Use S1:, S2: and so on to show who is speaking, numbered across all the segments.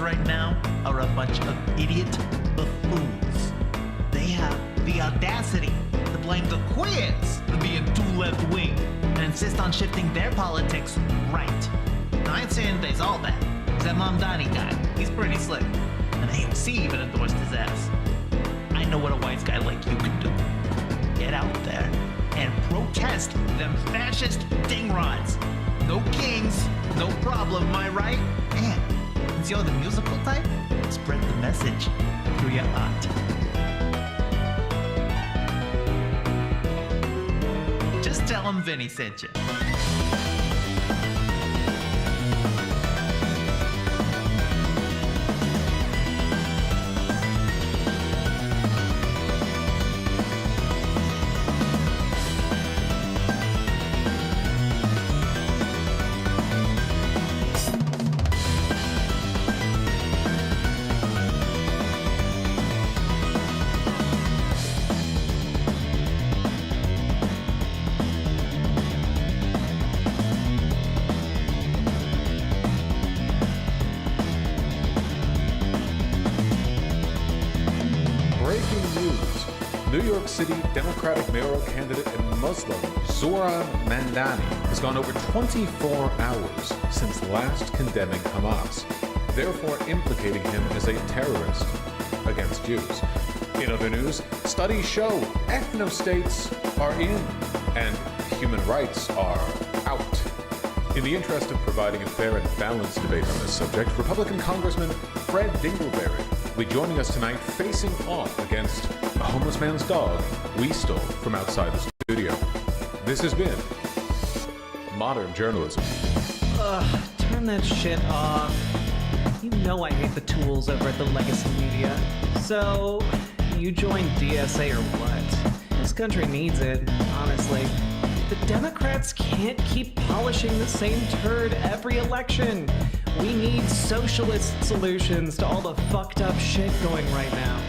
S1: Americans right now are a bunch of idiot buffoons. They have the audacity to blame the queers for being too left-wing and insist on shifting their politics right. Now, I ain't saying they's all bad. Cause that Mamdani guy, he's pretty slick. And AOC even endorsed his ass. I know what a wise guy like you can do. Get out there and protest them fascist dingrods. No kings, no problem, am I right? And since you're the musical type, spread the message through your art. Just tell him Vinny sent you.
S2: New York City Democratic mayoral candidate and Muslim Zohran Mamdani has gone over 24 hours since last condemning Hamas, therefore implicating him as a terrorist against Jews. In other news, studies show ethno-states are in and human rights are out. In the interest of providing a fair and balanced debate on this subject, Republican Congressman Fred Dingleberry will be joining us tonight facing off against a homeless man's dog we stole from outside the studio. This has been Modern Journalism.
S3: Turn that shit off. You know I hate the tools over at the Legacy Media. So, you join DSA or what? This country needs it, honestly. The Democrats can't keep polishing the same turd every election. We need socialist solutions to all the fucked up shit going right now.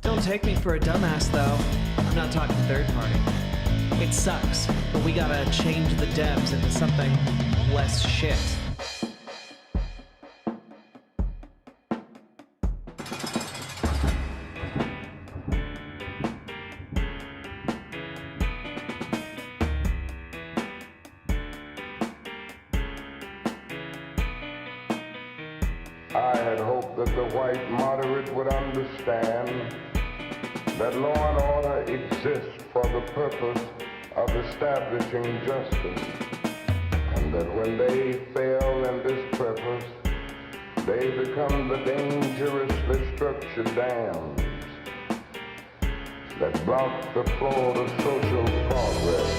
S3: Don't take me for a dumbass, though. I'm not talking third party. It sucks, but we gotta change the Dems into something less shit.
S4: I had hoped that the white moderate would understand that law and order exists for the purpose of establishing justice, and that when they fail in this purpose, they become the dangerously structured dams that block the flow of social progress.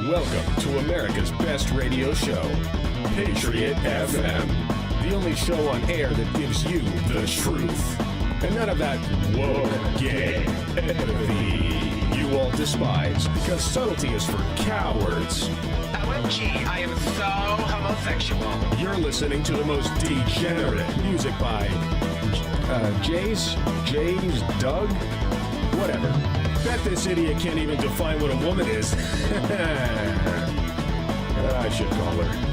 S5: Welcome to America's best radio show, Patriot FM. The only show on air that gives you the truth. And none of that woke, gay, empathy you all despise, because subtlety is for cowards.
S6: OMG, I am so homosexual.
S5: You're listening to the most degenerate music by Jays, Doug, whatever. Bet this idiot can't even define what a woman is. I should call her.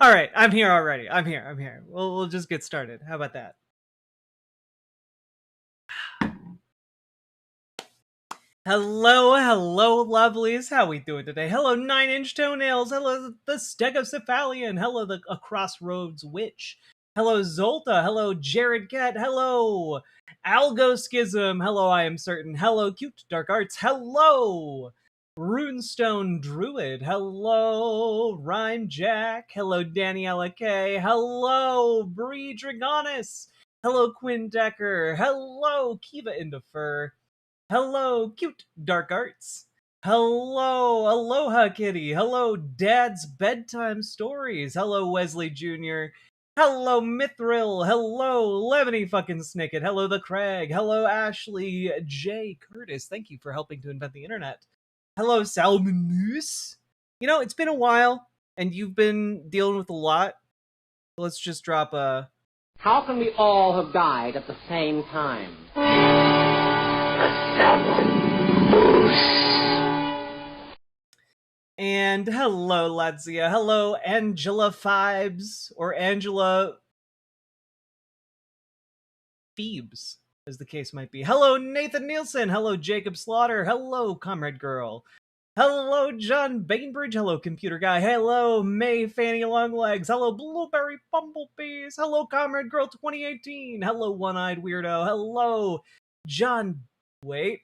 S3: All right, I'm here already. I'm here. We'll just get started. How about that? Hello, lovelies. How we doing today? Hello, 9-inch toenails. Hello, the Stegocephalian. Hello, the Crossroads Witch. Hello, Zolta. Hello, Jared Cat. Hello, Algo Schism. Hello, I am certain. Hello, Cute Dark Arts. Hello, Runestone Druid. Hello, Rhyme Jack. Hello, Daniela K. Hello, Bree Dragonis. Hello, Quinn Decker. Hello, Kiva Indefer. Hello, Cute Dark Arts. Hello, Aloha Kitty. Hello, Dad's Bedtime Stories. Hello, Wesley Jr. Hello, Mithril. Hello, Lemony fucking Snicket. Hello, The Crag. Hello, Ashley J. Curtis. Thank you for helping to invent the internet. Hello, Salmon Moose. You know, it's been a while, and you've been dealing with a lot. Let's just drop a...
S7: How can we all have died at the same time?
S3: And hello, Latzia. Hello, Angela Fibes, or Angela Phoebes, as the case might be. Hello, Nathan Nielsen. Hello, Jacob Slaughter. Hello, Comrade Girl. Hello, John Bainbridge. Hello, Computer Guy. Hello, May Fanny Longlegs. Hello, Blueberry Bumblebees. Hello, Comrade Girl 2018. Hello, One-Eyed Weirdo. Hello, John... Wait.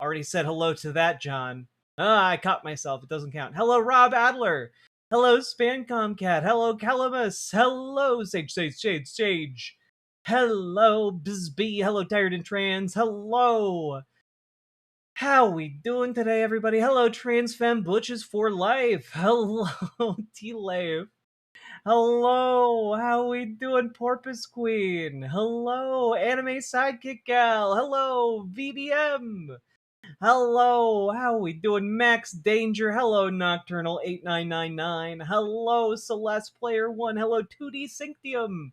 S3: Already said hello to that, John. I caught myself. It doesn't count. Hello, Rob Adler. Hello, Spancom Cat. Hello, Calamus. Hello, Sage. Hello, Bizbee. Hello, Tired and Trans. Hello. How we doing today, everybody? Hello, Trans Femme Butches for Life. Hello, T-Lave. Hello, how we doing, Porpoise Queen? Hello, Anime Sidekick Gal. Hello, VBM. Hello, how we doing, Max Danger? Hello, Nocturnal 8999. Hello, Celeste Player 1. Hello, 2D Synctium.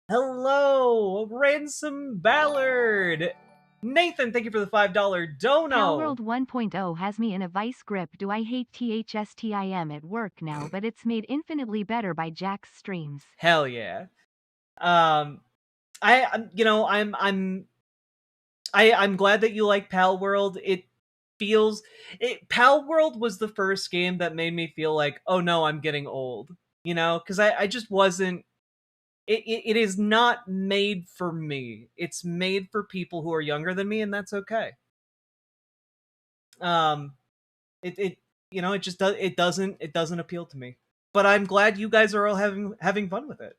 S3: Hello, Ransom Ballard. Nathan, thank you for the $5 dono.
S8: Palworld 1.0 has me in a vice grip. Do I hate THSTIM at work now, but it's made infinitely better by Jack's streams.
S3: Hell yeah. I'm glad that you like Palworld. Palworld was the first game that made me feel like, oh no, I'm getting old. You know, because I just wasn't. It is not made for me. It's made for people who are younger than me, and that's okay. It just doesn't appeal to me. But I'm glad you guys are all having fun with it.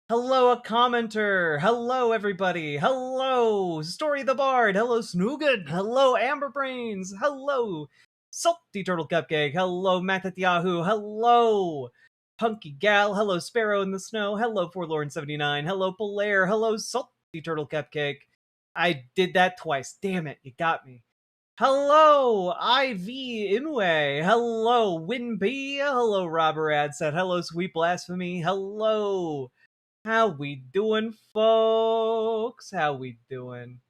S3: Hello, a commenter. Hello, everybody. Hello, Story the Bard. Hello, Snoogan. Hello, Amberbrains. Hello, Salty Turtle Cupcake. Hello, Matatyahu. Hello, Punky Gal. Hello, Sparrow in the Snow. Hello, Forlorn79. Hello, Polaire. Hello, Salty Turtle Cupcake. I did that twice. Damn it, you got me. Hello, IV Imwe. Hello, Winby. Hello, Robber Adset. Hello, Sweet Blasphemy. Hello. How we doing, folks? How we doing?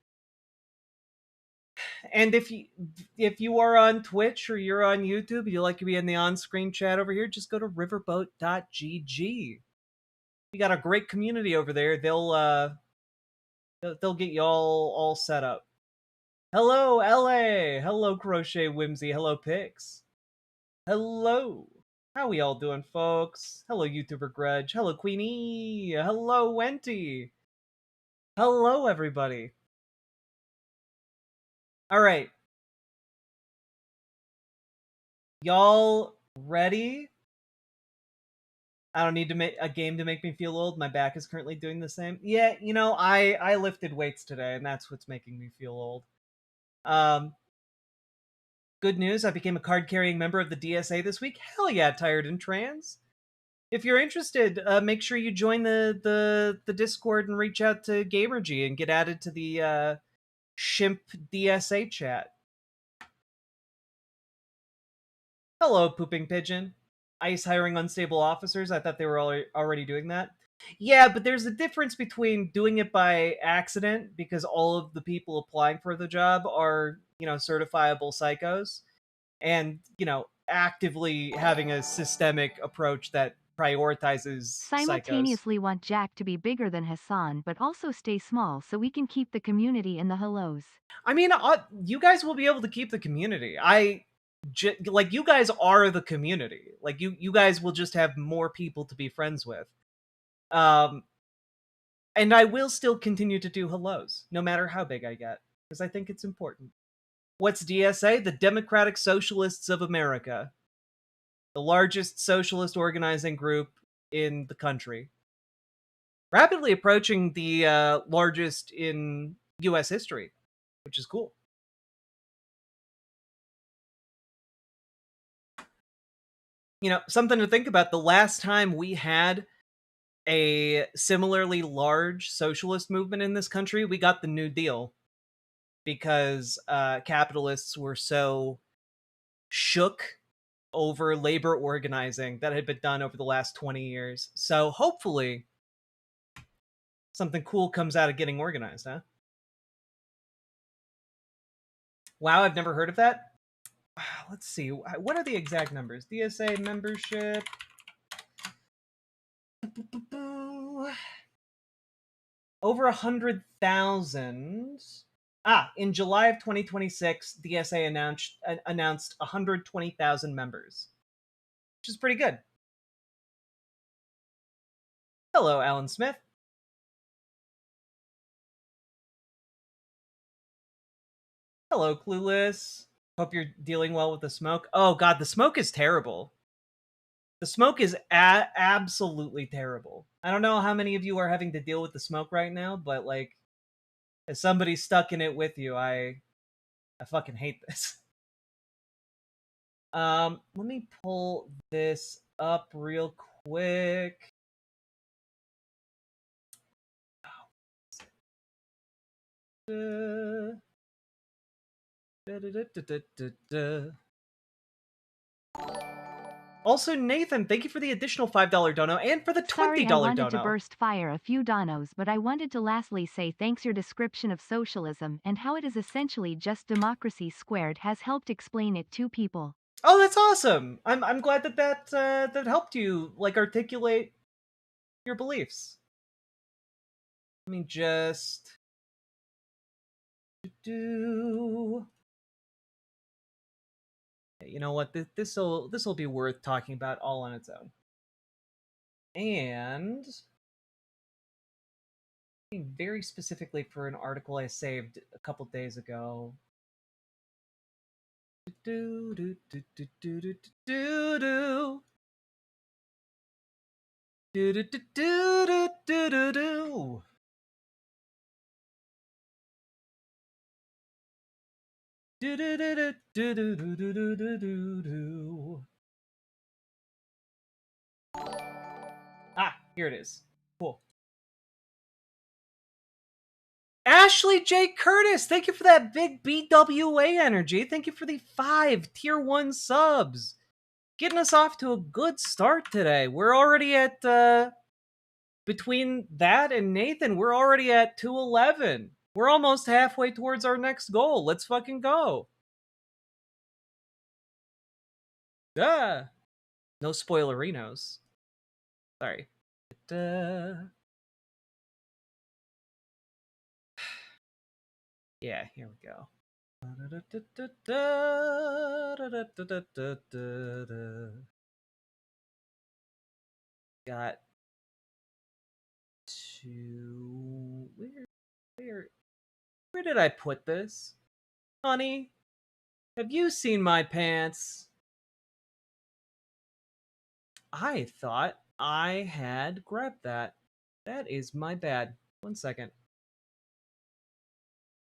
S3: And if you are on Twitch or you're on YouTube, you'd like to be in the on-screen chat over here, just go to riverboat.gg. We got a great community over there. They'll get you all set up. Hello, LA. Hello, Crochet Whimsy. Hello, Pix. Hello. How we all doing, folks? Hello, YouTuber Grudge. Hello, Queenie. Hello, Wenty. Hello, everybody. All right. Y'all ready? I don't need to make a game to make me feel old. My back is currently doing the same. Yeah, you know, I lifted weights today, and that's what's making me feel old. Good news, I became a card-carrying member of the DSA this week. Hell yeah, Tired and Trans. If you're interested, make sure you join the Discord and reach out to Gamergy and get added to the Shimp DSA chat. Hello, Pooping Pigeon. ICE hiring unstable officers. I thought they were already doing that. Yeah, but there's a difference between doing it by accident because all of the people applying for the job are, certifiable psychos, and, actively having a systemic approach that prioritizes
S8: Simultaneously
S3: psychos.
S8: want Jack to be bigger than Hassan, but also stay small so we can keep the community in the hellos.
S3: I mean, you guys will be able to keep the community. Like, you guys are the community. Like, you guys will just have more people to be friends with. And I will still continue to do hellos, no matter how big I get, because I think it's important. What's DSA? The Democratic Socialists of America. The largest socialist organizing group in the country. Rapidly approaching the largest in U.S. history, which is cool. Something to think about. The last time we had a similarly large socialist movement in this country, we got the New Deal, because capitalists were so shook over labor organizing that had been done over the last 20 years. So hopefully something cool comes out of getting organized, huh? Wow, I've never heard of that. Let's see. What are the exact numbers? DSA membership. Over 100,000. In July of 2026, DSA announced 120,000 members, which is pretty good. Hello, Alan Smith. Hello, Clueless. Hope you're dealing well with the smoke. Oh god, the smoke is terrible. The smoke is absolutely terrible. I don't know how many of you are having to deal with the smoke right now, but like, as somebody stuck in it with you, I fucking hate this. Let me pull this up real quick. Also, Nathan, thank you for the additional $5 dono and for the $20
S8: Sorry, I wanted to
S3: dono.
S8: burst fire a few donos, but I wanted to lastly say thanks. Your description of socialism and how it is essentially just democracy squared has helped explain it to people.
S3: Oh, that's awesome. I'm glad that helped you like articulate your beliefs. Let me just do. You know what? This'll be worth talking about all on its own. And very specifically for an article I saved a couple days ago. Do do do do do do do do do do do do do do do. Do do do do do do do do do do do. Ah, here it is. Cool. Ashley J. Curtis, thank you for that big BWA energy. Thank you for the 5 tier 1 subs. Getting us off to a good start today. We're already at between that and Nathan, we're already at 211. We're almost halfway towards our next goal. Let's fucking go. Ah, no spoilerinos. Sorry. Yeah, here we go. Got to where did I put this? Honey, have you seen my pants? I thought I had grabbed that. That is my bad. 1 second.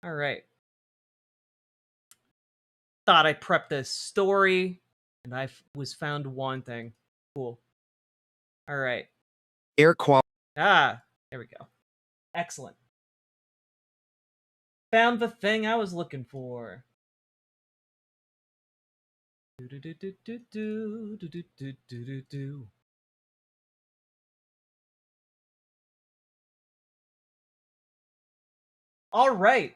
S3: All right. Thought I prepped this story, and I was found wanting. Cool. All right.
S9: Air quality.
S3: Ah, there we go. Excellent. Found the thing I was looking for. All right.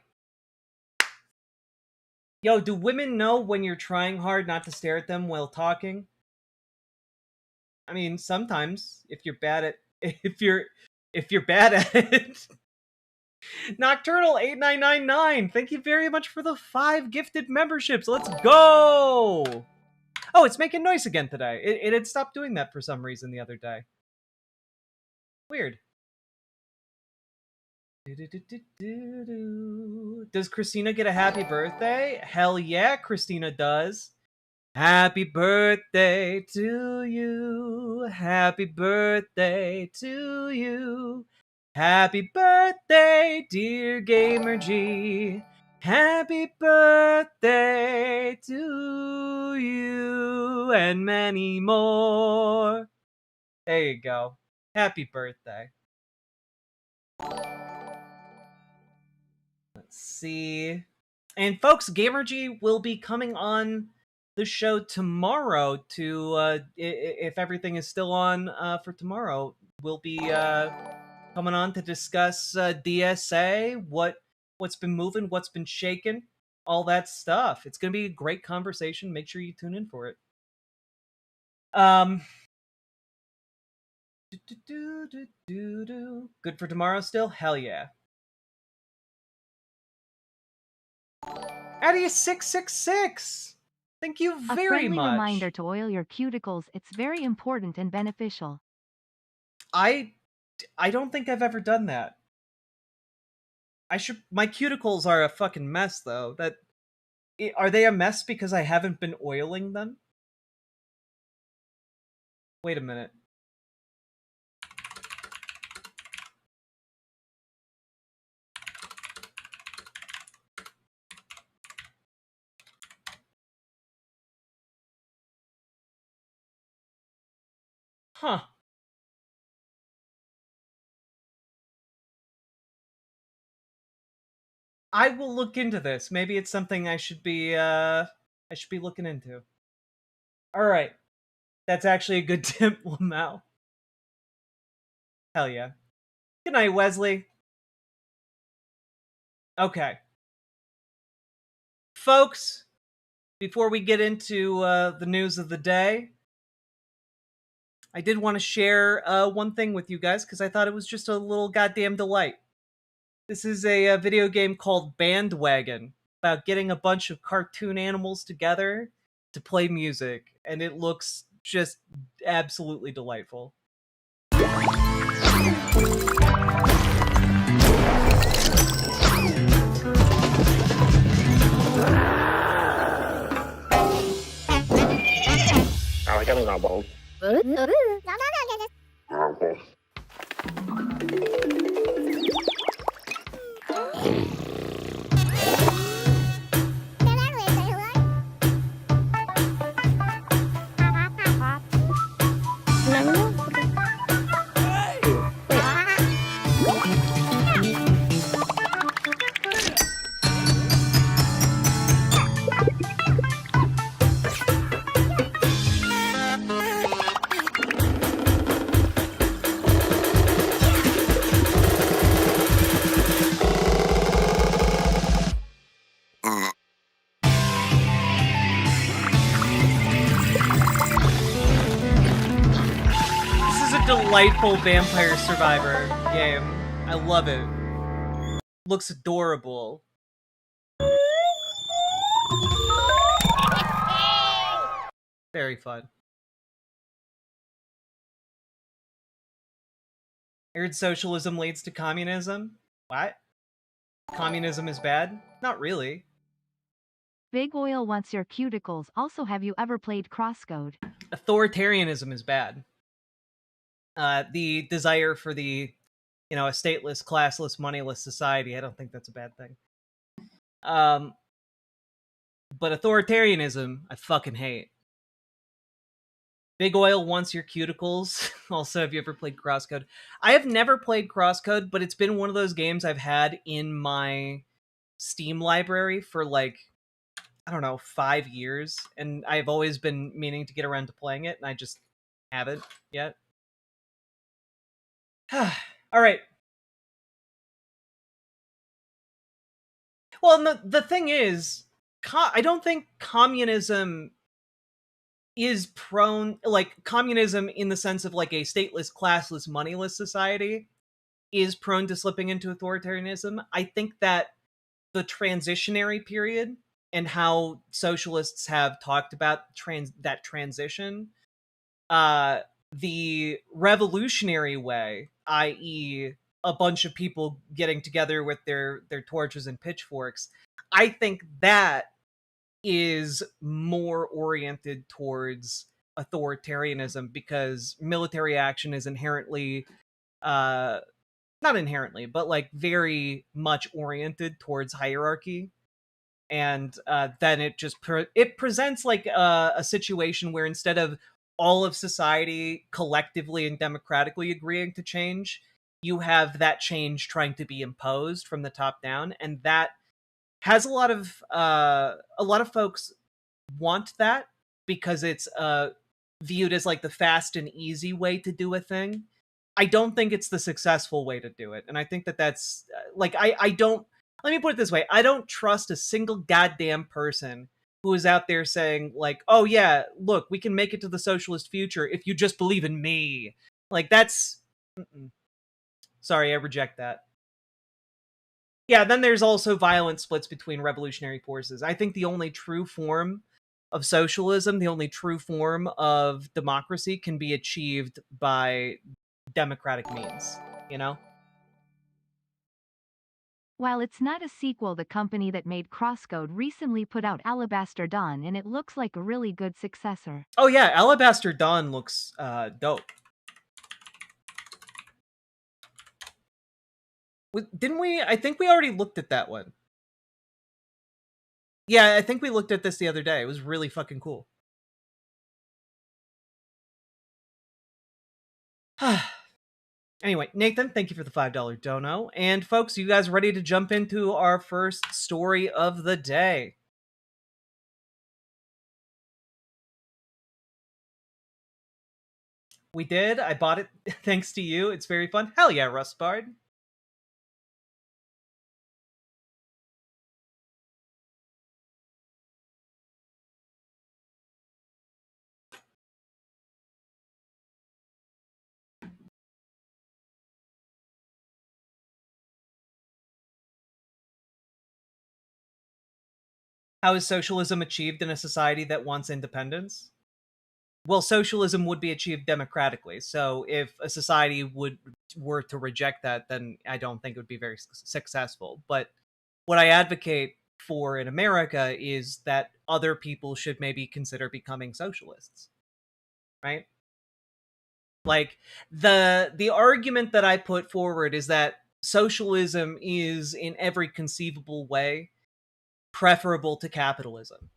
S3: Yo, do women know when you're trying hard not to stare at them while talking? I mean, sometimes if you're bad at if you're bad at it. Nocturnal 8999, thank you very much for the 5 gifted memberships. Let's go. Oh, it's making noise again today. It had stopped doing that for some reason the other day. Weird. Does Christina get a happy birthday? Hell yeah, Christina does. Happy birthday to you. Happy birthday to you. Happy birthday, dear Gamer G. Happy birthday to you and many more. There you go. Happy birthday. Let's see. And folks, GamerG will be coming on the show tomorrow to if everything is still on for tomorrow, we'll be coming on to discuss DSA, what's been moving, what's been shaking, all that stuff. It's going to be a great conversation. Make sure you tune in for it. Good for tomorrow still? Hell yeah. Addy666! Thank you very
S8: A friendly
S3: much.
S8: reminder to oil your cuticles. It's very important and beneficial.
S3: I don't think I've ever done that. I should. My cuticles are a fucking mess, though. Are they a mess because I haven't been oiling them? Wait a minute. Huh. I will look into this. Maybe it's something I should be looking into. All right. That's actually a good tip, Lamau. Hell yeah. Good night, Wesley. Okay. Folks, before we get into the news of the day, I did want to share one thing with you guys because I thought it was just a little goddamn delight. This is a video game called Bandwagon about getting a bunch of cartoon animals together to play music, and it looks just absolutely delightful. Delightful Vampire Survivor game. I love it. Looks adorable. Very fun. I heard socialism leads to communism. What? Communism is bad? Not really.
S8: Big Oil wants your cuticles. Also, have you ever played Crosscode?
S3: Authoritarianism is bad. The desire for the, a stateless, classless, moneyless society, I don't think that's a bad thing. But authoritarianism, I fucking hate. Big Oil wants your cuticles. Also, have you ever played Crosscode? I have never played Crosscode, but it's been one of those games I've had in my Steam library for 5 years, and I've always been meaning to get around to playing it, and I just haven't yet. All right. Well, the thing is, I don't think communism is prone, communism in the sense of a stateless, classless, moneyless society is prone to slipping into authoritarianism. I think that the transitionary period and how socialists have talked about that transition, the revolutionary way, i.e., a bunch of people getting together with their torches and pitchforks, I think that is more oriented towards authoritarianism because military action is inherently, not inherently, but very much oriented towards hierarchy. And then it just it presents a situation where instead of all of society collectively and democratically agreeing to change, you have that change trying to be imposed from the top down, and that has a lot of folks want that because it's viewed as the fast and easy way to do a thing. I don't think it's the successful way to do it, and I think that's I don't. Let me put it this way: I don't trust a single goddamn person who is out there saying "Oh yeah, look, we can make it to the socialist future if you just believe in me." That's. Sorry, I reject that. Yeah, then there's also violent splits between revolutionary forces. I think the only true form of socialism, the only true form of democracy can be achieved by democratic means,
S8: While it's not a sequel, the company that made Crosscode recently put out Alabaster Dawn, and it looks like a really good successor.
S3: Oh yeah, Alabaster Dawn looks dope. Didn't we? I think we already looked at that one. Yeah, I think we looked at this the other day. It was really fucking cool. Anyway, Nathan, thank you for the $5 dono. And folks, you guys ready to jump into our first story of the day? We did. I bought it thanks to you. It's very fun. Hell yeah, Rustbard. How is socialism achieved in a society that wants independence? Well, socialism would be achieved democratically. So if a society were to reject that, then I don't think it would be very successful. But what I advocate for in America is that other people should maybe consider becoming socialists, right? Like the argument that I put forward is that socialism is in every conceivable way preferable to capitalism.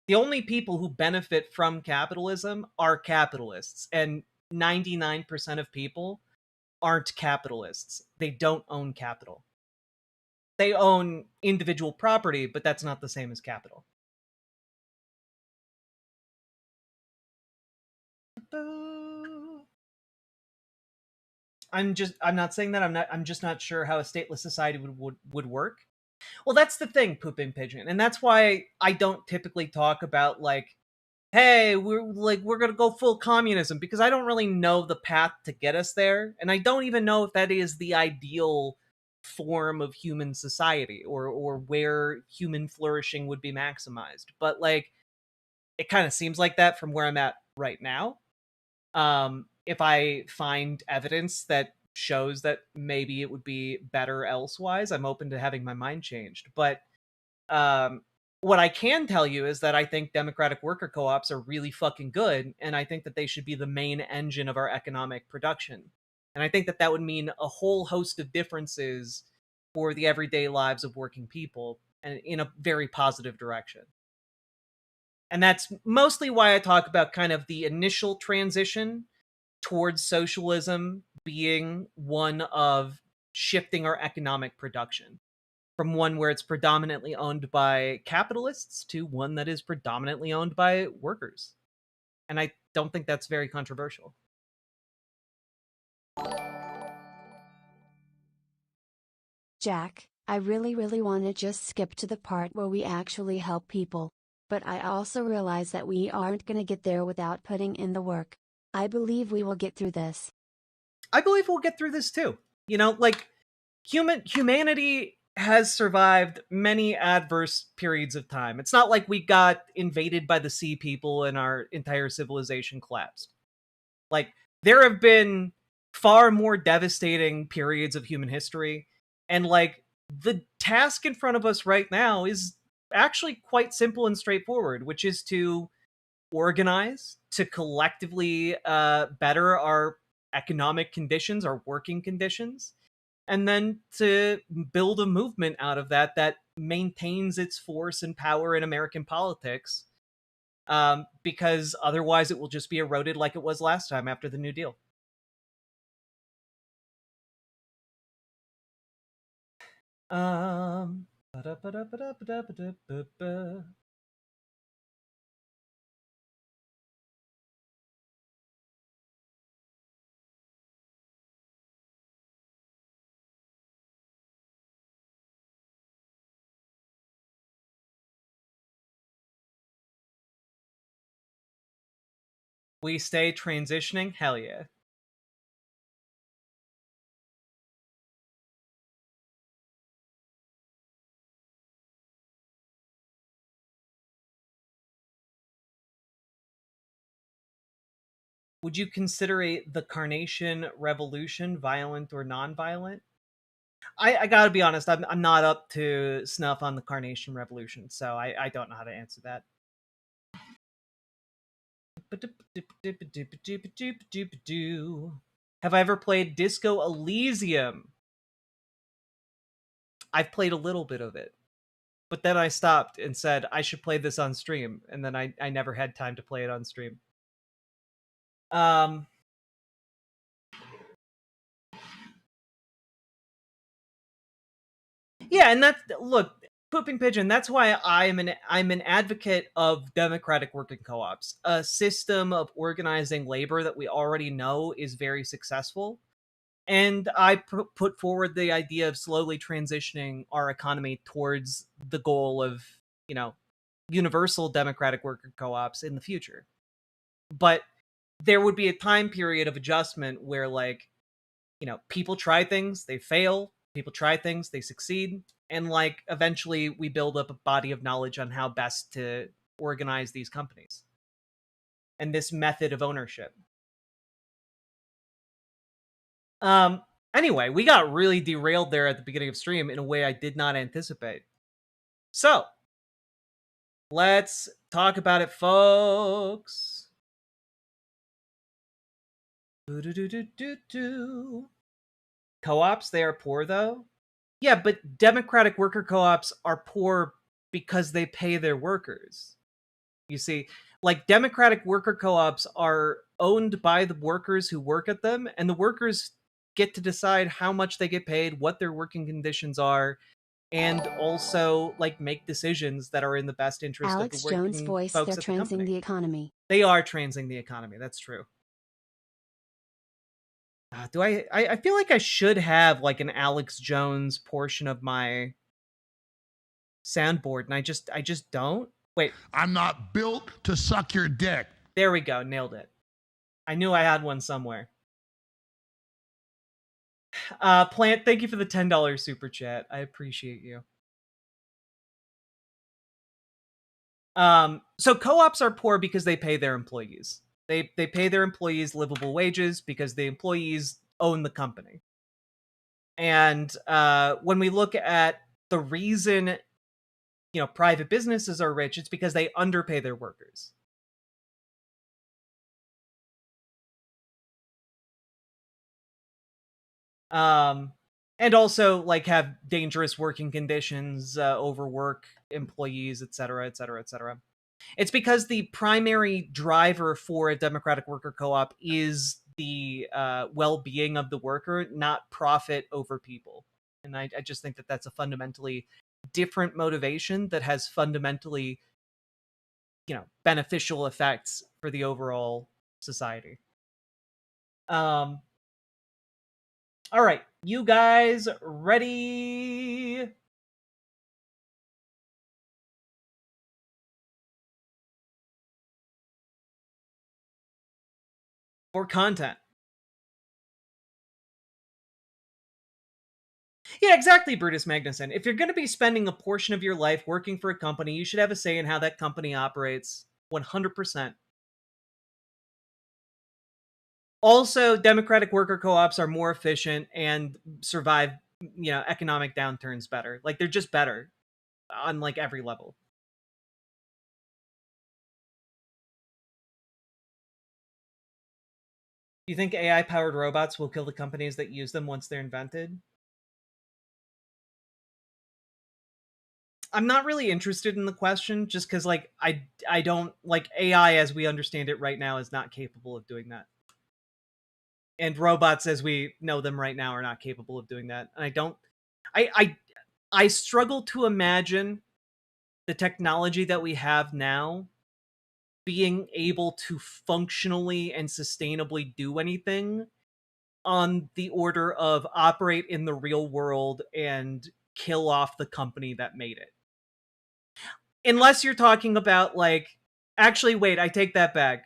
S3: The only people who benefit from capitalism are capitalists, and 99% of people aren't capitalists. They don't own capital. They own individual property, but that's not the same as capital. I'm not saying that. I'm just not sure how a stateless society would work. Well, that's the thing, Pooping Pigeon. And that's why I don't typically talk about like, hey, we're gonna go full communism, because I don't really know the path to get us there, and I don't even know if that is the ideal form of human society, or where human flourishing would be maximized. But like, it kind of seems like that from where I'm at right now. If I find evidence that shows that maybe it would be better elsewise, I'm open to having my mind changed. But um, what I can tell you is that I think democratic worker co-ops are really fucking good, and I think that they should be the main engine of our economic production. And I think that that would mean a whole host of differences for the everyday lives of working people, and in a very positive direction. And that's mostly why I talk about kind of the initial transition towards socialism being one of shifting our economic production from one where it's predominantly owned by capitalists to one that is predominantly owned by workers. And I don't think that's very controversial.
S9: Jack, I really want to just skip to the part where we actually help people. But I also realize that we aren't gonna get there without putting in the work. I believe we will get through this.
S3: I believe we'll get through this too. You know, like humanity has survived many adverse periods of time. It's not like we got invaded by the sea people and our entire civilization collapsed. Like, there have been far more devastating periods of human history, and like, the task in front of us right now is actually quite simple and straightforward, which is to organize to collectively better our economic conditions, our working conditions, and then to build a movement out of that that maintains its force and power in American politics, because otherwise it will just be eroded like it was last time after the New Deal. Ba-da-ba-da-ba-da-ba-da-ba-da-ba. We stay transitioning? Hell yeah. Would you consider the Carnation Revolution violent or non-violent? I gotta be honest, I'm not up to snuff on the Carnation Revolution, so I don't know how to answer that. Have I ever played Disco Elysium? I've played a little bit of it, but then I stopped and said I should play this on stream, and then I never had time to play it on stream. Um, yeah, and that's, look, Pooping pigeon. That's why I'm an advocate of democratic working co-ops, a system of organizing labor that we already know is very successful. And I put forward the idea of slowly transitioning our economy towards the goal of, you know, universal democratic worker co-ops in the future. But there would be a time period of adjustment where, like, you know, people try things, they fail, people try things, they succeed, and like eventually we build up a body of knowledge on how best to organize these companies and this method of ownership. Anyway, we got really derailed there at the beginning of stream in a way I did not anticipate. So, let's talk about it, folks. Co-ops, they are poor though. Yeah, but democratic worker co-ops are poor because they pay their workers. You see, like democratic worker co-ops are owned by the workers who work at them, and the workers get to decide how much they get paid, what their working conditions are, and also like make decisions that are in the best interest
S9: Alex
S3: of the
S9: Jones
S3: working
S9: voice,
S3: folks
S9: they're
S3: at the
S9: transing
S3: company.
S9: the economy.
S3: They are transing the economy. That's true. I feel like I should have like an Alex Jones portion of my soundboard, and I just don't. Wait.
S10: I'm not built to suck your dick.
S3: There we go. Nailed it. I knew I had one somewhere. Plant, thank you for the $10 super chat. I appreciate you. So co-ops are poor because they pay their employees. They pay their employees livable wages because the employees own the company. And when we look at the reason, you know, private businesses are rich, it's because they underpay their workers. And also like have dangerous working conditions, overwork employees, etc., etc., etc. It's because the primary driver for a democratic worker co-op is the well-being of the worker, not profit over people. And I just think that that's a fundamentally different motivation that has fundamentally, you know, beneficial effects for the overall society. All right, you guys ready? For content. Yeah, exactly, Brutus Magnuson. If you're going to be spending a portion of your life working for a company, you should have a say in how that company operates. 100%. Also, democratic worker co-ops are more efficient and survive, you know, economic downturns better. Like, they're just better on, like, every level. Do you think AI-powered robots will kill the companies that use them once they're invented? I'm not really interested in the question just because, like, I don't, like, AI as we understand it right now is not capable of doing that. And robots as we know them right now are not capable of doing that. And I struggle to imagine the technology that we have now being able to functionally and sustainably do anything on the order of operate in the real world and kill off the company that made it. Unless you're talking about, like, actually, wait, I take that back.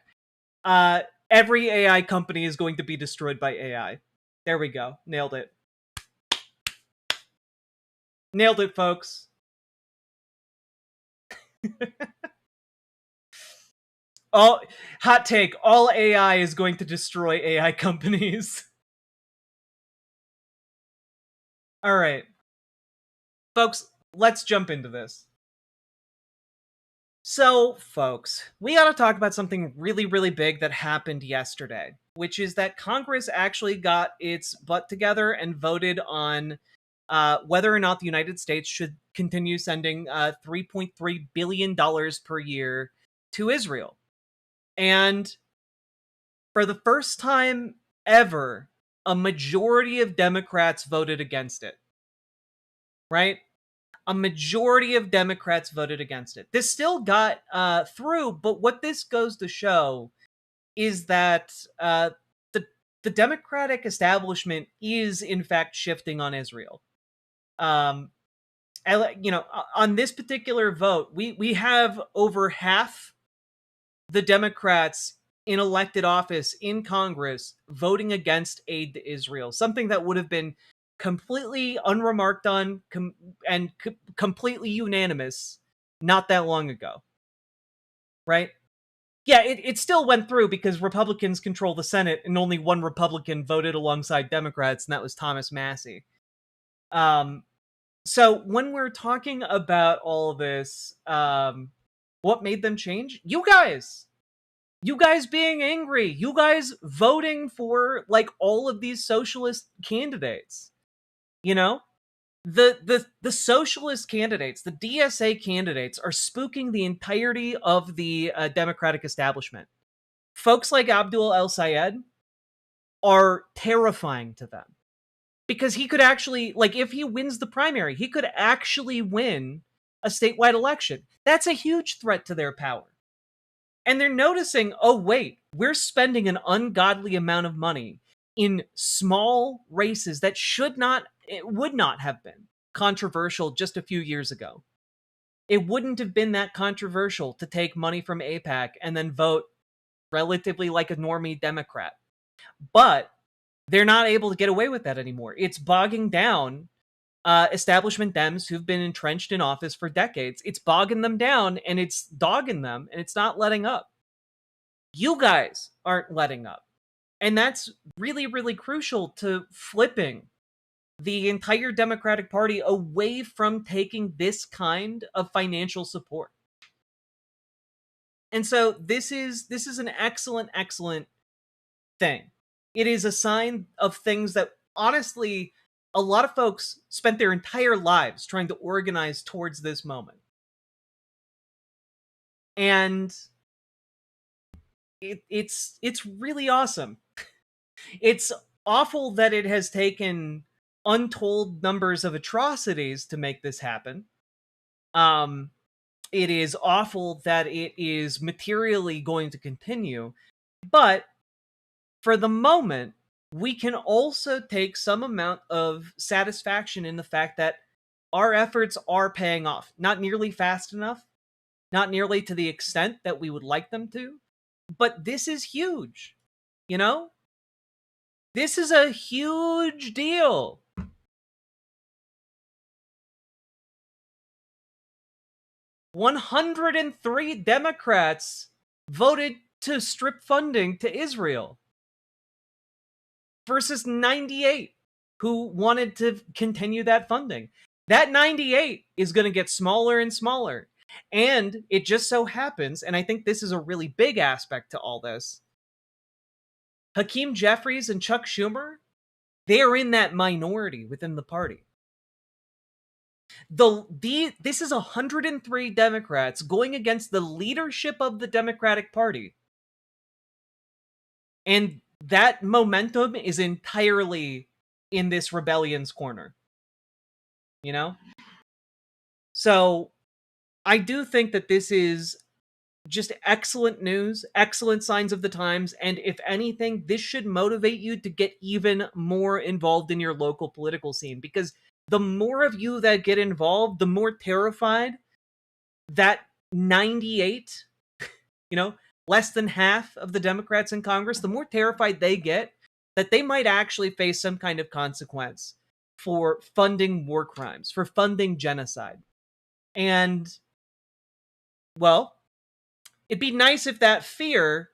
S3: Every AI company is going to be destroyed by AI. There we go. Nailed it. Nailed it, folks. All hot take, all AI is going to destroy AI companies. All right. Folks, let's jump into this. So, folks, we got to talk about something really, really big that happened yesterday, which is that Congress actually got its butt together and voted on whether or not the United States should continue sending $3.3 billion per year to Israel. And for the first time ever, a majority of Democrats voted against it. Right? a majority of Democrats voted against it. This still got through, but what this goes to show is that the Democratic establishment is in fact shifting on Israel. On this particular vote, we have over half the Democrats in elected office in Congress voting against aid to Israel, something that would have been completely unremarked on and completely unanimous not that long ago. Right? Yeah, it still went through because Republicans control the Senate and only one Republican voted alongside Democrats, and that was Thomas Massie. So when we're talking about all of this, what made them change? You guys being angry, you guys voting for like all of these socialist candidates. You know, the socialist candidates, the DSA candidates, are spooking the entirety of the Democratic establishment. Folks like Abdul El Sayed are terrifying to them because he could actually, like, if he wins the primary, he could actually win a statewide election. That's a huge threat to their power. And they're noticing, oh wait, we're spending an ungodly amount of money in small races that would not have been controversial just a few years ago. It wouldn't have been that controversial to take money from AIPAC and then vote relatively like a normie Democrat. But they're not able to get away with that anymore. It's bogging down establishment Dems who've been entrenched in office for decades. It's bogging them down and it's dogging them and it's not letting up. You guys aren't letting up. And that's really, really crucial to flipping the entire Democratic Party away from taking this kind of financial support. And so this is an excellent, excellent thing. It is a sign of things that, honestly, a lot of folks spent their entire lives trying to organize towards this moment. And it's really awesome. It's awful that it has taken untold numbers of atrocities to make this happen. It is awful that it is materially going to continue, but for the moment, we can also take some amount of satisfaction in the fact that our efforts are paying off. Not nearly fast enough, not nearly to the extent that we would like them to, but this is huge, you know? This is a huge deal. $103 Democrats voted to strip funding to Israel versus 98 who wanted to continue that funding. That 98 is going to get smaller and smaller. And it just so happens, and I think this is a really big aspect to all this, Hakeem Jeffries and Chuck Schumer, they are in that minority within the party. This is 103 Democrats going against the leadership of the Democratic Party. And that momentum is entirely in this rebellion's corner. You know? So, I do think that this is just excellent news, excellent signs of the times, and if anything, this should motivate you to get even more involved in your local political scene, because the more of you that get involved, the more terrified that 98, less than half of the Democrats in Congress, the more terrified they get that they might actually face some kind of consequence for funding war crimes, for funding genocide. And, well, it'd be nice if that fear,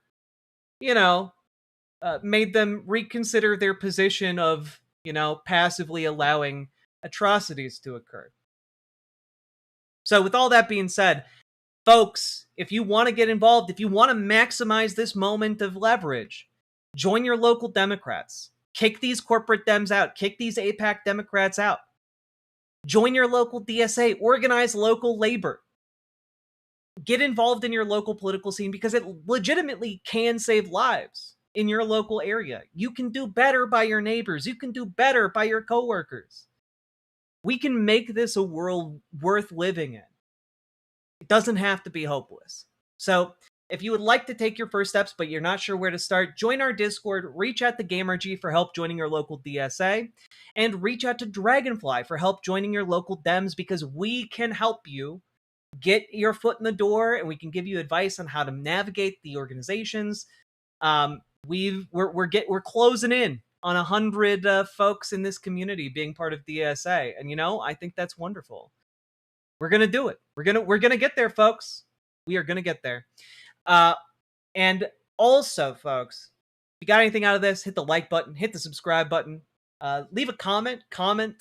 S3: made them reconsider their position of, passively allowing atrocities to occur. So with all that being said, folks, if you want to get involved, if you want to maximize this moment of leverage, join your local Democrats. Kick these corporate Dems out. Kick these AIPAC Democrats out. Join your local DSA. Organize local labor. Get involved in your local political scene because it legitimately can save lives in your local area. You can do better by your neighbors. You can do better by your coworkers. We can make this a world worth living in. It doesn't have to be hopeless. So, if you would like to take your first steps, but you're not sure where to start, join our Discord, reach out to GamerG for help joining your local DSA, and reach out to Dragonfly for help joining your local Dems, because we can help you get your foot in the door, and we can give you advice on how to navigate the organizations. We're closing in on 100 folks in this community being part of DSA, and I think that's wonderful. We're gonna do it. We're gonna get there, folks. We are gonna get there. And also, folks, if you got anything out of this, hit the like button, hit the subscribe button, leave a comment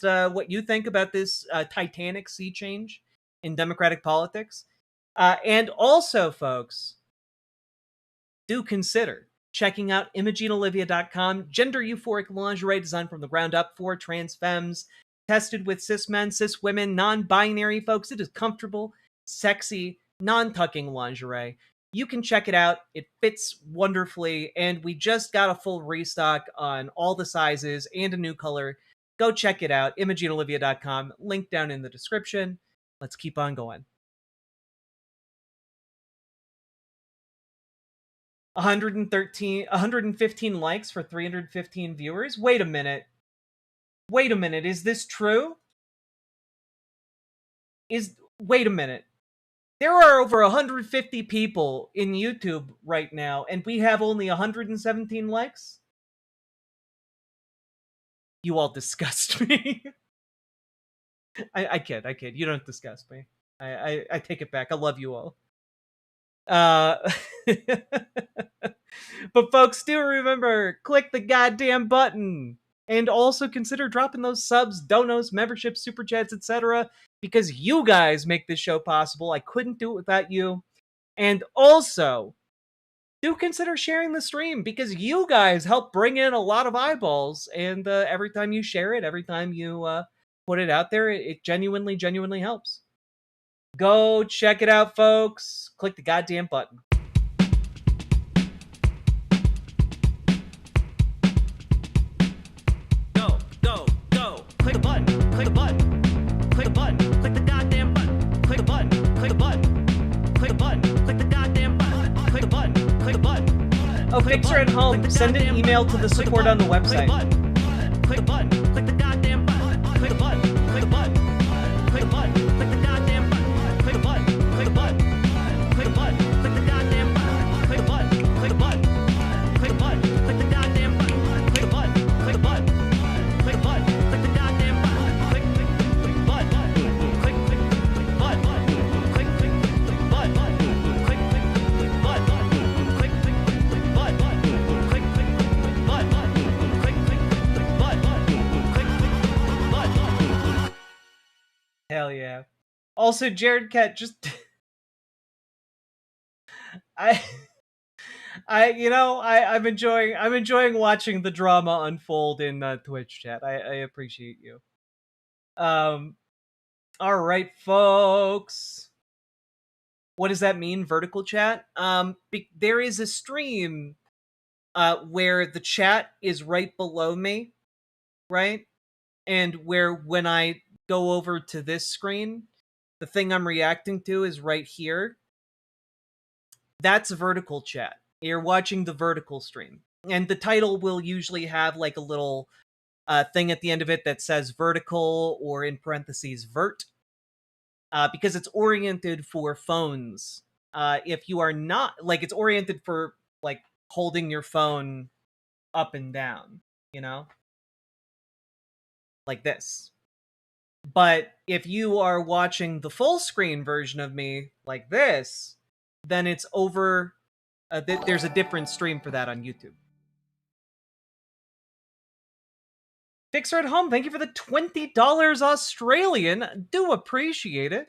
S3: what you think about this titanic sea change in democratic politics. And also, folks, do consider checking out ImogeneOlivia.com, gender euphoric lingerie designed from the ground up for trans femmes, tested with cis men, cis women, non-binary folks. It is comfortable, sexy, non-tucking lingerie. You can check it out. It fits wonderfully, and we just got a full restock on all the sizes and a new color. Go check it out, ImogeneOlivia.com, link down in the description. Let's keep on going. 115 likes for 315 viewers. Wait a minute, is this true? Wait a minute. There are over 150 people in YouTube right now, and we have only 117 likes? You all disgust me. I kid. You don't disgust me. I take it back. I love you all. But folks, do remember, click the goddamn button. And also consider dropping those subs, donos, memberships, super chats, etc. because you guys make this show possible. I couldn't do it without you. And also, do consider sharing the stream because you guys help bring in a lot of eyeballs. And every time you share it, every time you put it out there, it genuinely helps. Go check it out, folks. Click the goddamn button. Go. Click the button. Click the button. Click the button. Click the goddamn button. Click the button. Click the button. Click the button. Click the goddamn button. Click the button. Click the button. Oh, Fixer at home. Send an email to the support on the website. Click the button. Click the goddamn button. Click the button. Click the button. Click the button. Click the goddamn button. Click the button. Click the button. Click the button. Click the goddamn button. Click the button. Click the button. Click the button. Click the goddamn button. Click the button. Click the button. Click the button. Click the goddamn button. Click button. Click button. Click button. Click button. Click button. Hell yeah. Also, Jared Cat, just I'm enjoying watching the drama unfold in Twitch chat. I appreciate you. All right, folks. What does that mean, vertical chat? There is a stream where the chat is right below me, right? And where when I go over to this screen, the thing I'm reacting to is right here. That's vertical chat. You're watching the vertical stream. And the title will usually have like a little thing at the end of it that says vertical or in parentheses vert. Because it's oriented for phones. If you are not, like, it's oriented for like holding your phone up and down, like this. But if you are watching the full screen version of me like this, then it's over. There's a different stream for that on YouTube. Fixer at home, thank you for the $20 Australian. Do appreciate it.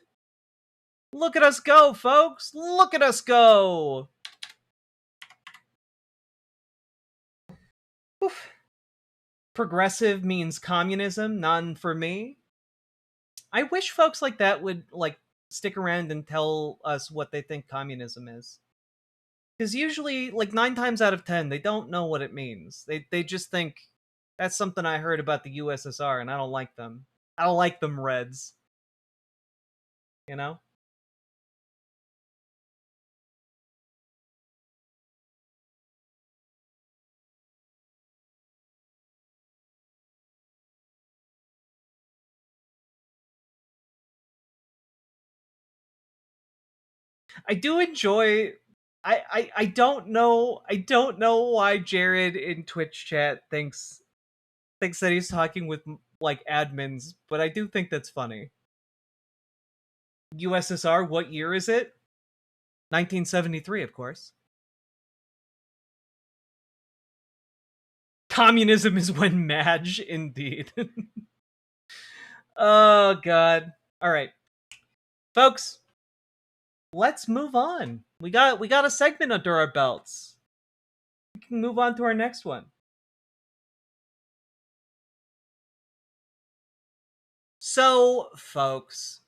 S3: Look at us go, folks. Look at us go. Oof. Progressive means communism, none for me. I wish folks like that would stick around and tell us what they think communism is. Because usually, 9 times out of 10, they don't know what it means. They just think, that's something I heard about the USSR and I don't like them. I like them Reds. You know? I do enjoy. I don't know. I don't know why Jared in Twitch chat thinks that he's talking with like admins, but I do think that's funny. USSR, what year is it? 1973, of course. Communism is when Madge, indeed. Oh god. All right, folks. Let's move on. We got a segment under our belts. We can move on to our next one. So, folks,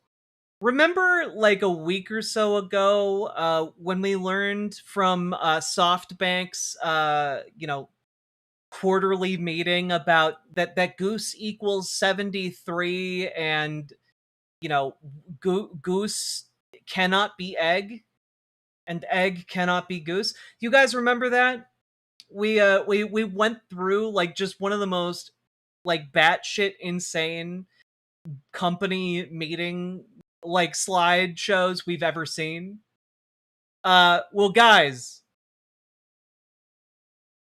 S3: remember like a week or so ago when we learned from SoftBank's quarterly meeting about that Goose equals 73 and Goose cannot be egg and egg cannot be goose. You guys remember that? We went through like just one of the most like batshit insane company meeting like slideshows we've ever seen. Well, guys,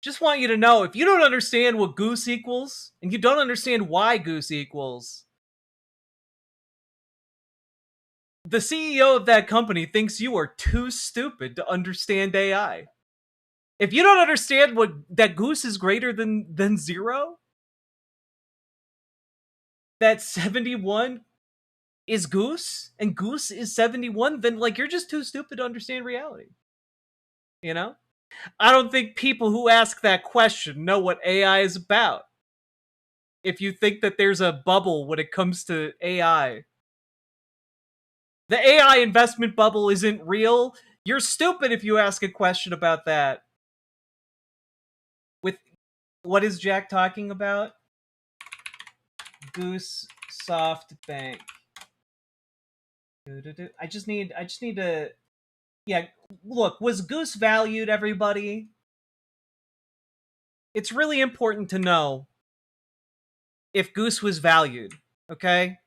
S3: just want you to know if you don't understand what goose equals and you don't understand why goose equals, the CEO of that company thinks you are too stupid to understand AI. If you don't understand what that goose is greater than 0, that 71 is goose and goose is 71, then like you're just too stupid to understand reality. You know? I don't think people who ask that question know what AI is about. If you think that there's a bubble when it comes to AI, the AI investment bubble isn't real. You're stupid if you ask a question about that. With what is Jack talking about? Goose SoftBank. I just need to. Yeah, look, was Goose valued, everybody? It's really important to know if Goose was valued, okay?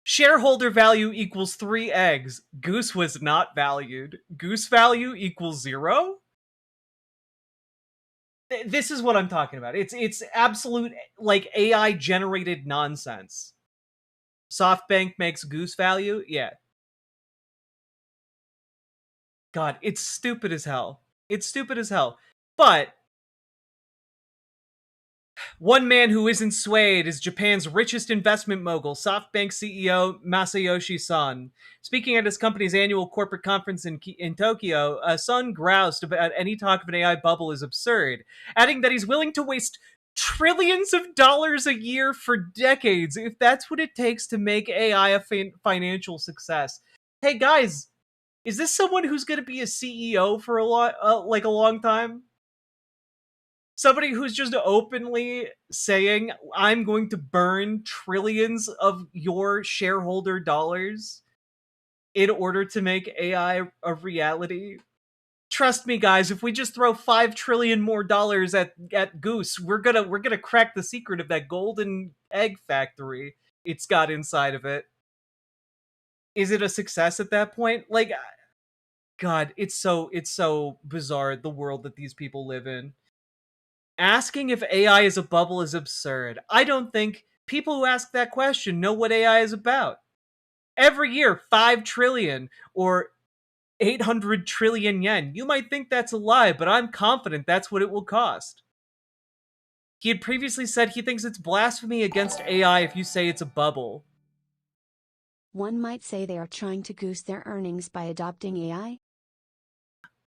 S3: Shareholder value equals 3 eggs. Goose was not valued. Goose value equals 0? This is what I'm talking about. It's absolute like AI generated nonsense. SoftBank makes Goose value? Yeah. God, it's stupid as hell. It's stupid as hell. But one man who isn't swayed is Japan's richest investment mogul, SoftBank CEO Masayoshi Son. Speaking at his company's annual corporate conference in Tokyo, Son groused about any talk of an AI bubble is absurd, adding that he's willing to waste trillions of dollars a year for decades if that's what it takes to make AI a financial success. Hey guys, is this someone who's going to be a CEO for a long time? Somebody who's just openly saying, I'm going to burn trillions of your shareholder dollars in order to make AI a reality. Trust me, guys, if we just throw $5 trillion more dollars at Goose, we're gonna crack the secret of that golden egg factory it's got inside of it. Is it a success at that point? Like, God, it's so bizarre, the world that these people live in. Asking if AI is a bubble is absurd. I don't think people who ask that question know what AI is about. Every year, 5 trillion or 800 trillion yen. You might think that's a lie, but I'm confident that's what it will cost. He had previously said he thinks it's blasphemy against AI if you say it's a bubble.
S9: One might say they are trying to goose their earnings by adopting AI.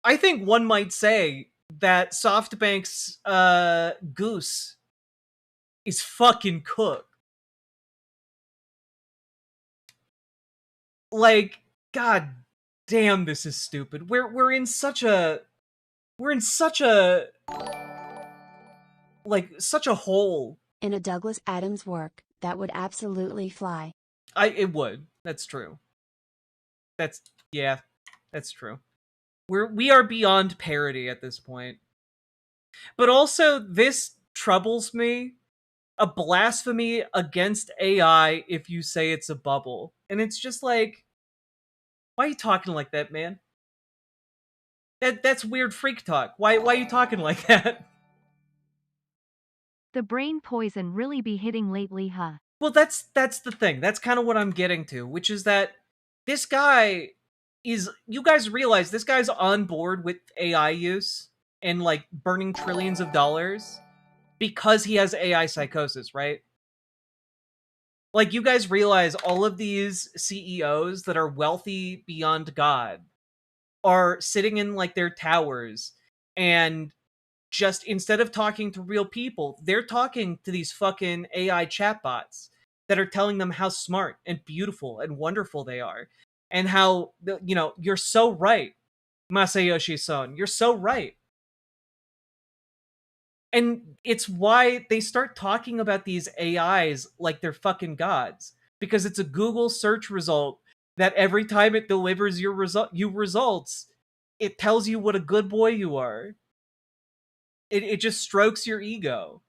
S3: I think one might say that SoftBank's Goose is fucking cooked. Like, god damn, this is stupid. We're in such a like such a hole.
S9: In a Douglas Adams work, That would absolutely fly.
S3: It would. That's true. That's true. We are beyond parody at this point. But also, this troubles me. A blasphemy against AI if you say it's a bubble. And it's just like, why are you talking like that, man? That's weird freak talk. Why are you talking like that?
S8: The brain poison really be hitting lately, huh?
S3: Well, that's the thing. That's kind of what I'm getting to, which is that this guy is, you guys realize this guy's on board with AI use and like burning trillions of dollars because he has AI psychosis, right? Like, you guys realize all of these CEOs that are wealthy beyond God are sitting in like their towers and just, instead of talking to real people, they're talking to these fucking AI chatbots that are telling them how smart and beautiful and wonderful they are. And how, you know, you're so right, Masayoshi-san, you're so right. And it's why they start talking about these AIs like they're fucking gods. Because it's a Google search result that every time it delivers you results, it tells you what a good boy you are. It just strokes your ego.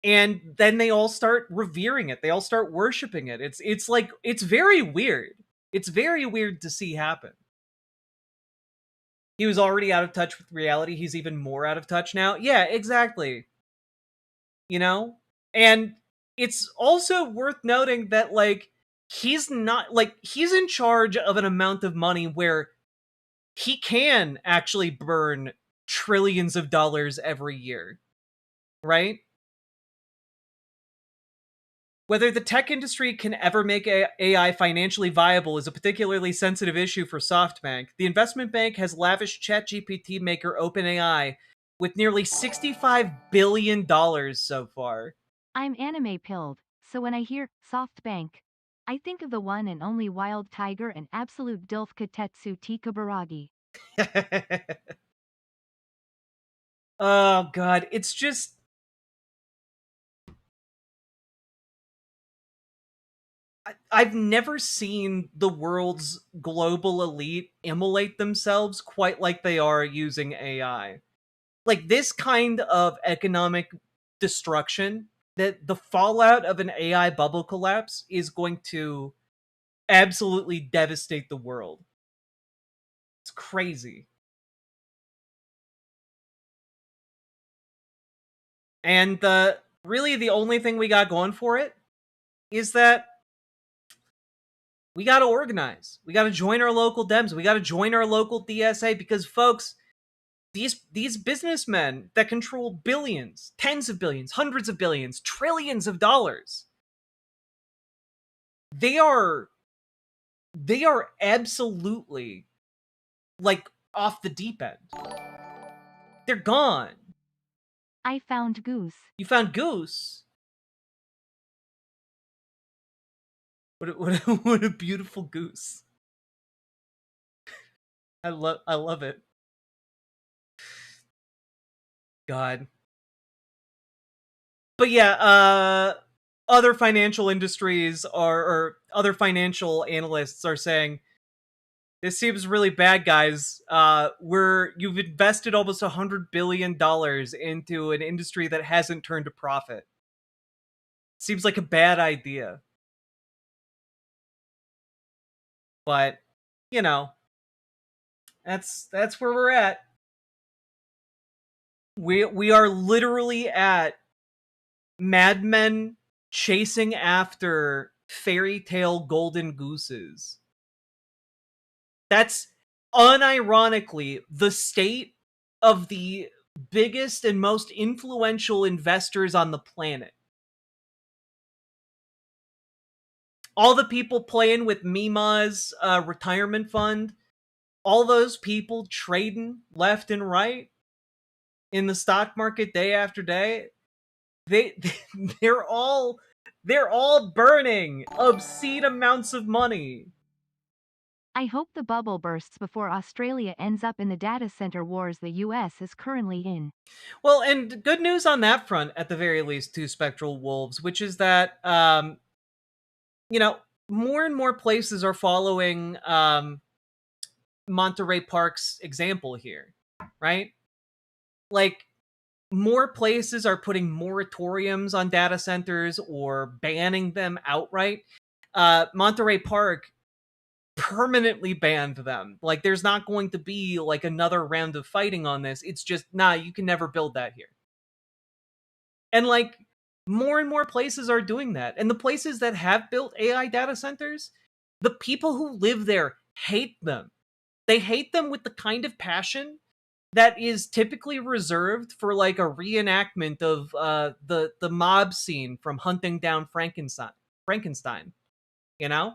S3: And then they all start revering it. They all start worshiping it. It's like, it's very weird. It's very weird to see happen. He was already out of touch with reality. He's even more out of touch now. Yeah, exactly. You know? And it's also worth noting that, like, he's not, like, he's in charge of an amount of money where he can actually burn trillions of dollars every year. Right? Whether the tech industry can ever make AI financially viable is a particularly sensitive issue for SoftBank. The investment bank has lavished ChatGPT maker OpenAI with nearly $65 billion so far.
S8: I'm anime pilled, so when I hear SoftBank, I think of the one and only Wild Tiger and absolute Dilf Katetsu Tikabaragi.
S3: Oh god, it's just... I've never seen the world's global elite immolate themselves quite like they are using AI. Like, this kind of economic destruction, that the fallout of an AI bubble collapse is going to absolutely devastate the world. It's crazy. And really the only thing we got going for it is that we got to organize. We got to join our local Dems. We got to join our local DSA because, folks, these businessmen that control billions, tens of billions, hundreds of billions, trillions of dollars, they are absolutely, like, off the deep end. They're gone.
S8: I found Goose.
S3: You found Goose? What a beautiful goose. I love it. God. But yeah, other financial industries or other financial analysts are saying, this seems really bad, guys. You've invested almost $100 billion into an industry that hasn't turned a profit. Seems like a bad idea. But, you know, that's where we're at. We are literally at Mad Men chasing after fairy tale golden gooses. That's unironically the state of the biggest and most influential investors on the planet. All the people playing with Mima's retirement fund, all those people trading left and right in the stock market day after day, they're all burning obscene amounts of money
S8: I hope the bubble bursts before Australia ends up in the data center wars the US is currently in.
S3: Well, and good news on that front, at the very least, to Spectral Wolves, which is that, you know, more and more places are following Monterey Park's example here, right? Like, more places are putting moratoriums on data centers or banning them outright. Monterey Park permanently banned them. Like, there's not going to be like another round of fighting on this. It's just, nah, you can never build that here. And like, more and more places are doing that. And the places that have built AI data centers, the people who live there hate them. They hate them with the kind of passion that is typically reserved for like a reenactment of the mob scene from Hunting Down Frankenstein, you know?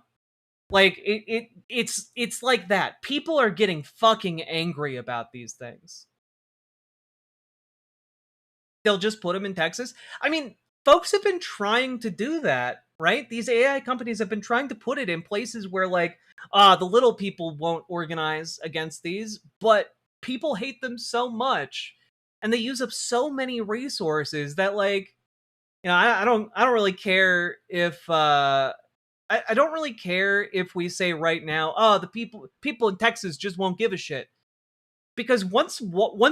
S3: Like it's like that. People are getting fucking angry about these things. They'll just put them in Texas. I mean, folks have been trying to do that, right? These AI companies have been trying to put it in places where like the little people won't organize against these, but people hate them so much and they use up so many resources that like, you know, I don't really care if I don't really care if we say right now, oh, the people in Texas just won't give a shit. Because once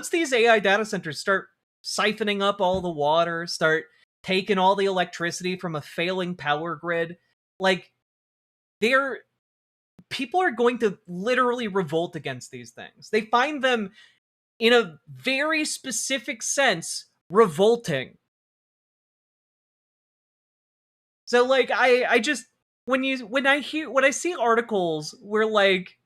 S3: these AI data centers start siphoning up all the water, start taking all the electricity from a failing power grid, like people are going to literally revolt against these things. They find them in a very specific sense revolting. So like I just when I see articles where like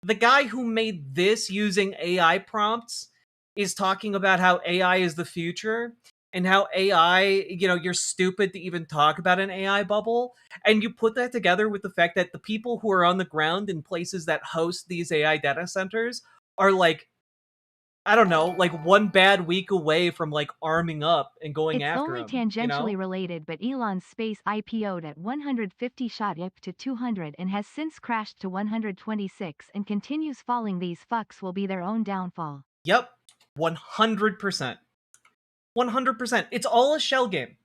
S3: the guy who made this using AI prompts is talking about how AI is the future and how AI, you know, you're stupid to even talk about an AI bubble. And you put that together with the fact that the people who are on the ground in places that host these AI data centers are like, I don't know, like one bad week away from like arming up and going
S8: It's
S3: after
S8: only
S3: him, you
S8: tangentially
S3: know?
S8: related, but Elon's space IPO'd at 150, shot up to 200 and has since crashed to 126 and continues falling. These fucks will be their own downfall.
S3: Yep. 100%. 100%. It's all a shell game.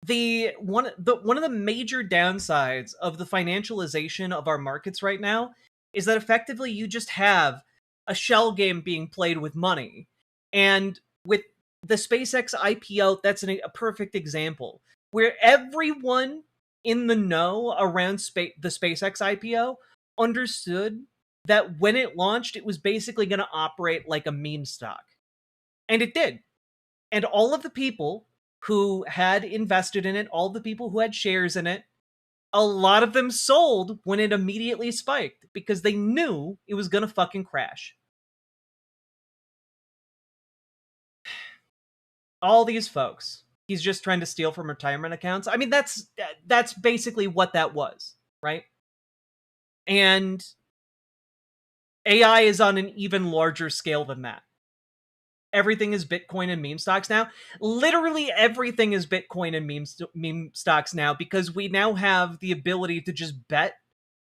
S3: One of the major downsides of the financialization of our markets right now is that effectively you just have a shell game being played with money. And with the SpaceX IPO, that's a perfect example where everyone in the know around the SpaceX IPO understood that when it launched, it was basically going to operate like a meme stock. And it did. And all of the people who had invested in it, all the people who had shares in it, a lot of them sold when it immediately spiked because they knew it was gonna fucking crash. All these folks, he's just trying to steal from retirement accounts. I mean, that's basically what that was, right? And AI is on an even larger scale than that. Everything is Bitcoin and meme stocks now. Literally everything is Bitcoin and meme stocks now because we now have the ability to just bet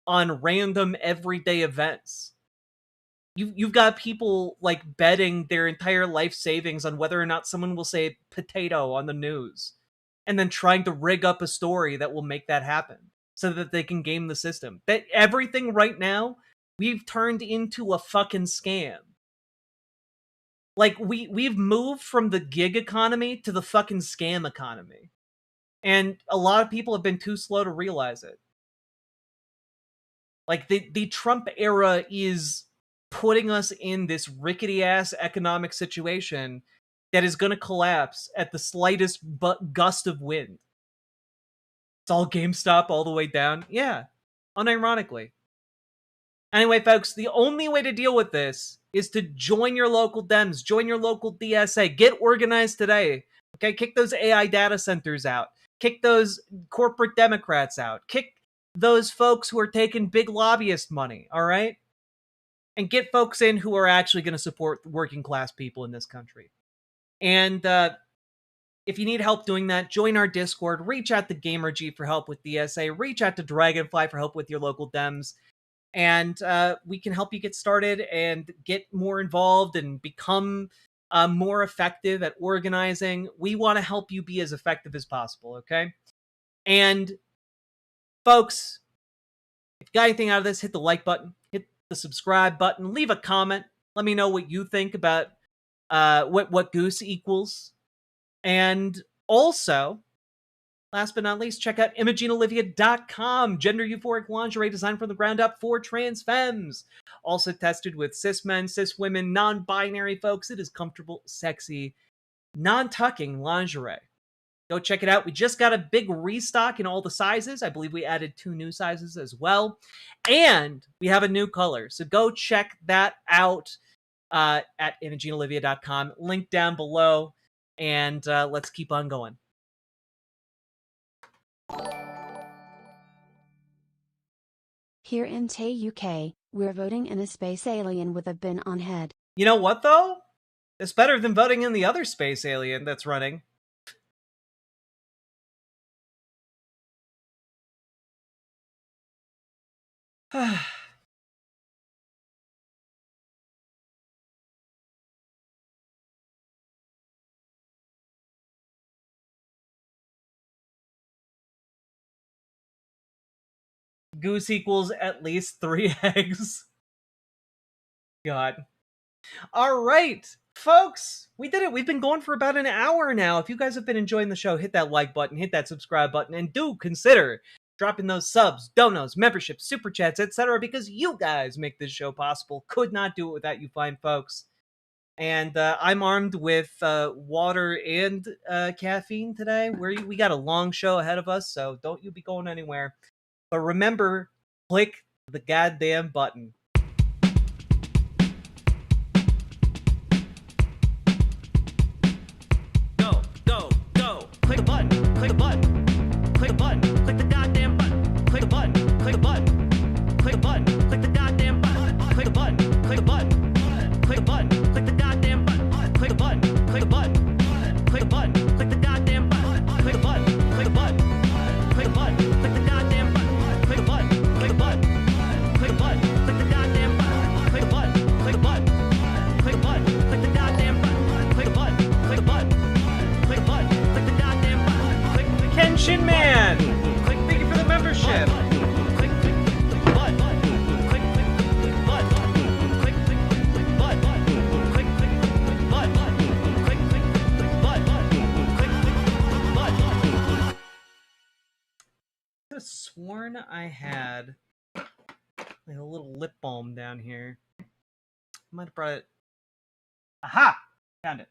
S3: on random everyday events. You've got people like betting their entire life savings on whether or not someone will say potato on the news and then trying to rig up a story that will make that happen so that they can game the system. That everything right now we've turned into a fucking scam. Like we've moved from the gig economy to the fucking scam economy. And a lot of people have been too slow to realize it. Like the Trump era is putting us in this rickety ass economic situation that is going to collapse at the slightest gust of wind. It's all GameStop all the way down. Yeah, unironically. Anyway, folks, the only way to deal with this is to join your local Dems, join your local DSA, get organized today. Okay, kick those AI data centers out. Kick those corporate Democrats out. Kick those folks who are taking big lobbyist money, all right? And get folks in who are actually going to support working class people in this country. And if you need help doing that, join our Discord, reach out to GamerG for help with DSA, reach out to Dragonfly for help with your local Dems, and we can help you get started and get more involved and become more effective at organizing. We want to help you be as effective as possible, okay? And folks, if you got anything out of this, hit the like button, hit the subscribe button, leave a comment. Let me know what you think about what Goose equals. And also, last but not least, check out ImogeneOlivia.com, gender euphoric lingerie designed from the ground up for trans femmes. Also tested with cis men, cis women, non-binary folks. It is comfortable, sexy, non-tucking lingerie. Go check it out. We just got a big restock in all the sizes. I believe we added 2 new sizes as well. And we have a new color. So go check that out at ImogeneOlivia.com. Link down below. And let's keep on going.
S9: Here in Tay, UK, we're voting in a space alien with a bin on head.
S3: You know what, though? It's better than voting in the other space alien that's running. Goose equals at least 3 eggs. God. All right, folks, we did it. We've been going for about an hour now. If you guys have been enjoying the show, hit that like button, hit that subscribe button, and do consider dropping those subs, donos, memberships, super chats, etc., because you guys make this show possible. Could not do it without you fine folks. And I'm armed with water and caffeine today. We got a long show ahead of us, so don't you be going anywhere. But remember, click the goddamn button. Go, go, go. Click a button, click a button. Click a button, click the goddamn button. Click a button, click a button. Click a button, click the goddamn button. Click a button, click a button. Click a button, click the goddamn button. Click a button, click a button. Click a button, click the goddamn button. Click a button, click a button. Click a button, click the goddamn button. Click a button, click a button. Click a button, click the goddamn button. Click a button, click a button. Click a button, click the goddamn button. Click a button, click a button. Click a button, click the goddamn button. Click the Kenshin Man. Click, thank you for the membership. Click, click, click the button. Click, click, click the button. Click, click, click the button. Click, click, click the button. Click, click, click the button. Click, click, click the button. I could have sworn I had like a little lip balm down here. I might have brought it. Aha! Found it.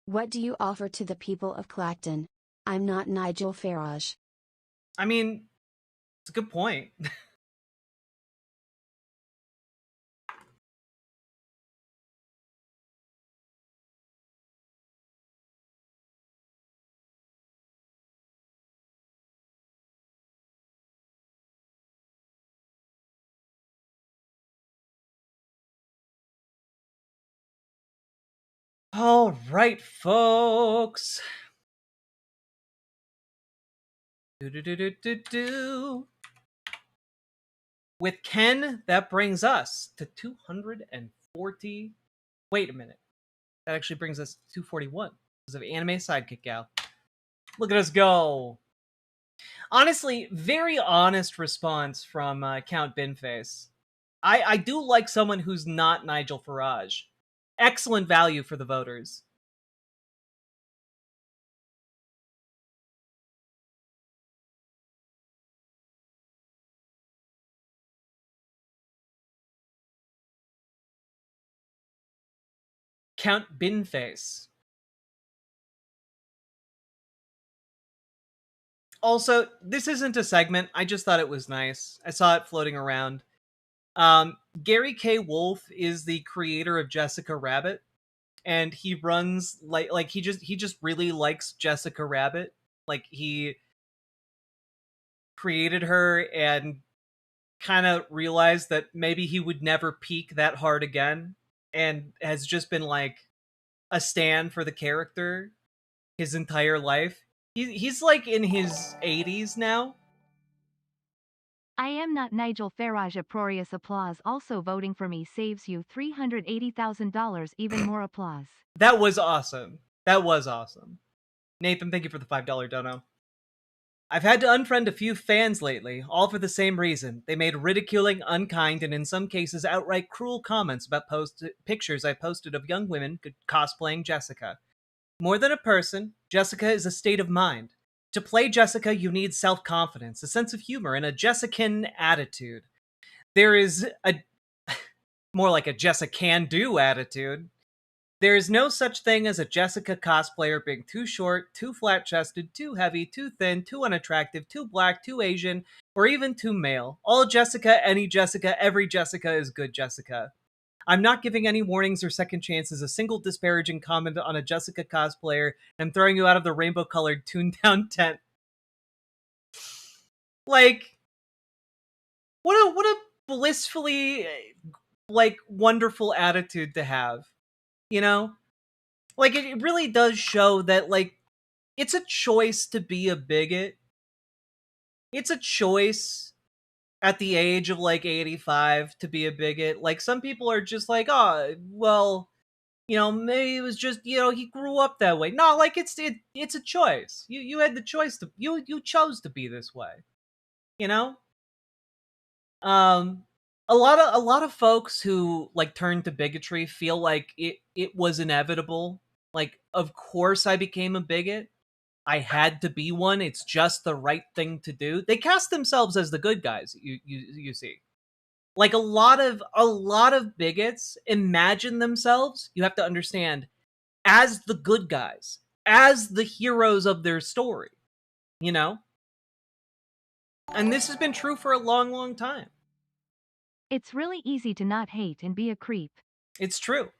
S9: What do you offer to the people of Clacton? I'm not Nigel Farage.
S3: I mean, it's a good point. All right, folks. Do. With Ken, that brings us to 240. Wait a minute. That actually brings us to 241 because of Anime Sidekick Gal. Look at us go. Honestly, very honest response from Count Binface. I do like someone who's not Nigel Farage. Excellent value for the voters. Count Binface. Also, this isn't a segment. I just thought it was nice. I saw it floating around. Gary K. Wolfe is the creator of Jessica Rabbit. and he runs like he just really likes Jessica Rabbit. Like he created her and kind of realized that maybe he would never peak that hard again, and has just been like a stan for the character his entire life. He's like in his 80s now.
S8: I am not Nigel Farage. Uproarious applause. Also voting for me saves you $380,000. Even more applause.
S3: That was awesome. That was awesome. Nathan, thank you for the $5 dono. I've had to unfriend a few fans lately, all for the same reason. They made ridiculing, unkind, and in some cases outright cruel comments about pictures I posted of young women cosplaying Jessica. More than a person, Jessica is a state of mind. To play Jessica, you need self-confidence, a sense of humor, and a Jessican attitude. There is a more like a Jessica can-do attitude. There is no such thing as a Jessica cosplayer being too short, too flat-chested, too heavy, too thin, too unattractive, too black, too Asian, or even too male. All Jessica, any Jessica, every Jessica is good Jessica. I'm not giving any warnings or second chances. A single disparaging comment on a Jessica cosplayer, and I'm throwing you out of the rainbow-colored tuned-down tent. Like, what a blissfully, like, wonderful attitude to have. You know? Like, it really does show that, like, it's a choice to be a bigot. It's a choice at the age of, like, 85 to be a bigot. Like, some people are just like, oh, well, you know, maybe it was just, you know, he grew up that way. No, like, it's a choice. You had the choice to, you chose to be this way. You know? A lot of folks who like turn to bigotry feel like it was inevitable. Like, of course I became a bigot. I had to be one. It's just the right thing to do. They cast themselves as the good guys. You see. Like a lot of bigots imagine themselves, you have to understand, as the good guys, as the heroes of their story, you know? And this has been true for a long, long time.
S8: It's really easy to not hate and be a creep.
S3: It's true.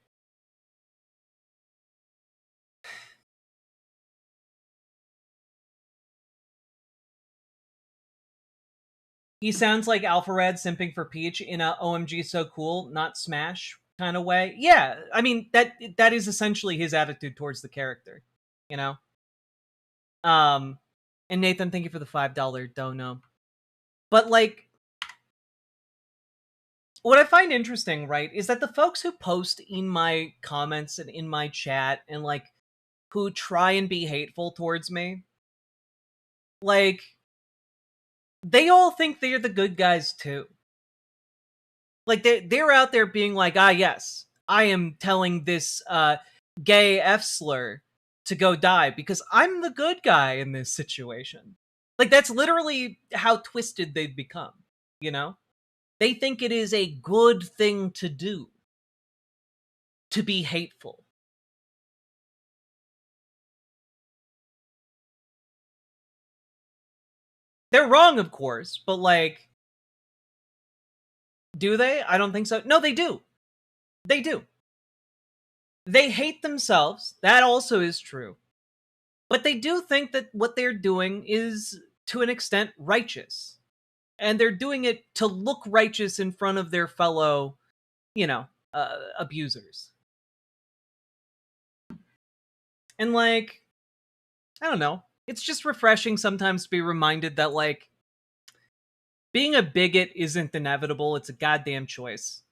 S3: He sounds like Alpharad simping for Peach in a OMG so cool, not Smash kind of way. Yeah, I mean that is essentially his attitude towards the character, you know? And Nathan, thank you for the $5 dono. But like, what I find interesting, right, is that the folks who post in my comments and in my chat and like who try and be hateful towards me, like, they all think they're the good guys too. Like they're out there being like, ah, yes, I am telling this gay F slur to go die because I'm the good guy in this situation. Like that's literally how twisted they've become, you know? They think it is a good thing to do to be hateful. They're wrong, of course, but like, do they? I don't think so. No, they do. They do. They hate themselves. That also is true. But they do think that what they're doing is, to an extent, righteous. And they're doing it to look righteous in front of their fellow, you know, abusers. And like, I don't know. It's just refreshing sometimes to be reminded that, like, being a bigot isn't inevitable. It's a goddamn choice.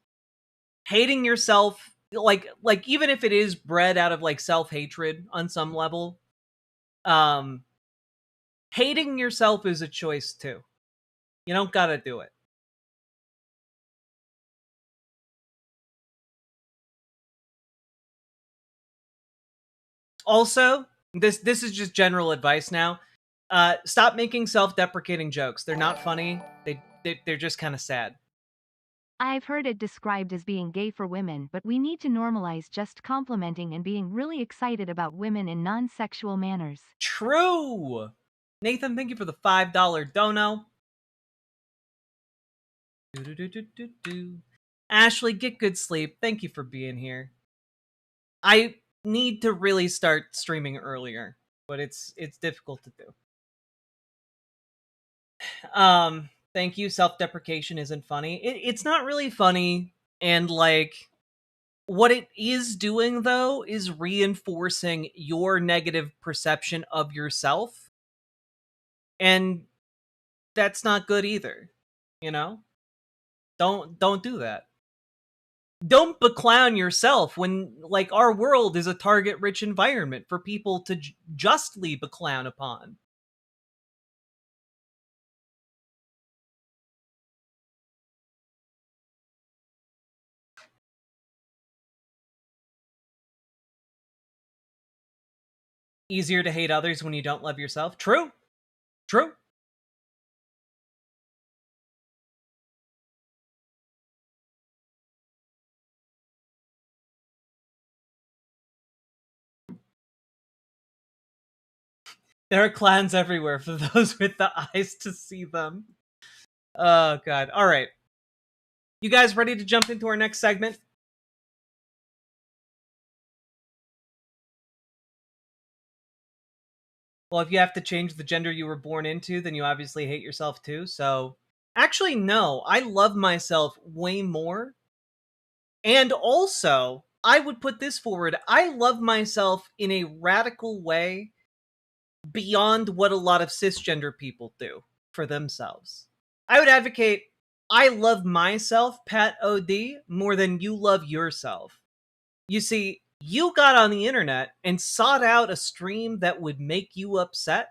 S3: Hating yourself, like even if it is bred out of like self-hatred on some level, hating yourself is a choice too. You don't gotta do it. Also, this is just general advice now. Stop making self-deprecating jokes. They're not funny. They're just kind of sad.
S8: I've heard it described as being gay for women, but we need to normalize just complimenting and being really excited about women in non-sexual manners.
S3: True! Nathan, thank you for the $5 dono. Ashley, get good sleep. Thank you for being here. I need to really start streaming earlier, but it's difficult to do. Thank you. Self-deprecation isn't funny. It's not really funny, and like what it is doing though is reinforcing your negative perception of yourself, and that's not good either. You know? Don't do that. Don't beclown yourself when like our world is a target-rich environment for people to justly beclown upon. Easier to hate others when you don't love yourself. True. True. There are clowns everywhere for those with the eyes to see them. Oh, God. All right. You guys ready to jump into our next segment? Well, if you have to change the gender you were born into, then you obviously hate yourself too. So, actually, no. I love myself way more. And also, I would put this forward. I love myself in a radical way beyond what a lot of cisgender people do for themselves. I would advocate I love myself, Pat OD, more than you love yourself. You see, you got on the internet and sought out a stream that would make you upset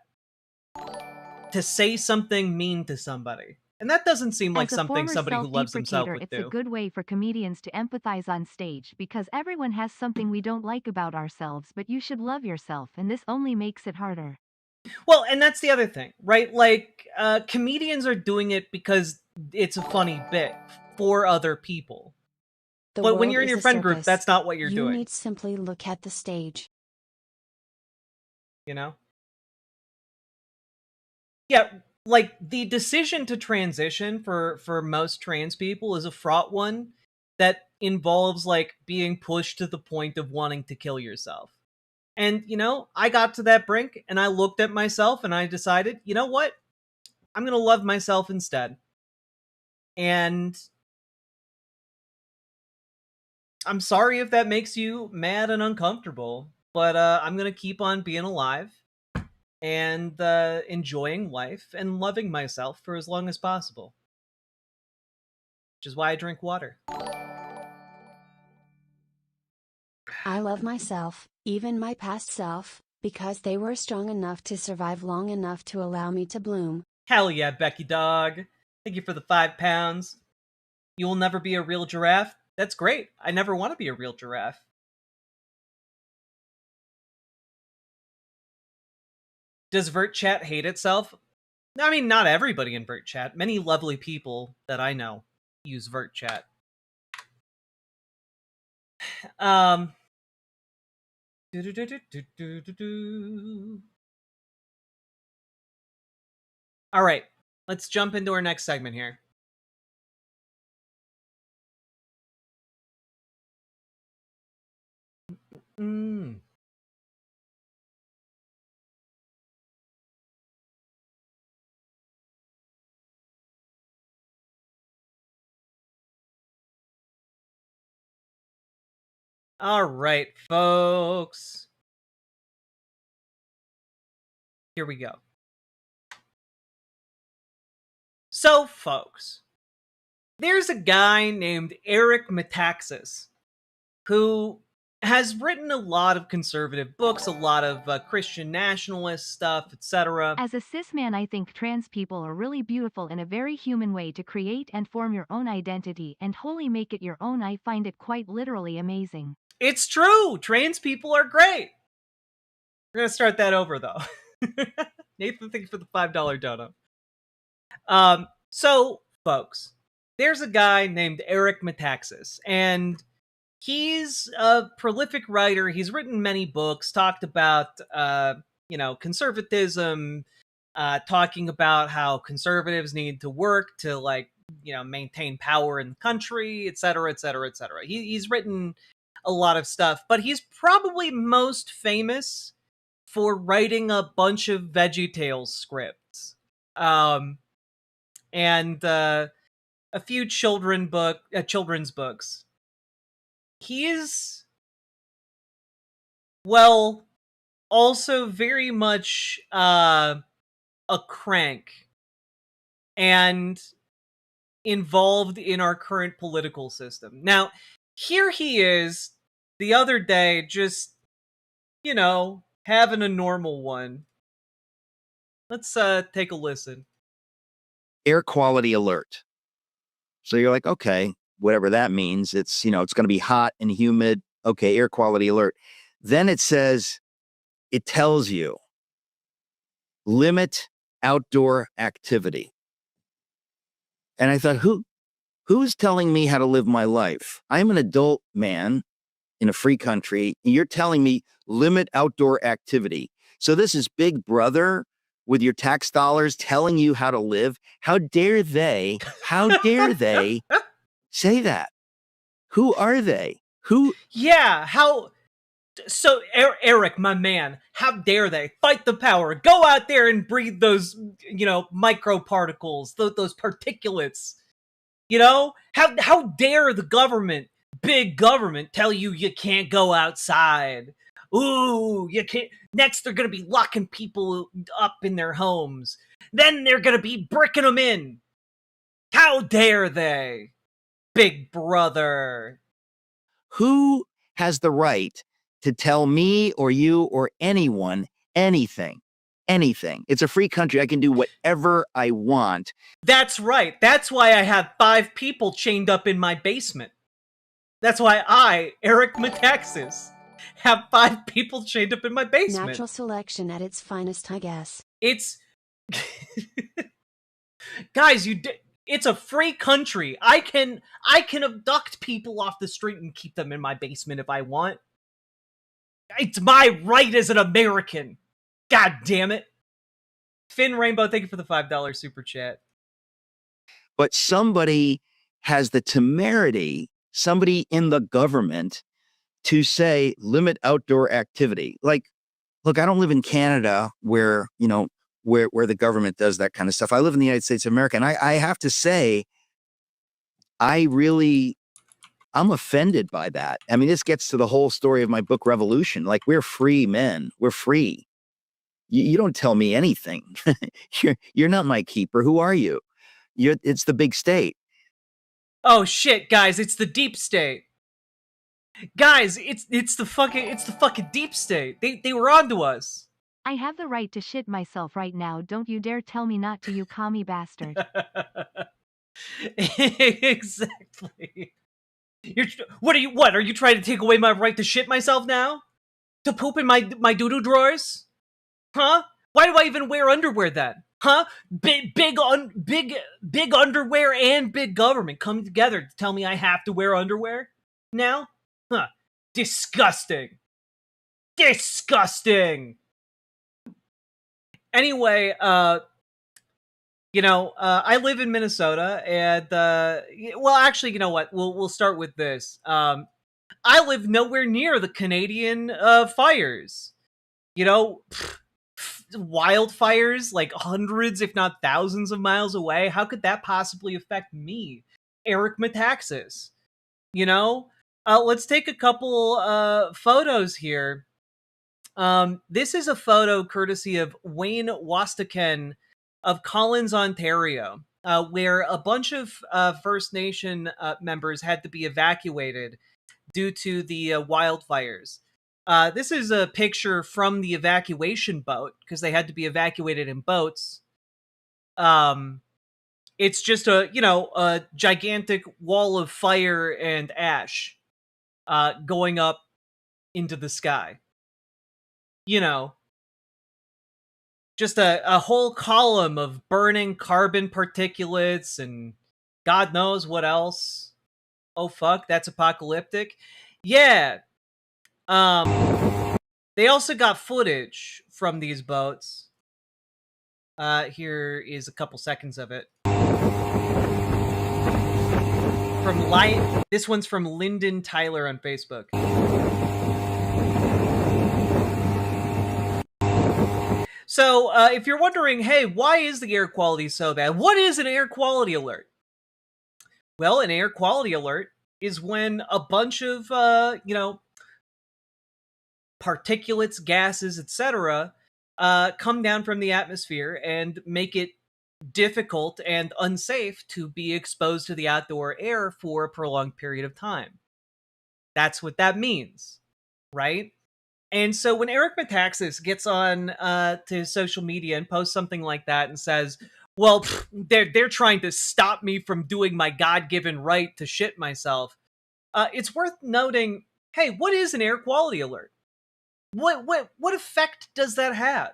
S3: to say something mean to somebody. And that doesn't seem like
S8: As a
S3: something
S8: former
S3: somebody who loves himself
S8: self-deprecator,
S3: would
S8: it's
S3: do.
S8: a good way for comedians to empathize on stage because everyone has something we don't like about ourselves, but you should love yourself, and this only makes it harder.
S3: Well, and that's the other thing, right? Like, comedians are doing it because it's a funny bit for other people.
S9: The
S3: But when
S9: world
S3: you're in
S9: is
S3: your
S9: a
S3: friend group,
S9: circus.
S3: that's not what you're
S9: You
S3: doing.
S9: need simply look at the stage.
S3: You know? Yeah, like the decision to transition for most trans people is a fraught one that involves like being pushed to the point of wanting to kill yourself. And you know, I got to that brink and I looked at myself and I decided, you know what? I'm going to love myself instead. And I'm sorry if that makes you mad and uncomfortable, but I'm going to keep on being alive and enjoying life and loving myself for as long as possible. Which is why I drink water.
S9: I love myself, even my past self, because they were strong enough to survive long enough to allow me to bloom.
S3: Hell yeah, Becky dog. Thank you for the 5 pounds. You will never be a real giraffe? That's great. I never want to be a real giraffe. Does Vert Chat hate itself? I mean, not everybody in Vert Chat. Many lovely people that I know use Vert Chat. Um. All right, let's jump into our next segment here. All right, folks. Here we go. So, folks, there's a guy named Eric Metaxas who has written a lot of conservative books, a lot of Christian nationalist stuff, etc.
S8: As a cis man, I think trans people are really beautiful in a very human way to create and form your own identity and wholly make it your own. I find it quite literally amazing.
S3: It's true! Trans people are great! We're gonna start that over, though. Nathan, thank you for the $5 dono. So, folks, there's a guy named Eric Metaxas, and he's a prolific writer. He's written many books, talked about, conservatism, talking about how conservatives need to work to, like, maintain power in the country, et cetera, et cetera, et cetera. He's written a lot of stuff, but he's probably most famous for writing a bunch of VeggieTales scripts, and a few children's books. He's, well, also very much a crank and involved in our current political system. Now, here he is the other day, just, having a normal one. Let's take a listen.
S11: Air quality alert. So you're like, okay, whatever that means. It's, it's going to be hot and humid. Okay, air quality alert. Then it tells you, limit outdoor activity. And I thought, who's telling me how to live my life? I'm an adult man in a free country, and you're telling me limit outdoor activity. So this is Big Brother with your tax dollars telling you how to live. How dare they say that? Who are they? Who?
S3: Yeah, how? So, Eric, my man, how dare they fight the power? Go out there and breathe those, microparticles, those particulates. How dare the government, big government, tell you can't go outside? Ooh, you can't. Next, they're gonna be locking people up in their homes. Then they're gonna be bricking them in. How dare they, Big Brother?
S11: Who has the right to tell me or you or anyone anything? It's a free country. I can do whatever I want.
S3: That's right. That's why I have 5 people chained up in my basement. That's why I, Eric Metaxas, have 5 people chained up in my basement.
S9: Natural selection at its finest, I guess.
S3: It's... Guys, it's a free country. I can abduct people off the street and keep them in my basement if I want. It's my right as an American. God damn it. Finn Rainbow, thank you for the $5 super chat.
S11: But somebody has the temerity, somebody in the government, to say limit outdoor activity. Like, look, I don't live in Canada where the government does that kind of stuff. I live in the United States of America, and I have to say, I'm offended by that. I mean, this gets to the whole story of my book, Revolution. Like, we're free men. We're free. You don't tell me anything. You're not my keeper. Who are you? It's the big state.
S3: Oh shit, guys! It's the deep state. Guys, it's the fucking deep state. They were onto us.
S8: I have the right to shit myself right now. Don't you dare tell me not to, you commie bastard.
S3: Exactly. What are you trying to take away my right to shit myself now? To poop in my doo-doo drawers? Huh? Why do I even wear underwear then? Huh? Big underwear and big government come together to tell me I have to wear underwear now? Huh. Disgusting. Disgusting. Anyway, I live in Minnesota, and well, actually, you know what? We'll start with this. I live nowhere near the Canadian fires. Wildfires like hundreds, if not thousands of miles away. How could that possibly affect me, Eric Metaxas? Let's take a couple photos here. This is a photo courtesy of Wayne Wastaken of Collins, Ontario, where a bunch of First Nation members had to be evacuated due to the wildfires. This is a picture from the evacuation boat, because they had to be evacuated in boats. It's just a gigantic wall of fire and ash going up into the sky. Just a whole column of burning carbon particulates and God knows what else. Oh fuck, that's apocalyptic. Yeah. They also got footage from these boats. Here is a couple seconds of it. This one's from Lyndon Tyler on Facebook. So, if you're wondering, hey, why is the air quality so bad? What is an air quality alert? Well, an air quality alert is when a bunch of, particulates, gases, etc., come down from the atmosphere and make it difficult and unsafe to be exposed to the outdoor air for a prolonged period of time. That's what that means, right? And so when Eric Metaxas gets on to social media and posts something like that and says, well, they're trying to stop me from doing my God-given right to shit myself, it's worth noting, hey, what is an air quality alert? What effect does that have?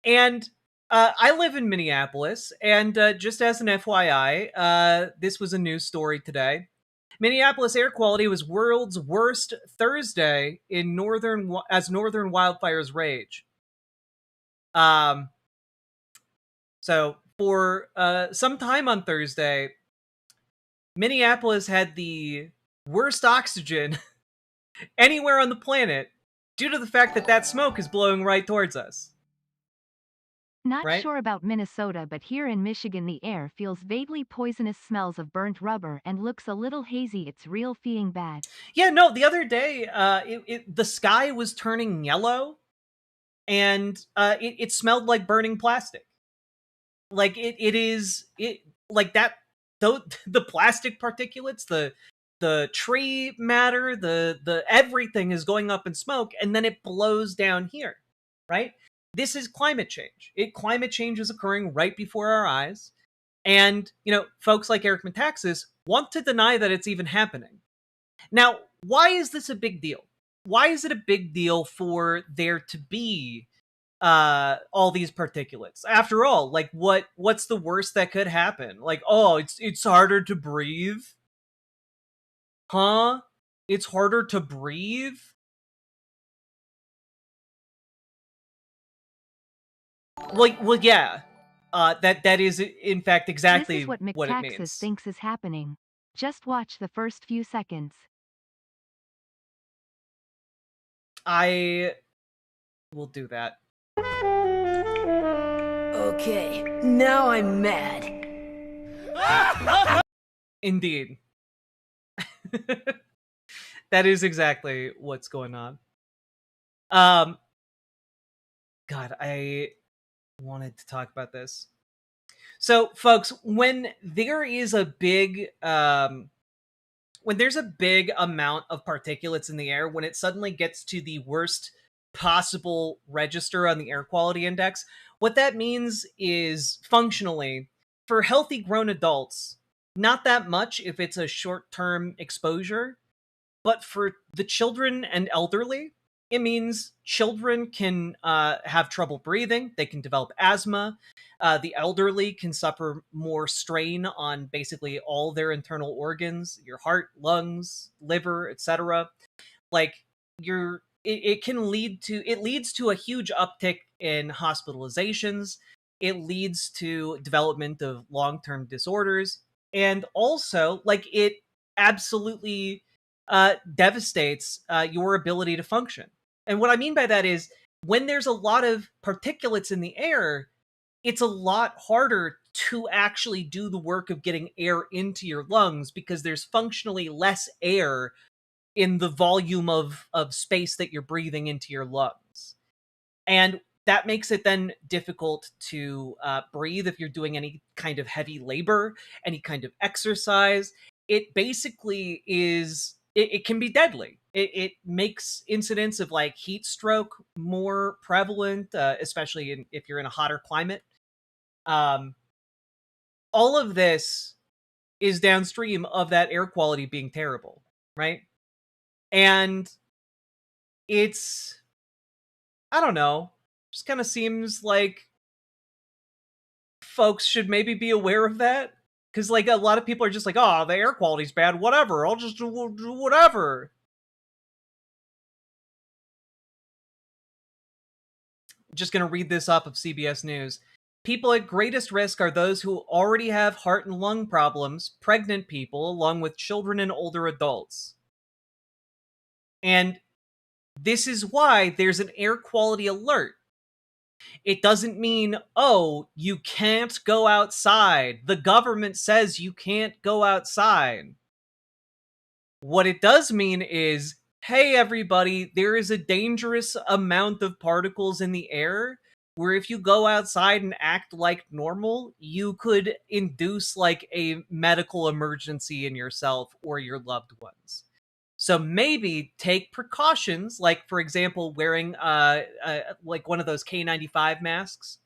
S3: And I live in Minneapolis, and just as an FYI, this was a news story today. Minneapolis air quality was world's worst Thursday in as northern wildfires rage. So for some time on Thursday, Minneapolis had the worst oxygen anywhere on the planet due to the fact that smoke is blowing right towards us.
S8: Not
S3: right?
S8: sure about Minnesota, but here in Michigan the air feels vaguely poisonous smells of burnt rubber and looks a little hazy. It's real feeling bad.
S3: Yeah, no, the other day, the sky was turning yellow, and it smelled like burning plastic. Like like that. Though the plastic particulates, the tree matter, the everything is going up in smoke, and then it blows down here, right? This is climate change. Climate change is occurring right before our eyes, and folks like Eric Metaxas want to deny that it's even happening. Now, why is this a big deal? Why is it a big deal for there to be all these particulates? After all, like what's the worst that could happen? Like, oh, it's harder to breathe? Huh? It's harder to breathe? Well, yeah. That is in fact exactly
S8: This is what
S3: it
S8: McTaxas
S3: means.
S8: thinks is happening. Just watch the first few seconds.
S3: I will do that.
S12: Okay, now I'm mad.
S3: Indeed. That is exactly what's going on. God, I wanted to talk about this. So, folks, when there is a big when there's a big amount of particulates in the air, when it suddenly gets to the worst possible register on the air quality index, what that means is functionally, for healthy grown adults, not that much if it's a short-term exposure, but for the children and elderly, it means children can have trouble breathing, they can develop asthma, the elderly can suffer more strain on basically all their internal organs, your heart, lungs, liver, etc. Like it leads to a huge uptick in hospitalizations. It leads to development of long-term disorders, and also like it absolutely devastates your ability to function. And what I mean by that is when there's a lot of particulates in the air, it's a lot harder to actually do the work of getting air into your lungs because there's functionally less air in the volume of space that you're breathing into your lungs. And that makes it then difficult to breathe if you're doing any kind of heavy labor, any kind of exercise. It basically is, it can be deadly. It makes incidents of like heat stroke more prevalent, especially if you're in a hotter climate. All of this is downstream of that air quality being terrible, right? And it's, I don't know, just kind of seems like folks should maybe be aware of that. Because, like, a lot of people are just like, oh, the air quality's bad, whatever, I'll just do whatever. Just gonna read this up of CBS News. People at greatest risk are those who already have heart and lung problems, pregnant people, along with children and older adults. And this is why there's an air quality alert. It doesn't mean, oh, you can't go outside. The government says you can't go outside. What it does mean is, hey, everybody, there is a dangerous amount of particles in the air where if you go outside and act like normal, you could induce like a medical emergency in yourself or your loved ones. So maybe take precautions, like for example, wearing like one of those K95 masks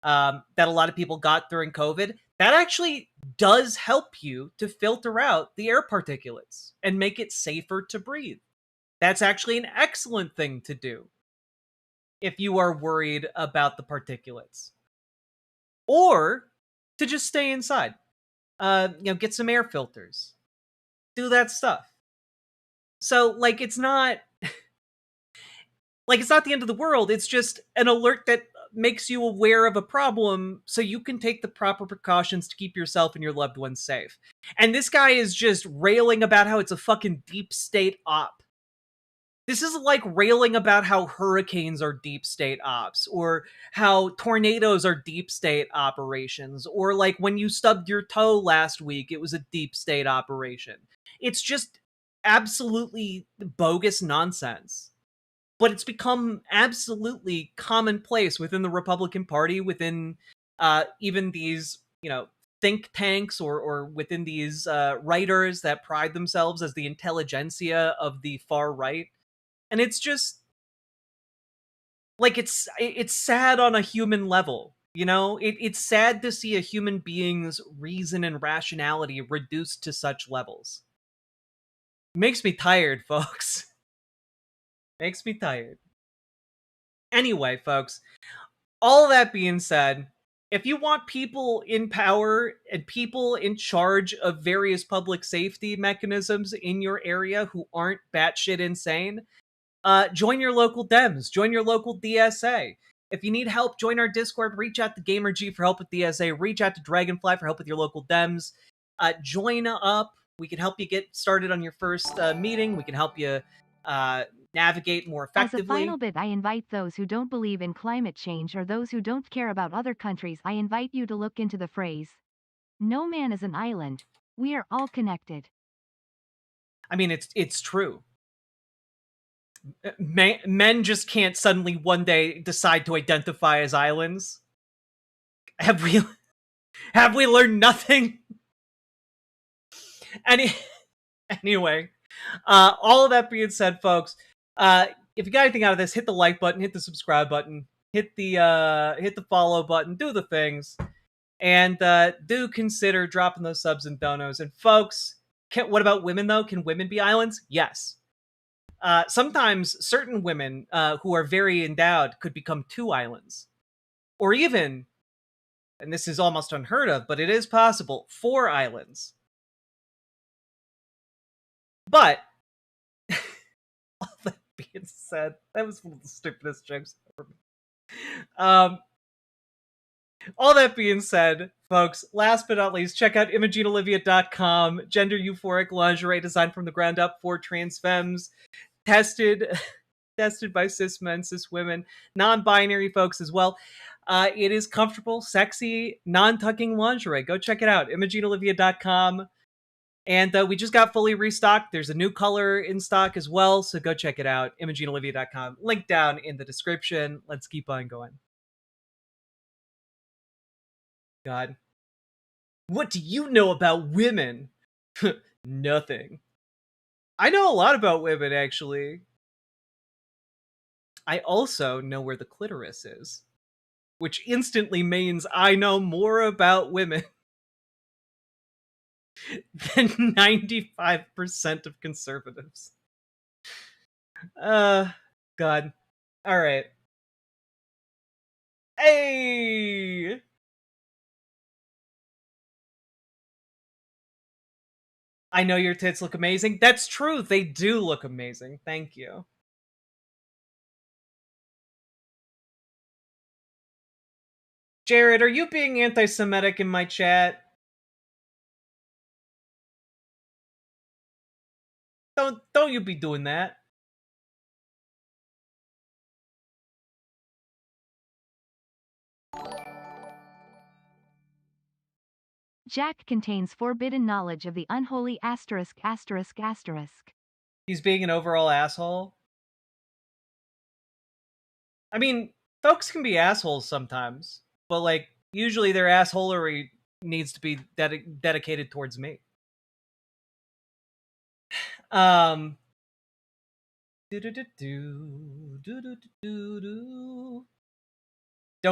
S3: that a lot of people got during COVID. That actually does help you to filter out the air particulates and make it safer to breathe. That's actually an excellent thing to do if you are worried about the particulates. Or to just stay inside. Get some air filters. Do that stuff. So, like, it's not it's not the end of the world. It's just an alert that makes you aware of a problem so you can take the proper precautions to keep yourself and your loved ones safe. And this guy is just railing about how it's a fucking deep state op. This is like railing about how hurricanes are deep state ops, or how tornadoes are deep state operations, or like when you stubbed your toe last week, it was a deep state operation. It's just absolutely bogus nonsense. But it's become absolutely commonplace within the Republican Party, within even these, think tanks, or within these writers that pride themselves as the intelligentsia of the far right. And it's just like it's sad on a human level. It's sad to see a human being's reason and rationality reduced to such levels. Makes me tired, folks. Makes me tired. Anyway, folks, all that being said, if you want people in power and people in charge of various public safety mechanisms in your area who aren't batshit insane, join your local Dems, join your local DSA. If you need help, join our Discord, reach out to GamerG for help with DSA, reach out to Dragonfly for help with your local Dems. Join up. We can help you get started on your first meeting. We can help you navigate more effectively.
S8: As a final bit, I invite those who don't believe in climate change or those who don't care about other countries, I invite you to look into the phrase, "No man is an island. We are all connected."
S3: I mean, it's true. Men just can't suddenly one day decide to identify as islands. Have we learned nothing? Anyway, all of that being said, folks, if you got anything out of this, hit the like button, hit the subscribe button, hit the follow button, do the things, and do consider dropping those subs and donos. And folks, what about women though? Can women be islands? Yes. Sometimes certain women who are very endowed could become 2 islands, or even, and this is almost unheard of, but it is possible, 4 islands. But all that being said, that was one of the stupidest jokes ever. All that being said, folks, last but not least, check out ImogeneOlivia.com, gender euphoric lingerie designed from the ground up for trans femmes, tested by cis men, cis women, non-binary folks as well. It is comfortable, sexy, non-tucking lingerie. Go check it out, ImogeneOlivia.com. And we just got fully restocked. There's a new color in stock as well, so go check it out, ImogeneOlivia.com. Link down in the description. Let's keep on going. God. What do you know about women? Nothing. I know a lot about women, actually. I also know where the clitoris is, which instantly means I know more about women than 95% of conservatives. God. Alright. Hey! I know your tits look amazing. That's true, they do look amazing. Thank you. Jared, are you being anti-Semitic in my chat? Don't you be doing that.
S8: Jack contains forbidden knowledge of the unholy ******.
S3: He's being an overall asshole. I mean, folks can be assholes sometimes, but like usually their assholery needs to be dedicated towards me. Don't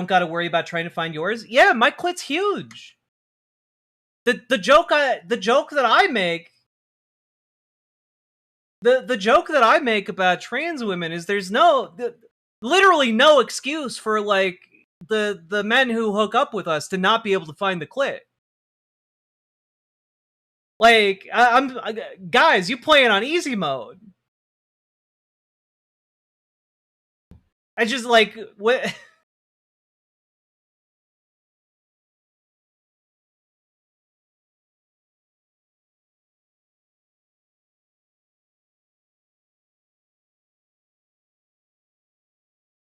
S3: gotta worry about trying to find yours. Yeah, my clit's huge. The joke that I make, the joke that I make about trans women is there's literally no excuse for like the men who hook up with us to not be able to find the clit. Like guys, you playing on easy mode. I just like what.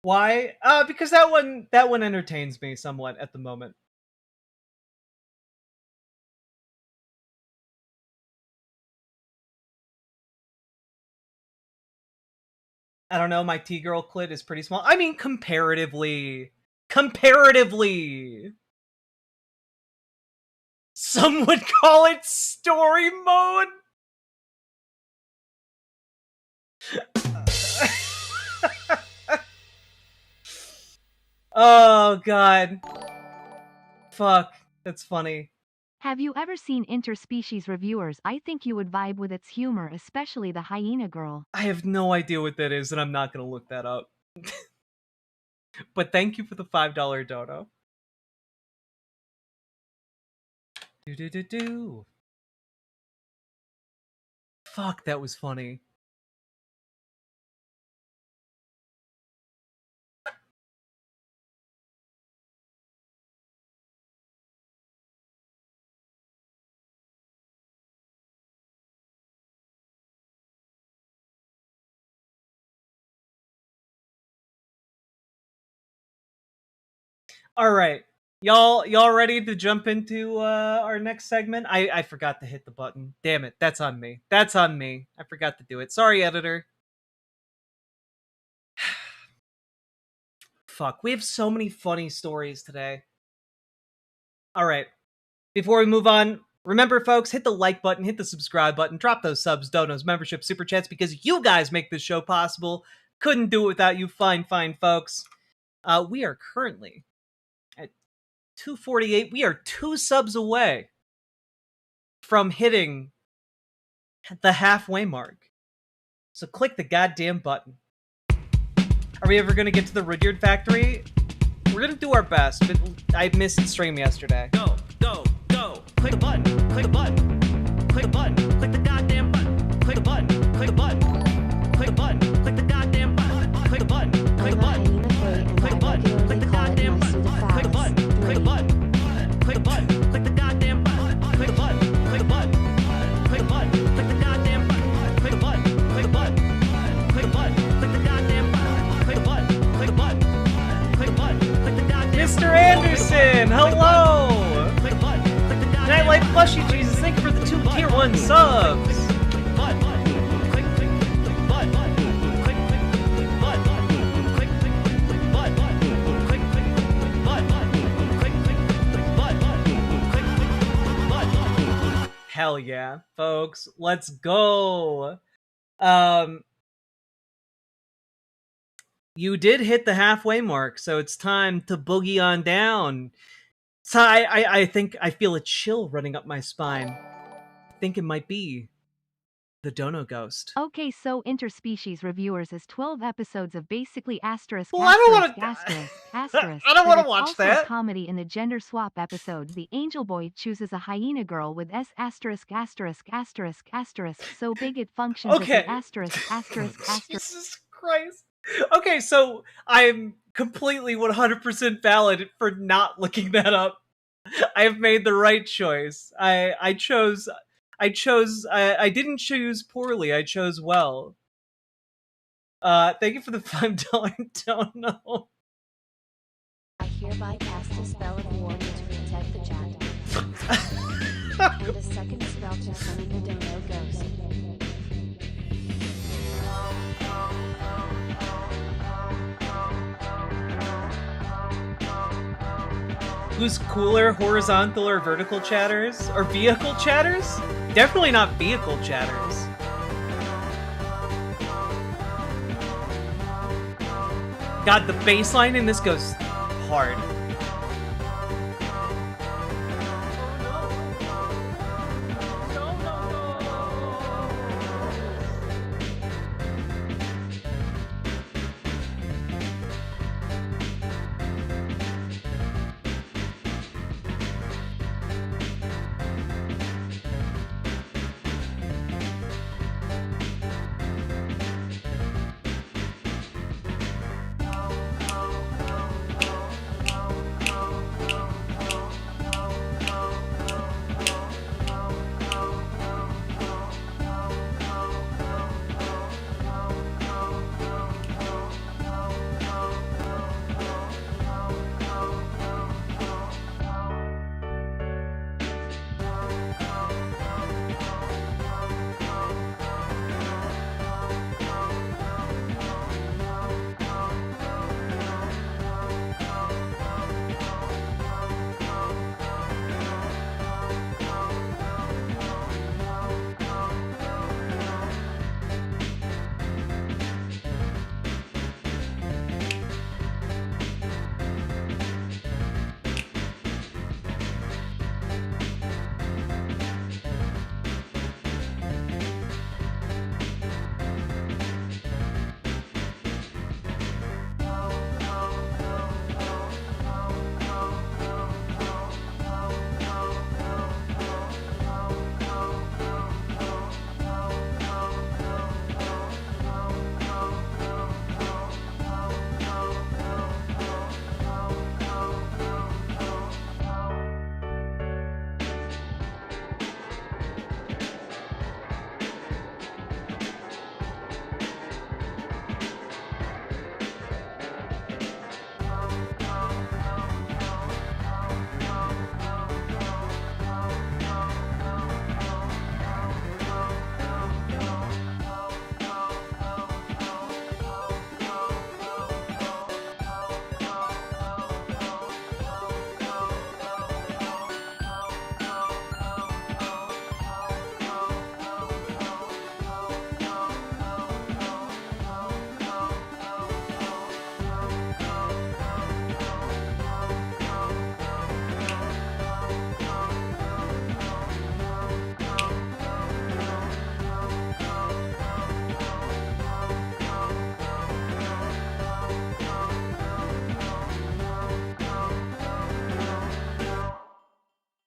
S3: Why? Because that one entertains me somewhat at the moment. I don't know, my T-girl clit is pretty small. I mean, comparatively. Some would call it story mode. Oh, God. Fuck. That's funny.
S8: Have you ever seen Interspecies Reviewers? I think you would vibe with its humor, especially the hyena girl.
S3: I have no idea what that is, and I'm not going to look that up. But thank you for the $5 dono. Do. Fuck, that was funny. All right. Y'all ready to jump into our next segment? I forgot to hit the button. Damn it. That's on me. That's on me. I forgot to do it. Sorry, editor. Fuck. We have so many funny stories today. All right. Before we move on, remember, folks, hit the like button, hit the subscribe button, drop those subs, donos, membership, super chats, because you guys make this show possible. Couldn't do it without you fine folks. We are currently at 248. We are 2 subs away from hitting the halfway mark. So click the goddamn button. Are we ever going to get to the Rudyard factory? We're going to do our best, but I missed the stream yesterday. Go. Click the button. Click the button. Click the button. Click the goddamn button. Click the button. Click the button. Click the button. Click the goddamn button. Click the button. Click the button. Click the button. Click the goddamn button. Click the button. Click the button. Click the button. Click the goddamn button. Click the button. Click the button. Click the button. Click the goddamn button. Click the button. Click the button. Click the button. Click the goddamn button. Click the button. Click the button. Click the button. Click the goddamn. Mr. Anderson, hello. Nightlight Plushy Jesus, thank you for the 2 tier 1 subs. Hell yeah, folks, let's go. You did hit the halfway mark, so it's time to boogie on down. So I think I feel a chill running up my spine. I think it might be the Dono Ghost.
S8: Okay, so Interspecies Reviewers is 12 episodes of basically asterisk.
S3: Well, I don't want to.
S8: Asterisk.
S3: I don't want to
S8: It's
S3: watch
S8: also
S3: that.
S8: A comedy in the gender swap episode. The Angel Boy chooses a hyena girl with S asterisk. So big it functions
S3: Okay.
S8: as an asterisk.
S3: Jesus Christ. Okay, so I'm completely 100% valid for not looking that up. I have made the right choice. I didn't choose poorly. I chose well. Thank you for the $5 dono.
S9: I hereby cast a spell of warning to protect the chat. And a second spell to summon the dono ghost.
S3: Who's cooler, horizontal or vertical chatters? Or vehicle chatters? Definitely not vehicle chatters. God, the bass line in this goes hard.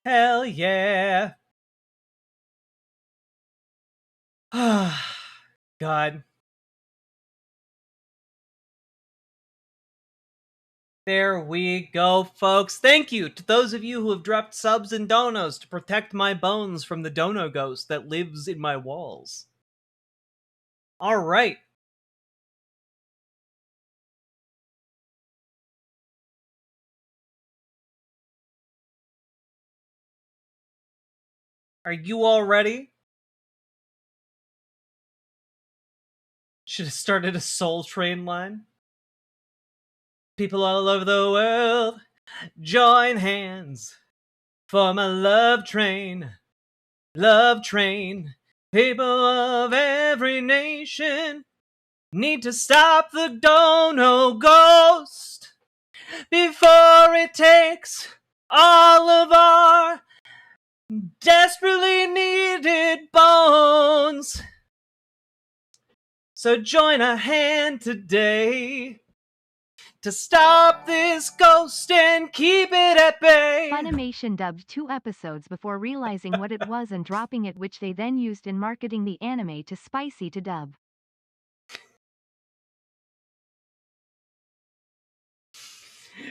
S3: Hell yeah. God. There we go, folks. Thank you to those of you who have dropped subs and donos to protect my bones from the dono ghost that lives in my walls. All right. Are you all ready? Should have started a Soul Train line. People all over the world, join hands for my love train. Love train. People of every nation need to stop the dono ghost before it takes all of our desperately needed bones. So join a hand today to stop this ghost and keep it at bay.
S8: Funimation dubbed 2 episodes before realizing what it was and dropping it, which they then used in marketing the anime to Spicy to dub.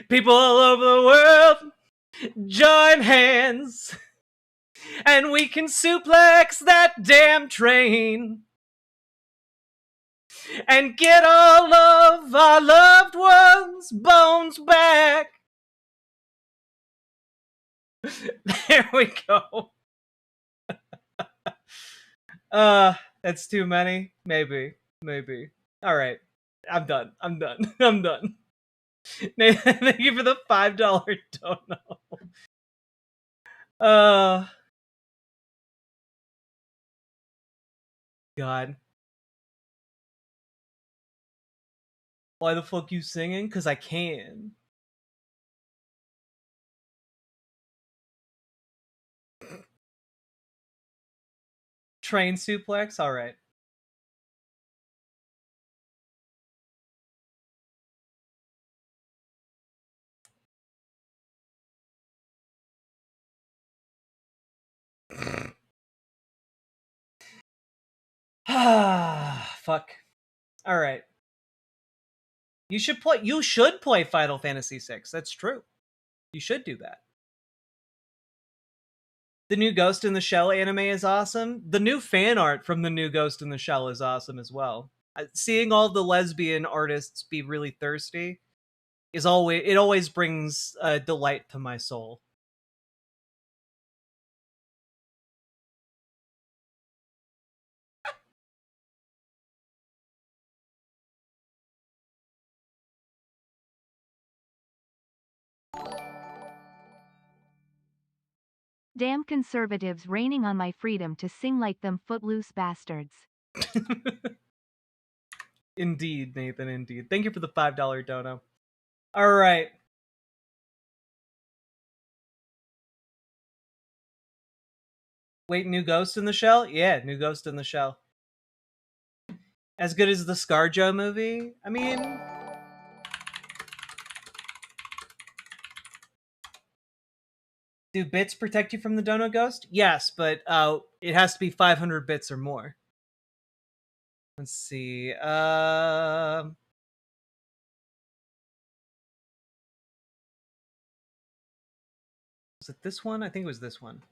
S3: People all over the world, join hands, and we can suplex that damn train and get all of our loved ones' bones back. There we go. That's too many? Maybe. Alright. I'm done. I'm done. Nathan, thank you for the $5 dono. God. Why the fuck you singing? 'Cause I can. Train suplex? Alright. Fuck. Alright. You should play Final Fantasy VI. That's true. You should do that. The new Ghost in the Shell anime is awesome. The new fan art from the new Ghost in the Shell is awesome as well. Seeing all the lesbian artists be really thirsty always brings delight to my soul.
S8: Damn conservatives raining on my freedom to sing like them footloose bastards.
S3: Indeed, Nathan, indeed. Thank you for the $5 dono. Alright. Wait, new Ghost in the Shell? Yeah, new Ghost in the Shell. As good as the ScarJo movie? I mean... Do bits protect you from the Dono Ghost? Yes, but it has to be 500 bits or more. Let's see. Was it this one? I think it was this one.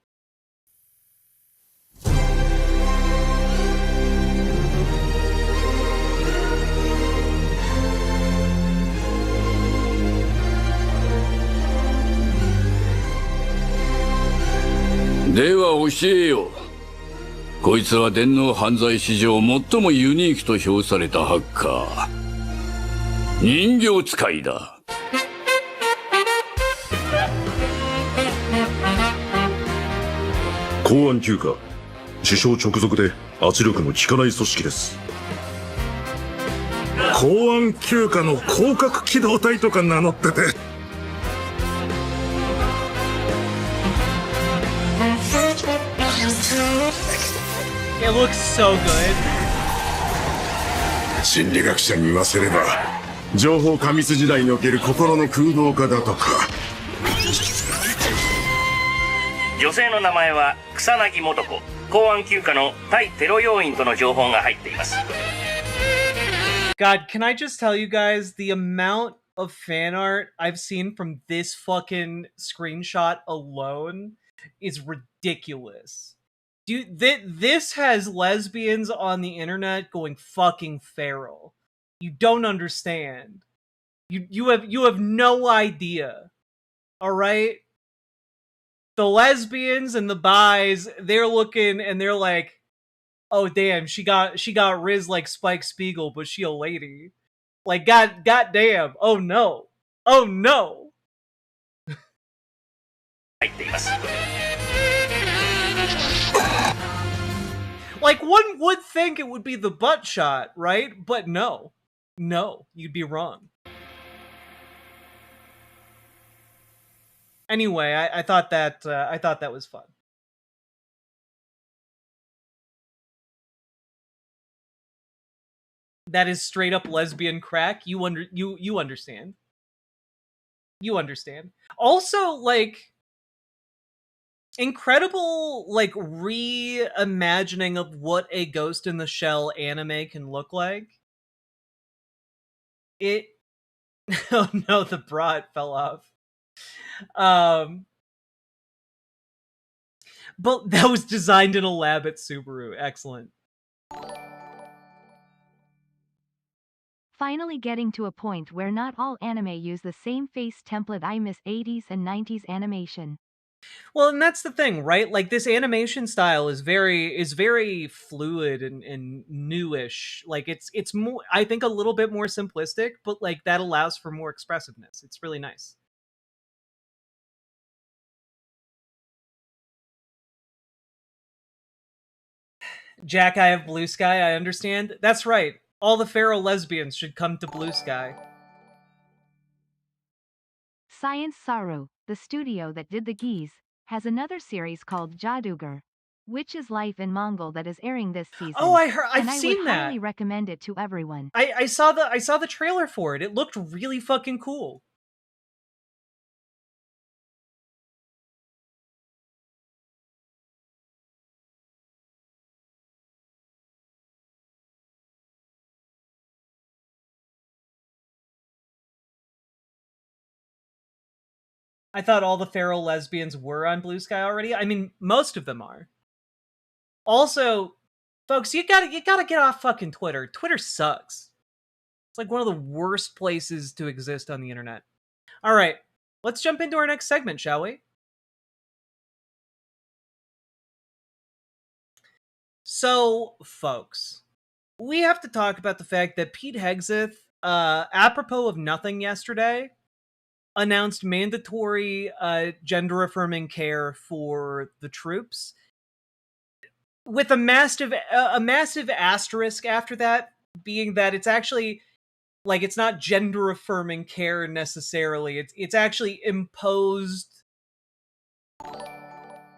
S13: では教えよ。こいつは電脳犯罪史上最もユニークと評されたハッカー。人形使いだ。
S14: 公安休暇。首相直属で圧力の効かない組織です。
S15: 公安休暇の広角機動隊とか名乗ってて。
S3: It looks so good.
S15: 心理学者に言わせれば情報過密時代における心の空洞化だとか。
S16: 女性の名前は草薙素子。公安休暇の対テロ要員との情報が入っています。
S3: God, can I just tell you guys the amount of fan art I've seen from this fucking screenshot alone is ridiculous. Dude, this has lesbians on the internet going fucking feral. You don't understand. You have no idea. All right? The lesbians and the bis, they're looking and they're like, "Oh damn, she got riz like Spike Spiegel, but she a lady." Like god damn. Oh no. Oh no. Like, one would think it would be the butt shot, right? But no. No, you'd be wrong. Anyway, I thought that was fun. That is straight up lesbian crack. You understand. You understand. Also, like, incredible, like, reimagining of what a Ghost in the Shell anime can look like. Oh no, the bra fell off. But that was designed in a lab at Subaru. Excellent.
S8: Finally getting to a point where not all anime use the same face template. I miss 80s and 90s animation.
S3: Well, and that's the thing, right? Like, this animation style is very fluid and newish. Like, it's more, I think, a little bit more simplistic, but like that allows for more expressiveness. It's really nice. Jack, I have Blue Sky, I understand. That's right. All the feral lesbians should come to Blue Sky.
S8: Science Saru, the studio that did the Geese, has another series called Jadugar, which is life in Mongol, that is airing this season.
S3: Oh, I've
S8: and
S3: seen
S8: I would
S3: that.
S8: highly recommend it to everyone.
S3: I saw the trailer for it. It looked really fucking cool. I thought all the feral lesbians were on Blue Sky already. I mean, most of them are. Also, folks, you gotta get off fucking Twitter. Twitter sucks. It's like one of the worst places to exist on the internet. All right, let's jump into our next segment, shall we? So, folks, we have to talk about the fact that Pete Hegseth, apropos of nothing yesterday, announced mandatory gender-affirming care for the troops, with a massive asterisk after that, being that it's actually, like, it's not gender-affirming care necessarily. It's actually imposed,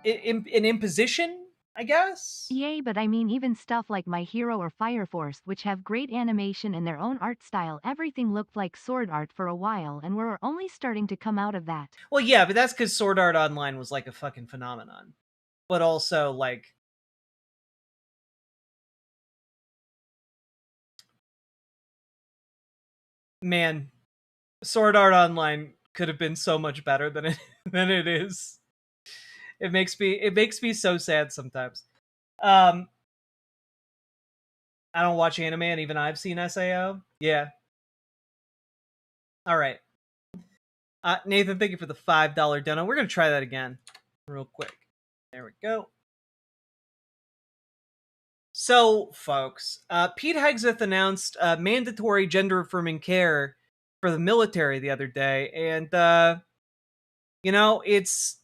S3: an imposition, I guess?
S8: Yay, but I mean, even stuff like My Hero or Fire Force, which have great animation and their own art style, everything looked like sword art for a while, and we're only starting to come out of that.
S3: Well, yeah, but that's because Sword Art Online was like a fucking phenomenon. But also, like, man, Sword Art Online could have been so much better than it is. It makes me so sad sometimes. I don't watch anime, and even I've seen SAO. Yeah. All right. Nathan, thank you for the $5 dono. We're gonna try that again, real quick. There we go. So, folks, Pete Hegseth announced mandatory gender-affirming care for the military the other day, and you know, it's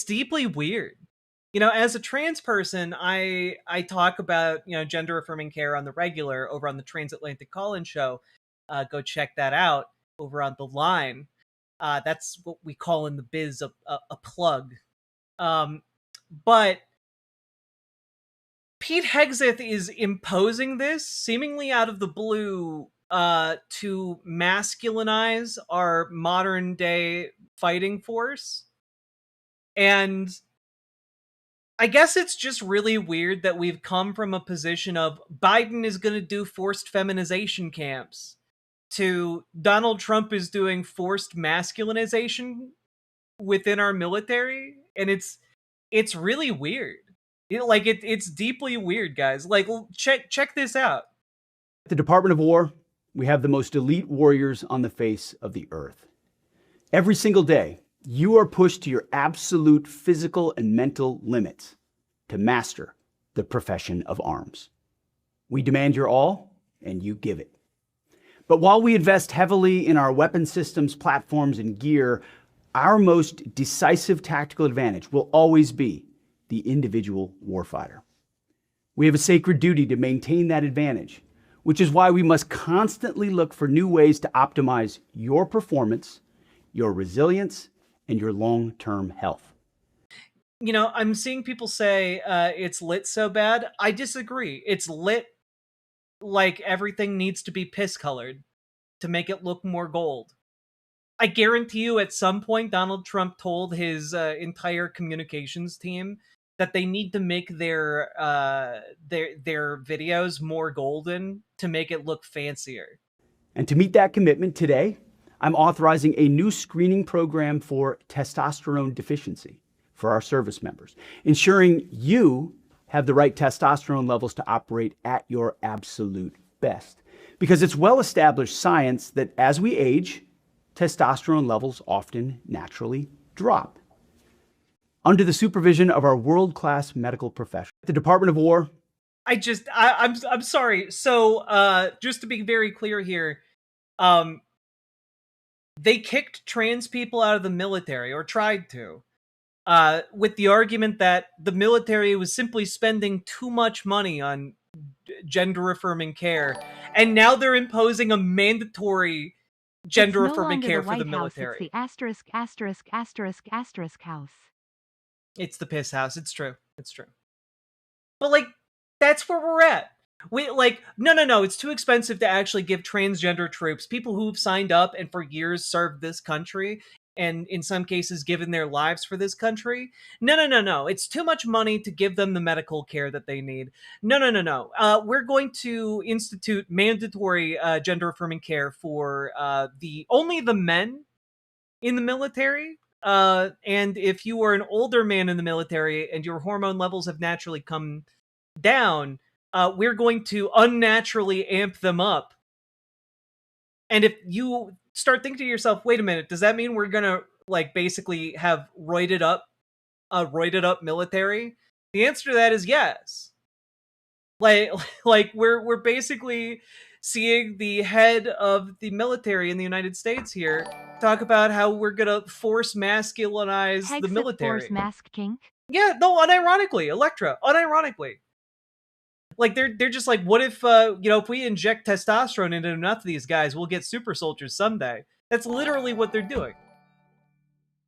S3: deeply weird. You know, as a trans person, I talk about, you know, gender-affirming care on the regular over on the Transatlantic Call-In show. Go check that out over on the line. That's what we call in the biz a plug. But Pete Hegseth is imposing this seemingly out of the blue to masculinize our modern day fighting force. And I guess it's just really weird that we've come from a position of Biden is going to do forced feminization camps to Donald Trump is doing forced masculinization within our military, and it's really weird. It's deeply weird, guys. Like, check this out.
S17: At the Department of War, we have the most elite warriors on the face of the earth. Every single day, you are pushed to your absolute physical and mental limits to master the profession of arms. We demand your all, and you give it. But while we invest heavily in our weapon systems, platforms, and gear, our most decisive tactical advantage will always be the individual warfighter. We have a sacred duty to maintain that advantage, which is why we must constantly look for new ways to optimize your performance, your resilience, and your long-term health.
S3: You know, I'm seeing people say it's lit so bad. I disagree. It's lit like everything needs to be piss-colored to make it look more gold. I guarantee you at some point Donald Trump told his entire communications team that they need to make their videos more golden to make it look fancier.
S17: And to meet that commitment today, I'm authorizing a new screening program for testosterone deficiency for our service members, ensuring you have the right testosterone levels to operate at your absolute best. Because it's well-established science that as we age, testosterone levels often naturally drop. Under the supervision of our world-class medical professionals, the Department of War.
S3: I'm sorry. So, just to be very clear here, they kicked trans people out of the military, or tried to, with the argument that the military was simply spending too much money on gender-affirming care, and now they're imposing a mandatory gender-affirming care for the military.
S8: It's the asterisk, asterisk, asterisk, asterisk house.
S3: It's the piss house. It's true. It's true. But, like, that's where we're at. No. It's too expensive to actually give transgender troops, people who've signed up and for years served this country, and in some cases given their lives for this country. No. It's too much money to give them the medical care that they need. No. We're going to institute mandatory gender-affirming care for only the men in the military. And if you are an older man in the military and your hormone levels have naturally come down, we're going to unnaturally amp them up. And if you start thinking to yourself, wait a minute, does that mean we're gonna basically have roided up military? The answer to that is yes. We're basically seeing the head of the military in the United States here talk about how we're gonna force masculinize the military.
S8: Force mask kink?
S3: Yeah, no, unironically, Electra, unironically. They're just like, what if if we inject testosterone into enough of these guys, we'll get super soldiers someday. That's literally what they're doing.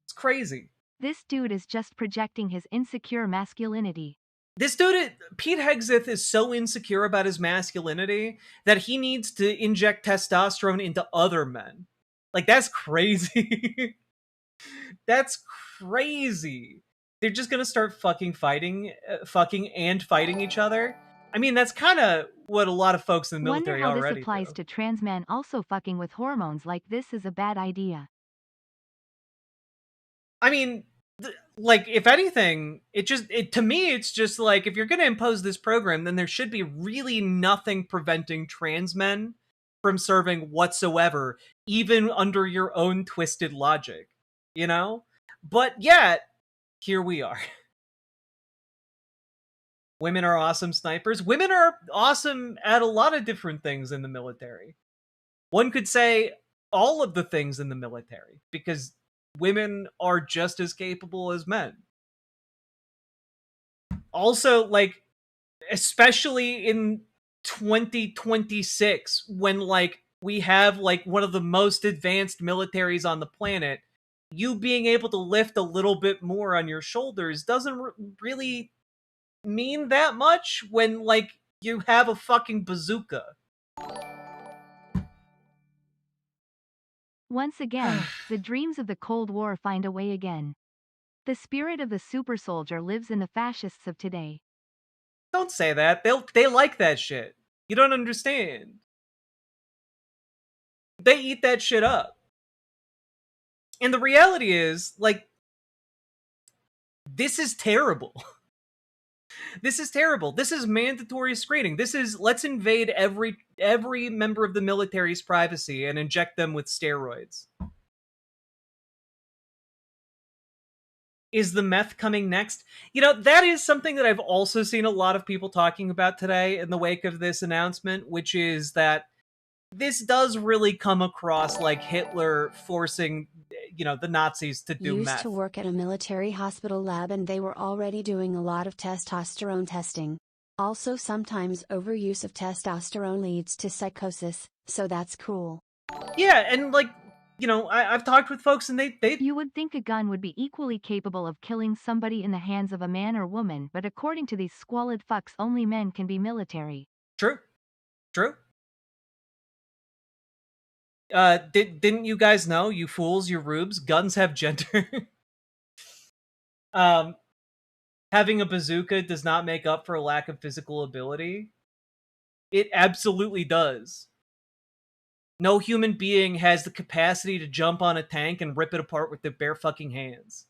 S3: It's crazy.
S8: This dude is just projecting his insecure masculinity.
S3: This dude, Pete Hegseth, is so insecure about his masculinity that he needs to inject testosterone into other men. That's crazy. That's crazy. They're just gonna start fucking and fighting each other. I mean, that's kind of what a lot of folks in the military
S8: already do.
S3: Wonder how
S8: this applies
S3: do.
S8: to trans men also fucking with hormones like this is a bad idea.
S3: I mean, if anything, to me, it's just if you're going to impose this program, then there should be really nothing preventing trans men from serving whatsoever, even under your own twisted logic, you know? But yet, here we are. Women are awesome snipers. Women are awesome at a lot of different things in the military. One could say all of the things in the military, because women are just as capable as men. Also, especially in 2026, when we have one of the most advanced militaries on the planet, you being able to lift a little bit more on your shoulders doesn't really mean that much when you have a fucking bazooka.
S8: Once again, the dreams of the Cold War find a way again. The spirit of the super soldier lives in the fascists of today.
S3: Don't say that. They like that shit. You don't understand. They eat that shit up. And the reality is, this is terrible. This is terrible. This is mandatory screening. This is, let's invade every member of the military's privacy and inject them with steroids. Is the meth coming next? That is something that I've also seen a lot of people talking about today in the wake of this announcement, which is that this does really come across like Hitler forcing, the Nazis to do meth.
S9: Used to work at a military hospital lab and they were already doing a lot of testosterone testing. Also sometimes overuse of testosterone leads to psychosis, so that's cool.
S3: Yeah, and I've talked with folks and they...
S8: You would think a gun would be equally capable of killing somebody in the hands of a man or woman, but according to these squalid fucks, only men can be military.
S3: True. Didn't you guys know, you fools, you rubes, guns have gender? Having a bazooka does not make up for a lack of physical ability. It absolutely does. No human being has the capacity to jump on a tank and rip it apart with their bare fucking hands.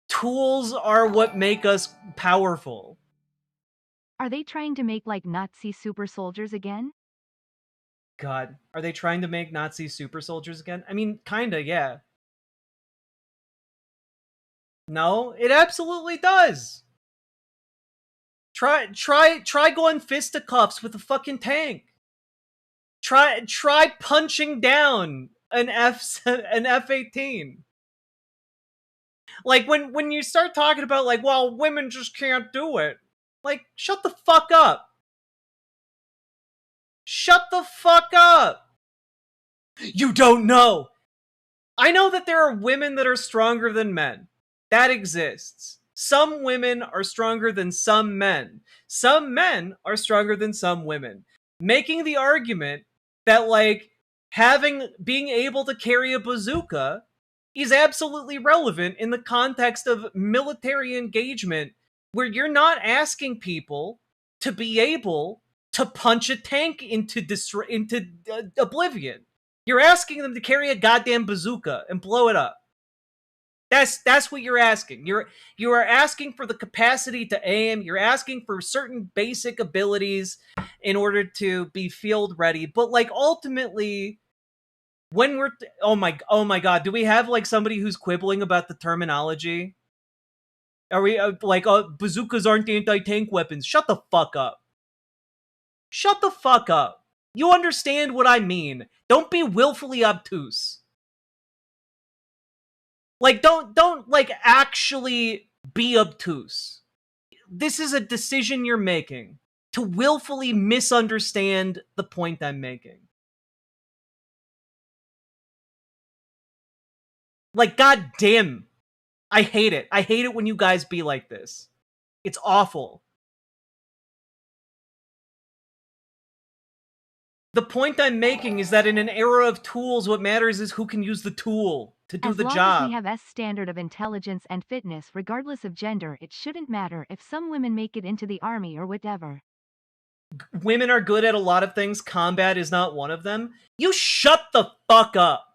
S3: Tools are what make us powerful.
S8: Are they trying to make like Nazi super soldiers again?
S3: God, are they trying to make Nazi super soldiers again? I mean, kinda, yeah. No, it absolutely does. Try going fisticuffs with a fucking tank. Try punching down an F-18. Like when you start talking about like, well, women just can't do it. Like, shut the fuck up. Shut the fuck up. You don't know. I know that there are women that are stronger than men. That exists. Some women are stronger than some men. Some men are stronger than some women. Making the argument that like being able to carry a bazooka is absolutely relevant in the context of military engagement, where you're not asking people to be able to punch a tank into oblivion. You're asking them to carry a goddamn bazooka and blow it up. That's what you're asking. You are asking for the capacity to aim. You're asking for certain basic abilities in order to be field ready. But like ultimately, when we're oh my god, do we have like somebody who's quibbling about the terminology? Are we bazookas aren't anti-tank weapons? Shut the fuck up. Shut the fuck up. You understand what I mean. Don't be willfully obtuse. Like, don't like actually be obtuse. This is a decision you're making to willfully misunderstand the point I'm making. Like, goddamn, I hate it. I hate it when you guys be like this. It's awful. The point I'm making is that in an era of tools, what matters is who can use the tool to do the job.
S8: As long as we have S standard of intelligence and fitness regardless of gender, it shouldn't matter if some women make it into the army or whatever.
S3: Women are good at a lot of things. Combat is not one of them. You shut the fuck up.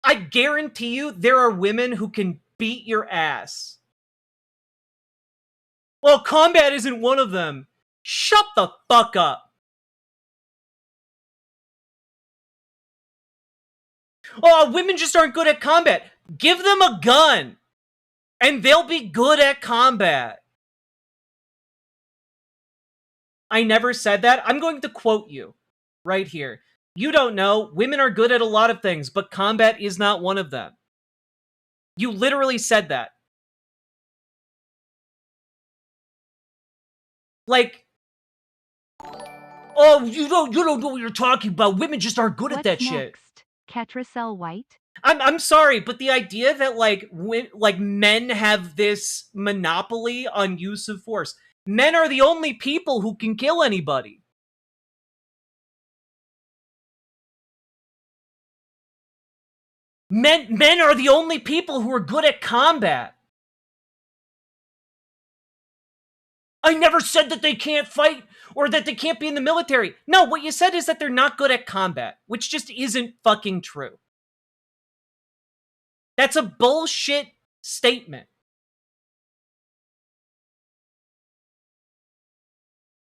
S3: I guarantee you there are women who can beat your ass. Well, combat isn't one of them. Shut the fuck up. Oh, women just aren't good at combat. Give them a gun, and they'll be good at combat. I never said that. I'm going to quote you right here. You don't know. Women are good at a lot of things, but combat is not one of them. You literally said that. Like, oh, you don't know what you're talking about. Women just aren't good at that shit.
S8: Catracel White?
S3: I'm sorry, but the idea that like men have this monopoly on use of force. Men are the only people who can kill anybody. Men are the only people who are good at combat. I never said that they can't fight or that they can't be in the military. No, what you said is that they're not good at combat, which just isn't fucking true. That's a bullshit statement.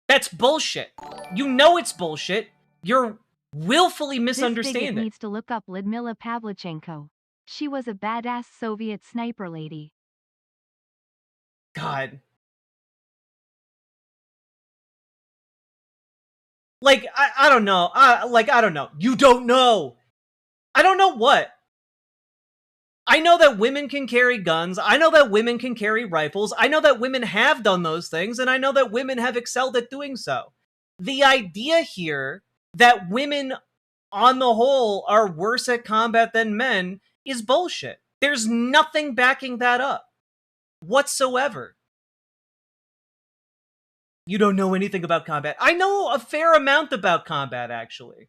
S3: That's bullshit. You know it's bullshit. You're willfully misunderstanding.
S8: This bigot needs to look up Lyudmila Pavlichenko. She was a badass Soviet sniper lady.
S3: God. Like, I don't know. I don't know. You don't know. I don't know what. I know that women can carry guns. I know that women can carry rifles. I know that women have done those things, and I know that women have excelled at doing so. The idea here that women, on the whole, are worse at combat than men is bullshit. There's nothing backing that up whatsoever. You don't know anything about combat. I know a fair amount about combat, actually.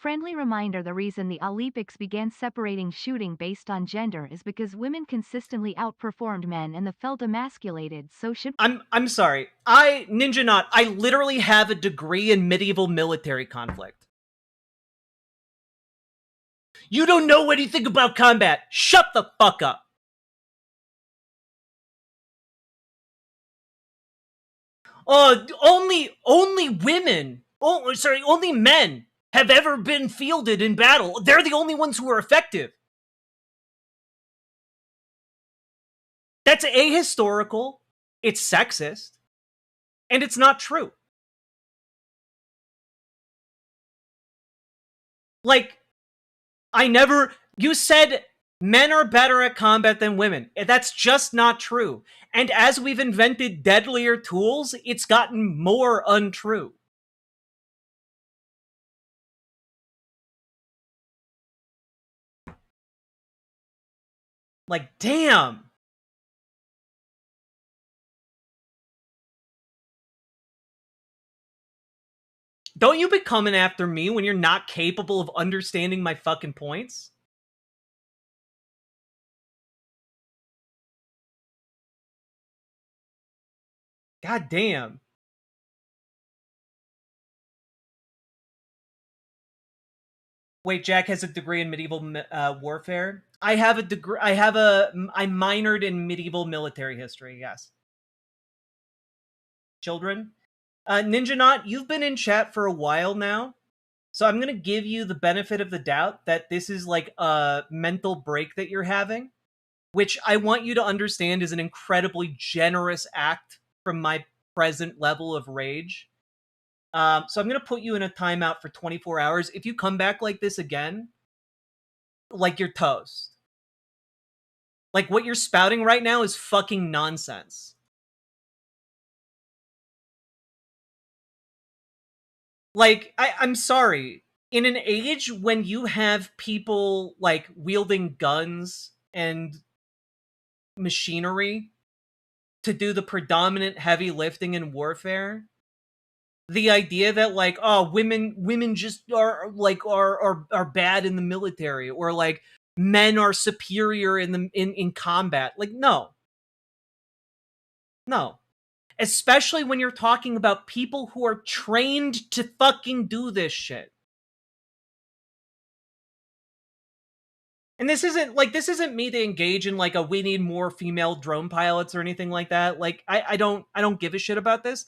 S8: Friendly reminder: the reason the Olympics began separating shooting based on gender is because women consistently outperformed men and the felt emasculated, so should—
S3: I'm sorry. Ninja Not, I literally have a degree in medieval military conflict. You don't know anything about combat. Shut the fuck up. Only women. Only men have ever been fielded in battle. They're the only ones who are effective. That's ahistorical. It's sexist. And it's not true. Like, you said men are better at combat than women. That's just not true. And as we've invented deadlier tools, it's gotten more untrue. Like, damn. Don't you be coming after me when you're not capable of understanding my fucking points? God damn. Wait, Jack has a degree in medieval warfare? I have a degree. I minored in medieval military history, yes. Children? Ninja Not, you've been in chat for a while now, so I'm gonna give you the benefit of the doubt that this is like a mental break that you're having, which I want you to understand is an incredibly generous act from my present level of rage. So I'm gonna put you in a timeout for 24 hours. If you come back like this again, like, you're toast. Like, what you're spouting right now is fucking nonsense. Like, I'm sorry. In an age when you have people, like, wielding guns and machinery to do the predominant heavy lifting in warfare, the idea that, like, oh, women just are bad in the military, or like men are superior in combat, like, no. Especially when you're talking about people who are trained to fucking do this shit. And this isn't me to engage in like a we need more female drone pilots or anything like that. Like, I don't give a shit about this.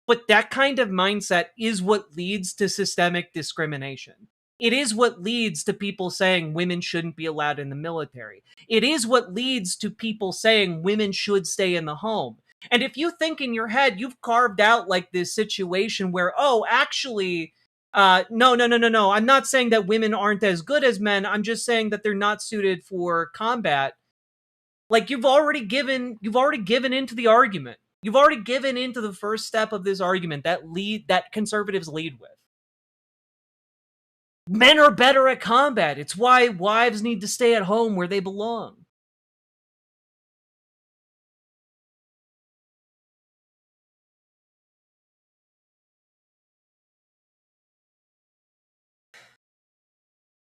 S3: But that kind of mindset is what leads to systemic discrimination. It is what leads to people saying women shouldn't be allowed in the military. It is what leads to people saying women should stay in the home. And if you think in your head you've carved out like this situation where, oh, actually, no, I'm not saying that women aren't as good as men. I'm just saying that they're not suited for combat. Like, you've already given into the argument. You've already given into the first step of this argument that conservatives lead with. Men are better at combat. It's why wives need to stay at home where they belong.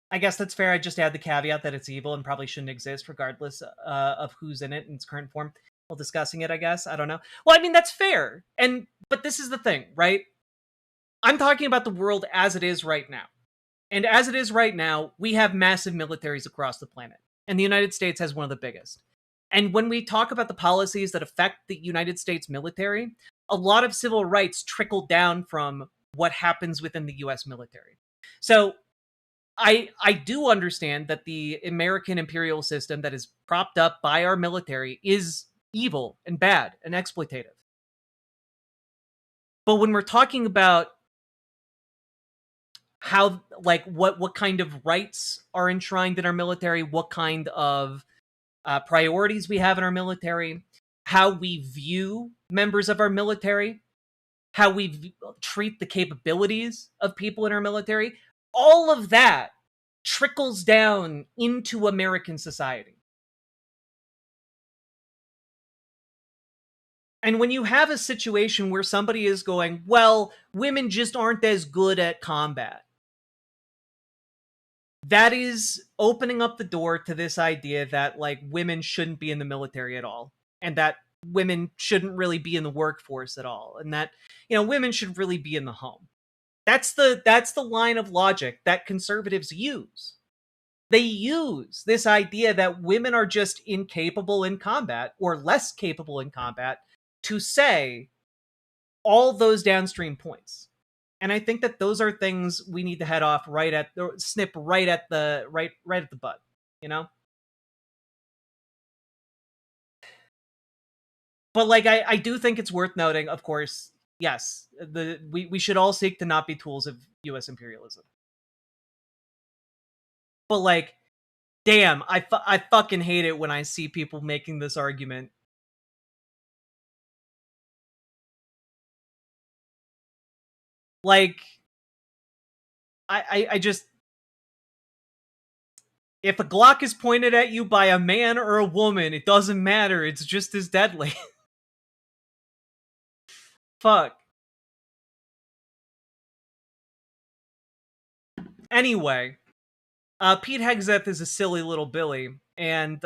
S3: I guess that's fair. I just add the caveat that it's evil and probably shouldn't exist regardless of who's in it in its current form. While discussing it, I guess. I don't know. Well, I mean, that's fair. But this is the thing, right? I'm talking about the world as it is right now. And as it is right now, we have massive militaries across the planet. And the United States has one of the biggest. And when we talk about the policies that affect the United States military, a lot of civil rights trickle down from what happens within the US military. So I do understand that the American imperial system that is propped up by our military is evil and bad and exploitative. But when we're talking about how, like, what kind of rights are enshrined in our military, what kind of priorities we have in our military, how we view members of our military, how we treat the capabilities of people in our military, all of that trickles down into American society. And when you have a situation where somebody is going, well, women just aren't as good at combat, that is opening up the door to this idea that like women shouldn't be in the military at all, and that women shouldn't really be in the workforce at all, and that, you know, women should really be in the home. That's the line of logic that conservatives use. They use this idea that women are just incapable in combat or less capable in combat to say all those downstream points. And I think that those are things we need to head off right at or snip right at the right at the butt, you know? But like I do think it's worth noting, of course, yes, we should all seek to not be tools of US imperialism. But like, damn, I fucking hate it when I see people making this argument. Like, I just, if a Glock is pointed at you by a man or a woman, it doesn't matter. It's just as deadly. Fuck. Anyway, Pete Hegseth is a silly little Billy, and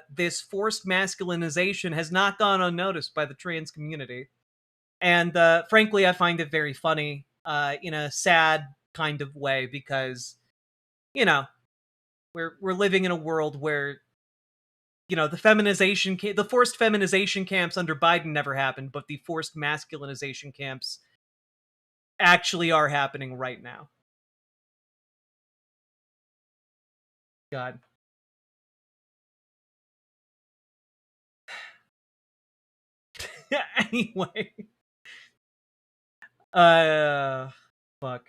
S3: this forced masculinization has not gone unnoticed by the trans community. And frankly, I find it very funny in a sad kind of way because, you know, we're living in a world where, you know, the forced feminization camps under Biden never happened, but the forced masculinization camps actually are happening right now. God. Anyway. Fuck.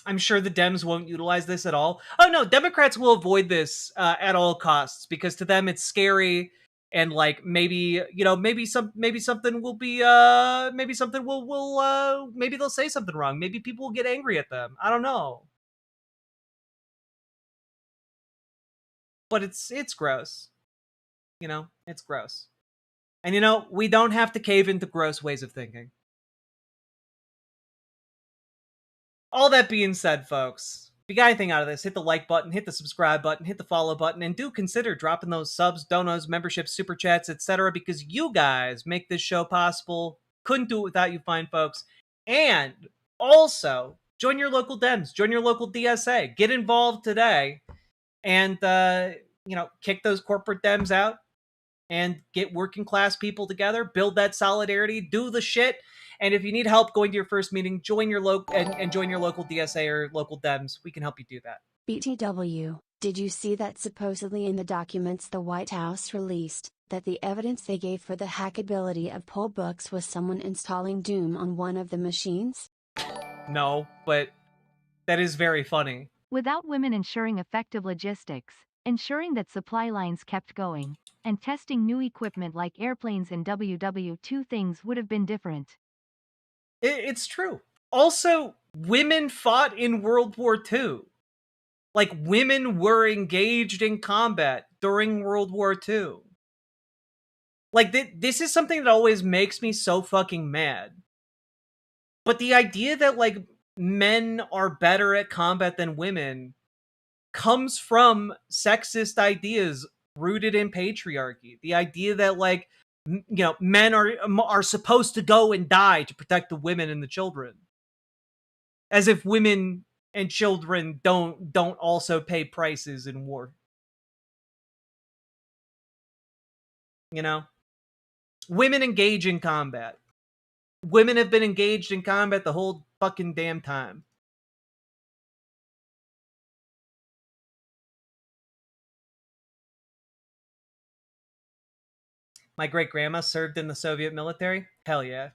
S3: I'm sure the Dems won't utilize this at all. Oh no, Democrats will avoid this at all costs because to them it's scary, and like maybe, you know, maybe something will be maybe something will maybe they'll say something wrong. Maybe people will get angry at them. I don't know. But it's gross. You know, it's gross. And you know, we don't have to cave into gross ways of thinking. All that being said, folks, if you got anything out of this, hit the like button, hit the subscribe button, hit the follow button, and do consider dropping those subs, donos, memberships, super chats, etc. because you guys make this show possible. Couldn't do it without you fine folks. And also, join your local Dems, join your local DSA, get involved today, and, you know, kick those corporate Dems out and get working class people together, build that solidarity, do the shit. And if you need help going to your first meeting, join your local and join your local DSA or local Dems. We can help you do that.
S9: BTW, did you see that supposedly in the documents the White House released, that the evidence they gave for the hackability of poll books was someone installing Doom on one of the machines?
S3: No, but that is very funny.
S8: Without women ensuring effective logistics, ensuring that supply lines kept going, and testing new equipment like airplanes in WW2, things would have been different.
S3: It's true. Also, women fought in World War II. Like, women were engaged in combat during World War II. Like, this is something that always makes me so fucking mad. But the idea that, like, men are better at combat than women comes from sexist ideas rooted in patriarchy. The idea that, like, you know, men are supposed to go and die to protect the women and the children, as if women and children don't also pay prices in war. You know, women engage in combat. Women have been engaged in combat the whole fucking damn time. My great-grandma served in the Soviet military? Hell yeah.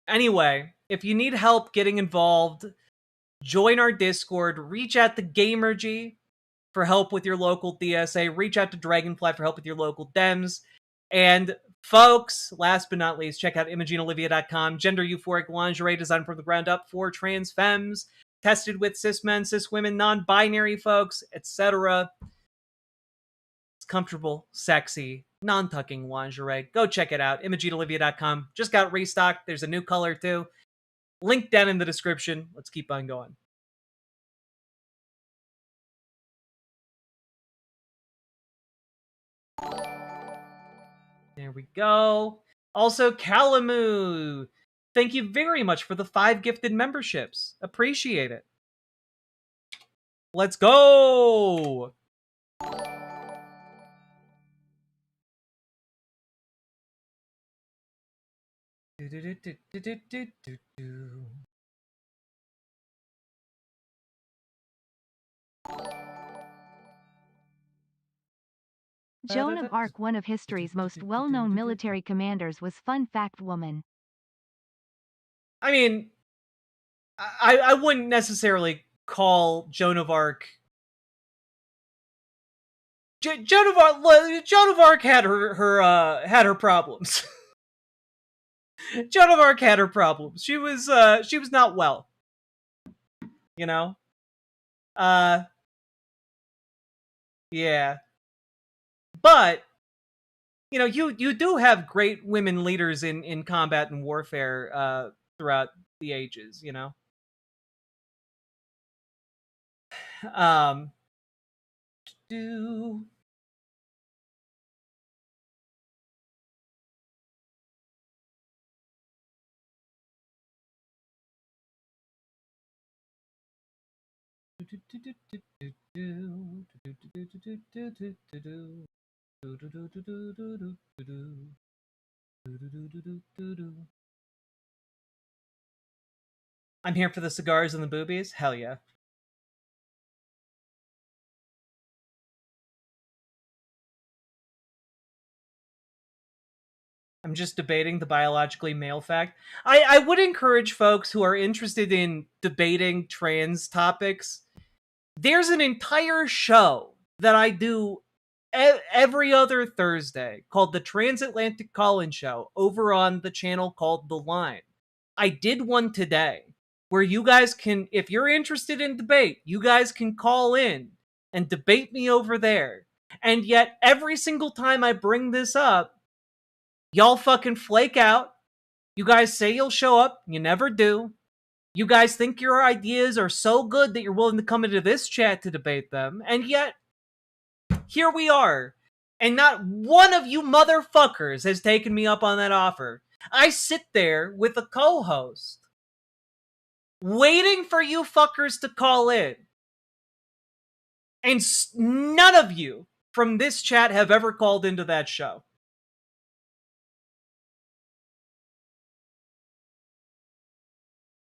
S3: Anyway, if you need help getting involved, join our Discord, reach out to Gamergy for help with your local DSA, reach out to Dragonfly for help with your local Dems, and Folks, last but not least, check out ImogeneOlivia.com. Gender euphoric lingerie designed from the ground up for trans femmes, tested with cis men, cis women, non-binary folks, etc. It's comfortable, sexy, non-tucking lingerie. Go check it out. ImogeneOlivia.com. Just got restocked. There's a new color too. Link down in the description. Let's keep on going. There we go. Also, Kalamu, thank you very much for the 5 gifted memberships. Appreciate it. Let's go!
S8: Joan of Arc, one of history's most well-known military commanders, was fun fact woman.
S3: I mean, I wouldn't necessarily call Joan of Arc. Joan of Arc had her problems. Joan of Arc had her problems. She was not well. You know? Yeah. But you know, you do have great women leaders in combat and warfare throughout the ages, you know. Do I'm here for the cigars and the boobies. Hell yeah. I'm just debating the biologically male fact. I would encourage folks who are interested in debating trans topics. There's an entire show that I do every other Thursday called the Transatlantic Call-In Show over on the channel called The Line. I did one today where you guys can, if you're interested in debate, you guys can call in and debate me over there. And yet every single time I bring this up, y'all fucking flake out. You guys say you'll show up. You never do. You guys think your ideas are so good that you're willing to come into this chat to debate them. And yet, here we are. And not one of you motherfuckers has taken me up on that offer. I sit there with a co-host waiting for you fuckers to call in. And none of you from this chat have ever called into that show.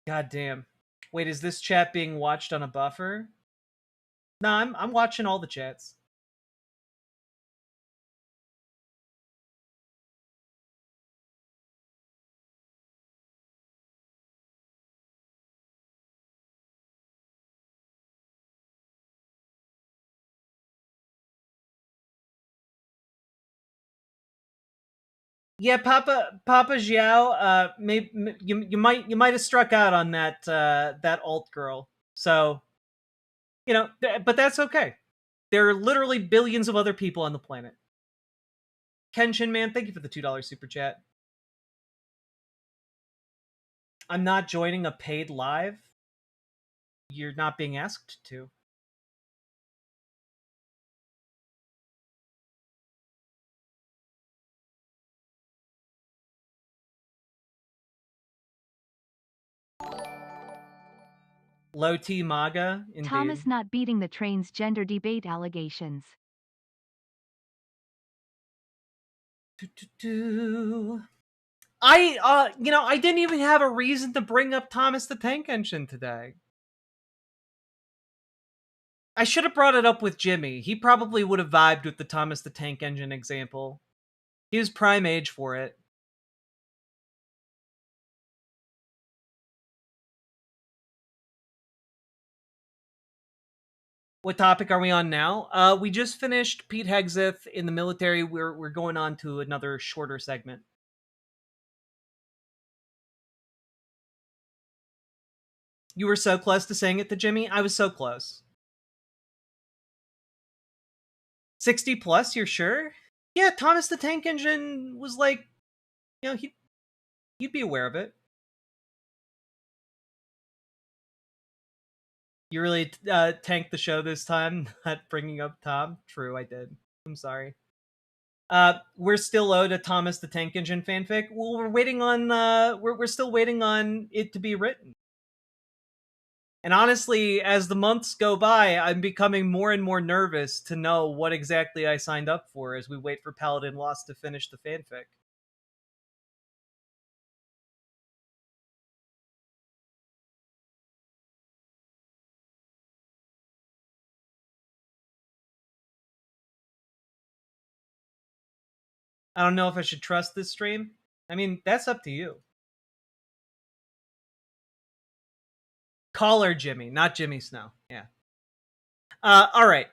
S3: God damn. Wait, is this chat being watched on a buffer? No, I'm watching all the chats. Yeah, Papa Xiao, maybe you might have struck out on that alt girl. So, you know, but that's okay. There are literally billions of other people on the planet. Kenshin man, thank you for the $2 super chat. I'm not joining a paid live. You're not being asked to. Low T MAGA, indeed.
S8: Thomas not beating the transgender debate allegations.
S3: I didn't even have a reason to bring up Thomas the Tank Engine today. I should have brought it up with Jimmy. He probably would have vibed with the Thomas the Tank Engine example. He was prime age for it. What topic are we on now? We just finished Pete Hegseth in the military. We're going on to another shorter segment. You were so close to saying it to Jimmy. I was so close. 60 plus, you're sure? Yeah, Thomas the Tank Engine was like, he'd be aware of it. You really tanked the show this time, not bringing up Tom. True, I did. I'm sorry. We're still owed a Thomas the Tank Engine fanfic. Well, we're waiting on. We're still waiting on it to be written. And honestly, as the months go by, I'm becoming more and more nervous to know what exactly I signed up for as we wait for Paladin Lost to finish the fanfic. I don't know if I should trust this stream. I mean, that's up to you. Caller Jimmy, not Jimmy Snow. Yeah. All right.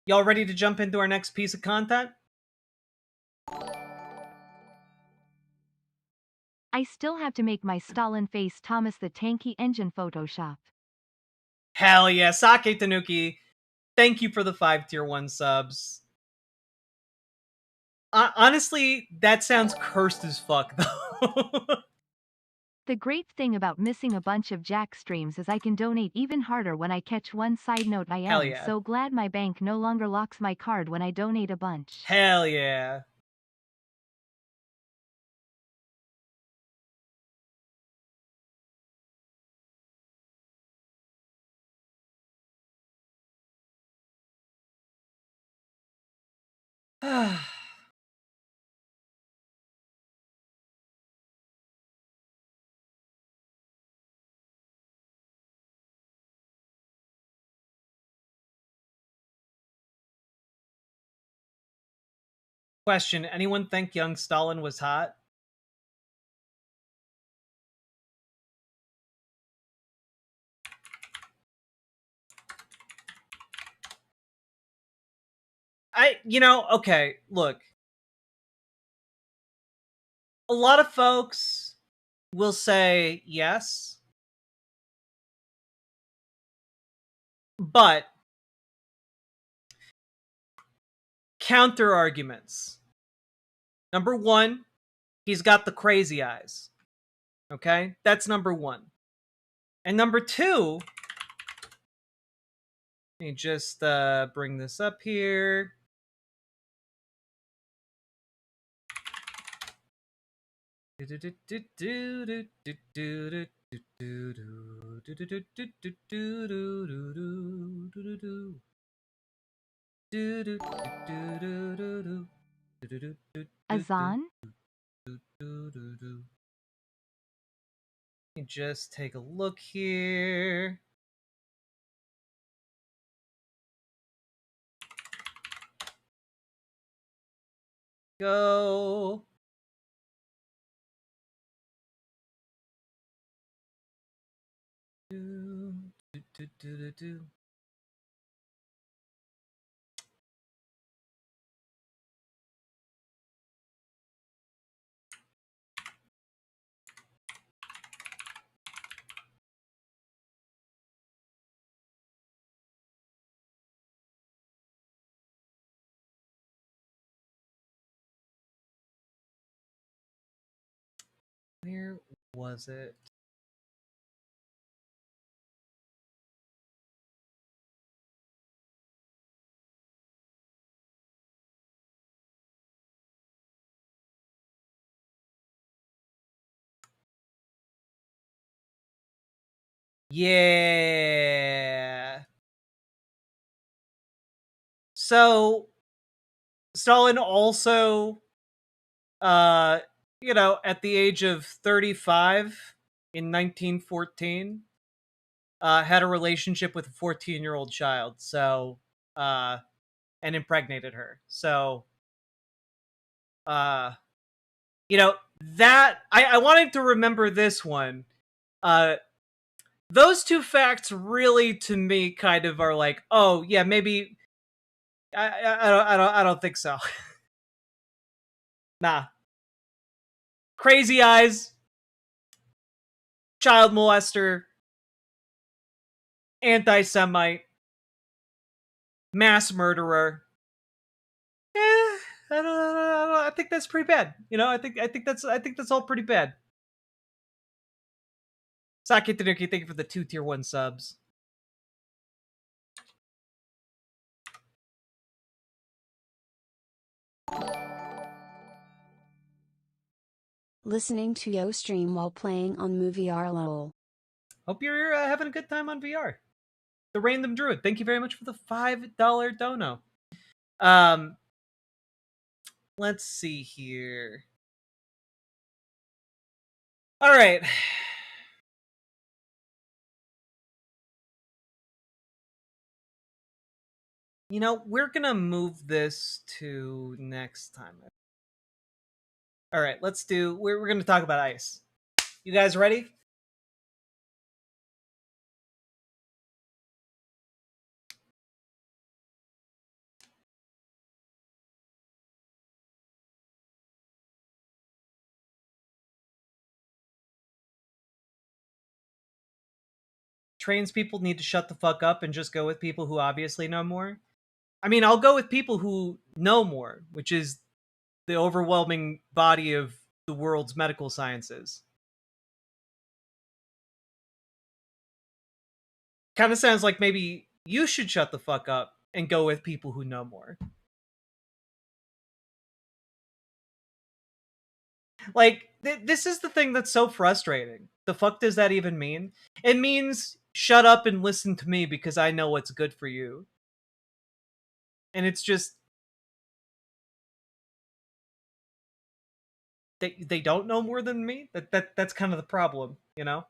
S3: Y'all ready to jump into our next piece of content?
S8: I still have to make my Stalin face Thomas the Tanky Engine Photoshop.
S3: Hell yeah, Sake Tanuki. Thank you for the 5 tier 1 subs. Honestly, that sounds cursed as fuck, though.
S8: The great thing about missing a bunch of Jack streams is I can donate even harder when I catch one. Side note, I
S3: Hell
S8: am
S3: yeah.
S8: so glad my bank no longer locks my card when I donate a bunch.
S3: Hell yeah. Question, anyone think young Stalin was hot? Okay, look. A lot of folks will say yes. But counter arguments. Number one, he's got the crazy eyes. Okay? That's number one. And number two, let me just bring this up here.
S8: Azan?
S3: Let me just take a look here. Go. Where was it? Yeah. So Stalin also at the age of 35 in 1914 had a relationship with a 14-year-old child, so and impregnated her. So You know, that I wanted to remember this one. Those two facts really, to me, kind of are like, oh yeah, maybe I don't think so. Nah. Crazy eyes, child molester, anti-Semite, mass murderer. I think that's pretty bad. You know, I think that's all pretty bad. Saki Tanuki, thank you for the 2 tier 1 subs.
S9: Listening to Yo stream while playing on Movie lol.
S3: Hope you're having a good time on VR. The Random Druid, thank you very much for the $5 dono. Let's see here. All right. You know, we're gonna move this to next time. All right, let's do. We're gonna talk about ice. You guys ready? Trans people need to shut the fuck up and just go with people who obviously know more. I mean, I'll go with people who know more, which is the overwhelming body of the world's medical sciences. Kind of sounds like maybe you should shut the fuck up and go with people who know more. Like, this is the thing that's so frustrating. The fuck does that even mean? It means shut up and listen to me because I know what's good for you. And it's just... They don't know more than me? That's kind of the problem, you know?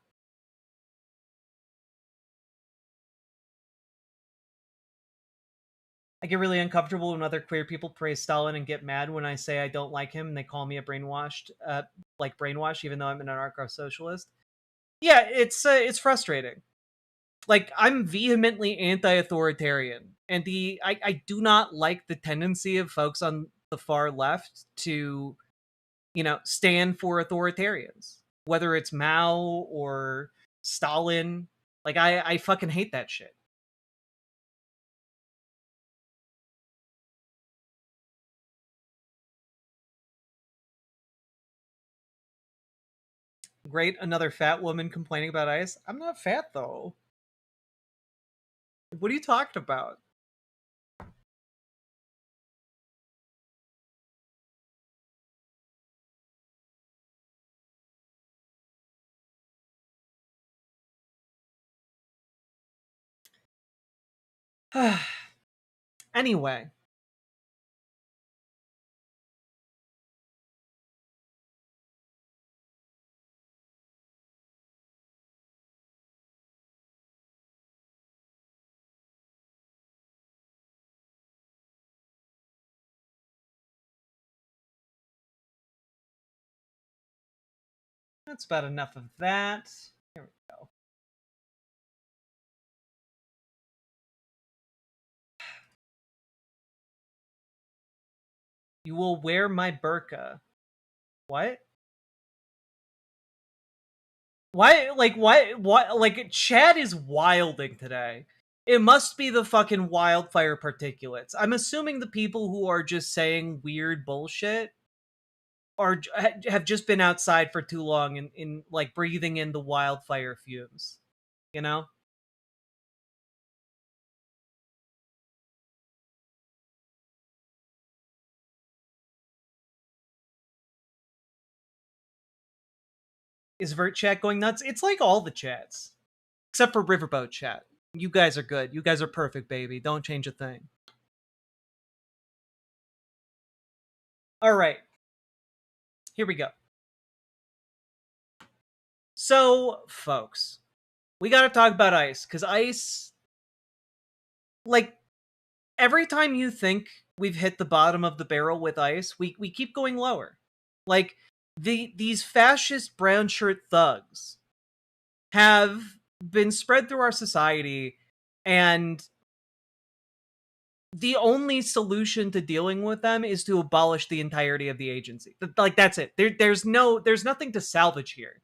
S3: I get really uncomfortable when other queer people praise Stalin and get mad when I say I don't like him and they call me a brainwashed, brainwashed, even though I'm an anarcho-socialist. Yeah, it's frustrating. Like, I'm vehemently anti-authoritarian, and I do not like the tendency of folks on the far left to, you know, stand for authoritarians, whether it's Mao or Stalin. Like, I fucking hate that shit. Great, another fat woman complaining about ice. I'm not fat, though. What are you talking about? Anyway. That's about enough of that. Here we go. You will wear my burqa. What? Why, like, Chad is wilding today. It must be the fucking wildfire particulates. I'm assuming the people who are just saying weird bullshit have just been outside for too long in like breathing in the wildfire fumes. You know? Is Vert chat going nuts? It's like all the chats. Except for Riverboat chat. You guys are good. You guys are perfect, baby. Don't change a thing. Alright. Here we go. So, folks, we gotta talk about ice, because ice... Like, every time you think we've hit the bottom of the barrel with ICE. We keep going lower. Like, these fascist brown shirt thugs have been spread through our society, and the only solution to dealing with them is to abolish the entirety of the agency. Like, that's it. There's nothing to salvage here.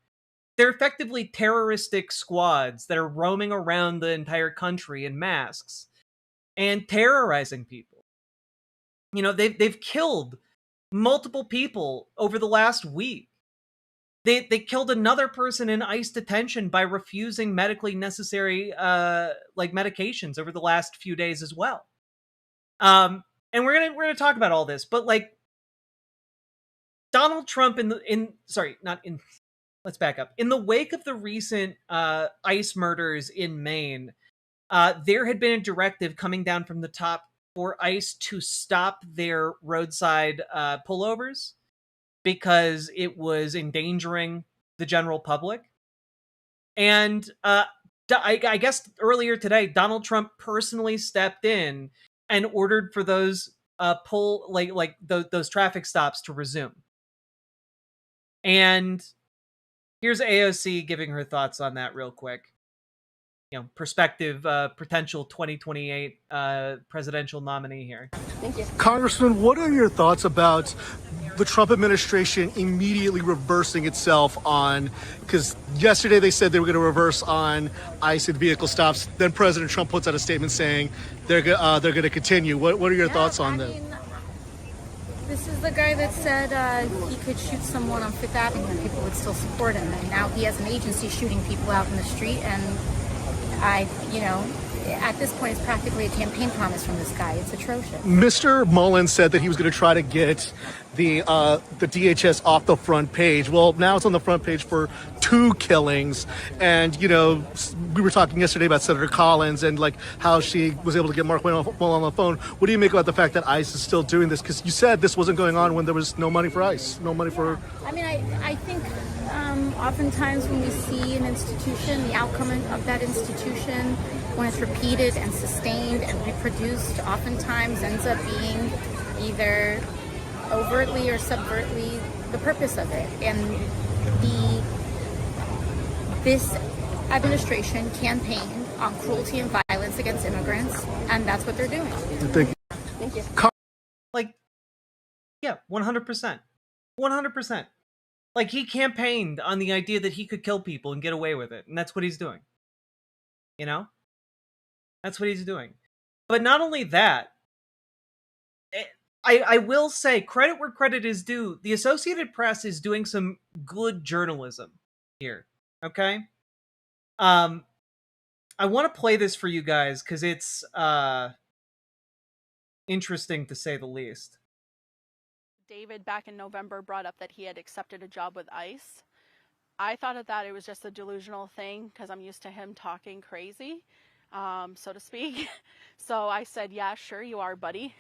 S3: They're effectively terroristic squads that are roaming around the entire country in masks and terrorizing people. You know, they've killed multiple people over the last week. They killed another person in ICE detention by refusing medically necessary medications over the last few days as well. And we're gonna talk about all this, but like, Donald Trump let's back up. In the wake of the recent ICE murders in Maine, there had been a directive coming down from the top for ICE to stop their roadside pullovers because it was endangering the general public. And I guess earlier today, Donald Trump personally stepped in and ordered for those those traffic stops to resume. And here's AOC giving her thoughts on that real quick. You know, prospective potential 2028 presidential nominee here.
S18: Thank you. Congressman, what are your thoughts about the Trump administration immediately reversing itself on, because yesterday they said they were going to reverse on ICE and vehicle stops. Then President Trump puts out a statement saying they're going to continue. What are your thoughts on that?
S19: This is the guy that said he could shoot someone on Fifth Avenue and people would still support him. And now he has an agency shooting people out in the street. And at this point, it's practically a campaign promise from this guy. It's atrocious.
S18: Mr. Mullins said that he was going to try to get the DHS off the front page. Well, now it's on the front page for 2 killings. And, we were talking yesterday about Senator Collins and like how she was able to get Mark Wayne on the phone. What do you make about the fact that ICE is still doing this? Because you said this wasn't going on when there was no money for ICE, no money for...
S19: I mean, I think oftentimes when we see an institution, the outcome of that institution, when it's repeated and sustained and reproduced, oftentimes ends up being either overtly or subvertly the purpose of it. And this administration campaigned on cruelty and violence against immigrants, and that's what they're doing.
S18: Thank you.
S19: Thank you.
S3: Like, yeah, 100%. 100%. Like, he campaigned on the idea that he could kill people and get away with it, and that's what he's doing. You know? That's what he's doing. But not only that, I will say, credit where credit is due, the Associated Press is doing some good journalism here, okay? I want to play this for you guys, because it's interesting to say the least.
S20: David, back in November, brought up that he had accepted a job with ICE. I thought that it was just a delusional thing, because I'm used to him talking crazy, so to speak. So I said, yeah, sure you are, buddy,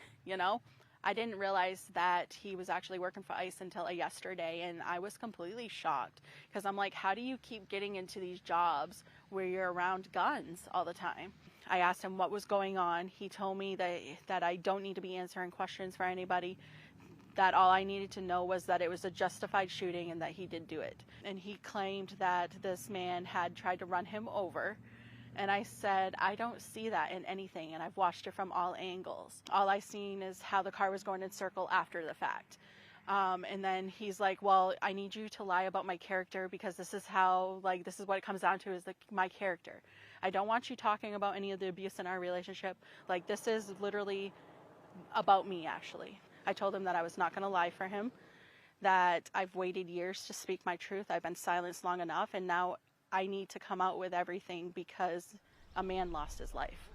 S20: I didn't realize that he was actually working for ICE until yesterday, and I was completely shocked because I'm like, how do you keep getting into these jobs where you're around guns all the time? I asked him what was going on. He told me that I don't need to be answering questions for anybody, that all I needed to know was that it was a justified shooting and that he did do it. And he claimed that this man had tried to run him over. And I said, I don't see that in anything, and I've watched it from all angles. All I seen is how the car was going in circle after the fact. And then he's like, well, I need you to lie about my character because this is what it comes down to is my character. I don't want you talking about any of the abuse in our relationship. Like, this is literally about me, actually. I told him that I was not going to lie for him, that I've waited years to speak my truth. I've been silenced long enough, and now I need to come out with everything because a man lost his life.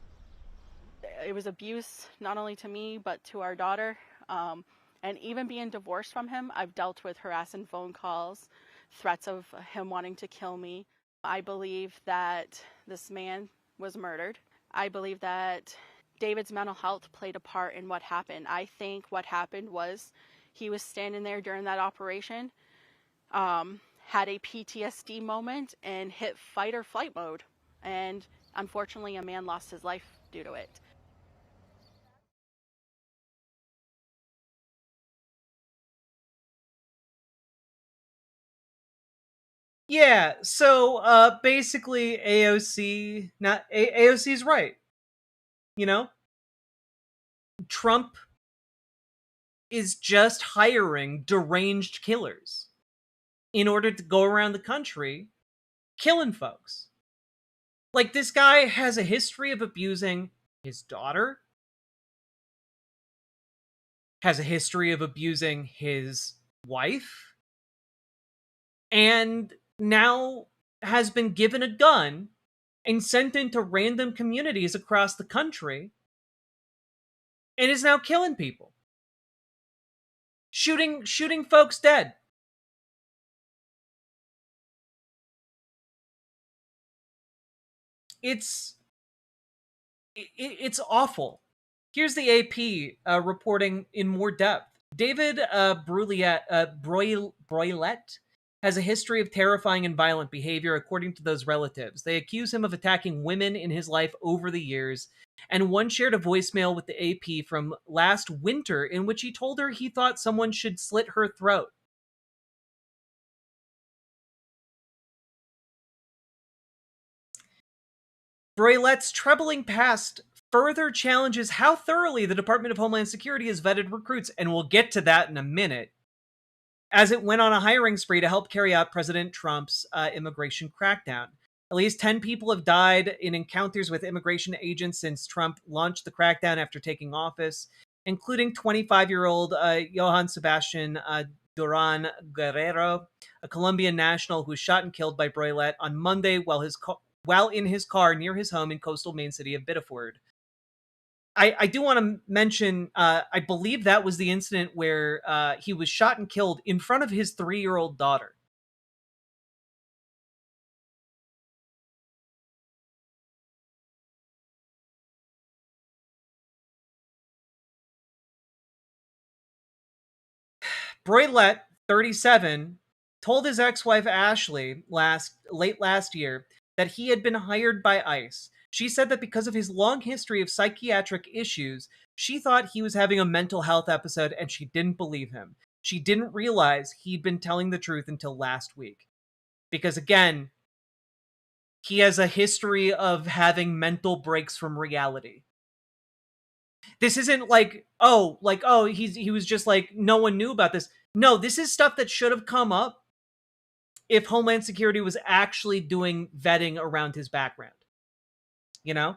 S20: It was abuse, not only to me, but to our daughter. And even being divorced from him, I've dealt with harassing phone calls, threats of him wanting to kill me. I believe that this man was murdered. I believe that David's mental health played a part in what happened. I think what happened was he was standing there during that operation, had a PTSD moment and hit fight or flight mode. And unfortunately, a man lost his life due to it.
S3: Yeah, so basically AOC, not AOC's right. You know, Trump is just hiring deranged killers in order to go around the country killing folks. Like, this guy has a history of abusing his daughter, has a history of abusing his wife, and now has been given a gun and sent into random communities across the country and is now killing people. Shooting folks dead. It's awful. Here's the AP reporting in more depth. David Broilette has a history of terrifying and violent behavior, according to those relatives. They accuse him of attacking women in his life over the years, and one shared a voicemail with the AP from last winter in which he told her he thought someone should slit her throat. Broilette's troubling past further challenges how thoroughly the Department of Homeland Security has vetted recruits, and we'll get to that in a minute, as it went on a hiring spree to help carry out President Trump's immigration crackdown. At least 10 people have died in encounters with immigration agents since Trump launched the crackdown after taking office, including 25-year-old Johann Sebastian Duran Guerrero, a Colombian national who was shot and killed by Broilette on Monday while in his car near his home in coastal Maine city of Biddeford. I do want to mention, I believe that was the incident where he was shot and killed in front of his 3-year-old daughter. Broilette, 37, told his ex-wife Ashley late last year that he had been hired by ICE. She said that because of his long history of psychiatric issues, she thought he was having a mental health episode and she didn't believe him. She didn't realize he'd been telling the truth until last week. Because again, he has a history of having mental breaks from reality. This isn't like, he was just like, no one knew about this. No, this is stuff that should have come up if Homeland Security was actually doing vetting around his background. You know?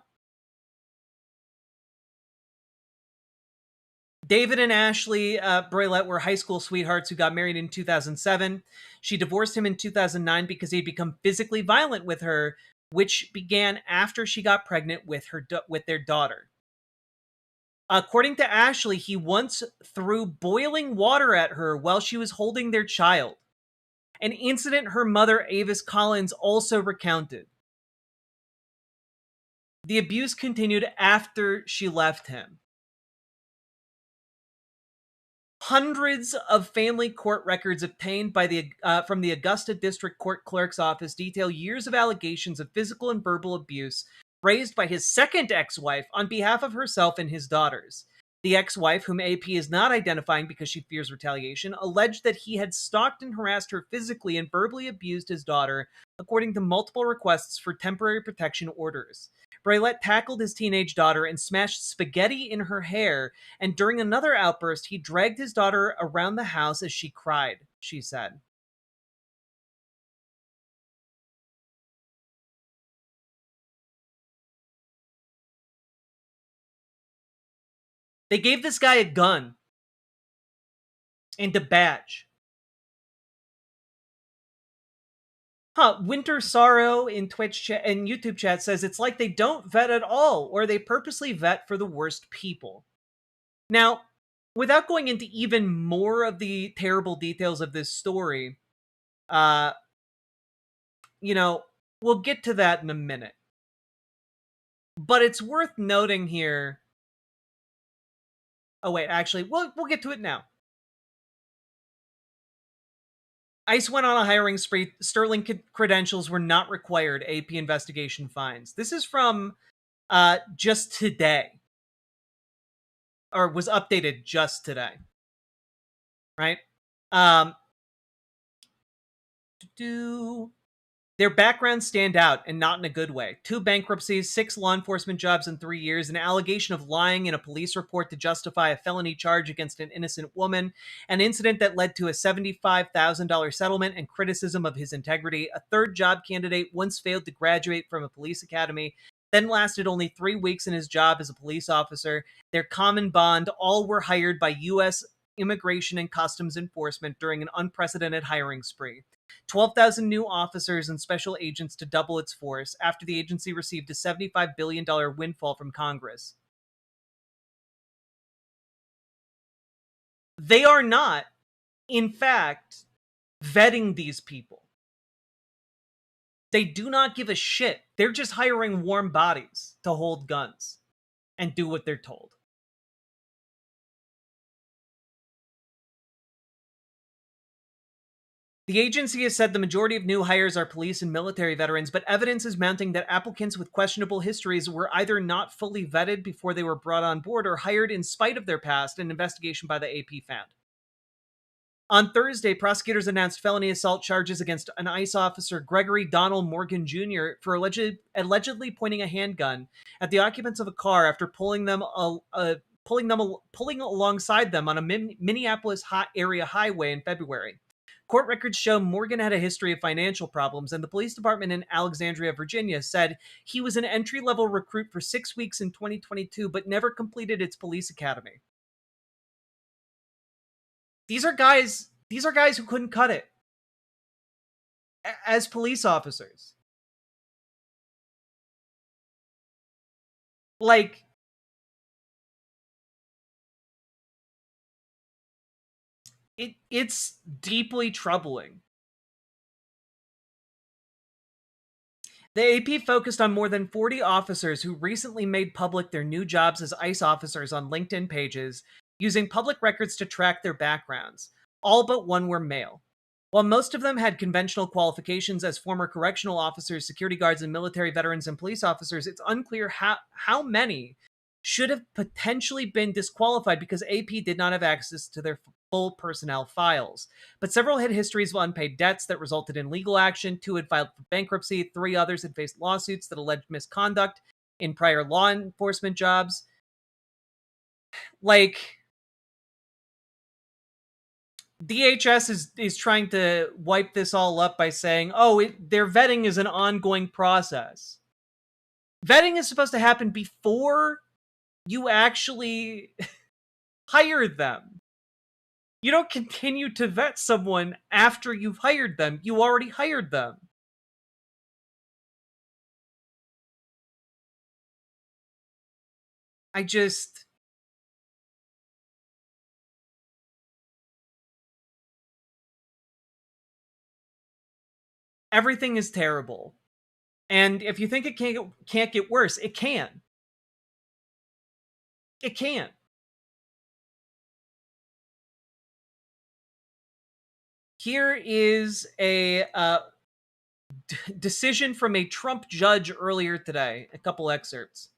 S3: David and Ashley Broilette were high school sweethearts who got married in 2007. She divorced him in 2009 because he'd become physically violent with her, which began after she got pregnant with their daughter. According to Ashley, he once threw boiling water at her while she was holding their child, an incident her mother, Avis Collins, also recounted. The abuse continued after she left him. Hundreds of family court records obtained from the Augusta District Court Clerk's office detail years of allegations of physical and verbal abuse raised by his second ex-wife on behalf of herself and his daughters. The ex-wife, whom AP is not identifying because she fears retaliation, alleged that he had stalked and harassed her physically and verbally abused his daughter, according to multiple requests for temporary protection orders. Broilette tackled his teenage daughter and smashed spaghetti in her hair, and during another outburst, he dragged his daughter around the house as she cried, she said. They gave this guy a gun and a badge. Winter Sorrow in Twitch chat and YouTube chat says it's like they don't vet at all, or they purposely vet for the worst people. Now, without going into even more of the terrible details of this story, we'll get to that in a minute. But it's worth noting here. Oh wait, actually, we'll get to it now. ICE went on a hiring spree. Sterling credentials were not required, AP investigation finds. This is from just today. Or was updated just today. Right? Their backgrounds stand out, and not in a good way. 2 bankruptcies, 6 law enforcement jobs in 3 years, an allegation of lying in a police report to justify a felony charge against an innocent woman, an incident that led to a $75,000 settlement and criticism of his integrity. A third job candidate once failed to graduate from a police academy, then lasted only 3 weeks in his job as a police officer. Their common bond: all were hired by U.S. Immigration and Customs Enforcement during an unprecedented hiring spree. 12,000 new officers and special agents to double its force after the agency received a $75 billion windfall from Congress. They are not, in fact, vetting these people. They do not give a shit. They're just hiring warm bodies to hold guns and do what they're told. The agency has said the majority of new hires are police and military veterans, but evidence is mounting that applicants with questionable histories were either not fully vetted before they were brought on board or hired in spite of their past, an investigation by the AP found. On Thursday, prosecutors announced felony assault charges against an ICE officer, Gregory Donald Morgan Jr., for allegedly pointing a handgun at the occupants of a car after pulling alongside them on a Minneapolis area highway in February. Court records show Morgan had a history of financial problems, and the police department in Alexandria, Virginia, said he was an entry-level recruit for 6 weeks in 2022, but never completed its police academy. These are guys who couldn't cut it as police officers. Like, it's deeply troubling. The AP focused on more than 40 officers who recently made public their new jobs as ICE officers on LinkedIn pages, using public records to track their backgrounds. All but one were male. While most of them had conventional qualifications as former correctional officers, security guards, and military veterans and police officers, it's unclear how many should have potentially been disqualified because AP did not have access to their full personnel files. But several had histories of unpaid debts that resulted in legal action. 2 had filed for bankruptcy. 3 others had faced lawsuits that alleged misconduct in prior law enforcement jobs. Like, DHS is trying to wipe this all up by saying, their vetting is an ongoing process. Vetting is supposed to happen before you actually hire them. You don't continue to vet someone after you've hired them. You already hired them. Everything is terrible. And if you think it can't get worse, it can. It can. Here is a decision from a Trump judge earlier today. A couple excerpts.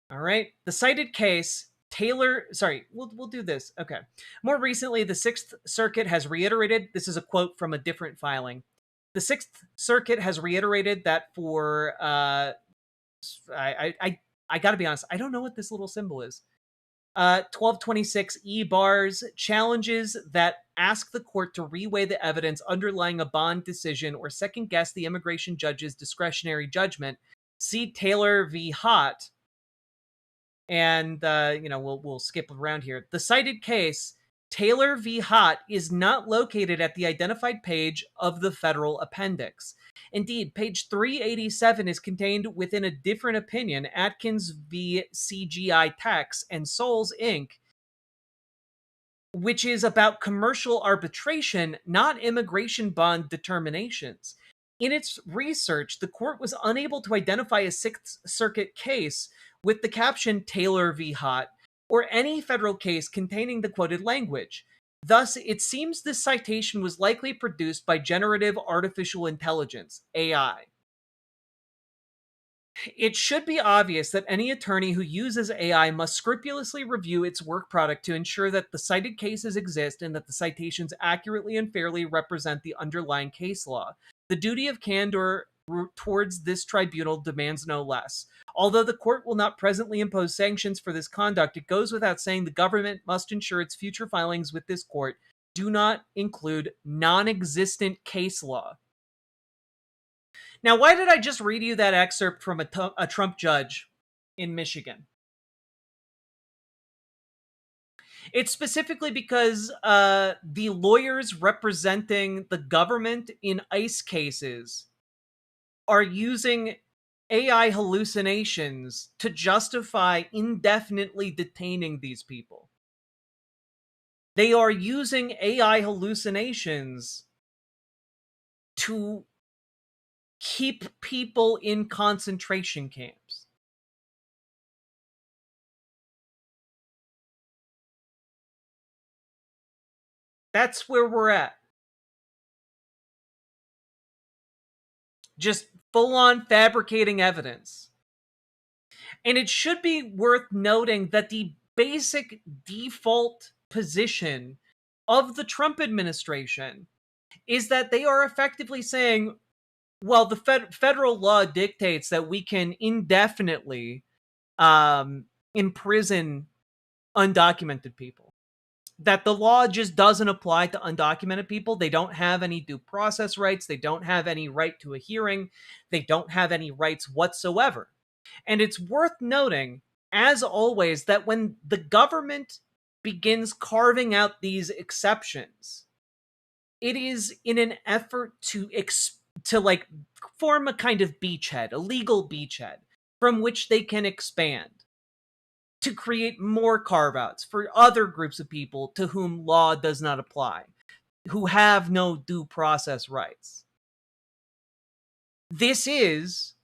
S3: All right. The cited case, we'll do this. Okay. More recently, the Sixth Circuit has reiterated, this is a quote from a different filing. The Sixth Circuit has reiterated that for, I gotta be honest, I don't know what this little symbol is. 1226 E bars challenges that ask the court to reweigh the evidence underlying a bond decision or second guess the immigration judge's discretionary judgment. See Taylor v. Hott. And, we'll skip around here. The cited case, Taylor v. Hott, is not located at the identified page of the federal appendix. Indeed, page 387 is contained within a different opinion, Atkins v. CGI Tax and Souls, Inc., which is about commercial arbitration, not immigration bond determinations. In its research, the court was unable to identify a Sixth Circuit case with the caption Taylor v. Hott or any federal case containing the quoted language. Thus, it seems this citation was likely produced by generative artificial intelligence, AI. It should be obvious that any attorney who uses AI must scrupulously review its work product to ensure that the cited cases exist and that the citations accurately and fairly represent the underlying case law. The duty of candor towards this tribunal demands no less. Although the court will not presently impose sanctions for this conduct, it goes without saying the government must ensure its future filings with this court do not include non-existent case law. Now, why did I just read you that excerpt from a Trump judge in Michigan? It's specifically because the lawyers representing the government in ICE cases are using AI hallucinations to justify indefinitely detaining these people. They are using AI hallucinations to keep people in concentration camps. That's where we're at. Just full-on fabricating evidence. And it should be worth noting that the basic default position of the Trump administration is that they are effectively saying, well, the federal law dictates that we can indefinitely imprison undocumented people. That the law just doesn't apply to undocumented people. They don't have any due process rights. They don't have any right to a hearing. They don't have any rights whatsoever. And it's worth noting, as always, that when the government begins carving out these exceptions, it is in an effort to like form a kind of beachhead, a legal beachhead, from which they can expand to create more carve-outs for other groups of people to whom law does not apply, who have no due process rights. This is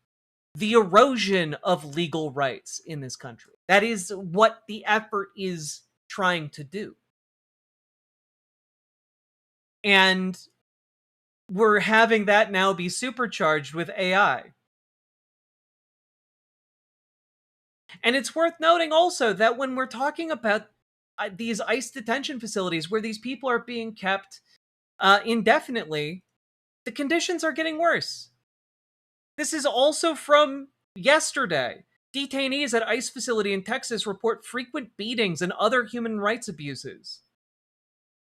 S3: the erosion of legal rights in this country. That is what the effort is trying to do. And we're having that now be supercharged with AI. And it's worth noting also that when we're talking about these ICE detention facilities where these people are being kept indefinitely, the conditions are getting worse. This is also from yesterday. Detainees at ICE facility in Texas report frequent beatings and other human rights abuses.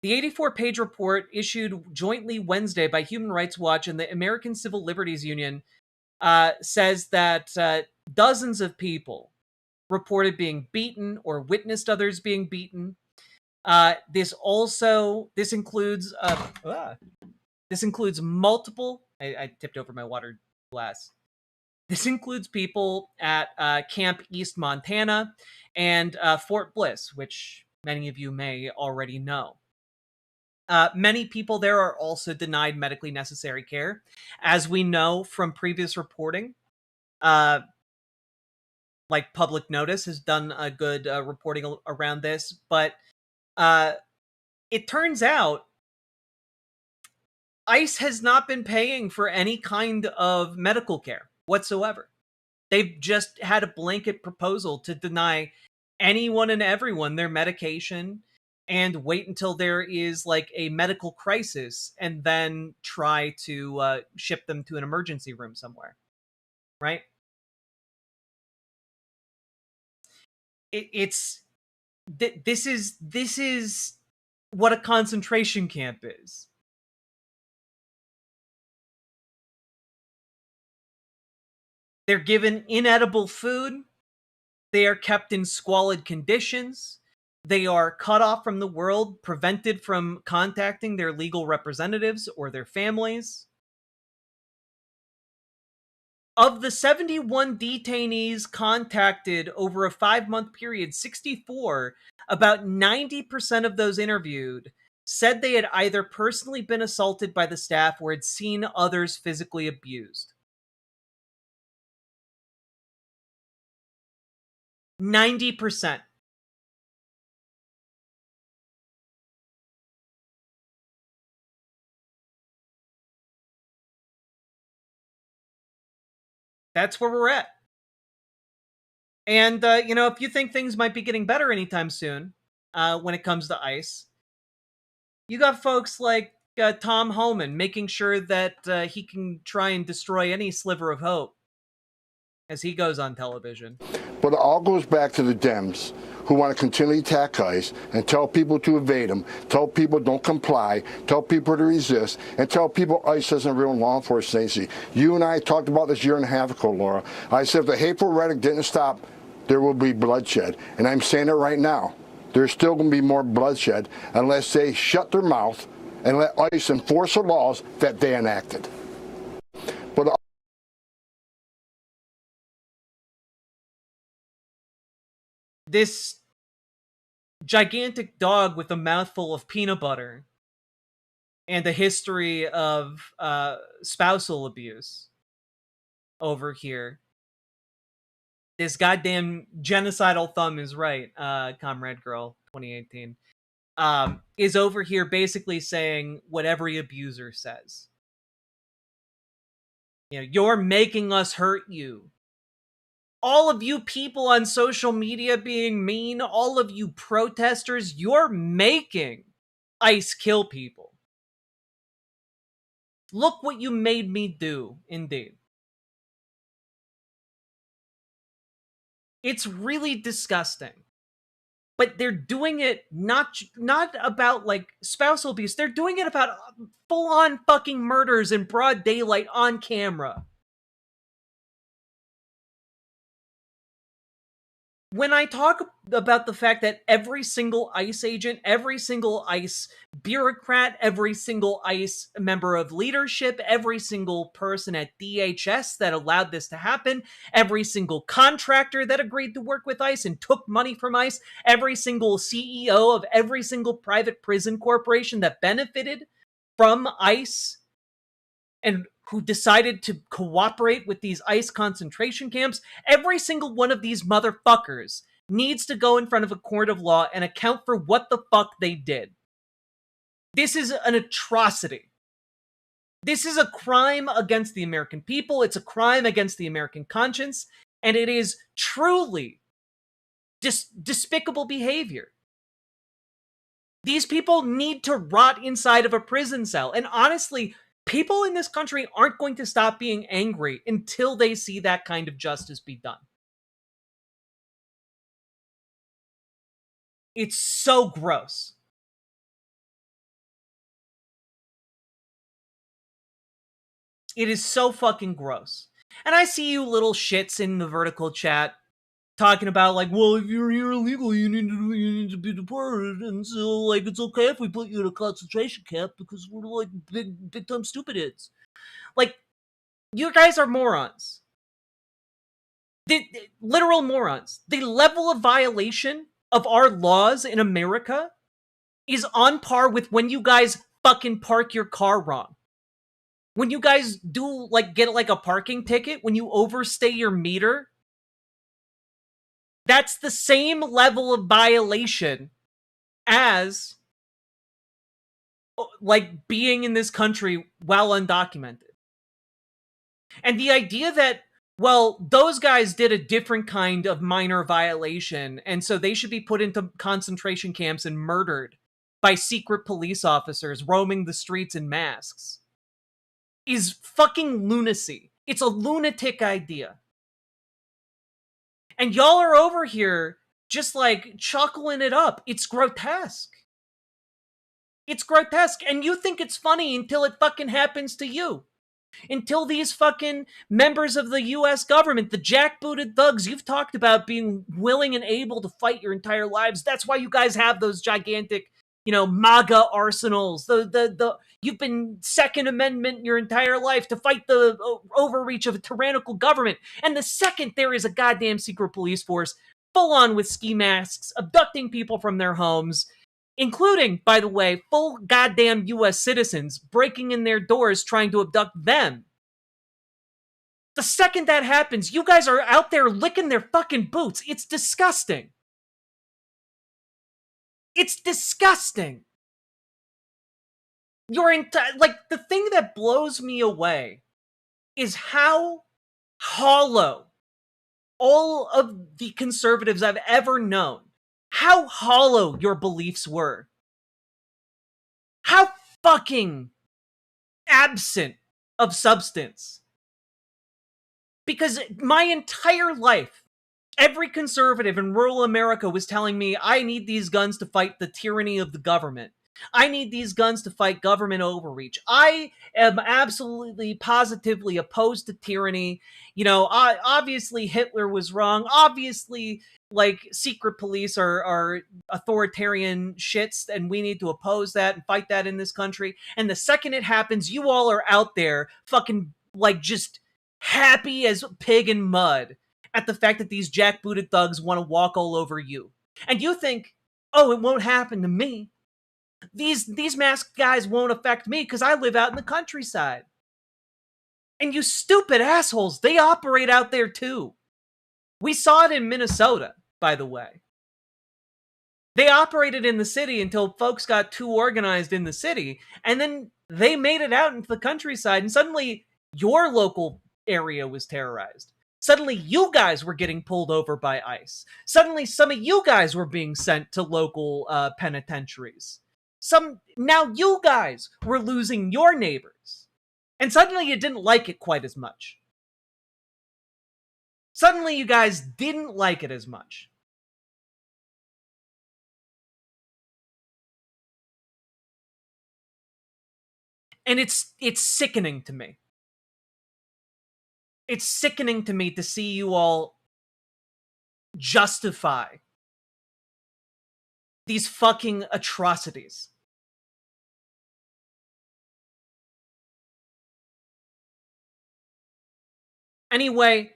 S3: The 84-page report issued jointly Wednesday by Human Rights Watch and the American Civil Liberties Union says that dozens of people reported being beaten or witnessed others being beaten. This includes multiple. I tipped over my water glass. This includes people at Camp East Montana and Fort Bliss, which many of you may already know. Many people there are also denied medically necessary care. As we know from previous reporting, like Public Notice has done a good reporting around this, but it turns out ICE has not been paying for any kind of medical care whatsoever. They've just had a blanket proposal to deny anyone and everyone their medication and wait until there is like a medical crisis and then try to ship them to an emergency room somewhere, right? This is what a concentration camp is. They're given inedible food. They are kept in squalid conditions. They are cut off from the world, prevented from contacting their legal representatives or their families. Of the 71 detainees contacted over a 5-month period, 64, about 90% of those interviewed, said they had either personally been assaulted by the staff or had seen others physically abused. 90%. That's where we're at. And, if you think things might be getting better anytime soon, when it comes to ICE, you got folks like Tom Homan, making sure that he can try and destroy any sliver of hope as he goes on television.
S4: But it all goes back to the Dems who want to continually attack ICE and tell people to evade them, tell people don't comply, tell people to resist, and tell people ICE isn't real law enforcement agency. You and I talked about this 1.5 years ago, Laura. I said if the hateful rhetoric didn't stop, there will be bloodshed. And I'm saying it right now. There's still going to be more bloodshed unless they shut their mouth and let ICE enforce the laws that they enacted. But
S3: this gigantic dog with a mouthful of peanut butter and a history of spousal abuse over here. This goddamn genocidal thumb is right, Comrade Girl 2018, is over here basically saying what every abuser says. You know, you're making us hurt you. All of you people on social media being mean, all of you protesters, you're making ICE kill people. Look what you made me do, indeed. It's really disgusting. But they're doing it not about, like, spousal abuse. They're doing it about full-on fucking murders in broad daylight on camera. When I talk about the fact that every single ICE agent, every single ICE bureaucrat, every single ICE member of leadership, every single person at DHS that allowed this to happen, every single contractor that agreed to work with ICE and took money from ICE, every single CEO of every single private prison corporation that benefited from ICE and who decided to cooperate with these ICE concentration camps, every single one of these motherfuckers needs to go in front of a court of law and account for what the fuck they did. This is an atrocity. This is a crime against the American people. It's a crime against the American conscience. And it is truly despicable behavior. These people need to rot inside of a prison cell. And honestly, people in this country aren't going to stop being angry until they see that kind of justice be done. It's so gross. It is so fucking gross. And I see you little shits in the vertical chat talking about, like, well, if you're here illegally, you need to be deported, and so, like, it's okay if we put you in a concentration camp because we're, like, big time stupid heads. Like, you guys are morons. Literal morons. The level of violation of our laws in America is on par with when you guys fucking park your car wrong. When you guys do, like, get, like, a parking ticket, when you overstay your meter, that's the same level of violation as, like, being in this country while undocumented. And the idea that, well, those guys did a different kind of minor violation, and so they should be put into concentration camps and murdered by secret police officers roaming the streets in masks, is fucking lunacy. It's a lunatic idea. And y'all are over here just, like, chuckling it up. It's grotesque. It's grotesque. And you think it's funny until it fucking happens to you. Until these fucking members of the US government, the jackbooted thugs you've talked about being willing and able to fight your entire lives. That's why you guys have those gigantic, you know, MAGA arsenals. You've been Second Amendment your entire life to fight the overreach of a tyrannical government. And the second there is a goddamn secret police force, full on with ski masks, abducting people from their homes, including, by the way, full goddamn US citizens breaking in their doors trying to abduct them. The second that happens, you guys are out there licking their fucking boots. It's disgusting. It's disgusting. Like, the thing that blows me away is how hollow all of the conservatives I've ever known, how hollow your beliefs were. How fucking absent of substance. Because my entire life, every conservative in rural America was telling me, I need these guns to fight the tyranny of the government. I need these guns to fight government overreach. I am absolutely, positively opposed to tyranny. You know, obviously Hitler was wrong. Obviously, like, secret police are authoritarian shits, and we need to oppose that and fight that in this country. And the second it happens, you all are out there fucking, like, just happy as pig in mud at the fact that these jackbooted thugs want to walk all over you. And you think, oh, it won't happen to me. These masked guys won't affect me because I live out in the countryside. And you stupid assholes, they operate out there too. We saw it in Minnesota, by the way. They operated in the city until folks got too organized in the city, and then they made it out into the countryside, and suddenly your local area was terrorized. Suddenly you guys were getting pulled over by ICE. Suddenly some of you guys were being sent to local penitentiaries. Now you guys were losing your neighbors. And suddenly you didn't like it quite as much. Suddenly you guys didn't like it as much. And it's sickening to me. It's sickening to me to see you all justify these fucking atrocities. Anyway,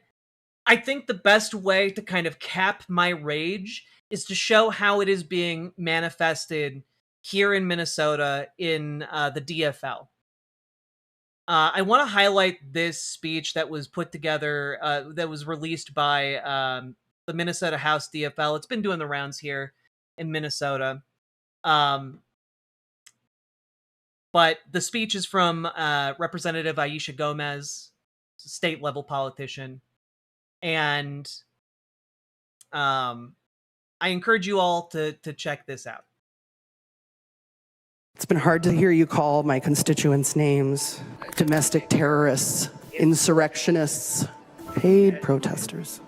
S3: I think the best way to kind of cap my rage is to show how it is being manifested here in Minnesota in the DFL. I want to highlight this speech that was put together, that was released by the Minnesota House DFL. It's been doing the rounds here in Minnesota. But the speech is from Representative Aisha Gomez, state-level politician. And I encourage you all to check this out.
S21: It's been hard to hear you call my constituents names: domestic terrorists, insurrectionists, paid protesters.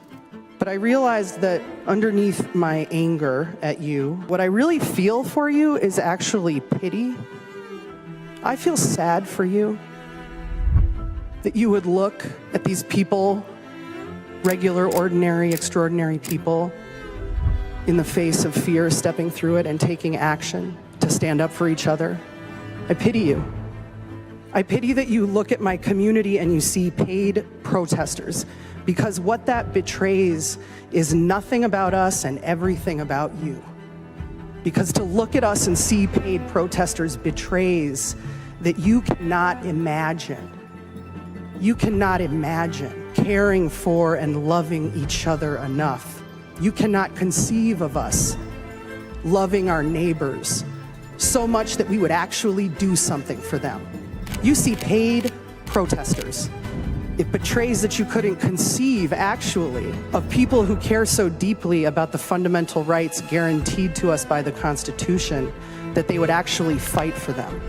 S21: But I realized that underneath my anger at you, what I really feel for you is actually pity. I feel sad for you, that you would look at these people, regular, ordinary, extraordinary people, in the face of fear, stepping through it and taking action to stand up for each other. I pity you. I pity that you look at my community and you see paid protesters, because what that betrays is nothing about us and everything about you. Because to look at us and see paid protesters betrays that you cannot imagine caring for and loving each other enough. You cannot conceive of us loving our neighbors so much that we would actually do something for them. You see paid protesters. It betrays that you couldn't conceive, actually, of people who care so deeply about the fundamental rights guaranteed to us by the Constitution that they would actually fight for them.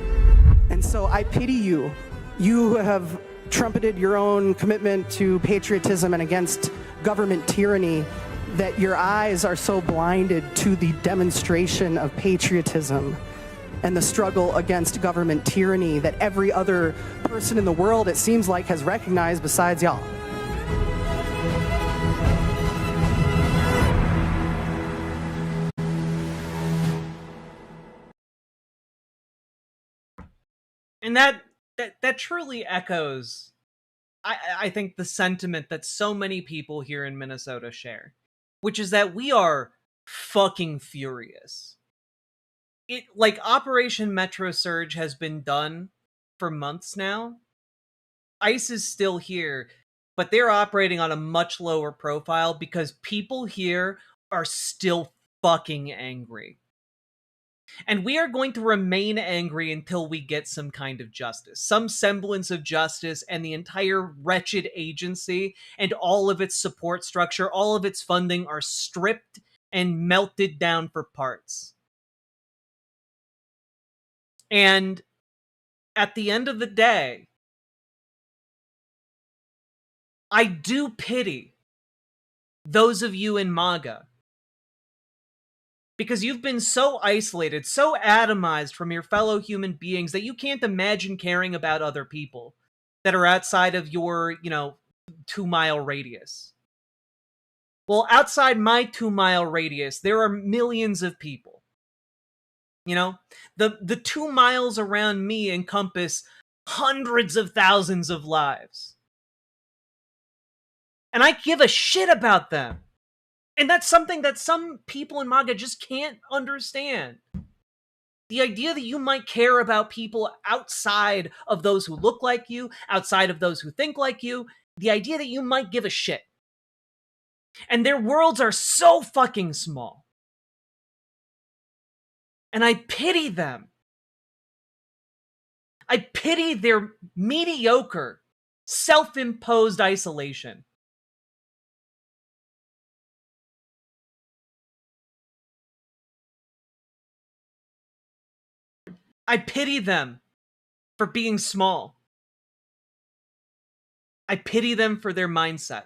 S21: And so I pity you. You have trumpeted your own commitment to patriotism and against government tyranny, that your eyes are so blinded to the demonstration of patriotism and the struggle against government tyranny that every other person in the world, it seems like, has recognized besides y'all.
S3: And that truly echoes, I think, the sentiment that so many people here in Minnesota share, which is that we are fucking furious. Like, Operation Metro Surge has been done for months now. ICE is still here, but they're operating on a much lower profile because people here are still fucking angry. And we are going to remain angry until we get some kind of justice, some semblance of justice, and the entire wretched agency and all of its support structure, all of its funding are stripped and melted down for parts. And at the end of the day, I do pity those of you in MAGA. Because you've been so isolated, so atomized from your fellow human beings that you can't imagine caring about other people that are outside of your, 2-mile radius. Well, outside my 2-mile radius, there are millions of people. The 2 miles around me encompass hundreds of thousands of lives. And I give a shit about them. And that's something that some people in MAGA just can't understand. The idea that you might care about people outside of those who look like you, outside of those who think like you, the idea that you might give a shit. And their worlds are so fucking small. And I pity them. I pity their mediocre, self-imposed isolation. I pity them for being small. I pity them for their mindset.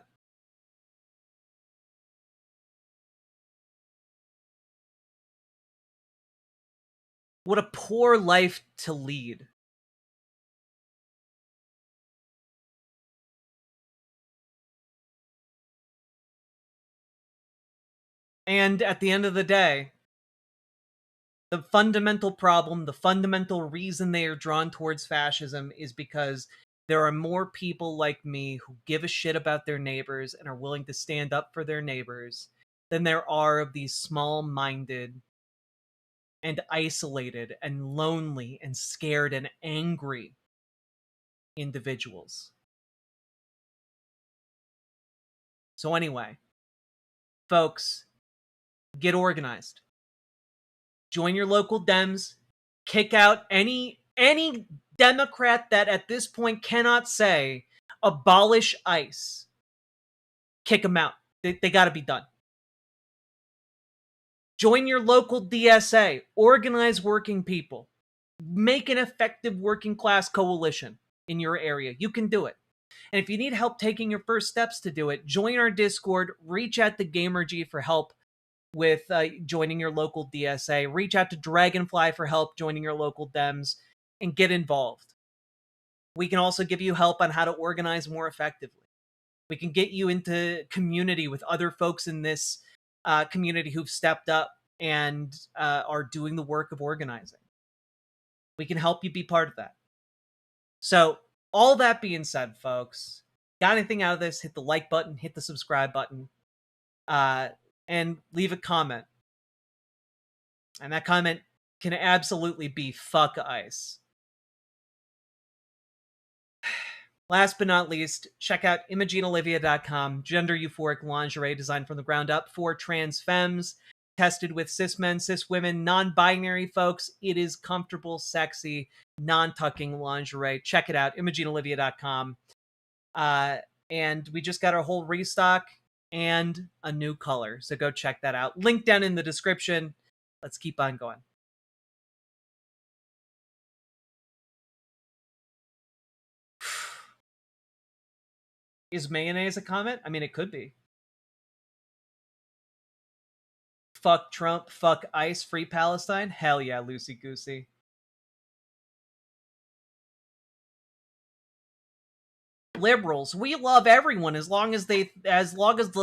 S3: What a poor life to lead. And at the end of the day, the fundamental problem, the fundamental reason they are drawn towards fascism is because there are more people like me who give a shit about their neighbors and are willing to stand up for their neighbors than there are of these small-minded and isolated and lonely and scared and angry individuals. So anyway, folks, get organized. Join your local Dems. Kick out any Democrat that at this point cannot say, abolish ICE. Kick them out. They got to be done. Join your local DSA. Organize working people. Make an effective working class coalition in your area. You can do it. And if you need help taking your first steps to do it, join our Discord. Reach out to GamerG for help with joining your local DSA. Reach out to Dragonfly for help joining your local Dems and get involved. We can also give you help on how to organize more effectively. We can get you into community with other folks in this community who've stepped up and are doing the work of organizing. We can help you be part of that. So, all that being said, folks, got anything out of this, hit the like button, hit the subscribe button, and leave a comment. And that comment can absolutely be fuck ICE. Last but not least, check out ImogeneOlivia.com, gender euphoric lingerie designed from the ground up for trans femmes, tested with cis men, cis women, non-binary folks. It is comfortable, sexy, non-tucking lingerie. Check it out, ImogeneOlivia.com. And we just got our whole restock and a new color, so go check that out. Link down in the description. Let's keep on going. Is mayonnaise a comment? I mean, it could be. Fuck Trump, fuck ICE, free Palestine? Hell yeah, loosey goosey. Liberals, we love everyone as long as they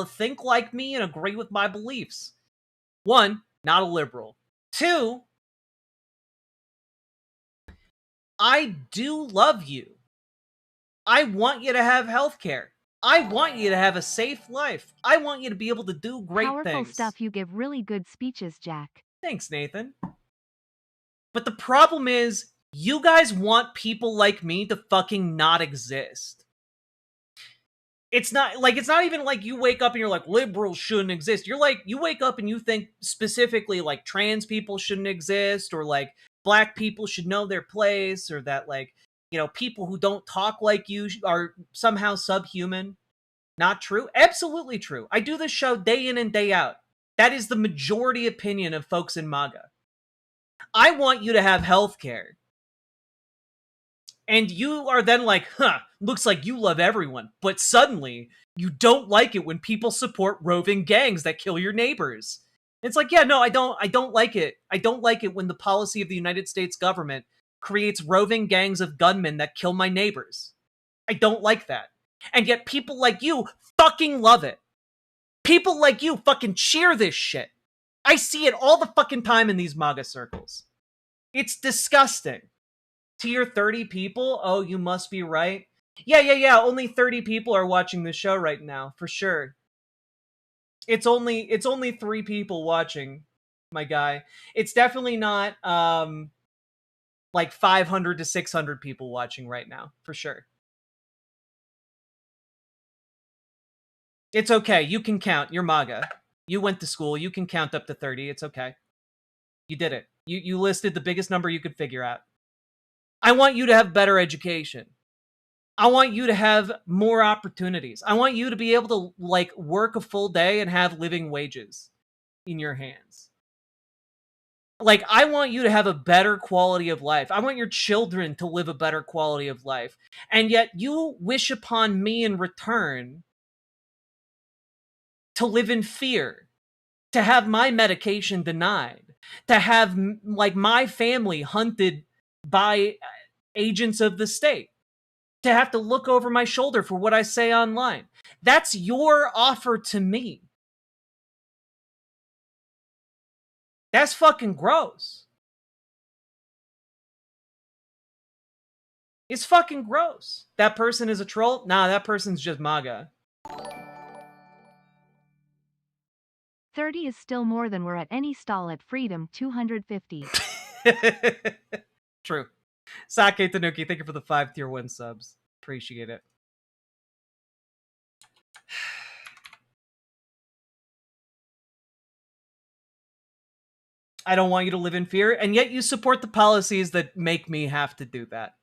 S3: think like me and agree with my beliefs. 1, not a liberal. 2, I do love you. I want you to have health care. I want you to have a safe life. I want you to be able to do great
S8: Powerful
S3: things.
S8: stuff. You give really good speeches, Jack.
S3: Thanks, Nathan. But the problem is, you guys want people like me to fucking not exist. It's not even like you wake up and you're like, liberals shouldn't exist. You're like, you wake up and you think specifically like trans people shouldn't exist, or like black people should know their place, or that like, people who don't talk like you are somehow subhuman. Not true. Absolutely true. I do this show day in and day out. That is the majority opinion of folks in MAGA. I want you to have health care. And you are then like, huh, looks like you love everyone. But suddenly, you don't like it when people support roving gangs that kill your neighbors. It's like, yeah, no, I don't like it. I don't like it when the policy of the United States government creates roving gangs of gunmen that kill my neighbors. I don't like that. And yet people like you fucking love it. People like you fucking cheer this shit. I see it all the fucking time in these MAGA circles. It's disgusting. Tier 30 people? Oh, you must be right. Yeah. Only 30 people are watching this show right now, for sure. It's only 3 people watching, my guy. It's definitely not like 500 to 600 people watching right now, for sure. It's okay. You can count. You're MAGA. You went to school. You can count up to 30. It's okay. You did it. You listed the biggest number you could figure out. I want you to have better education. I want you to have more opportunities. I want you to be able to like work a full day and have living wages in your hands. Like, I want you to have a better quality of life. I want your children to live a better quality of life. And yet you wish upon me in return to live in fear, to have my medication denied, to have like my family hunted by agents of the state, to have to look over my shoulder for what I say online. That's your offer to me. That's fucking gross. It's fucking gross. That person is a troll? Nah, that person's just MAGA.
S8: 30 is still more than we're at any stall at Freedom 250.
S3: True. Sake Tanuki, thank you for the 5 tier 1 subs. Appreciate it. I don't want you to live in fear, and yet you support the policies that make me have to do that.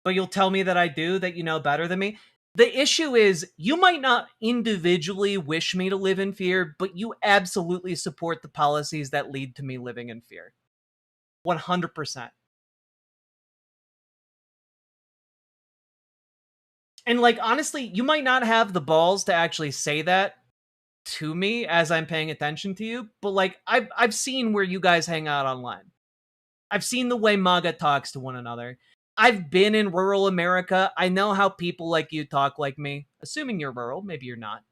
S3: But you'll tell me that I do, that you know better than me. The issue is, you might not individually wish me to live in fear, but you absolutely support the policies that lead to me living in fear. 100%. And like, honestly, you might not have the balls to actually say that to me as I'm paying attention to you, but like, I've seen where you guys hang out online. I've seen the way MAGA talks to one another. I've been in rural America. I know how people like you talk like me. Assuming you're rural, maybe you're not.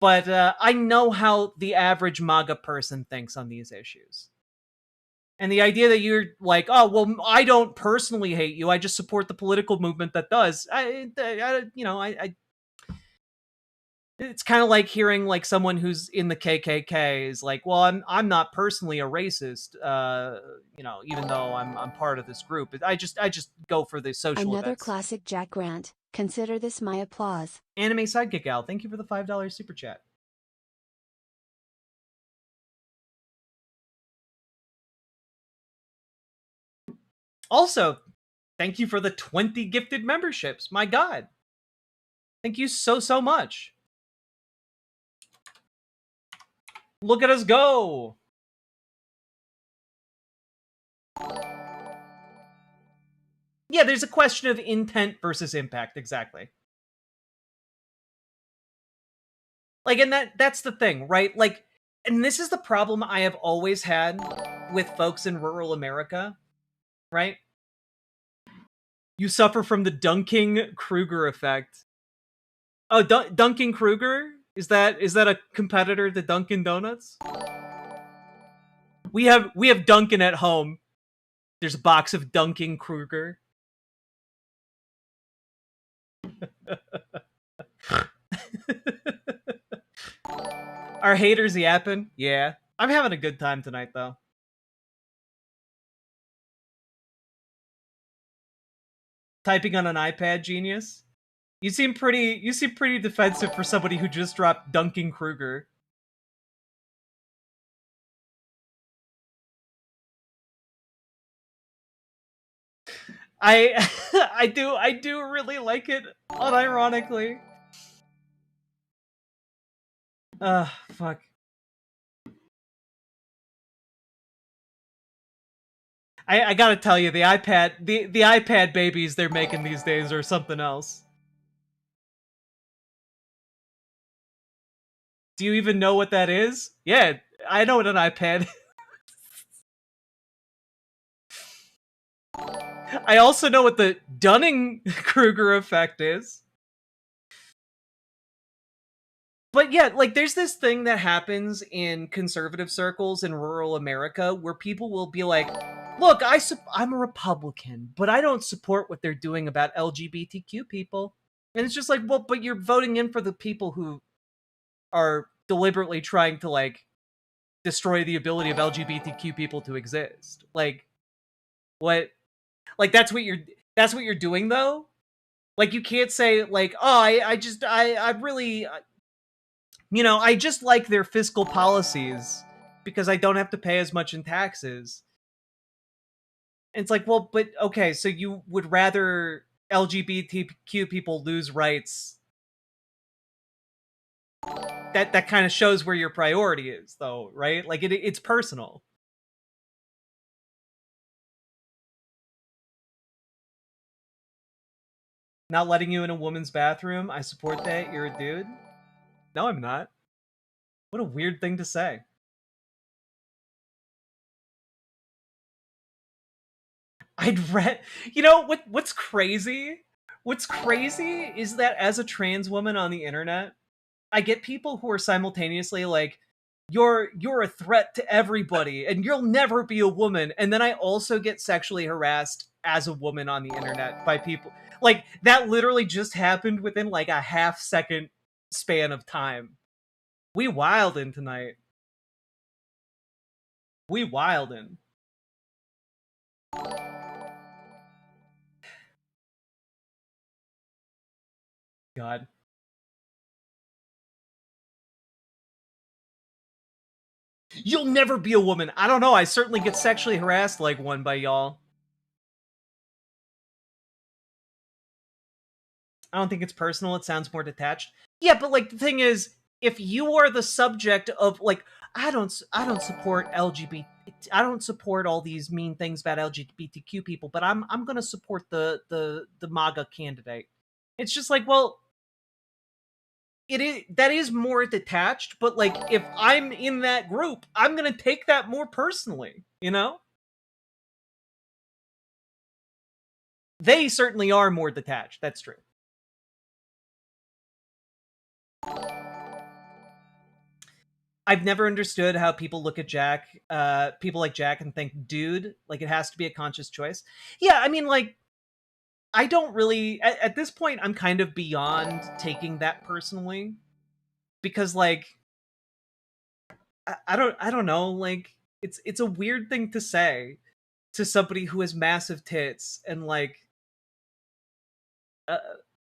S3: But I know how the average MAGA person thinks on these issues. And the idea that you're like, oh, well, I don't personally hate you. I just support the political movement that does. It's kind of like hearing like someone who's in the KKK is like, well, I'm not personally a racist, even though I'm part of this group. I just go for the social
S9: Another
S3: events.
S9: classic Jack Grant. Consider this my applause.
S3: Anime Sidekick Al, thank you for the $5 super chat. Also, thank you for the 20 gifted memberships. My God. Thank you so much. Look at us go. Yeah, there's a question of intent versus impact, exactly. Like, and that's the thing, right? Like, and this is the problem I have always had with folks in rural America, right? You suffer from the Dunking-Kruger effect. Oh, Dunking-Kruger? Is that a competitor to Dunkin' Donuts? We have Dunkin' at home. There's a box of Dunking-Kruger. Are haters yapping? Yeah. I'm having a good time tonight, though. Typing on an iPad, genius? You seem pretty defensive for somebody who just dropped Dunking-Kruger. I do really like it, unironically. Fuck. I gotta tell you, the iPad babies they're making these days are something else. Do you even know what that is? Yeah, I know what an iPad. I also know what the Dunning-Kruger effect is. But yeah, like there's this thing that happens in conservative circles in rural America where people will be like, "Look, I'm a Republican, but I don't support what they're doing about LGBTQ people." And it's just like, well, but you're voting in for the people who are deliberately trying to like destroy the ability of LGBTQ people to exist. Like, what? Like that's what you're doing though. Like you can't say like, oh, I really, I just like their fiscal policies because I don't have to pay as much in taxes. And it's like, well, but okay, so you would rather LGBTQ people lose rights. That kind of shows where your priority is, though, right? Like it's personal. Not letting you in a woman's bathroom, I support that. You're a dude. No, I'm not. What a weird thing to say. I'd read. You know what's crazy? What's crazy is that as a trans woman on the internet, I get people who are simultaneously like, you're a threat to everybody and you'll never be a woman. And then I also get sexually harassed as a woman on the internet by people. Like that literally just happened within like a half-second span of time. We wildin' tonight. We wildin'. God. You'll never be a woman. I don't know. I certainly get sexually harassed like one by y'all. I don't think it's personal. It sounds more detached. Yeah, but like the thing is, if you are the subject of like, I don't support LGBT. I don't support all these mean things about LGBTQ people, but I'm gonna support the MAGA candidate. It's just like, well, that is more detached, but like if I'm in that group, I'm gonna take that more personally, you know? They certainly are more detached, that's true. I've never understood how people look at Jack, people like Jack and think, dude, like it has to be a conscious choice. Yeah, I mean, like, I don't really, at this point, I'm kind of beyond taking that personally. Because, like, I don't know, like, it's a weird thing to say to somebody who has massive tits and, uh,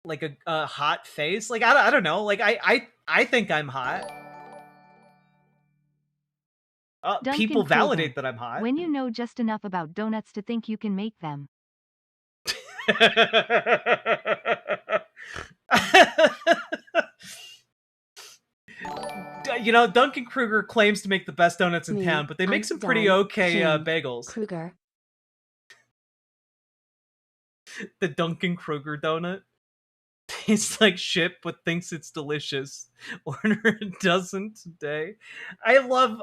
S3: like a hot face. Like, I don't know, like, I think I'm hot. People
S8: Kruger,
S3: validate that I'm hot.
S8: When you know just enough about donuts to think you can make them.
S3: You know, Duncan-Kruger claims to make the best donuts in town, but they make some pretty okay bagels.
S9: Kruger.
S3: The Duncan-Kruger donut tastes like shit, but thinks it's delicious. Order a dozen today. I love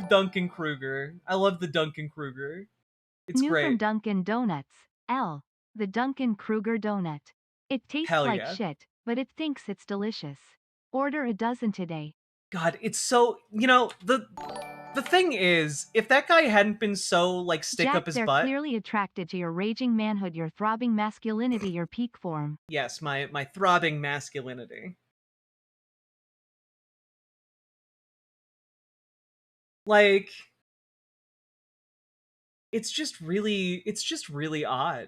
S3: Duncan-Kruger. I love the Duncan-Kruger. It's
S8: New
S3: great.
S8: From Dunkin' Donuts. L. The Duncan-Kruger donut. It tastes
S3: Hell
S8: like
S3: yeah.
S8: shit, but it thinks it's delicious. Order a dozen today.
S3: God, it's so, you know, the thing is, if that guy hadn't been so, like, stick
S8: Jack,
S3: up his
S8: they're
S3: butt...
S8: clearly attracted to your raging manhood, your throbbing masculinity, your peak form.
S3: Yes, my throbbing masculinity. Like, it's just really odd.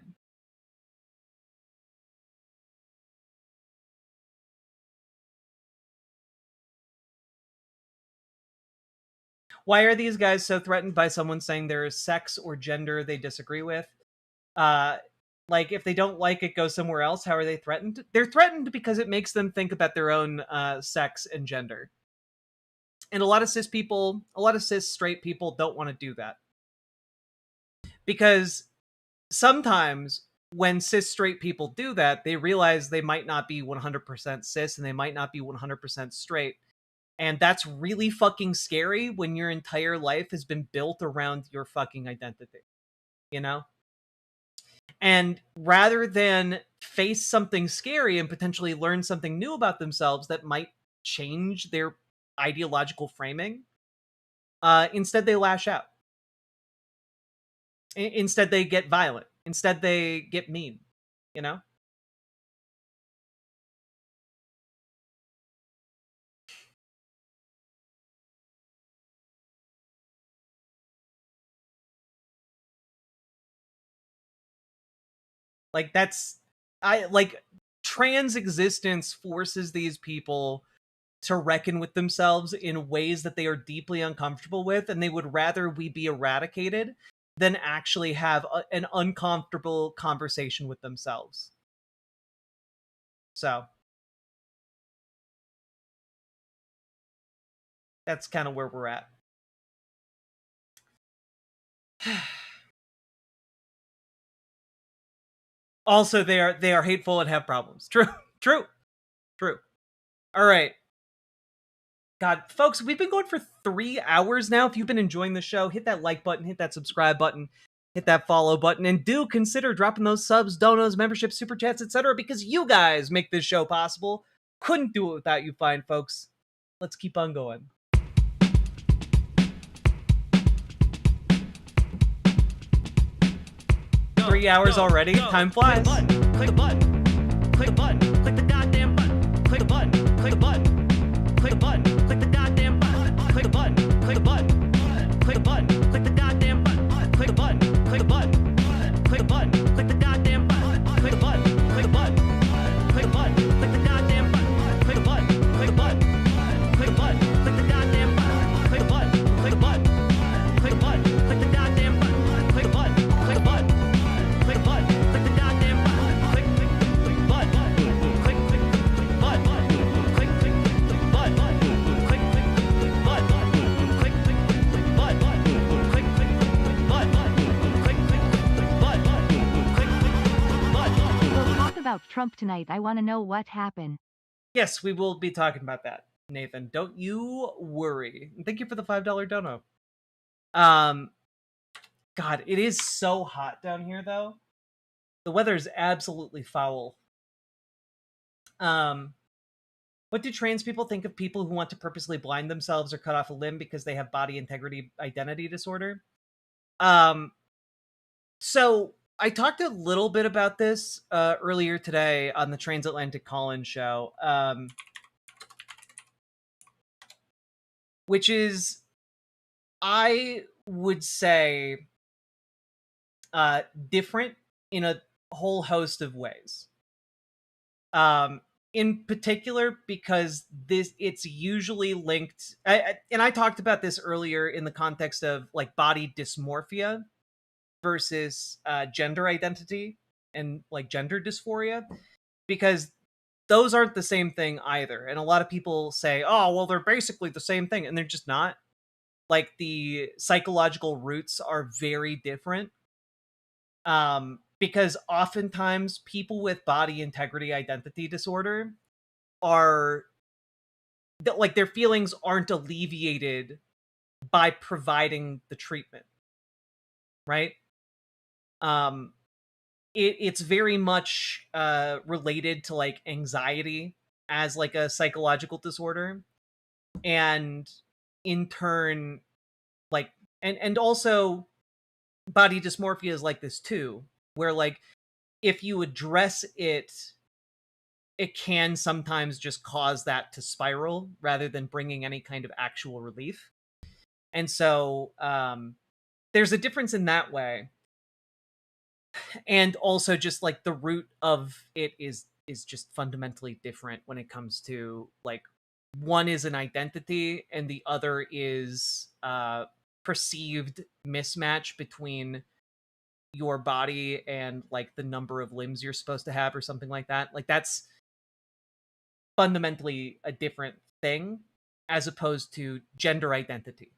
S3: Why are these guys so threatened by someone saying their sex or gender they disagree with? Like, if they don't like it, go somewhere else. How are they threatened? They're threatened because it makes them think about their own sex and gender. And a lot of cis straight people don't want to do that. Because sometimes when cis straight people do that, they realize they might not be 100% cis and they might not be 100% straight. And that's really fucking scary when your entire life has been built around your fucking identity, you know? And rather than face something scary and potentially learn something new about themselves that might change their ideological framing, instead they lash out. Instead they get violent. Instead they get mean, you know? Like trans existence forces these people to reckon with themselves in ways that they are deeply uncomfortable with, and they would rather we be eradicated than actually have an uncomfortable conversation with themselves. So that's kind of where we're at. Also, they are hateful and have problems. True. All right. God, folks, we've been going for 3 hours now. If you've been enjoying the show, hit that like button, hit that subscribe button, hit that follow button, and do consider dropping those subs, donos, memberships, super chats, etc. because you guys make this show possible. Couldn't do it without you fine folks. Let's keep on going. Go, 3 hours already? Time flies.
S6: Click a button. Click a button. Click the goddamn button. Click a button. Click a button. Click a button. Click the goddamn button. Click a button. Click a button. Click a button. Click the goddamn button. Click a button. Click a button. Click a button. Click the goddamn button. Click a button. Click a button. Click a button. Click the goddamn button. Click a button. Click a button. Click a button. Click the goddamn button. Click a button. Click a button. Click a button. Click the goddamn button. Click a button. Click a button. Click a button. Click the goddamn button. Click button. Click button. Click
S8: We'll talk about Trump tonight. I want to know what happened.
S3: Yes, we will be talking about that, Nathan. Don't you worry. And thank you for the $5 dono. God, it is so hot down here, though. The weather is absolutely foul. What do trans people think of people who want to purposely blind themselves or cut off a limb because they have body integrity identity disorder? So I talked a little bit about this earlier today on the Transatlantic Call-In show, which is, I would say, different in a whole host of ways. In particular, because it's usually linked, and I talked about this earlier in the context of like body dysmorphia versus gender identity and like gender dysphoria, because those aren't the same thing either. And a lot of people say, oh, well, they're basically the same thing, and they're just not. Like, the psychological roots are very different. Because oftentimes people with body integrity identity disorder are like, their feelings aren't alleviated by providing the treatment, right? It's very much related to like anxiety as like a psychological disorder, and in turn, like, and also body dysmorphia is like this too, where like if you address it, it can sometimes just cause that to spiral rather than bringing any kind of actual relief. And so there's a difference in that way. And also just like the root of it is just fundamentally different when it comes to like, one is an identity and the other is perceived mismatch between your body and like the number of limbs you're supposed to have or something like that. Like, that's fundamentally a different thing as opposed to gender identity.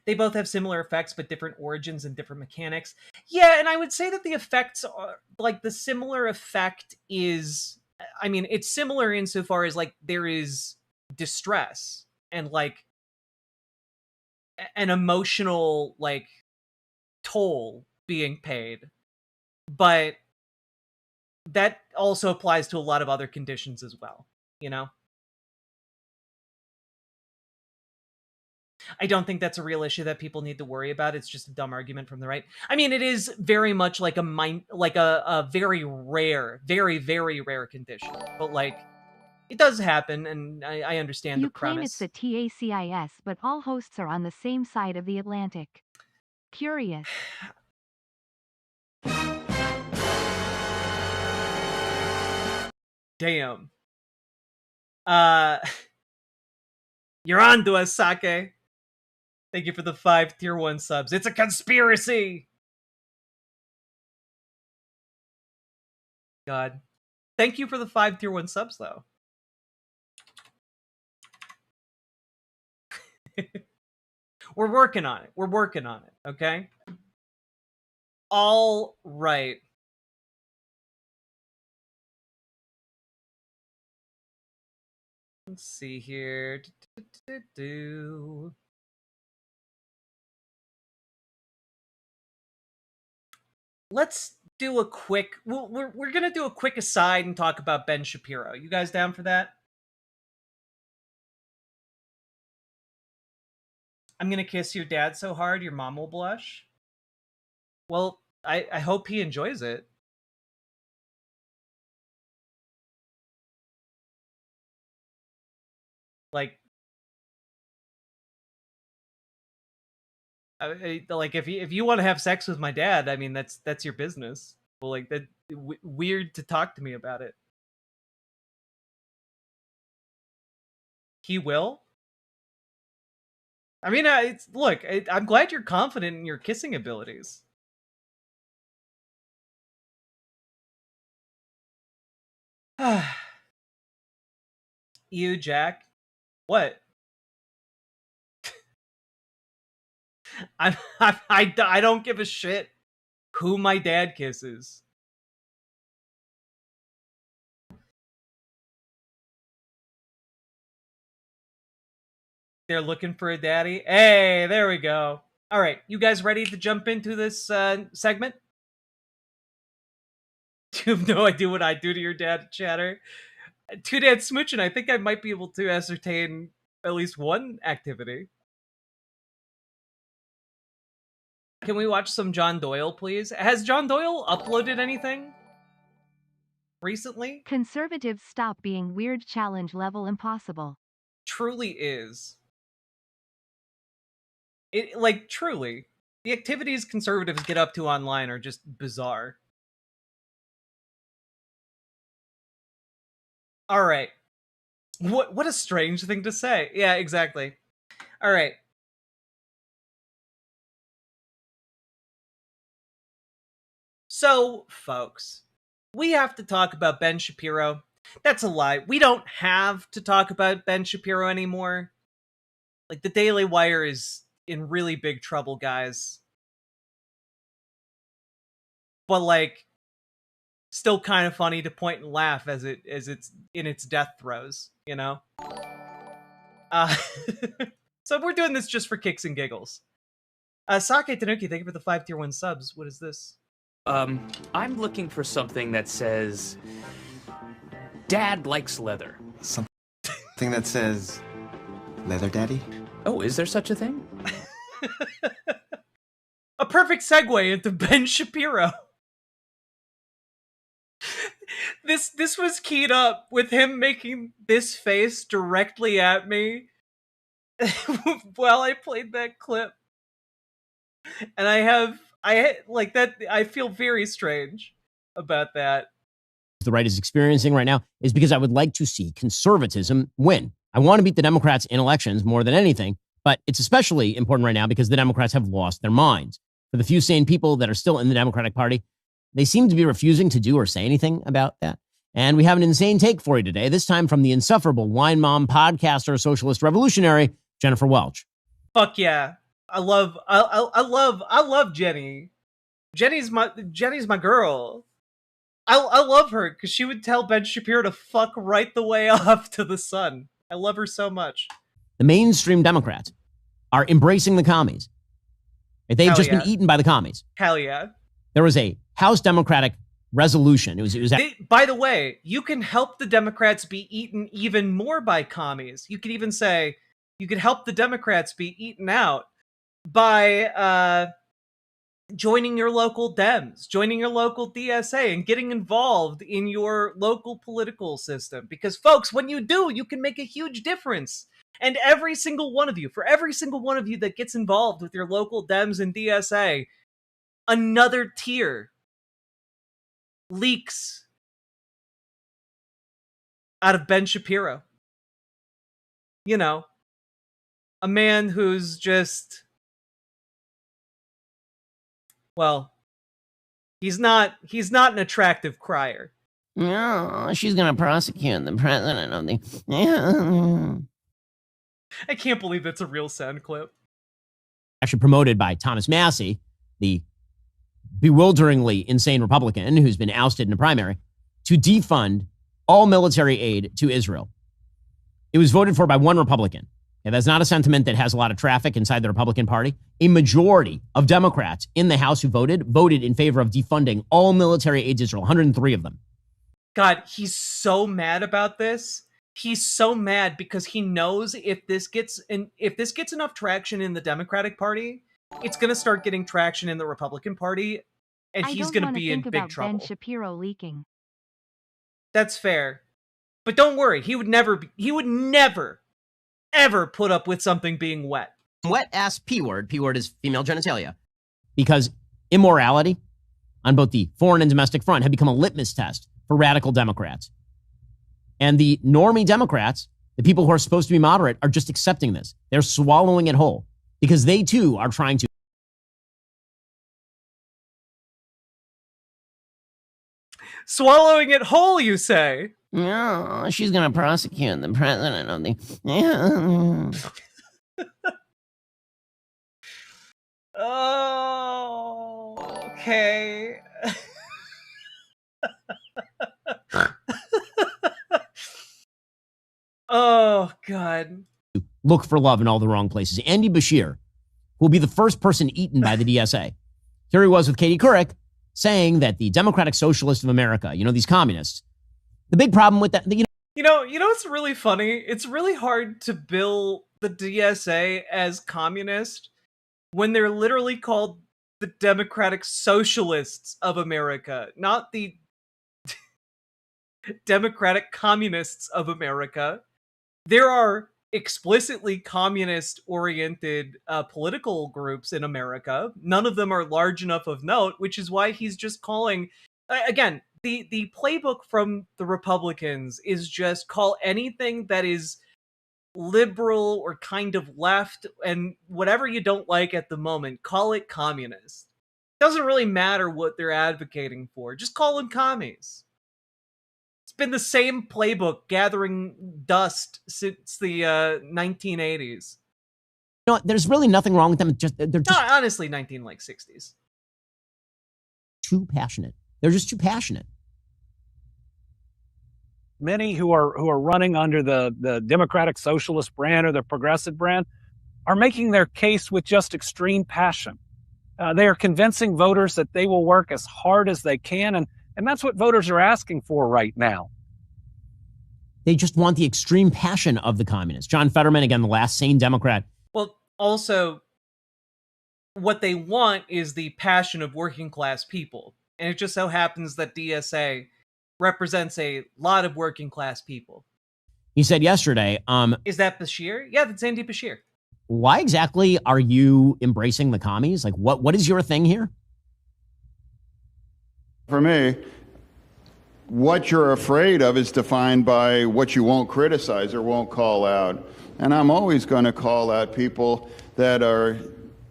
S3: they both have similar effects, but different origins and different mechanics. Yeah, and I would say that the effects are, like, the similar effect is, I mean, it's similar insofar as, like, there is distress and, like, an emotional, like, toll being paid. But that also applies to a lot of other conditions as well, you know? I don't think that's a real issue that people need to worry about. It's just a dumb argument from the right. I mean, it is very much like a very rare, very, very rare condition. But, like, it does happen, and I understand
S8: You
S3: the
S8: claim it's
S3: premise.
S8: the TACIS, but all hosts are on the same side of the Atlantic. Curious.
S3: Damn. You're on to us, Sake. Thank you for the 5 tier 1 subs. It's a conspiracy! God. Thank you for the 5 tier 1 subs, though. We're working on it. We're working on it, okay? All right. Let's see here. Let's do a quick... We're going to do a quick aside and talk about Ben Shapiro. You guys down for that? I'm going to kiss your dad so hard your mom will blush. Well, I hope he enjoys it. Like, like if you want to have sex with my dad, I mean, that's your business. Well, like, that weird to talk to me about it. He will. I mean, look, I'm glad you're confident in your kissing abilities. You, Jack. What? I don't give a shit who my dad kisses. They're looking for a daddy. Hey, there we go. All right, you guys ready to jump into this segment? You have no idea what I do to your dad, Chatter. Two Dad Smooching, I think I might be able to ascertain at least one activity. Can we watch some John Doyle, please? Has John Doyle uploaded anything recently?
S8: Conservatives stop being weird, challenge level impossible.
S3: Truly is. It, like, truly. The activities conservatives get up to online are just bizarre. All right. What a strange thing to say. Yeah, exactly. All right. So, folks, we have to talk about Ben Shapiro. That's a lie. We don't have to talk about Ben Shapiro anymore. Like, the Daily Wire is in really big trouble, guys. But, like, still kind of funny to point and laugh as it's in its death throes, you know? So we're doing this just for kicks and giggles. Sake Tanuki, thank you for the 5 tier 1 subs. What is this?
S1: I'm looking for something that says, Dad likes leather.
S22: Something that says, Leather Daddy?
S1: Oh, is there such a thing?
S3: A perfect segue into Ben Shapiro. This was keyed up with him making this face directly at me while I played that clip. And I feel very strange about that.
S23: The right is experiencing right now is because I would like to see conservatism win. I want to beat the Democrats in elections more than anything, but it's especially important right now because the Democrats have lost their minds. For the few sane people that are still in the Democratic Party, they seem to be refusing to do or say anything about that. And we have an insane take for you today, this time from the insufferable wine mom, podcaster, socialist revolutionary, Jennifer Welch.
S3: Fuck yeah. I love Jenny. Jenny's my girl. I love her because she would tell Ben Shapiro to fuck right the way off to the sun. I love her so much.
S23: The mainstream Democrats are embracing the commies. They've
S3: Hell
S23: just
S3: yeah.
S23: been eaten by the commies.
S3: Hell yeah.
S23: There was a House Democratic resolution.
S3: By the way, you can help the Democrats be eaten even more by commies. You could even say you could help the Democrats be eaten out by joining your local Dems, joining your local DSA, and getting involved in your local political system. Because, folks, when you do, you can make a huge difference. And for every single one of you that gets involved with your local Dems and DSA, another tier leaks out of Ben Shapiro. You know, a man who's just, well, he's not an attractive crier.
S23: No, she's going to prosecute the president of the...
S3: I can't believe that's a real sound clip.
S23: Actually promoted by Thomas Massey, the bewilderingly insane Republican who's been ousted in a primary, to defund all military aid to Israel. It was voted for by one Republican. And that's not a sentiment that has a lot of traffic inside the Republican Party. A majority of Democrats in the House who voted in favor of defunding all military aid to Israel, 103 of them.
S3: God, he's so mad about this. He's so mad because he knows if this gets enough traction in the Democratic Party, it's going to start getting traction in the Republican Party, and he's going to be in big trouble.
S8: Ben Shapiro leaking.
S3: That's fair, but don't worry. He would never ever put up with something being wet.
S23: Wet ass P word. P word is female genitalia. Because immorality on both the foreign and domestic front had become a litmus test for radical Democrats. And the normie Democrats, the people who are supposed to be moderate, are just accepting this. They're swallowing it whole because they too are trying to.
S3: Swallowing it whole, you say?
S23: No, she's going to prosecute the president of the...
S3: Oh, okay. Oh, God.
S23: Look for love in all the wrong places. Andy Bashir will be the first person eaten by the DSA. Here he was with Katie Couric saying that the Democratic Socialists of America, these communists, the big problem with that,
S3: You know what's really funny? It's really hard to bill the DSA as communist when they're literally called the Democratic Socialists of America, not the Democratic Communists of America. There are explicitly communist-oriented political groups in America. None of them are large enough of note, which is why he's just calling... Again, the playbook from the Republicans is just call anything that is liberal or kind of left, and whatever you don't like at the moment, call it communist. Doesn't really matter what they're advocating for. Just call them commies. It's been the same playbook gathering dust since the 1980s.
S23: There's really nothing wrong with them. They're just
S3: honestly 60s.
S23: Too passionate. They're just too passionate.
S2: Many who are running under the Democratic Socialist brand or the Progressive brand are making their case with just extreme passion. They are convincing voters that they will work as hard as they can, and that's what voters are asking for right now.
S23: They just want the extreme passion of the communists. John Fetterman, again, the last sane Democrat.
S3: Well, also, what they want is the passion of working class people. And it just so happens that DSA represents a lot of working class people.
S23: He said yesterday,
S3: is that Bashir? Yeah, that's Andy Bashir.
S23: Why exactly are you embracing the commies? Like, what is your thing here?
S5: For me, what you're afraid of is defined by what you won't criticize or won't call out. And I'm always going to call out people that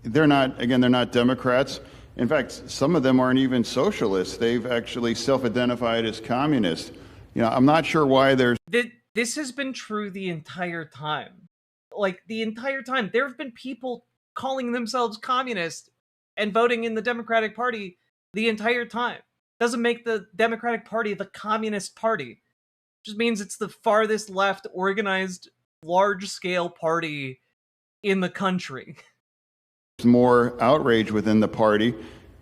S5: they're not Democrats. In fact, some of them aren't even socialists. They've actually self-identified as communists. I'm not sure why there's...
S3: This has been true the entire time. Like, the entire time. There have been people calling themselves communist and voting in the Democratic Party the entire time. Doesn't make the Democratic Party the Communist Party. Just means it's the farthest left organized large-scale party in the country.
S5: There's more outrage within the party,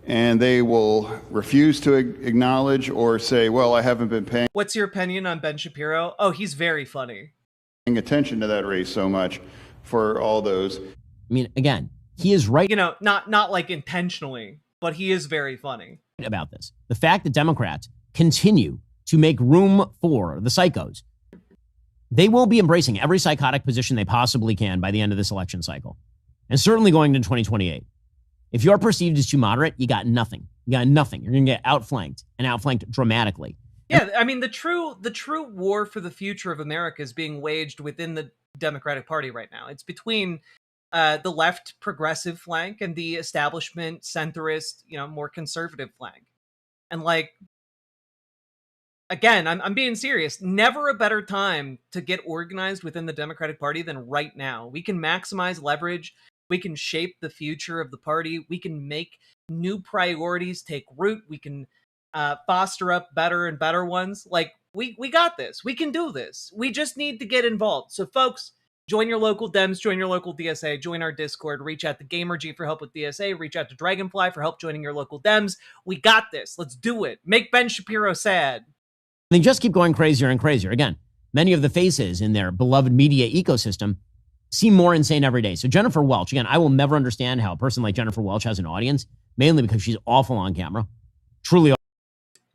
S5: and they will refuse to acknowledge or say, well, I haven't been paying
S3: What's your opinion on Ben Shapiro? Oh, he's very funny.
S5: attention to that race so much for all those.
S23: I mean, again, he is right.
S3: You know, not like intentionally, but he is very funny
S23: About this. The fact that Democrats continue to make room for the psychos, they will be embracing every psychotic position they possibly can by the end of this election cycle. And certainly going into 2028. If you're perceived as too moderate, you got nothing. You got nothing. You're going to get outflanked and outflanked dramatically.
S3: Yeah, I mean, the true war for the future of America is being waged within the Democratic Party right now. It's between the left progressive flank and the establishment centrist, more conservative flank. And like, again, I'm being serious. Never a better time to get organized within the Democratic Party than right now. We can maximize leverage. We can shape the future of the party. We can make new priorities take root. We can foster up better and better ones. Like, we got this. We can do this. We just need to get involved. So, folks, join your local Dems, join your local DSA, join our Discord, reach out to GamerG for help with DSA, reach out to Dragonfly for help joining your local Dems. We got this. Let's do it. Make Ben Shapiro sad.
S23: They just keep going crazier and crazier. Again, many of the faces in their beloved media ecosystem seem more insane every day. So Jennifer Welch, again, I will never understand how a person like Jennifer Welch has an audience, mainly because she's awful on camera. Truly.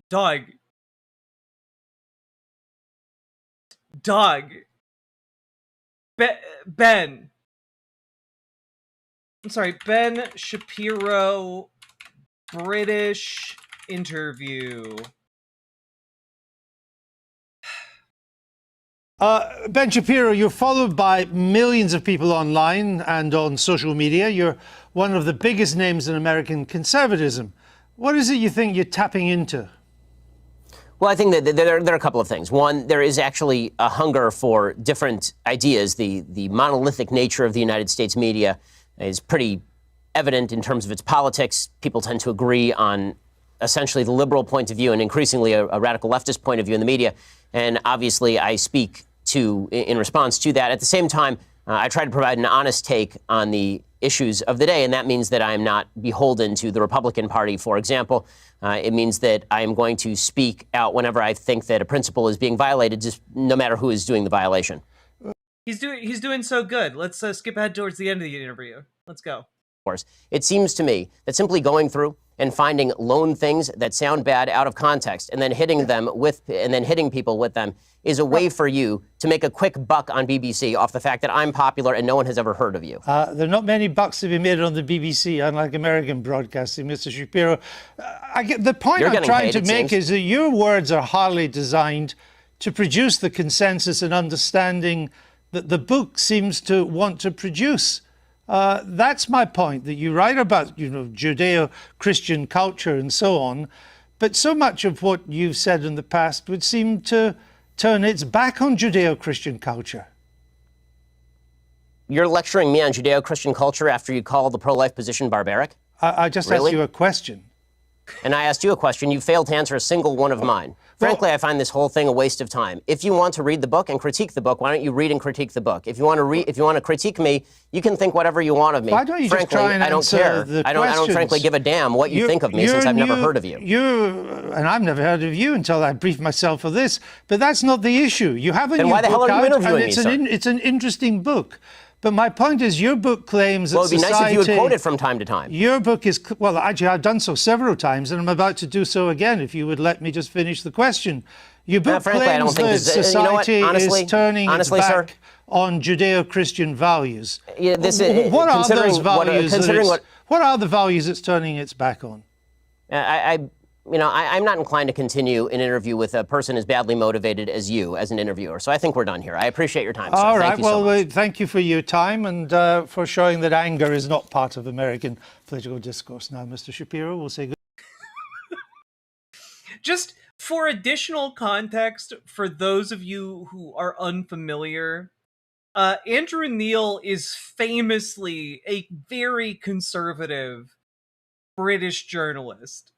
S3: Dog. Ben. I'm sorry, Ben Shapiro, British interview.
S7: Ben Shapiro, you're followed by millions of people online and on social media. You're one of the biggest names in American conservatism. What is it you think you're tapping into?
S23: Well, I think that there are a couple of things. One, there is actually a hunger for different ideas. The monolithic nature of the United States media is pretty evident in terms of its politics. People tend to agree on essentially the liberal point of view and increasingly a radical leftist point of view in the media. And obviously, I speak in response to that. At the same time, I try to provide an honest take on the issues of the day, and that means that I am not beholden to the Republican Party, for example. It means that I am going to speak out whenever I think that a principle is being violated, just no matter who is doing the violation.
S3: He's doing so good. Let's skip ahead towards the end of the interview. Let's go.
S23: It seems to me that simply going through and finding lone things that sound bad out of context and then hitting people with them is a way for you to make a quick buck on BBC off the fact that I'm popular and no one has ever heard of you.
S7: There are not many bucks to be made on the BBC, unlike American broadcasting, Mr. Shapiro. The point I'm trying to make is that your words are hardly designed to produce the consensus and understanding that the book seems to want to produce. That's my point, that you write about, Judeo-Christian culture and so on, but so much of what you've said in the past would seem to turn its back on Judeo-Christian culture.
S23: You're lecturing me on Judeo-Christian culture after you call the pro-life position barbaric?
S7: I just asked you a question.
S23: And I asked you a question. You failed to answer a single one of mine. Frankly, I find this whole thing a waste of time. If you want to read the book and critique the book, why don't you read and critique the book? If you want to critique me, you can think whatever you want of me.
S7: Why don't you
S23: frankly,
S7: just try and
S23: I don't
S7: answer
S23: care.
S7: the
S23: I don't frankly give a damn what you think of me since I've never heard of you.
S7: And I've never heard of you until I briefed myself for this. But that's not the issue. You have a
S23: then
S7: new
S23: why the
S7: book
S23: hell are you
S7: out,
S23: interviewing
S7: and
S23: me, sir?
S7: it's an interesting book. But my point is, your book claims that
S23: society... Well, it'd be nice if you would quote it from time to time.
S7: Your book is... Well, actually, I've done so several times, and I'm about to do so again, if you would let me just finish the question. Your book
S23: frankly, I don't think
S7: that society
S23: honestly,
S7: is turning its back
S23: sir,
S7: on Judeo-Christian values.
S23: Yeah,
S7: what are those values? What are the values it's turning its back on?
S23: I'm not inclined to continue an interview with a person as badly motivated as you as an interviewer. So I think we're done here. I appreciate your time, sir.
S7: All right.
S23: Thank you so much.
S7: Thank you for your time and for showing that anger is not part of American political discourse. Now, Mr. Shapiro, we'll say good.
S3: Just for additional context, for those of you who are unfamiliar
S10: Andrew Neil is famously a very conservative British journalist.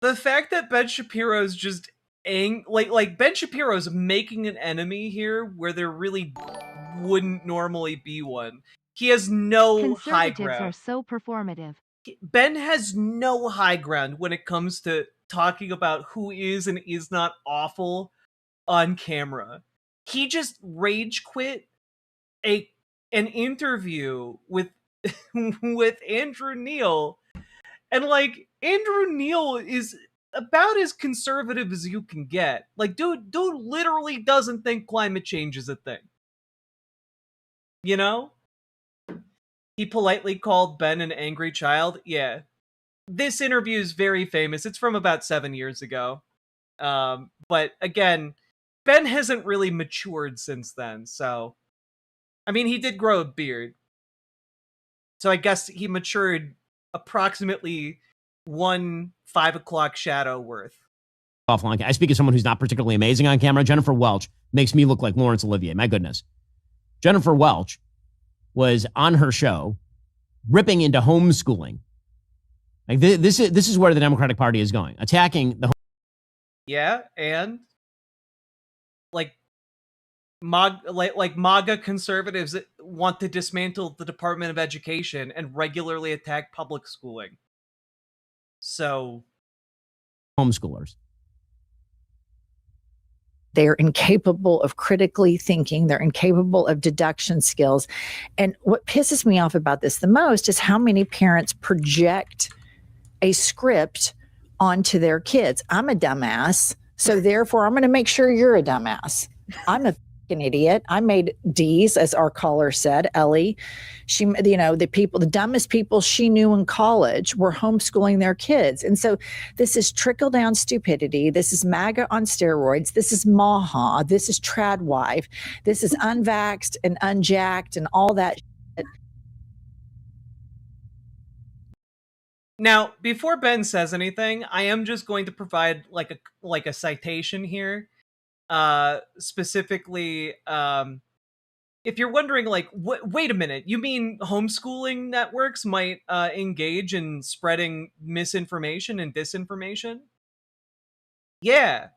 S10: The fact that Ben Shapiro's just like Ben Shapiro's making an enemy here where there really wouldn't normally be one. He has no high
S8: Conservatives
S10: ground.
S8: are so performative.
S10: Ben has no high ground when it comes to talking about who is and is not awful on camera. He just rage quit an interview with with Andrew Neil, and like Andrew Neil is about as conservative as you can get. Like dude literally doesn't think climate change is a thing. You know? He politely called Ben an angry child. Yeah. This interview is very famous. It's from about 7 years ago. But again, Ben hasn't really matured since then, so I mean, he did grow a beard. So I guess he matured approximately 1 5 o'clock shadow worth.
S23: Offline. I speak as someone who's not particularly amazing on camera. Jennifer Welch makes me look like Laurence Olivier. My goodness. Jennifer Welch was on her show ripping into homeschooling. Like this is where the Democratic Party is going, attacking the.
S10: Yeah, and like MAGA conservatives want to dismantle the Department of Education and regularly attack public schooling. So,
S23: homeschoolers.
S11: They're incapable of critically thinking. They're incapable of deduction skills. And what pisses me off about this the most is how many parents project a script onto their kids. I'm a dumbass, so therefore I'm going to make sure you're a dumbass. I'm a an idiot. I made D's, as our caller said, Ellie. She, the dumbest people she knew in college were homeschooling their kids. And so this is trickle down stupidity. This is MAGA on steroids. This is Maha. This is tradwife. This is unvaxxed and unjacked and all that shit.
S10: Now, before Ben says anything, I am just going to provide like a citation here. Specifically, if you're wondering, like, wait a minute, you mean homeschooling networks might engage in spreading misinformation and disinformation? Yeah.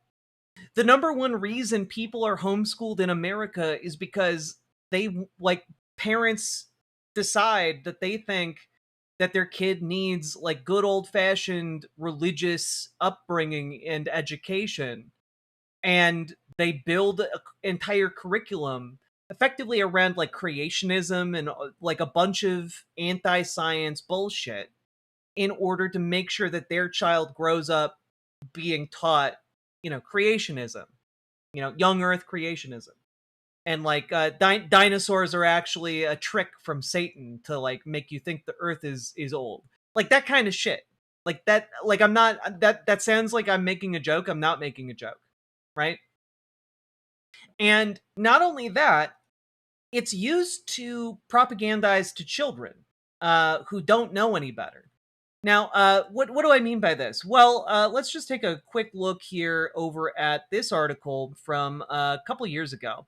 S10: The number one reason people are homeschooled in America is because parents decide that they think that their kid needs, like, good old-fashioned religious upbringing and education. And they build an entire curriculum effectively around like creationism and like a bunch of anti-science bullshit in order to make sure that their child grows up being taught, creationism, young earth creationism. And like dinosaurs are actually a trick from Satan to like make you think the earth is old. Like that kind of shit. Like that, like I'm not, that sounds like I'm making a joke. I'm not making a joke. Right? And not only that, it's used to propagandize to children who don't know any better. Now, what do I mean by this? Well, let's just take a quick look here over at this article from a couple years ago.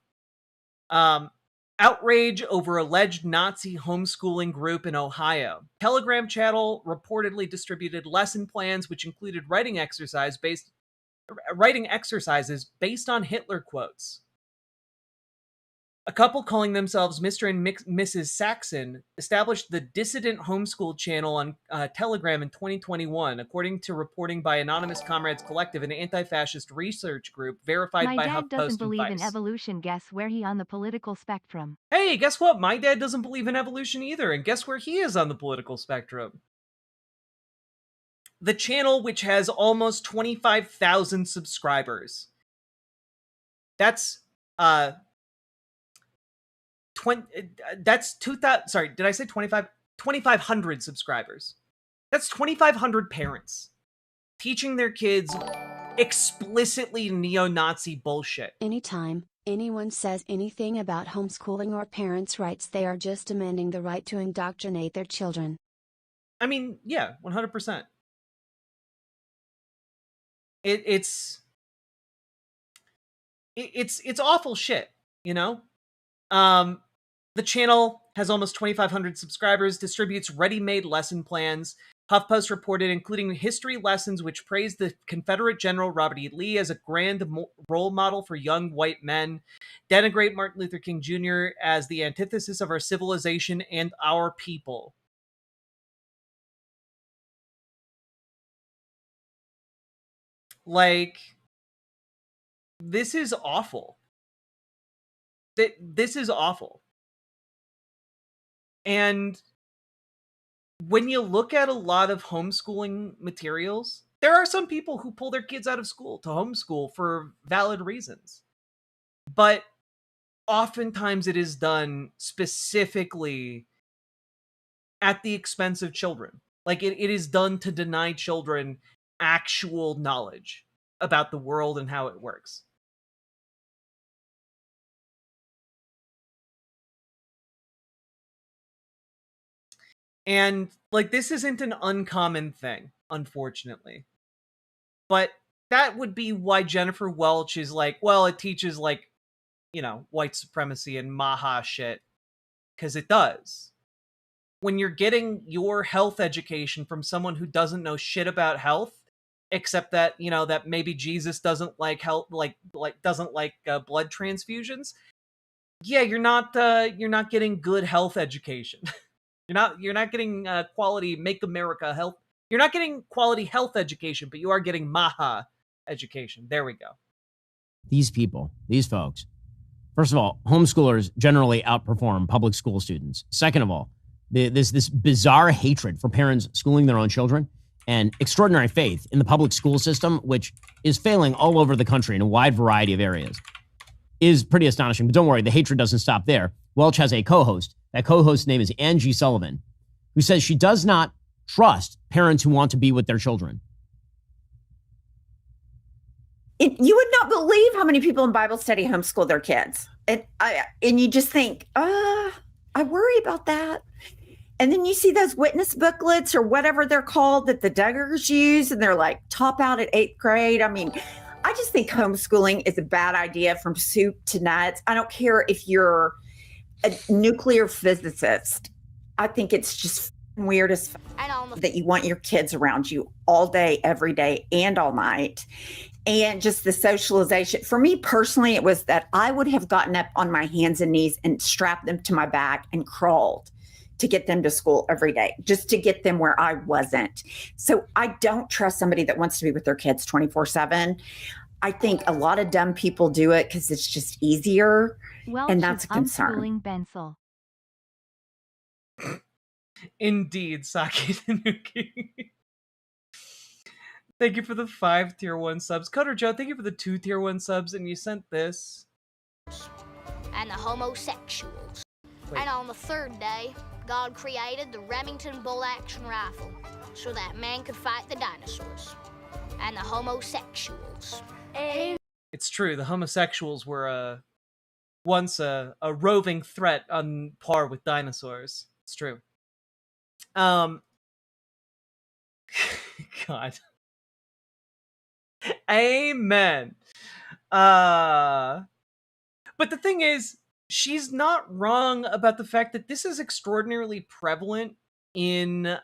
S10: Outrage over alleged Nazi homeschooling group in Ohio. Telegram channel reportedly distributed lesson plans which included writing exercises based on Hitler quotes. A couple calling themselves Mr. and Mrs. Saxon established the Dissident Homeschool channel on Telegram in 2021, according to reporting by Anonymous Comrades Collective, an anti-fascist research group verified by HuffPost and Vice.
S8: My dad doesn't believe in evolution. Guess where he on the political spectrum?
S10: Hey, guess what? My dad doesn't believe in evolution either, and guess where he is on the political spectrum? The channel, which has almost 25,000 subscribers. That's 2,000. Sorry, did I say 25? 2,500 subscribers. That's 2,500 parents teaching their kids explicitly neo-Nazi bullshit.
S9: Anytime anyone says anything about homeschooling or parents' rights, they are just demanding the right to indoctrinate their children.
S10: I mean, yeah, 100%. It's awful shit, The channel has almost 2,500 subscribers, distributes ready-made lesson plans. HuffPost reported, including history lessons which praised the Confederate General Robert E. Lee as a grand role model for young white men, denigrate Martin Luther King Jr. as the antithesis of our civilization and our people. Like, this is awful. This is awful. And when you look at a lot of homeschooling materials, there are some people who pull their kids out of school to homeschool for valid reasons. But oftentimes it is done specifically at the expense of children. Like, it is done to deny children actual knowledge about the world and how it works. And, like, this isn't an uncommon thing, unfortunately. But that would be why Jennifer Welch is like, well, it teaches, like, you know, white supremacy and Maha shit. Because it does. When you're getting your health education from someone who doesn't know shit about health, except that, you know, that maybe Jesus doesn't like health, doesn't like blood transfusions. Yeah, you're not getting good health education. You're not getting quality Make America health. You're not getting quality health education, but you are getting Maha education. There we go.
S23: These people, these folks, first of all, homeschoolers generally outperform public school students. Second of all, this bizarre hatred for parents schooling their own children and extraordinary faith in the public school system, which is failing all over the country in a wide variety of areas, is pretty astonishing. But don't worry, the hatred doesn't stop there. Welch has a co-host. That co-host's name is Angie Sullivan, who says she does not trust parents who want to be with their children.
S12: You would not believe how many people in Bible study homeschool their kids. And you just think, I worry about that. And then you see those witness booklets or whatever they're called that the Duggars use, and they're like top out at 8th grade. I mean, I just think homeschooling is a bad idea from soup to nuts. I don't care if you're a nuclear physicist. I think it's just weird as fuck that you want your kids around you all day, every day, and all night. And just the socialization. For me personally, it was that I would have gotten up on my hands and knees and strapped them to my back and crawled to get them to school every day, just to get them where I wasn't. So I don't trust somebody that wants to be with their kids 24/7. I think a lot of dumb people do it because it's just easier.
S8: Welch
S12: and that's a
S8: is
S12: concern.
S8: unschooling Bensel.
S10: Indeed, Saki Tanuki. Thank you for the 5 tier 1 subs. Cutter Joe, thank you for the 2 tier 1 subs, and you sent this.
S13: And the homosexuals.
S10: Wait.
S13: And on the 3rd day, God created the Remington bolt-action rifle so that man could fight the dinosaurs. And the homosexuals.
S10: It's true, the homosexuals were once a roving threat on par with dinosaurs. It's true. God. Amen. But the thing is, she's not wrong about the fact that this is extraordinarily prevalent in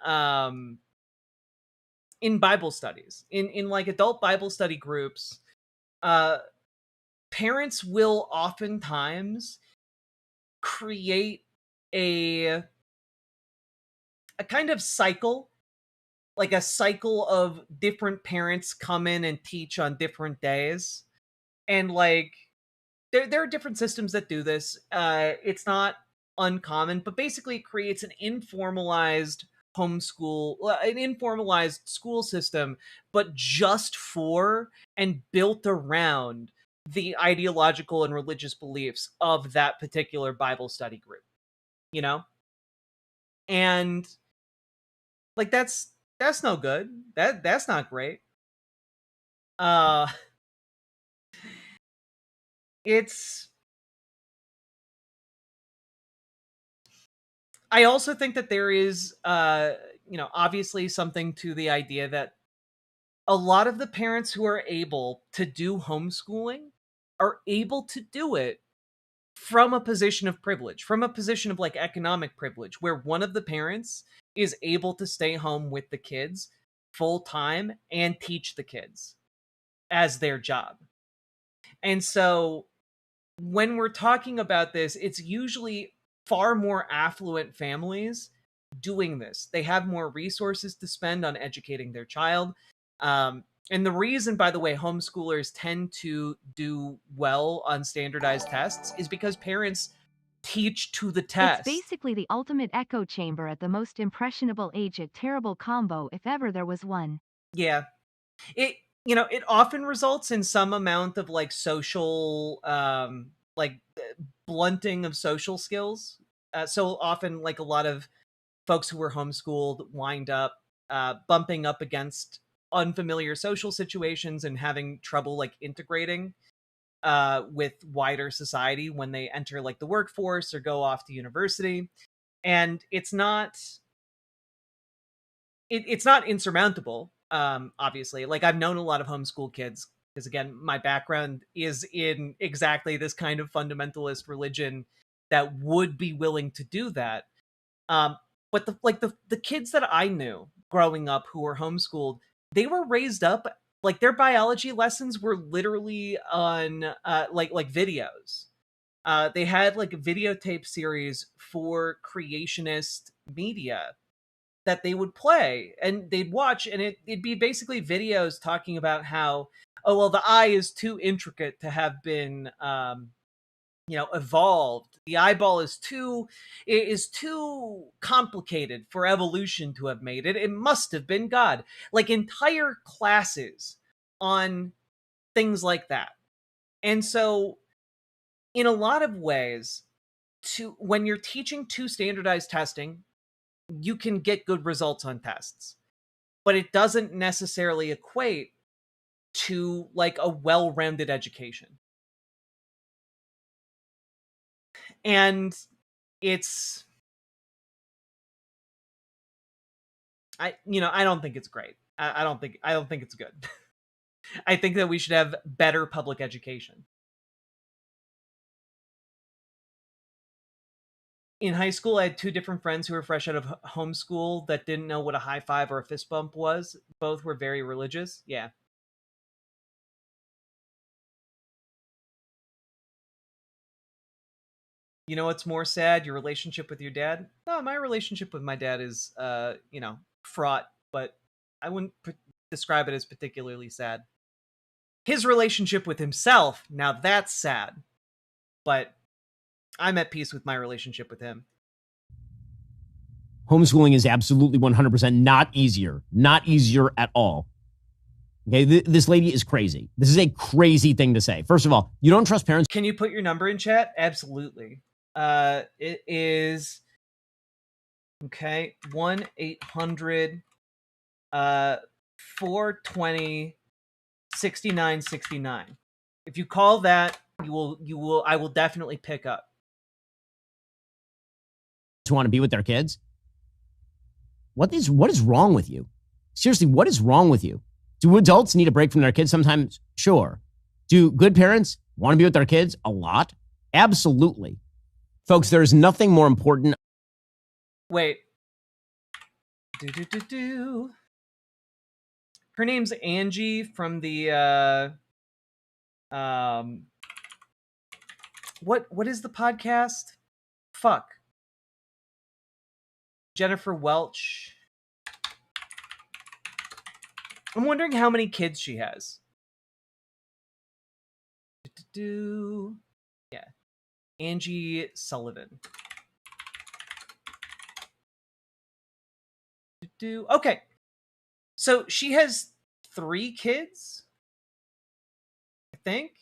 S10: Bible studies. In like adult Bible study groups, parents will oftentimes create a kind of cycle, like a cycle of different parents come in and teach on different days. And like, there are different systems that do this. It's not uncommon, but basically it creates an informalized homeschool, an informalized school system, but just for and built around the ideological and religious beliefs of that particular Bible study group, you know? And like, that's no good. That's not great. It's... I also think that there is, obviously something to the idea that a lot of the parents who are able to do homeschooling are able to do it from a position of privilege, from a position of like economic privilege, where one of the parents is able to stay home with the kids full time and teach the kids as their job. And so when we're talking about this, it's usually far more affluent families doing this. They have more resources to spend on educating their child. And the reason, by the way, homeschoolers tend to do well on standardized tests is because parents teach to the test.
S8: It's basically the ultimate echo chamber at the most impressionable age, a terrible combo if ever there was one.
S10: Yeah. It often results in some amount of like social blunting of social skills. So often like a lot of folks who were homeschooled wind up bumping up against unfamiliar social situations and having trouble like integrating with wider society when they enter like the workforce or go off to university. And it's not insurmountable, obviously. Like, I've known a lot of homeschool kids because, again, my background is in exactly this kind of fundamentalist religion that would be willing to do that. But the kids that I knew growing up who were homeschooled, they were raised up like their biology lessons were literally on like videos. They had like a videotape series for creationist media that they would play and they'd watch, and it'd be basically videos talking about how, oh well, the eye is too intricate to have been evolved. The eyeball is too complicated for evolution to have made it. It must have been God. Like entire classes on things like that. And so in a lot of ways, when you're teaching to standardized testing, you can get good results on tests, but it doesn't necessarily equate to like a well-rounded education. And I don't think it's great. I don't think it's good. I think that we should have better public education. In high school, I had two different friends who were fresh out of homeschool that didn't know what a high five or a fist bump was. Both were very religious. Yeah. You know what's more sad? Your relationship with your dad? No, my relationship with my dad is, fraught, but I wouldn't describe it as particularly sad. His relationship with himself, now that's sad. But I'm at peace with my relationship with him.
S23: Homeschooling is absolutely 100% not easier at all. Okay, this lady is crazy. This is a crazy thing to say. First of all, you don't trust parents.
S10: Can you put your number in chat? Absolutely. It is 1-800 420 6969. If you call that, I will definitely pick up.
S23: To want to be with their kids? What is wrong with you? Seriously, what is wrong with you? Do adults need a break from their kids sometimes? Sure. Do good parents want to be with their kids a lot? Absolutely. Folks, there's nothing more important.
S10: Wait. Her name's Angie from the what is the podcast? Fuck. Jennifer Welch. I'm wondering how many kids she has. Yeah. Angie Sullivan. Okay. So she has 3 kids, I think.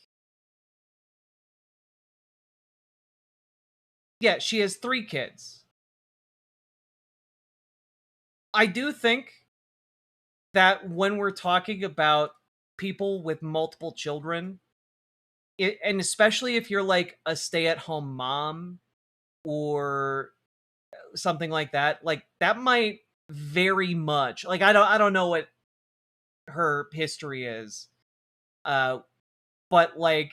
S10: Yeah, she has 3 kids. I do think that when we're talking about people with multiple children, and especially if you're like a stay-at-home mom or something like that might very much, like, I don't know what her history is, but like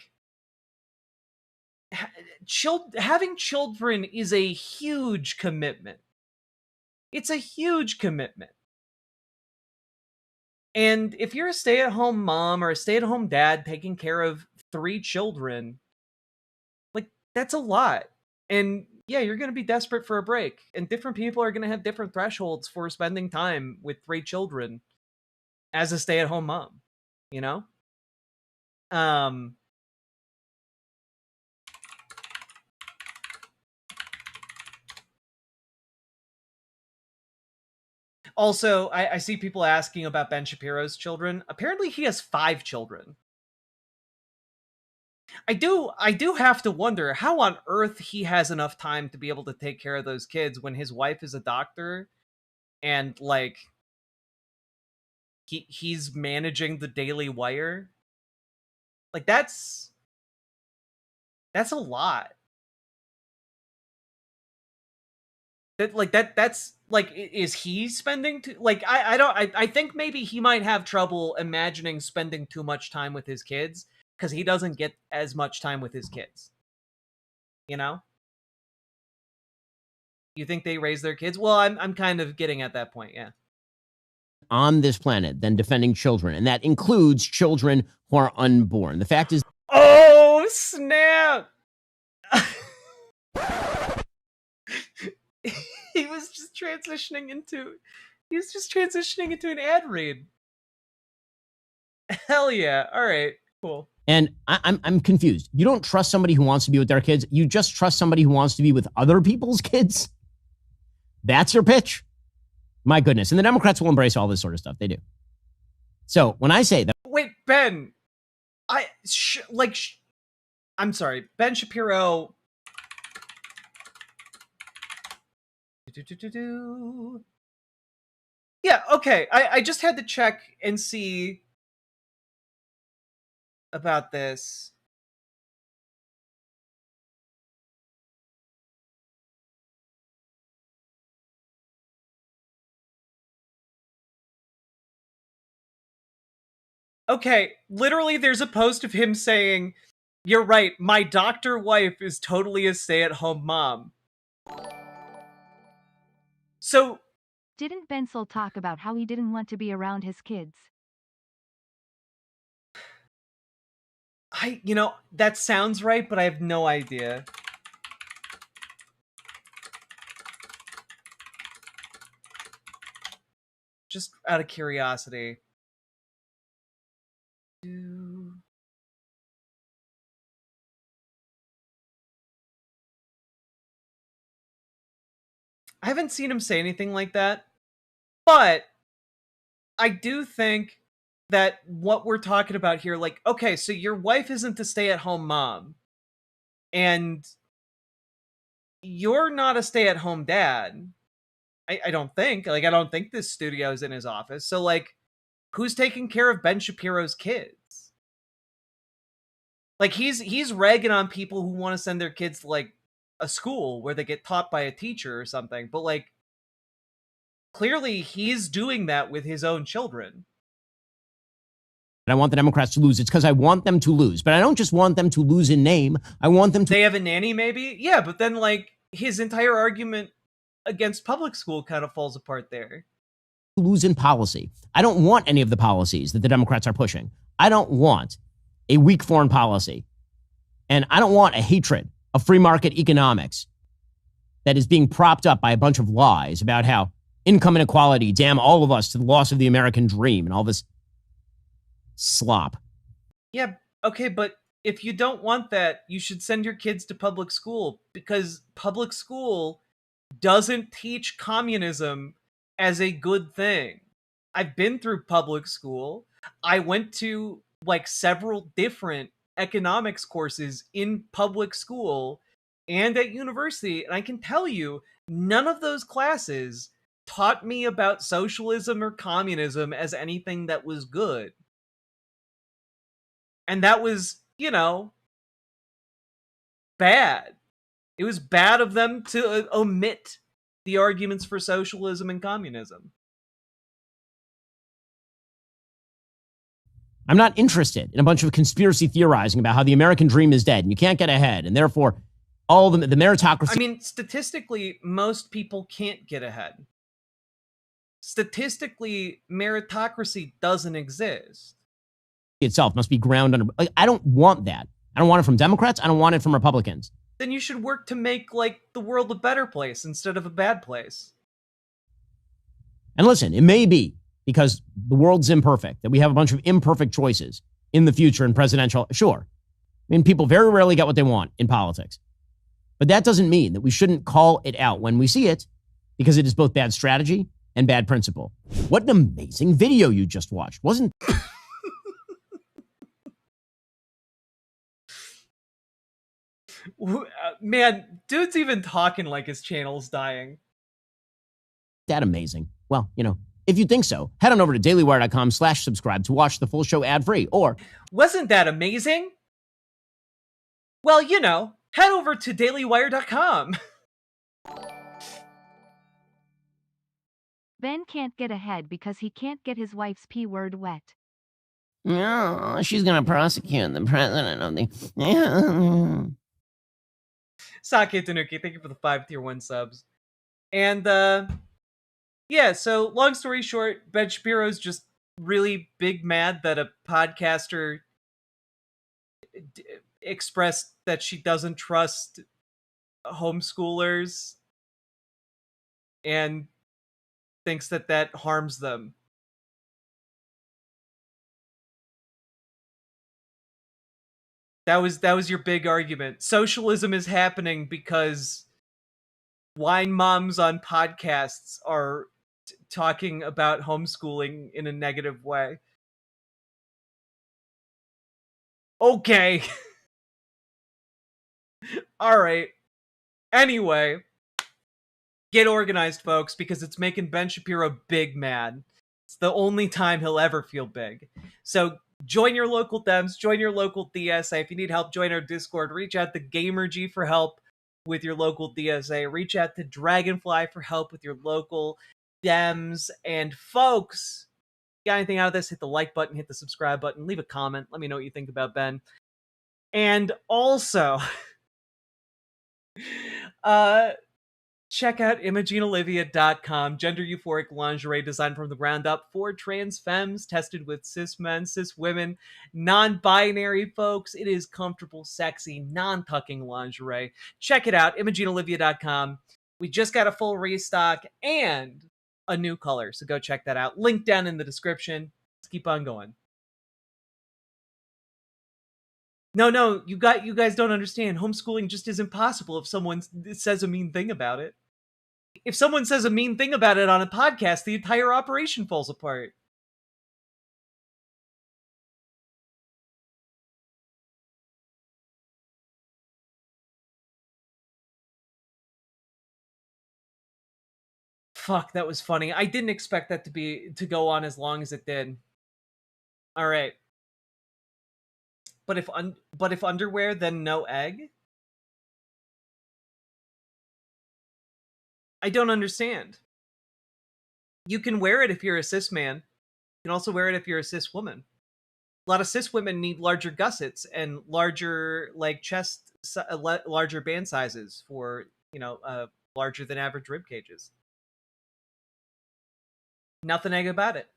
S10: having children is a huge commitment. It's a huge commitment. And if you're a stay-at-home mom or a stay-at-home dad taking care of 3 children, like, that's a lot. And yeah, you're going to be desperate for a break. And different people are going to have different thresholds for spending time with 3 children as a stay-at-home mom, you know? Also, I see people asking about Ben Shapiro's children. Apparently he has 5 children. I do have to wonder how on earth he has enough time to be able to take care of those kids when his wife is a doctor and, like, he's managing the Daily Wire. Like, that's a lot. That's like, is he spending too, like, I think maybe he might have trouble imagining spending too much time with his kids because he doesn't get as much time with his kids. You know? You think they raise their kids? Well, I'm kind of getting at that point, yeah.
S23: On this planet than defending children, and that includes children who are unborn. The fact is,
S10: oh snap! he was just transitioning into an ad read. Hell yeah! All right, cool.
S23: and I'm confused. You don't trust somebody who wants to be with their kids. You just trust somebody who wants to be with other people's kids. That's your pitch. My goodness. And the Democrats will embrace all this sort of stuff. They do. So when I say that.
S10: Wait, Ben, I'm sorry. Ben Shapiro. Yeah, okay. I just had to check and see about this. Okay, literally there's a post of him saying, "You're right, my doctor wife is totally a stay-at-home mom." So,
S8: didn't Bensel talk about how he didn't want to be around his kids?
S10: That sounds right, but I have no idea. Just out of curiosity. I haven't seen him say anything like that, but I do think that what we're talking about here, like, okay, so your wife isn't a stay-at-home mom, and you're not a stay-at-home dad. I don't think. Like, I don't think this studio is in his office. So, like, who's taking care of Ben Shapiro's kids? Like, he's ragging on people who want to send their kids to, like, a school where they get taught by a teacher or something. But, like, clearly he's doing that with his own children.
S23: I want the Democrats to lose. It's because I want them to lose. But I don't just want them to lose in name. I want them to...
S10: They have a nanny, maybe? Yeah, but then, like, his entire argument against public school kind of falls apart there.
S23: Lose in policy. I don't want any of the policies that the Democrats are pushing. I don't want a weak foreign policy. And I don't want a hatred of free market economics that is being propped up by a bunch of lies about how income inequality damn all of us to the loss of the American dream and all this slop.
S10: Yeah, okay, but if you don't want that, you should send your kids to public school, because public school doesn't teach communism as a good thing. I've been through public school. I went to, like, several different economics courses in public school and at university, and I can tell you, none of those classes taught me about socialism or communism as anything that was good. And that was, bad. It was bad of them to omit the arguments for socialism and communism.
S23: I'm not interested in a bunch of conspiracy theorizing about how the American dream is dead and you can't get ahead. And therefore, all the meritocracy.
S10: I mean, statistically, most people can't get ahead. Statistically, meritocracy doesn't exist.
S23: Itself must be ground under. Like, I don't want that. I don't want it from Democrats. I don't want it from Republicans.
S10: Then you should work to make like the world a better place instead of a bad place.
S23: And listen, it may be because the world's imperfect, that we have a bunch of imperfect choices in the future in presidential. Sure. I mean, people very rarely get what they want in politics. But that doesn't mean that we shouldn't call it out when we see it, because it is both bad strategy and bad principle. What an amazing video you just watched, wasn't
S10: Man, dude's even talking like his channel's dying.
S23: that amazing? Well, if you think so, head on over to dailywire.com/subscribe to watch the full show ad-free, or...
S10: Wasn't that amazing? Well, head over to dailywire.com.
S8: Ben can't get ahead because he can't get his wife's P word wet.
S23: No, she's going to prosecute the president of the...
S10: Sake Tanuki, thank you for the 5 tier 1 subs. And, yeah, so long story short, Ben Shapiro's just really big mad that a podcaster expressed that she doesn't trust homeschoolers and thinks that harms them. That was your big argument. Socialism is happening because wine moms on podcasts are talking about homeschooling in a negative way. Okay. All right. Anyway, get organized, folks, because it's making Ben Shapiro big mad. It's the only time he'll ever feel big. So join your local Dems, join your local DSA. If you need help, join our Discord. Reach out to GamerG for help with your local DSA. Reach out to Dragonfly for help with your local Dems. And folks, got anything out of this, hit the like button, hit the subscribe button, leave a comment. Let me know what you think about Ben. And also, check out ImogeneOlivia.com, gender euphoric lingerie designed from the ground up for trans femmes, tested with cis men, cis women, non-binary folks. It is comfortable, sexy, non-tucking lingerie. Check it out, ImogeneOlivia.com. We just got a full restock and a new color, so go check that out. Link down in the description. Let's keep on going. No, you guys don't understand. Homeschooling just isn't possible if someone says a mean thing about it. If someone says a mean thing about it on a podcast, the entire operation falls apart. Fuck, that was funny. I didn't expect that to go on as long as it did. All right. But if underwear, then no egg? I don't understand. You can wear it if you're a cis man. You can also wear it if you're a cis woman. A lot of cis women need larger gussets and larger, like, chest, larger band sizes for, larger than average rib cages. Nothing egg about it.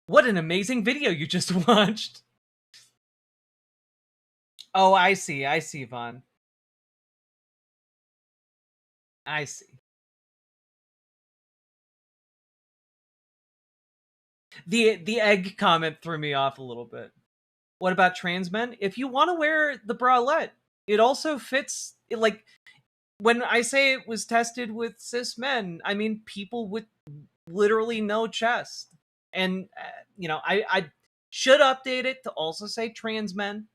S10: What an amazing video you just watched. Oh, I see, Vaughn. I see. The egg comment threw me off a little bit. What about trans men? If you want to wear the bralette, it also fits, like, when I say it was tested with cis men, I mean people with literally no chest. And, I should update it to also say trans men.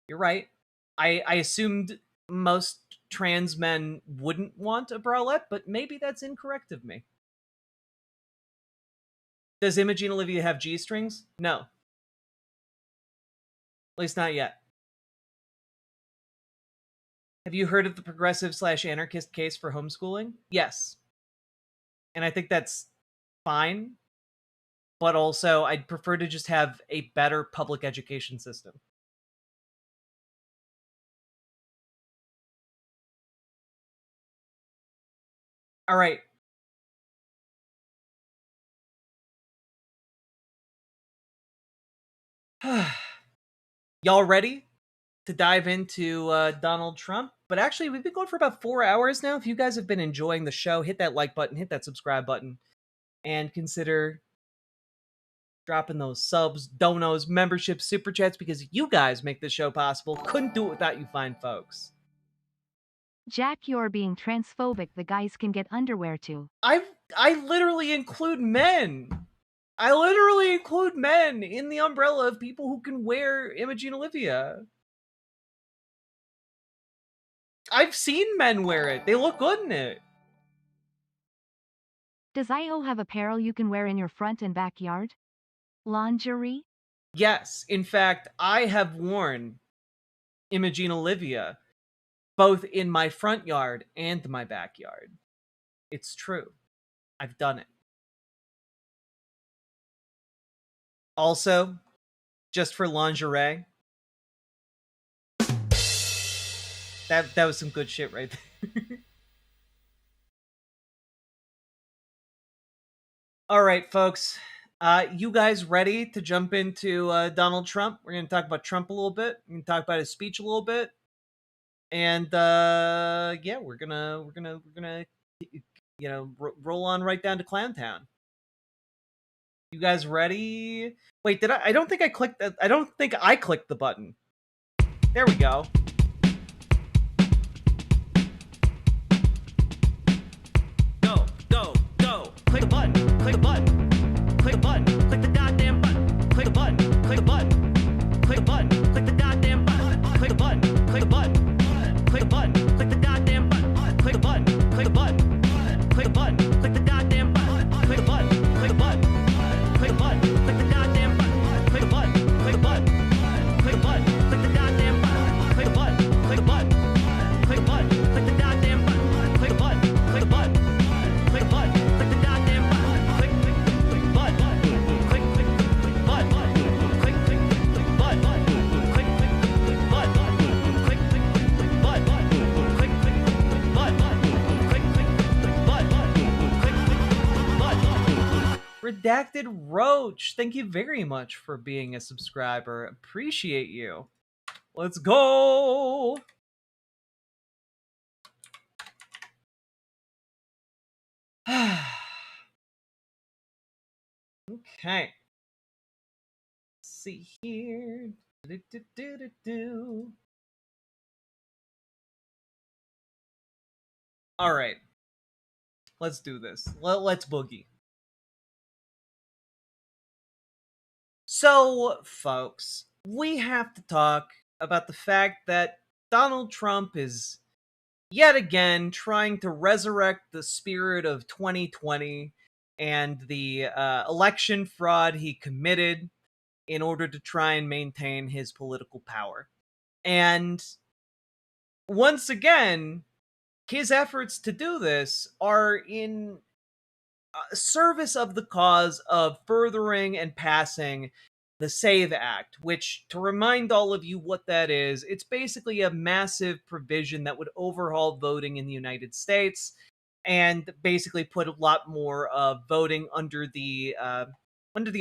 S10: You're right. I assumed most trans men wouldn't want a bralette, but maybe that's incorrect of me. Does Imogene Olivia have G-strings? No. At least not yet. Have you heard of the progressive/anarchist case for homeschooling? Yes. And I think that's fine. But also, I'd prefer to just have a better public education system. All right. Y'all ready to dive into Donald Trump? But actually, we've been going for about 4 hours now. If you guys have been enjoying the show, hit that like button, hit that subscribe button, and consider dropping those subs, donos, memberships, super chats, because you guys make this show possible. Couldn't do it without you fine folks.
S8: Jack, you're being transphobic. The guys can get underwear too.
S10: I literally include men. I literally include men in the umbrella of people who can wear Imogene Olivia. I've seen men wear it. They look good in it.
S8: Does IO have apparel you can wear in your front and backyard? Lingerie?
S10: Yes. In fact, I have worn Imogene Olivia both in my front yard and my backyard. It's true. I've done it. Also, just for lingerie, that was some good shit right there. All right, folks. You guys ready to jump into Donald Trump? We're going to talk about Trump a little bit. We're going to talk about his speech a little bit. And yeah, we're gonna roll on right down to Clowntown. You guys ready? Wait, did I don't think I clicked that. I don't think I clicked the button. There we go.
S6: Go. Click the button. Click the button. Click the button. Click the goddamn button. Click the button. Click the button. Click the button. Click the goddamn button. Click the button. Click the button. Click the button. Click the goddamn button. Click the button. Click the button. Click the button. Click the goddamn button. Click the button. Click the button. Click the button. Click the goddamn button. Click the button. Click the button. Click the button. Click the goddamn button. Click the button. Click the button. Click the button. Click the goddamn button. Click the button. Click the button. Click the button. Click the goddamn button. Click button. Click button. Click button. Click button. Click
S10: Redacted Roach, thank you very much for being a subscriber. Appreciate you. Let's go. Okay. Let's see here. All right. Let's do this. Let's boogie. So, folks, we have to talk about the fact that Donald Trump is yet again trying to resurrect the spirit of 2020 and the election fraud he committed in order to try and maintain his political power. And once again, his efforts to do this are in service of the cause of furthering and passing the SAVE Act, which, to remind all of you what that is, it's basically a massive provision that would overhaul voting in the United States and basically put a lot more voting under the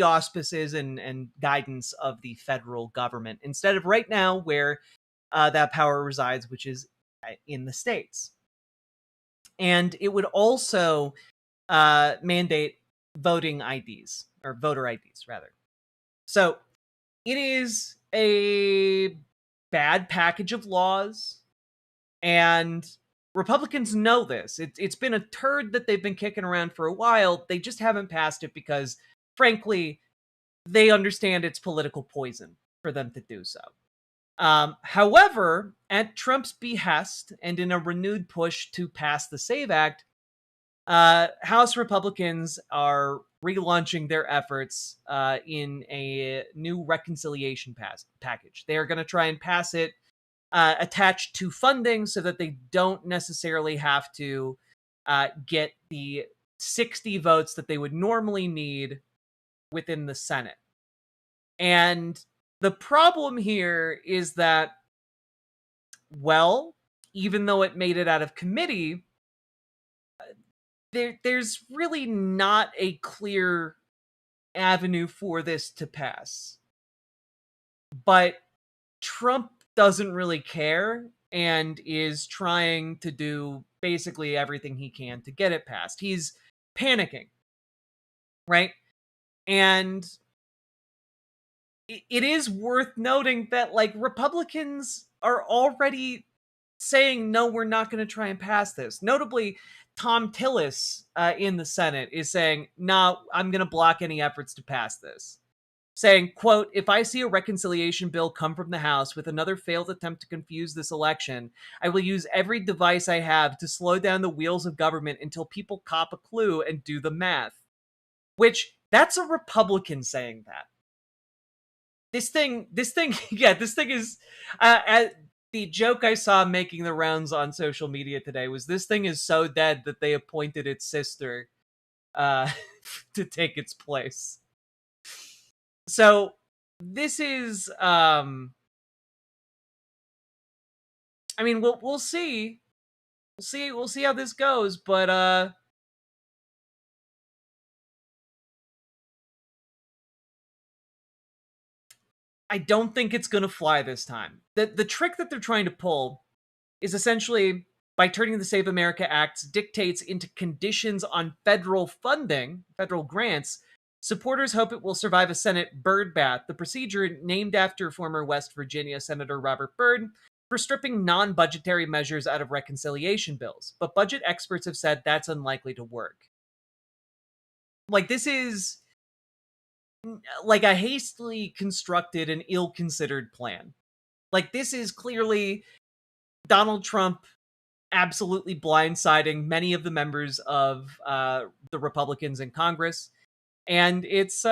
S10: auspices and guidance of the federal government, instead of right now where that power resides, which is in the states. And it would also mandate voting IDs, or voter IDs, rather. So it is a bad package of laws, and Republicans know this. It's been a turd that they've been kicking around for a while. They just haven't passed it because, frankly, they understand it's political poison for them to do so. However, at Trump's behest and in a renewed push to pass the SAVE Act, House Republicans are relaunching their efforts in a new reconciliation package. They are going to try and pass it attached to funding so that they don't necessarily have to get the 60 votes that they would normally need within the Senate. And the problem here is that, well, even though it made it out of committee, there's really not a clear avenue for this to pass. But Trump doesn't really care and is trying to do basically everything he can to get it passed. He's panicking, right? And it is worth noting that, like, Republicans are already saying, no, we're not going to try and pass this. Notably, Tom Tillis in the Senate is saying, no, I'm going to block any efforts to pass this. Saying, quote, if I see a reconciliation bill come from the House with another failed attempt to confuse this election, I will use every device I have to slow down the wheels of government until people cop a clue and do the math. Which, that's a Republican saying that. This thing is, the joke I saw making the rounds on social media today was, this thing is so dead that they appointed its sister to take its place. So this is, I mean, we'll see. We'll see how this goes, but I don't think it's gonna fly this time. The trick that they're trying to pull is essentially, by turning the Save America Act's dictates into conditions on federal funding, federal grants, supporters hope it will survive a Senate bird bath, the procedure named after former West Virginia Senator Robert Byrd, for stripping non-budgetary measures out of reconciliation bills. But budget experts have said that's unlikely to work. Like, this is like a hastily constructed and ill-considered plan. Like, this is clearly Donald Trump absolutely blindsiding many of the members of the Republicans in Congress. And it's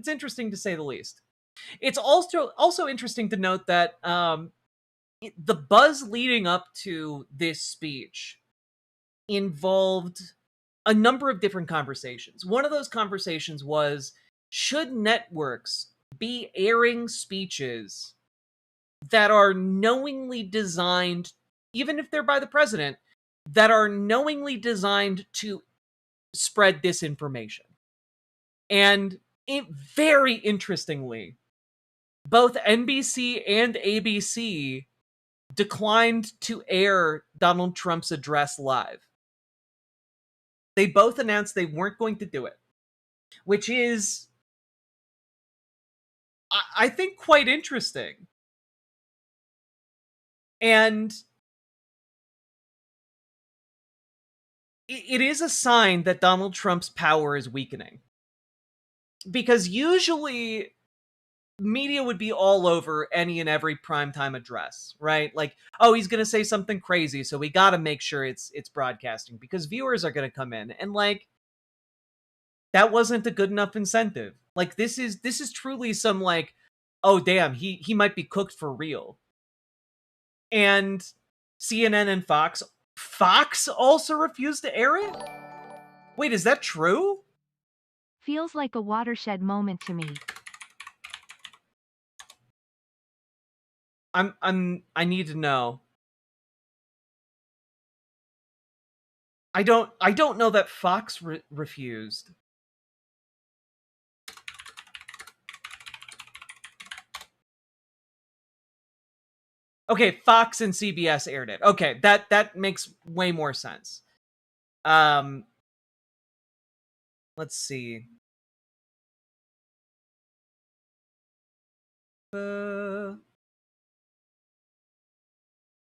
S10: interesting to say the least. It's also interesting to note that the buzz leading up to this speech involved a number of different conversations. One of those conversations was, should networks be airing speeches that are knowingly designed, even if they're by the president, that are knowingly designed to spread disinformation? And very interestingly, both NBC and ABC declined to air Donald Trump's address live. They both announced they weren't going to do it, which is, I think, quite interesting. And it is a sign that Donald Trump's power is weakening. Because usually media would be all over any and every primetime address, right? Like, oh, he's going to say something crazy, so we got to make sure it's broadcasting because viewers are going to come in. And, like, that wasn't a good enough incentive. Like, this is truly some, like, oh, damn, he might be cooked for real. And CNN and Fox also refused to air it? Wait, is that true?
S8: Feels like a watershed moment to me.
S10: I need to know. I don't know that Fox refused. Okay, Fox and CBS aired it. Okay, that makes way more sense. Let's see.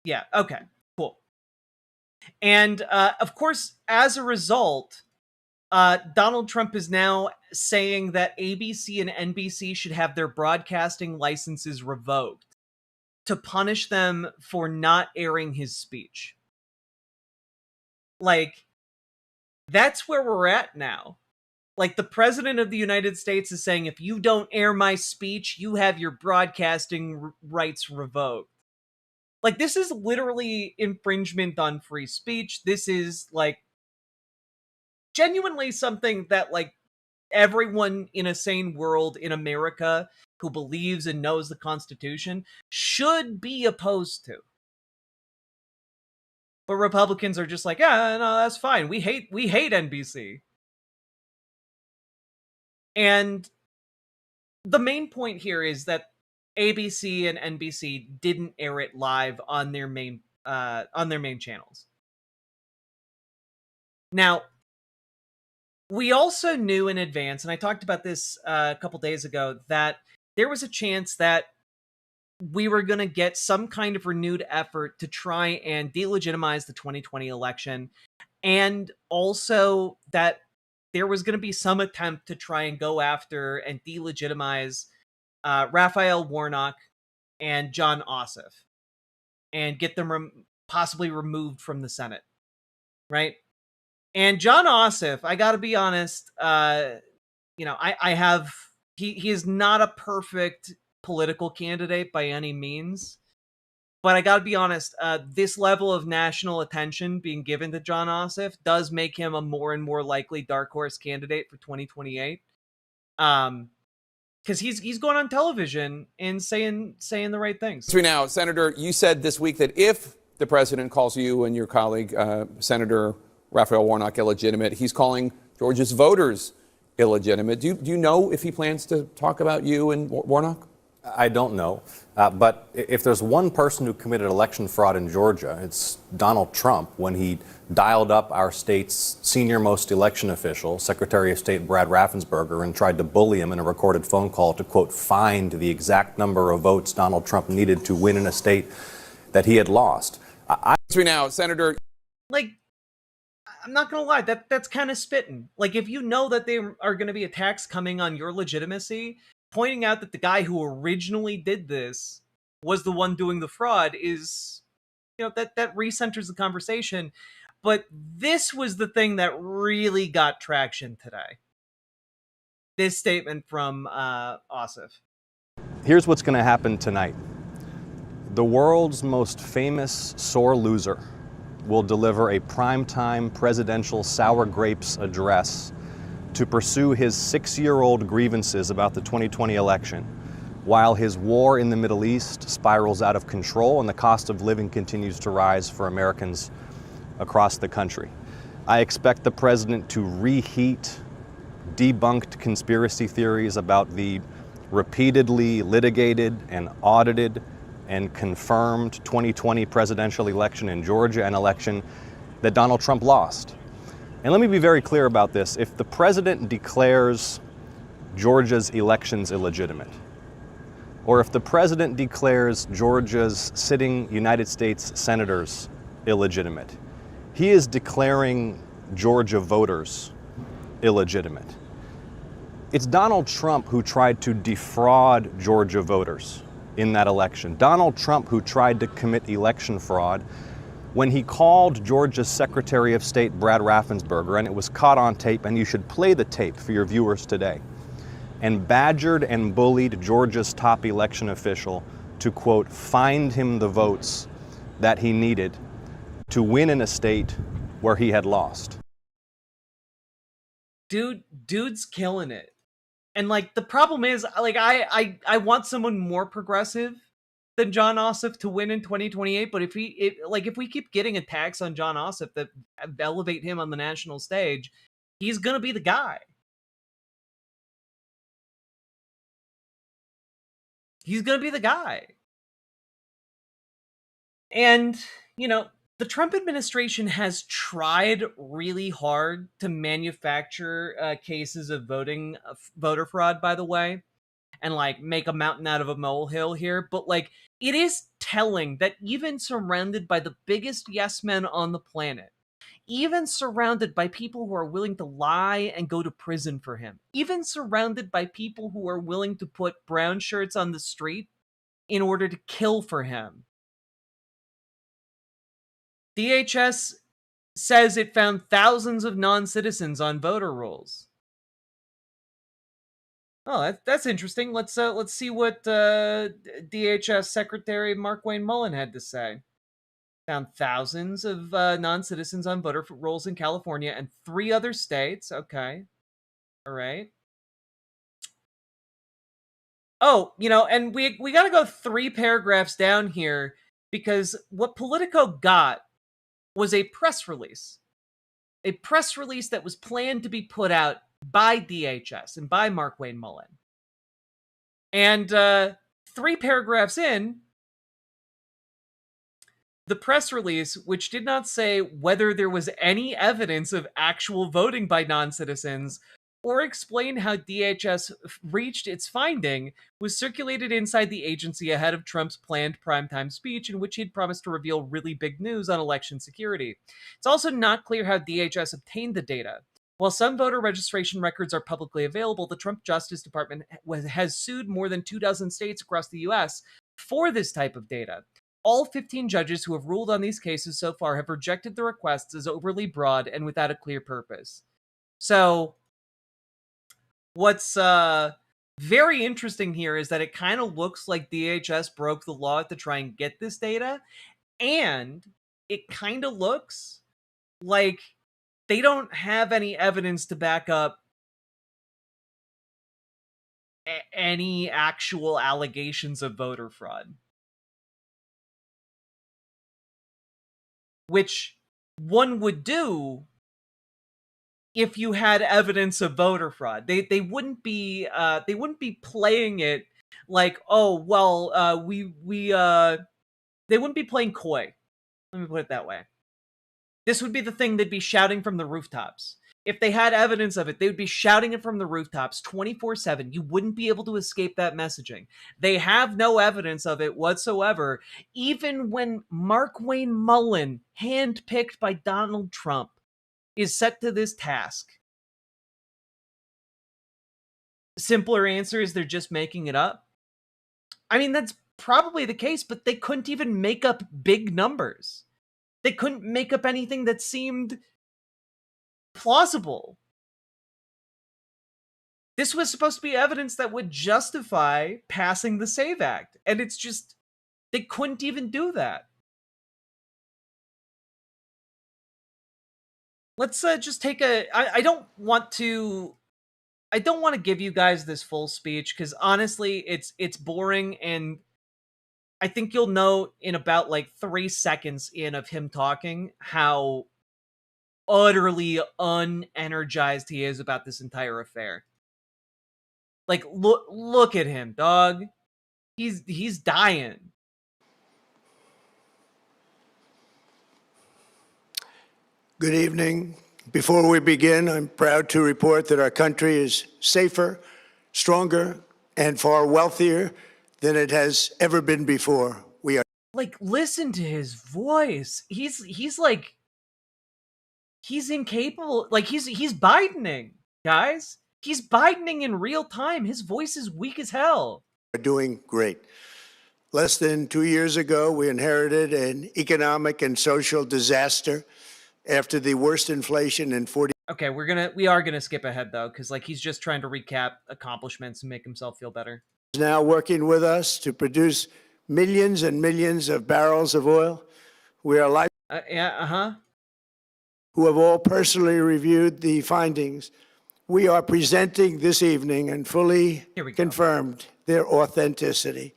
S10: Yeah, okay, cool. And of course, as a result, Donald Trump is now saying that ABC and NBC should have their broadcasting licenses revoked to punish them for not airing his speech. Like, that's where we're at now. Like, the president of the United States is saying, if you don't air my speech, you have your broadcasting rights revoked. Like, this is literally infringement on free speech. This is, like, genuinely something that, like, everyone in a sane world in America who believes and knows the Constitution should be opposed to. But Republicans are just like, yeah, no, that's fine. We hate NBC. And the main point here is that ABC and NBC didn't air it live on their main channels. Now, we also knew in advance, and I talked about this a couple days ago, that there was a chance that we were going to get some kind of renewed effort to try and delegitimize the 2020 election, and also that there was going to be some attempt to try and go after and delegitimize Raphael Warnock and John Ossoff and get them possibly removed from the Senate, right? And John Ossoff, I got to be honest, I have he is not a perfect political candidate by any means, but I got to be honest, this level of national attention being given to John Ossoff does make him a more and more likely dark horse candidate for 2028. Because he's going on television and saying the right things.
S14: Now, Senator, you said this week that if the president calls you and your colleague, Senator Raphael Warnock, illegitimate, he's calling Georgia's voters illegitimate. Do you know if he plans to talk about you and Warnock?
S15: I don't know. But if there's one person who committed election fraud in Georgia, it's Donald Trump when he dialed up our state's senior-most election official, Secretary of State Brad Raffensperger, and tried to bully him in a recorded phone call to, quote, find the exact number of votes Donald Trump needed to win in a state that he had lost.
S14: Now, Senator.
S10: Like, I'm not going to lie, that's kind of spitting. Like, if you know that there are going to be attacks coming on your legitimacy, pointing out that the guy who originally did this was the one doing the fraud is, that recenters the conversation. But this was the thing that really got traction today. This statement from Ossoff.
S15: Here's what's going to happen tonight. The world's most famous sore loser will deliver a primetime presidential sour grapes address to pursue his 6-year-old grievances about the 2020 election, while his war in the Middle East spirals out of control and the cost of living continues to rise for Americans across the country. I expect the president to reheat debunked conspiracy theories about the repeatedly litigated and audited and confirmed 2020 presidential election in Georgia, an election that Donald Trump lost. And let me be very clear about this. If the president declares Georgia's elections illegitimate, or if the president declares Georgia's sitting United States senators illegitimate, he is declaring Georgia voters illegitimate. It's Donald Trump who tried to defraud Georgia voters in that election. Donald Trump who tried to commit election fraud when he called Georgia's Secretary of State Brad Raffensperger, and it was caught on tape, and you should play the tape for your viewers today, and badgered and bullied Georgia's top election official to, quote, find him the votes that he needed to win in a state where he had lost.
S10: Dude's killing it. And, like, the problem is, like, I want someone more progressive than John Ossoff to win in 2028, but if we keep getting attacks on John Ossoff that elevate him on the national stage, he's gonna be the guy. He's gonna be the guy. And, the Trump administration has tried really hard to manufacture cases of voter fraud, by the way, and, like, make a mountain out of a molehill here. But, like, it is telling that even surrounded by the biggest yes men on the planet, even surrounded by people who are willing to lie and go to prison for him, even surrounded by people who are willing to put brown shirts on the street in order to kill for him, DHS says it found thousands of non-citizens on voter rolls. Oh, that's interesting. Let's see what DHS Secretary Mark Wayne Mullen had to say. Found thousands of non-citizens on voter rolls in California and 3 other states. Okay, all right. Oh, and we got to go 3 paragraphs down here because what Politico got was a press release that was planned to be put out by DHS and by Mark Wayne Mullen. And 3 paragraphs in, the press release, which did not say whether there was any evidence of actual voting by non-citizens or explain how DHS reached its finding, was circulated inside the agency ahead of Trump's planned primetime speech in which he'd promised to reveal really big news on election security. It's also not clear how DHS obtained the data. While some voter registration records are publicly available, the Trump Justice Department has sued more than 24 states across the U.S. for this type of data. All 15 judges who have ruled on these cases so far have rejected the requests as overly broad and without a clear purpose. So, what's very interesting here is that it kind of looks like DHS broke the law to try and get this data, and it kind of looks like they don't have any evidence to back up any actual allegations of voter fraud. Which one would do if you had evidence of voter fraud. They wouldn't be playing it like, oh well, they wouldn't be playing coy. Let me put it that way. This would be the thing they'd be shouting from the rooftops. If they had evidence of it, they would be shouting it from the rooftops 24/7. You wouldn't be able to escape that messaging. They have no evidence of it whatsoever, even when Mark Wayne Mullen, handpicked by Donald Trump, is set to this task. Simpler answer is they're just making it up. I mean, that's probably the case, but they couldn't even make up big numbers. They couldn't make up anything that seemed plausible. This was supposed to be evidence that would justify passing the SAVE Act, and it's just, they couldn't even do that. Let's just take I don't want to give you guys this full speech because honestly, it's boring, and I think you'll know in about like 3 seconds in of him talking how utterly unenergized he is about this entire affair. Like, look at him, dog. He's dying.
S16: Good evening. Before we begin, I'm proud to report that our country is safer, stronger, and far wealthier than it has ever been before. We are
S10: like, listen to his voice. He's like, he's incapable. Like, he's Bidening, guys. He's Bidening in real time. His voice is weak as hell.
S16: We're doing great. Less than 2 years ago, we inherited an economic and social disaster after the worst inflation in 40.
S10: Okay, we are gonna skip ahead though, because like he's just trying to recap accomplishments and make himself feel better.
S16: Now working with us to produce millions and millions of barrels of oil. We are like who have all personally reviewed the findings. We are presenting this evening and fully confirmed their authenticity.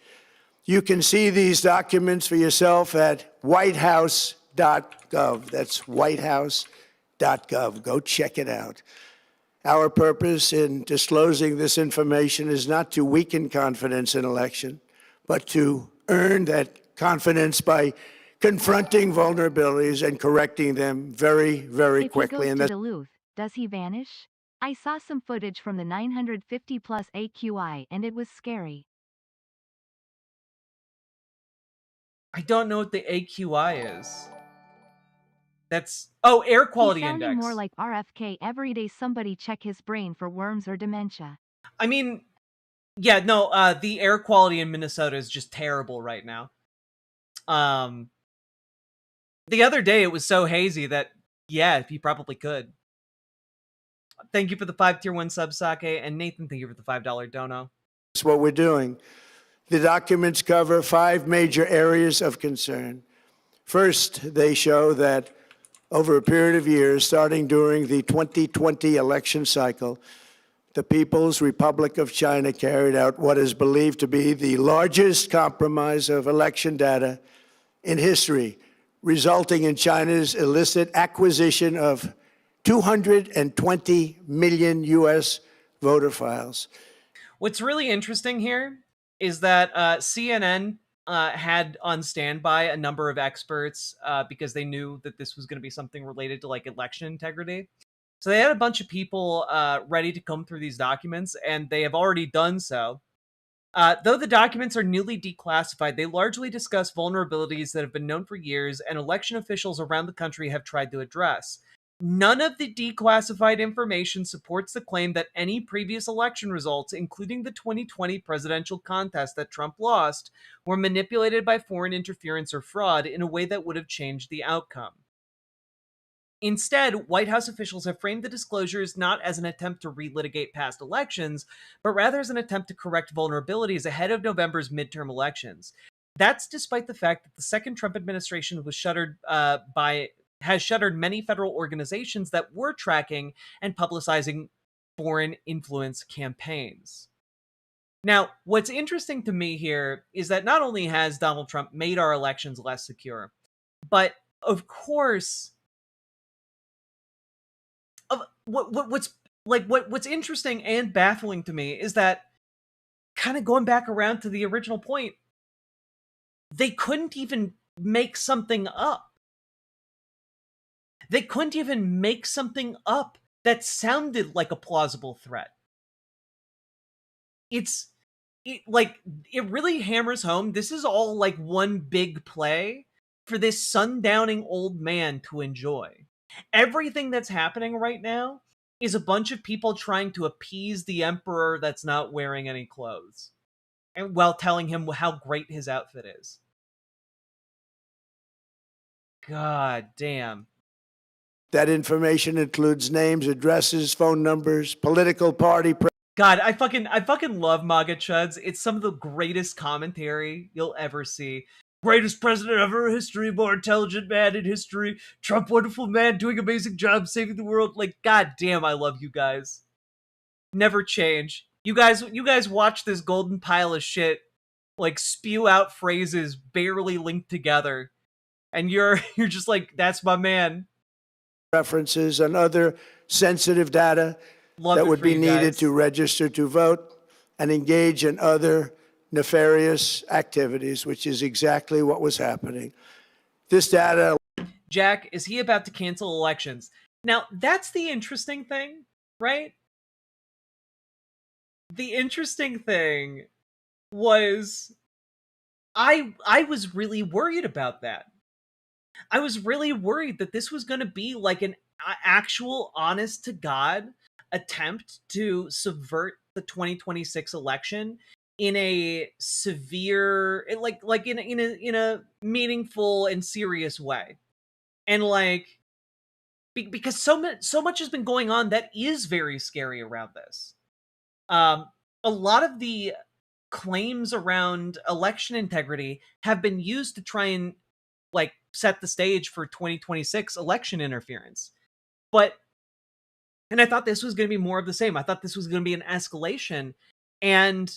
S16: You can see these documents for yourself at whitehouse.gov. That's whitehouse.gov. Go check it out. Our purpose in disclosing this information is not to weaken confidence in election, but to earn that confidence by confronting vulnerabilities and correcting them very, very quickly.
S8: If he goes to Duluth, does he vanish? I saw some footage from the 950 plus AQI and it was scary.
S10: I don't know what the AQI is. That's air quality index.
S8: More like RFK. Every day somebody check his brain for worms or dementia.
S10: I mean, yeah, no, the air quality in Minnesota is just terrible right now. The other day it was so hazy that yeah, he probably could. Thank you for the 5 tier 1 sub, Sake. And Nathan, thank you for the $5 dono.
S16: That's what we're doing. The documents cover 5 major areas of concern. First, they show that over a period of years, starting during the 2020 election cycle, the People's Republic of China carried out what is believed to be the largest compromise of election data in history, resulting in China's illicit acquisition of 220 million U.S. voter files.
S10: What's really interesting here is that CNN had on standby a number of experts because they knew that this was going to be something related to like election integrity. So they had a bunch of people ready to comb through these documents, and they have already done so. Though the documents are newly declassified, they largely discuss vulnerabilities that have been known for years and election officials around the country have tried to address. None of the declassified information supports the claim that any previous election results, including the 2020 presidential contest that Trump lost, were manipulated by foreign interference or fraud in a way that would have changed the outcome. Instead, White House officials have framed the disclosures not as an attempt to relitigate past elections, but rather as an attempt to correct vulnerabilities ahead of November's midterm elections. That's despite the fact that the second Trump administration was has shuttered many federal organizations that were tracking and publicizing foreign influence campaigns. Now, what's interesting to me here is that not only has Donald Trump made our elections less secure, but of course, what's interesting and baffling to me is that, kind of going back around to the original point, they couldn't even make something up. They couldn't even make something up that sounded like a plausible threat. It really hammers home. This is all like one big play for this sundowning old man to enjoy. Everything that's happening right now is a bunch of people trying to appease the emperor that's not wearing any clothes, and while telling him how great his outfit is. God damn.
S16: That information includes names, addresses, phone numbers, political party.
S10: God, I fucking love MAGA chuds. It's some of the greatest commentary you'll ever see. Greatest president ever in history, more intelligent man in history. Trump, wonderful man, doing amazing job saving the world. Like, god damn, I love you guys. Never change. You guys watch this golden pile of shit, like, spew out phrases barely linked together, and you're just like, that's my man.
S16: References and other sensitive data that would be needed to register to vote and engage in other nefarious activities, which is exactly what was happening. This data...
S10: Jack, is he about to cancel elections? Now, that's the interesting thing, right? The interesting thing was I was really worried about that. I was really worried that this was going to be like an actual honest-to-God attempt to subvert the 2026 election in a severe, like in a meaningful and serious way, and like because so much has been going on that is very scary around this. A lot of the claims around election integrity have been used to try and like set the stage for 2026 election interference. And I thought this was going to be more of the same. I thought this was going to be an escalation, and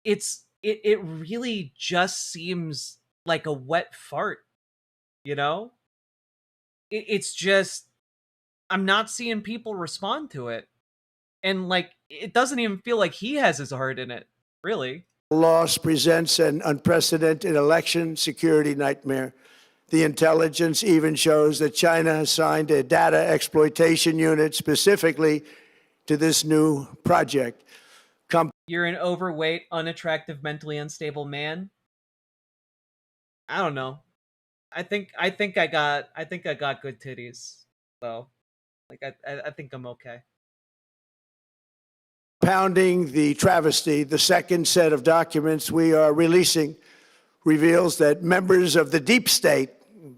S10: it really just seems like a wet fart, you know? It's just, I'm not seeing people respond to it. And like, it doesn't even feel like he has his heart in it, really.
S16: Loss presents an unprecedented election security nightmare. The intelligence even shows that China has signed a data exploitation unit specifically to this new project.
S10: You're an overweight, unattractive, mentally unstable man. I don't know. I think I got good titties, though. Like I think I'm okay.
S16: Pounding the travesty, the second set of documents we are releasing reveals that members of the deep state,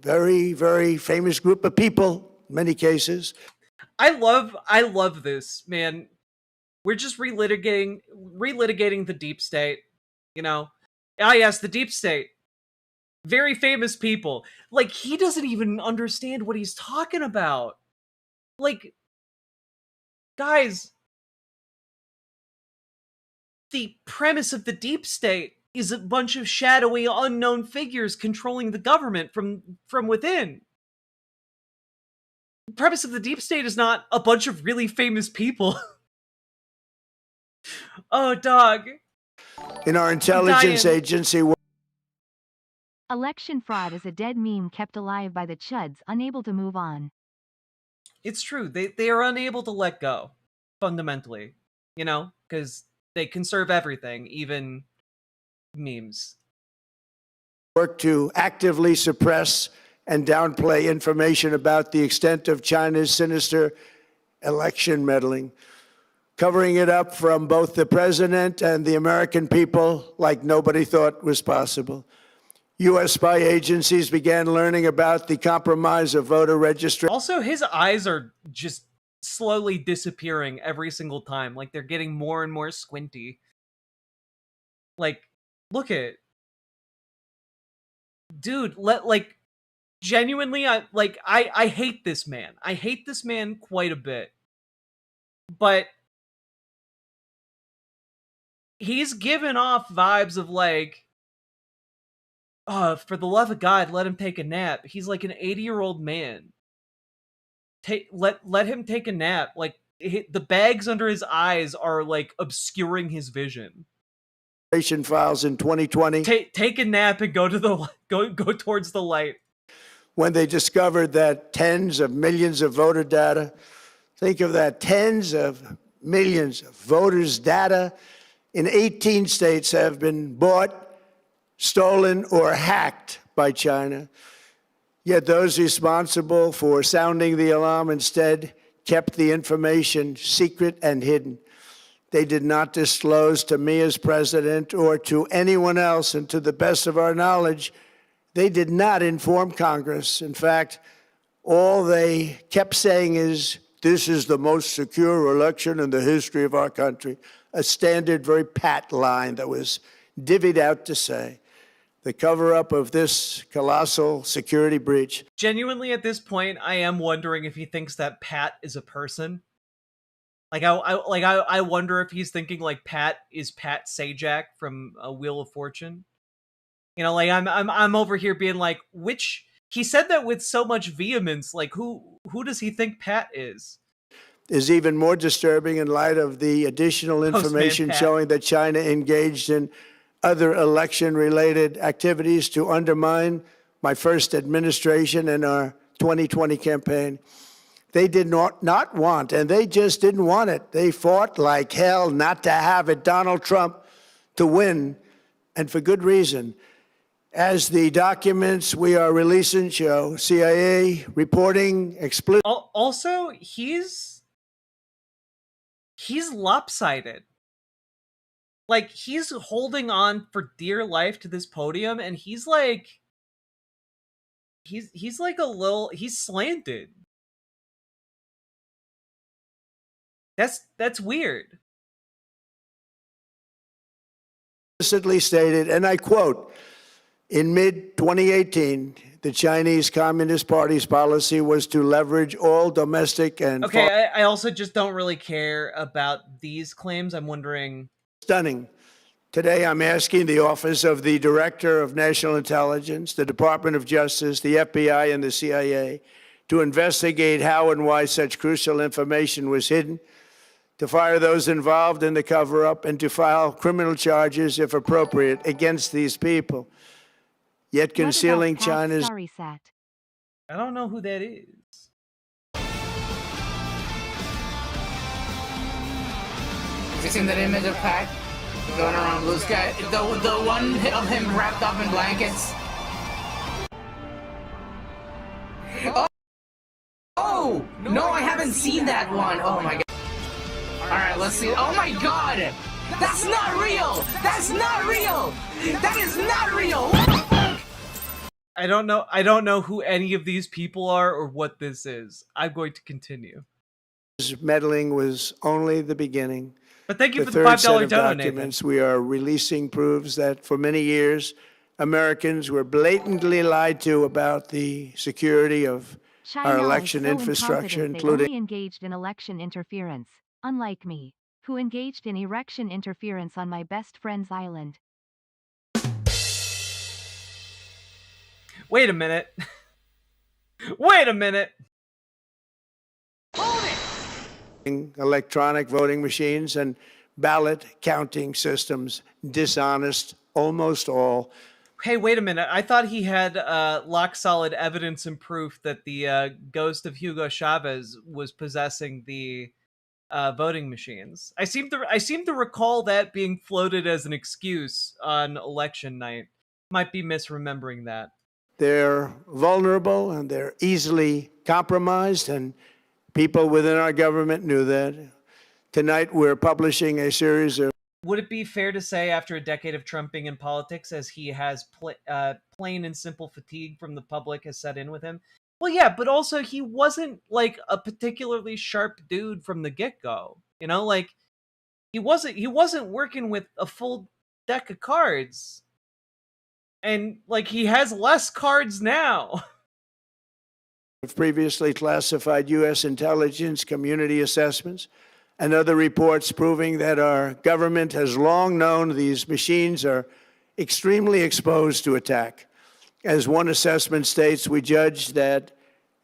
S16: very, very famous group of people, in many cases.
S10: I love this, man. We're just relitigating the deep state, you know? Ah, yes, the deep state. Very famous people. Like, he doesn't even understand what he's talking about. Like, guys, the premise of the deep state is a bunch of shadowy, unknown figures controlling the government from within. The premise of the deep state is not a bunch of really famous people. Oh, dog.
S16: In our intelligence agency.
S8: Election fraud is a dead meme kept alive by the chuds, unable to move on.
S10: It's true. They are unable to let go, fundamentally. You know? Because they conserve everything, even memes.
S16: Work to actively suppress and downplay information about the extent of China's sinister election meddling, covering it up from both the president and the American people like nobody thought was possible. U.S. spy agencies began learning about the compromise of voter registration.
S10: Also, his eyes are just slowly disappearing every single time. Like, they're getting more and more squinty. Like, look at... Dude, genuinely, I hate this man. I hate this man quite a bit. But he's given off vibes of like, oh, for the love of God, let him take a nap. He's like an 80-year-old man. Let him take a nap. Like, the bags under his eyes are like obscuring his vision.
S16: Files in 2020.
S10: Take a nap and go towards the light.
S16: When they discovered that tens of millions of voter data, think of that, tens of millions of voters' data in 18 states have been bought, stolen, or hacked by China. Yet those responsible for sounding the alarm instead kept the information secret and hidden. They did not disclose to me as president or to anyone else, and to the best of our knowledge, they did not inform Congress. In fact, all they kept saying is, this is the most secure election in the history of our country. A standard, very pat line that was divvied out to say the cover-up of this colossal security breach.
S10: Genuinely, at this point, I am wondering if he thinks that Pat is a person. I wonder if he's thinking like Pat is Pat Sajak from Wheel of Fortune. You know, like I'm over here being like, which he said that with so much vehemence. Like, who does he think Pat is?
S16: Is even more disturbing in light of the additional information showing that China engaged in other election-related activities to undermine my first administration and our 2020 campaign. They did not want, and they just didn't want it. They fought like hell not to have it, Donald Trump, to win, and for good reason. As the documents we are releasing show, CIA reporting explicit.
S10: Also, he's lopsided. Like, he's holding on for dear life to this podium, and he's like he's slanted. That's weird.
S16: Explicitly stated, and I quote, in mid-2018, the Chinese Communist Party's policy was to leverage all domestic and...
S10: Okay, I also just don't really care about these claims. I'm wondering...
S16: Stunning. Today, I'm asking the Office of the Director of National Intelligence, the Department of Justice, the FBI, and the CIA to investigate how and why such crucial information was hidden, to fire those involved in the cover-up, and to file criminal charges, if appropriate, against these people. Yet concealing China's...
S8: I
S10: don't know who that is.
S17: Have you seen that image of Pat going around Blue Sky? The one of him wrapped up in blankets? Oh! No, I haven't seen that one! Oh my god. Alright, let's see. Oh my god! That's not real! That's not real! That is not real!
S10: I don't know who any of these people are or what this is. I'm going to continue.
S16: Russia's meddling was only the beginning.
S10: But thank you
S16: The
S10: for the
S16: third set
S10: $5
S16: of
S10: donut,
S16: documents we are releasing proves that for many years, Americans were blatantly lied to about the security of our
S8: China
S16: election
S8: is so
S16: infrastructure,
S8: incompetent
S16: including
S8: they only engaged in election interference, unlike me, who engaged in erection interference on my best friend's island.
S10: Wait a minute. Wait a minute.
S16: electronic voting machines and ballot counting systems, dishonest, almost all.
S10: Hey, wait a minute. I thought he had lock solid evidence and proof that the ghost of Hugo Chavez was possessing the voting machines. I seem to recall that being floated as an excuse on election night. Might be misremembering that.
S16: They're vulnerable and they're easily compromised, and people within our government knew that. Tonight, we're publishing a series of.
S10: Would it be fair to say, after a decade of Trumping in politics, as he has plain and simple fatigue from the public has set in with him? Well, yeah, but also he wasn't like a particularly sharp dude from the get-go. You know, like he wasn't working with a full deck of cards. And like he has less cards now.
S16: Of previously classified U.S. intelligence community assessments and other reports proving that our government has long known these machines are extremely exposed to attack. As one assessment states, we judge that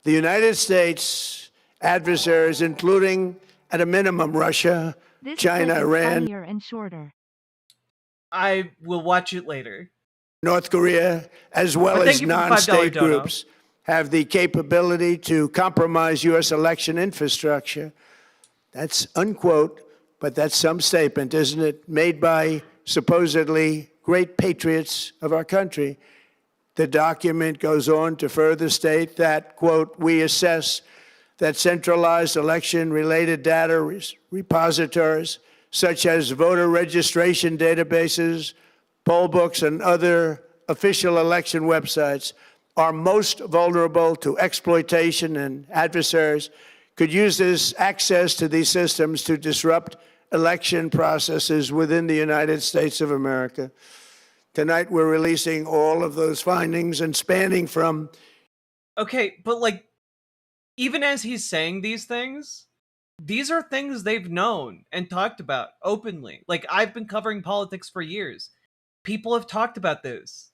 S16: the United States adversaries, including at a minimum Russia,
S8: This
S16: China,
S8: clip is
S16: Iran,
S8: funnier and shorter.
S10: I will watch it later.
S16: North Korea, as well
S10: But thank
S16: as
S10: you for the $5
S16: non-state
S10: dono.
S16: groups, have the capability to compromise U.S. election infrastructure. That's unquote, but that's some statement, isn't it? Made by supposedly great patriots of our country. The document goes on to further state that, quote, we assess that centralized election-related data repositories, such as voter registration databases, poll books, and other official election websites, are most vulnerable to exploitation, and adversaries could use this access to these systems to disrupt election processes within the United States of America. Tonight, we're releasing all of those findings and spanning from.
S10: Okay, but like, even as he's saying these things, these are things they've known and talked about openly. Like, I've been covering politics for years. People have talked about this.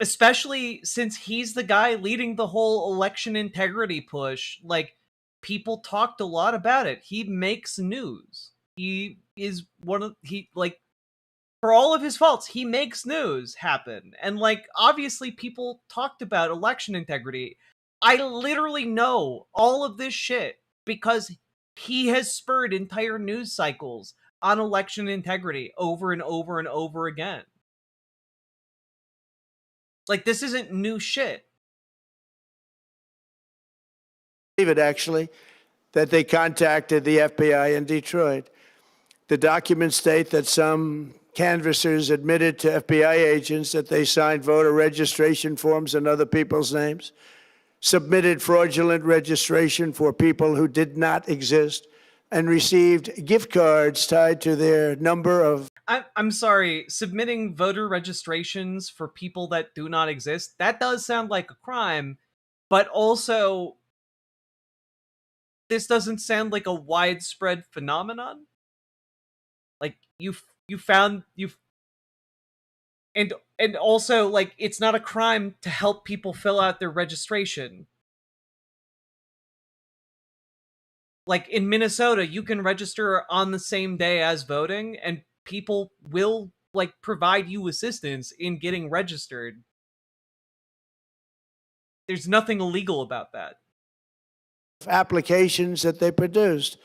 S10: Especially since he's the guy leading the whole election integrity push. Like, people talked a lot about it. He makes news. He is for all of his faults, he makes news happen. And like, obviously people talked about election integrity. I literally know all of this shit because he has spurred entire news cycles on election integrity over and over and over again. Like, this isn't new shit.
S16: It actually, that they contacted the FBI in Detroit. The documents state that some canvassers admitted to FBI agents that they signed voter registration forms in other people's names, submitted fraudulent registration for people who did not exist, and received gift cards tied to their number of.
S10: I'm sorry, submitting voter registrations for people that do not exist, that does sound like a crime, but also this doesn't sound like a widespread phenomenon. Like, and also, like, it's not a crime to help people fill out their registration. Like, in Minnesota, you can register on the same day as voting, and people will, like, provide you assistance in getting registered. There's nothing illegal about that.
S16: Applications that they produced.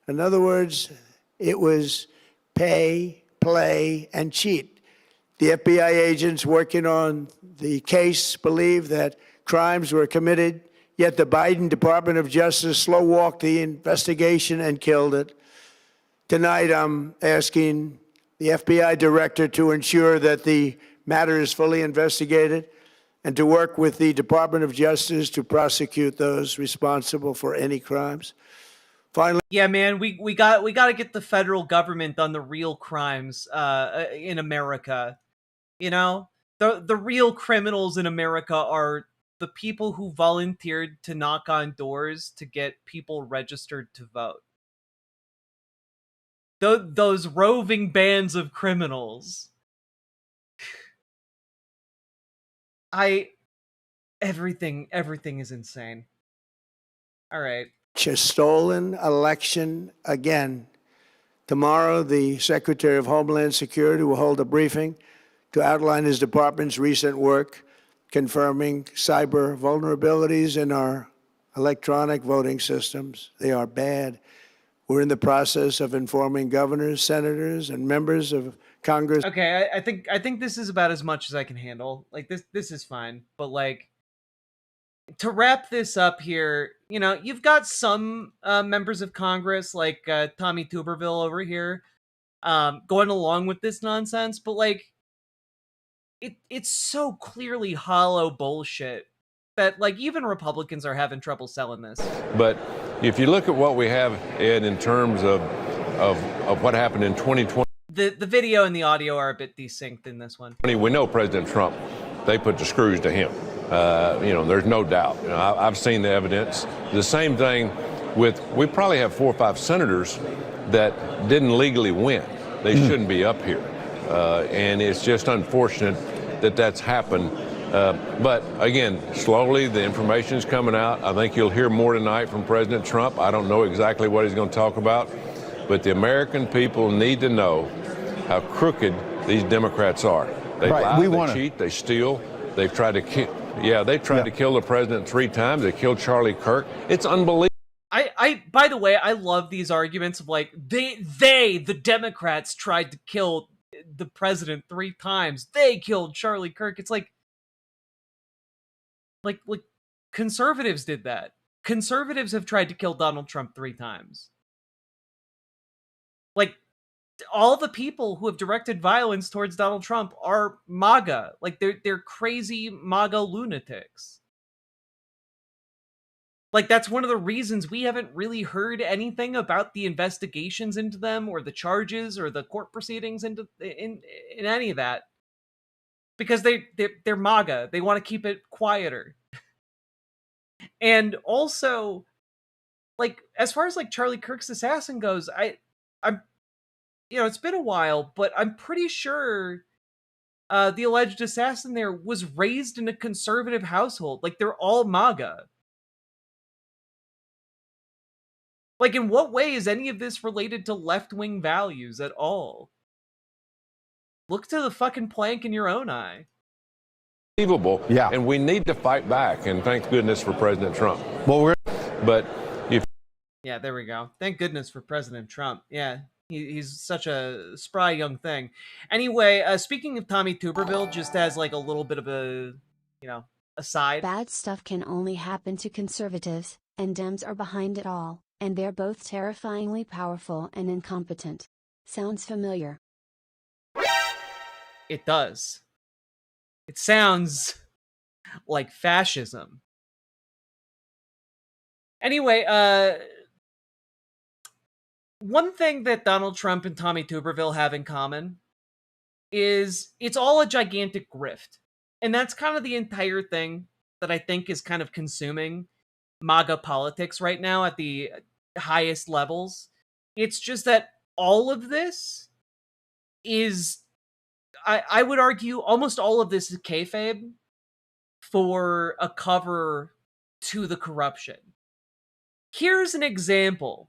S16: In other words, it was pay, play, and cheat. The FBI agents working on the case believe that crimes were committed, yet the Biden Department of Justice slow-walked the investigation and killed it. Tonight, I'm asking the FBI director to ensure that the matter is fully investigated and to work with the Department of Justice to prosecute those responsible for any crimes. Finally,
S10: yeah, man, we got to get the federal government on the real crimes in America. You know, the real criminals in America are the people who volunteered to knock on doors to get people registered to vote. Those roving bands of criminals. Everything is insane. All right.
S16: A stolen election again. Tomorrow, the Secretary of Homeland Security will hold a briefing to outline his department's recent work confirming cyber vulnerabilities in our electronic voting systems. They are bad. We're in the process of informing governors, senators, and members of Congress.
S10: Okay, I think this is about as much as I can handle. Like this is fine, but like to wrap this up here, you know, you've got some members of Congress like Tommy Tuberville over here going along with this nonsense, but like it's so clearly hollow bullshit that like even Republicans are having trouble selling this.
S18: But if you look at what we have, Ed, in terms of what happened in 2020.
S10: The video and the audio are a bit desynced in this one.
S18: We know President Trump, they put the screws to him. You know, there's no doubt. You know, I've seen the evidence. The same thing with, we probably have 4 or 5 senators that didn't legally win. They shouldn't be up here. And it's just unfortunate that that's happened. But again, slowly the information's coming out. I think you'll hear more tonight from President Trump. I don't know exactly what he's going to talk about, but the American people need to know how crooked these Democrats are. They lie, they cheat, they steal. They've tried to kill. Yeah, they tried to kill the president 3 times. They killed Charlie Kirk. It's unbelievable.
S10: By the way, I love these arguments of like the Democrats tried to kill the president 3 times. They killed Charlie Kirk. It's like conservatives did that. Conservatives have tried to kill Donald Trump 3 times. Like all the people who have directed violence towards Donald Trump are MAGA. Like they're crazy MAGA lunatics. Like that's one of the reasons we haven't really heard anything about the investigations into them or the charges or the court proceedings in any of that. Because they're MAGA. They want to keep it quieter. And also, like, as far as like Charlie Kirk's assassin goes, I'm you know, it's been a while, but I'm pretty sure the alleged assassin there was raised in a conservative household. Like, they're all MAGA. Like, in what way is any of this related to left-wing values at all? Look to the fucking plank in your own eye.
S18: Unbelievable. Yeah. And we need to fight back. And thank goodness for President Trump. Well,
S10: yeah, there we go. Thank goodness for President Trump. Yeah. He's such a spry young thing. Anyway, speaking of Tommy Tuberville, just as like a little bit of a, you know, aside.
S9: Bad stuff can only happen to conservatives, and Dems are behind it all, and they're both terrifyingly powerful and incompetent. Sounds familiar?
S10: It does. It sounds like fascism. Anyway, one thing that Donald Trump and Tommy Tuberville have in common is it's all a gigantic grift. And that's kind of the entire thing that I think is kind of consuming MAGA politics right now at the highest levels. It's just that all of this is, I would argue, almost all of this is kayfabe for a cover to the corruption. Here's an example.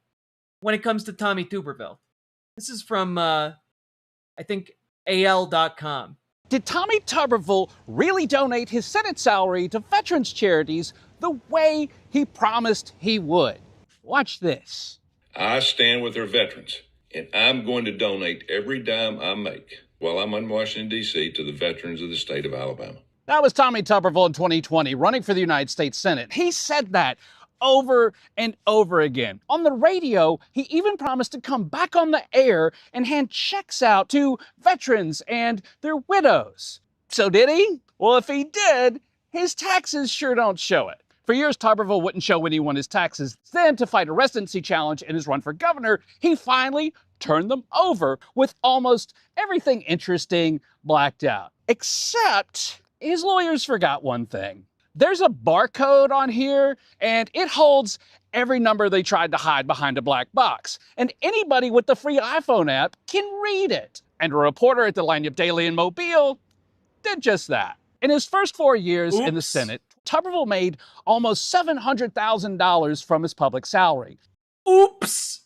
S10: When it comes to Tommy Tuberville. This is from, I think, AL.com.
S19: Did Tommy Tuberville really donate his Senate salary to veterans charities the way he promised he would? Watch this.
S20: I stand with our veterans, and I'm going to donate every dime I make while I'm in Washington, D.C. to the veterans of the state of Alabama.
S19: That was Tommy Tuberville in 2020, running for the United States Senate. He said that over and over again. On the radio, he even promised to come back on the air and hand checks out to veterans and their widows. So did he? Well, if he did, his taxes sure don't show it. For years, Tuberville wouldn't show anyone his taxes. Then, to fight a residency challenge in his run for governor, he finally turned them over with almost everything interesting blacked out. Except his lawyers forgot one thing. There's a barcode on here, and it holds every number they tried to hide behind a black box. And anybody with the free iPhone app can read it. And a reporter at the Lineup Daily in Mobile did just that. In his first 4 years in the Senate, Tuberville made almost $700,000 from his public salary.
S10: Oops!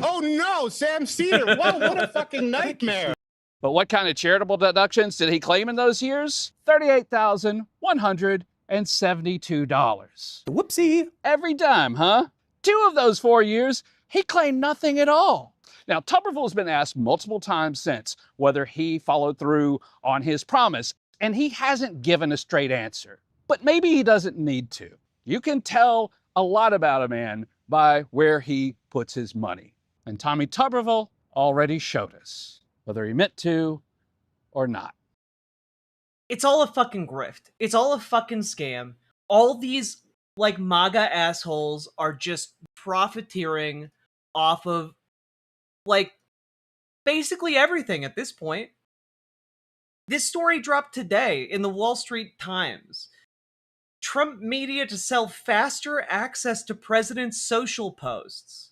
S4: Oh no, Sam Cedar. Whoa, what a fucking nightmare.
S19: But what kind of charitable deductions did he claim in those years? $38,172.
S1: Whoopsie.
S19: Every dime, huh? 2 of those 4 years, he claimed nothing at all. Now, Tuberville has been asked multiple times since whether he followed through on his promise, and he hasn't given a straight answer. But maybe he doesn't need to. You can tell a lot about a man by where he puts his money. And Tommy Tuberville already showed us whether he meant to or not.
S10: It's all a fucking grift. It's all a fucking scam. All these, like, MAGA assholes are just profiteering off of, like, basically everything at this point. This story dropped today in the Wall Street Times. Trump media to sell faster access to president's social posts.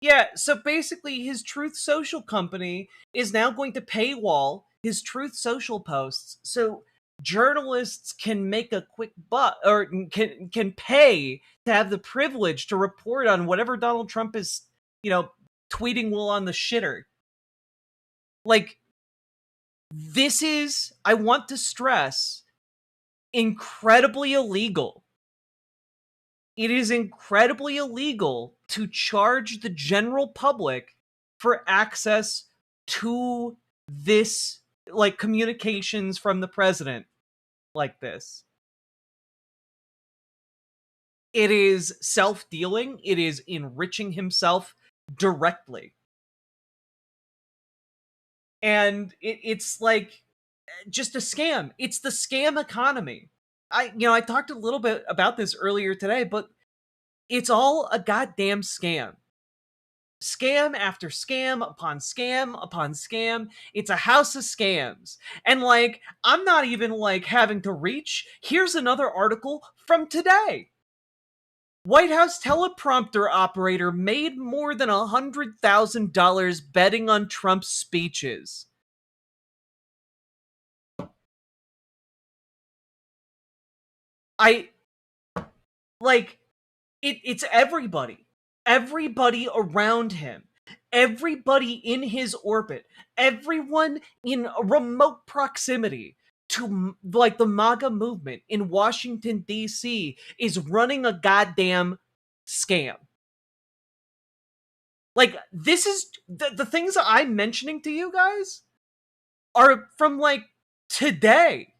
S10: Yeah, so basically his Truth Social company is now going to paywall his Truth Social posts so journalists can make a quick buck, or can pay to have the privilege to report on whatever Donald Trump is, tweeting while on the shitter. Like, this is, I want to stress, incredibly illegal. It is incredibly illegal to charge the general public for access to this, like, communications from the president like this. It is self-dealing. It is enriching himself directly. And it's like just a scam. It's the scam economy. I talked a little bit about this earlier today, but it's all a goddamn scam. Scam after scam upon scam upon scam. It's a house of scams. And, like, I'm not even, like, having to reach. Here's another article from today. White House teleprompter operator made more than $100,000 betting on Trump's speeches. It's everybody. Everybody around him. Everybody in his orbit. Everyone in a remote proximity to, like, the MAGA movement in Washington, D.C. is running a goddamn scam. Like, this is the things that I'm mentioning to you guys are from, like, today.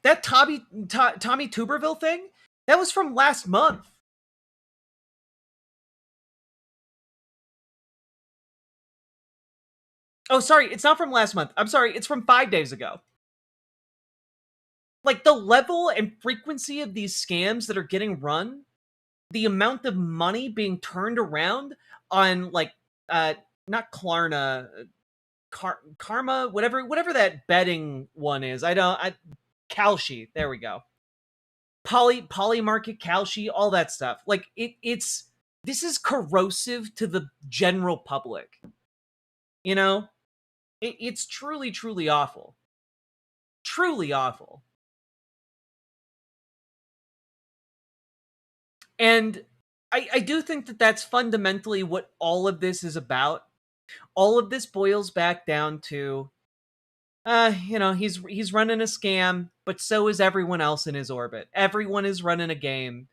S10: That Tommy Tuberville thing, that was from last month. Oh, sorry, it's not from last month. I'm sorry, it's from 5 days ago. Like, the level and frequency of these scams that are getting run, the amount of money being turned around on, like, not Klarna, Karma, whatever that betting one is. Kalshi, there we go. Polymarket, Kalshi, all that stuff. Like, this is corrosive to the general public. It's truly, truly awful. Truly awful. And I do think that that's fundamentally what all of this is about. All of this boils back down to, he's running a scam, but so is everyone else in his orbit. Everyone is running a game,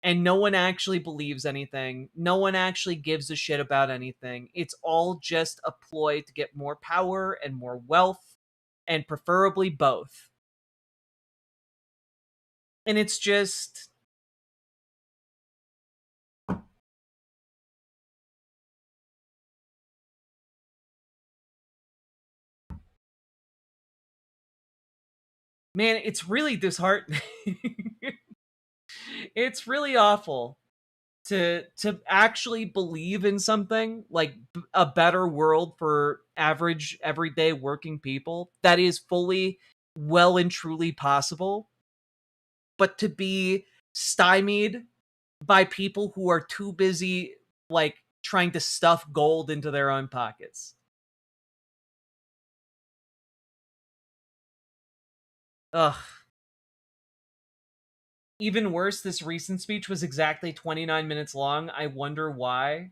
S10: and no one actually believes anything. No one actually gives a shit about anything. It's all just a ploy to get more power and more wealth, and preferably both. And it's just... Man, it's really disheartening. It's really awful to actually believe in something like a better world for average everyday working people that is fully well and truly possible, but to be stymied by people who are too busy like trying to stuff gold into their own pockets. Ugh. Even worse, this recent speech was exactly 29 minutes long. I wonder why.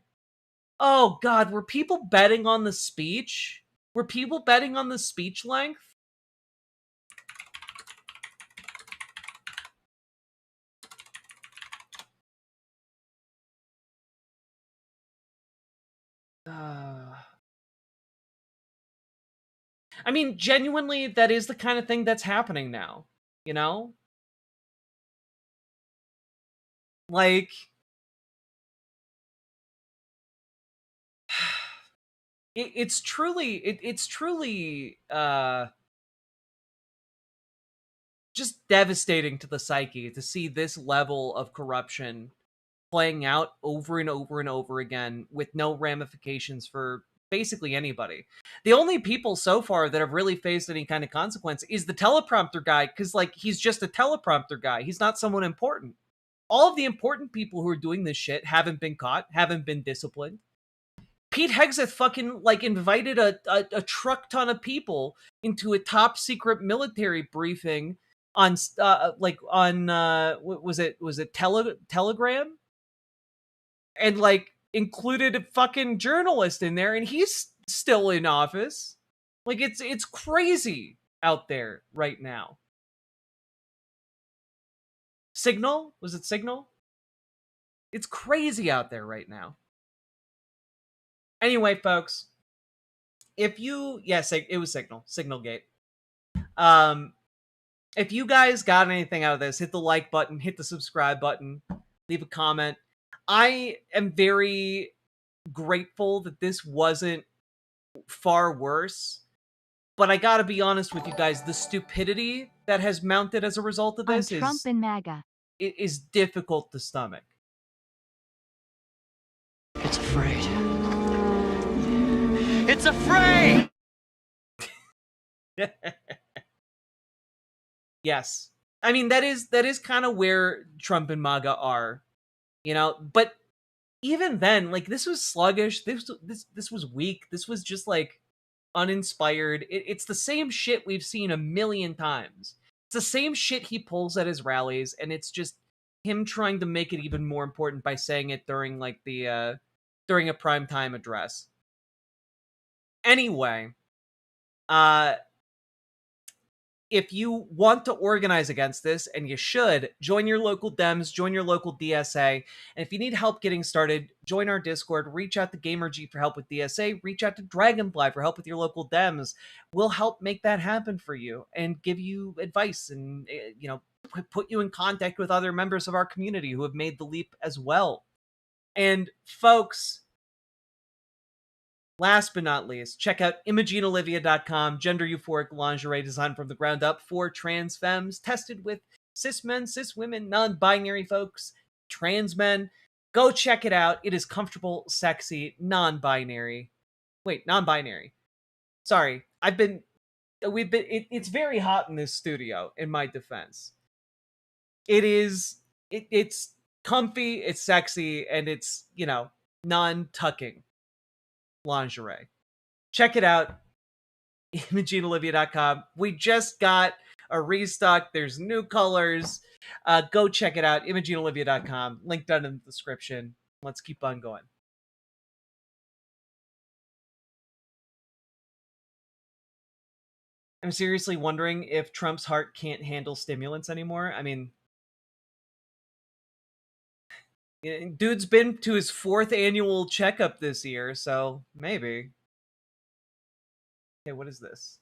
S10: Oh god, were people betting on the speech? Were people betting on the speech length? I mean, genuinely, that is the kind of thing that's happening now. You know? Like, it's truly just devastating to the psyche to see this level of corruption playing out over and over and over again with no ramifications for basically anybody. The only people so far that have really faced any kind of consequence is the teleprompter guy, because like he's just a teleprompter guy. He's not someone important. All of the important people who are doing this shit haven't been caught, haven't been disciplined. Pete Hegseth fucking like invited a truck ton of people into a top secret military briefing on was it Telegram, and like included a fucking journalist in there, and he's still in office. Like it's crazy out there right now. Signal? Was it Signal? It's crazy out there right now. Anyway, folks, if you it was Signalgate. If you guys got anything out of this, hit the like button, hit the subscribe button, leave a comment. I am very grateful that this wasn't far worse, but I gotta be honest with you guys, the stupidity that has mounted as a result of this
S8: on Trump and MAGA
S10: is difficult to stomach.
S17: It's afraid. It's afraid!
S10: Yes. I mean, that is kind of where Trump and MAGA are, you know, but even then, like, this was sluggish, this was weak, this was just like uninspired. It's the same shit we've seen a million times. It's the same shit he pulls at his rallies, and it's just him trying to make it even more important by saying it during like the during a primetime address. Anyway, if you want to organize against this, and you should, join your local Dems, join your local DSA, and if you need help getting started, join our Discord, reach out to GamerG for help with DSA, reach out to Dragonfly for help with your local Dems. We'll help make that happen for you, and give you advice, and, you know, put you in contact with other members of our community who have made the leap as well. And folks, last but not least, check out ImogeneOlivia.com, gender euphoric lingerie designed from the ground up for trans femmes, tested with cis men, cis women, non-binary folks, trans men. Go check it out. It is comfortable, sexy, non-binary. Wait, non-binary. Sorry, it's very hot in this studio, in my defense. It's comfy, it's sexy, and it's, you know, non-tucking lingerie. Check it out. ImogeneOlivia.com. We just got a restock. There's new colors. Go check it out. ImogeneOlivia.com. Link down in the description. Let's keep on going. I'm seriously wondering if Trump's heart can't handle stimulants anymore. I mean, dude's been to his 4th annual checkup this year, so maybe. Okay, what is this?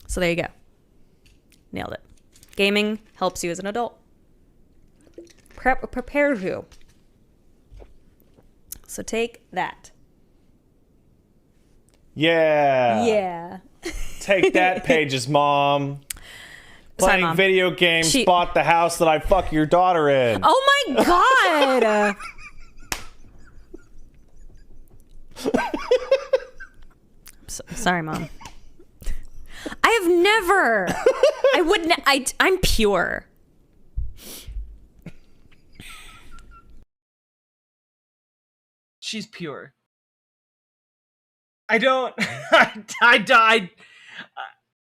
S2: So there you go. Nailed it. Gaming helps you as an adult. Prepares you. So take that.
S21: Yeah.
S2: Yeah.
S21: Take that, Paige's mom.
S2: Sorry,
S5: playing
S2: Mom.
S5: video games, bought the house that I fuck your daughter in.
S2: Oh my God. Sorry, Mom. I have never. I wouldn't. I'm pure.
S10: She's pure. I don't. I died.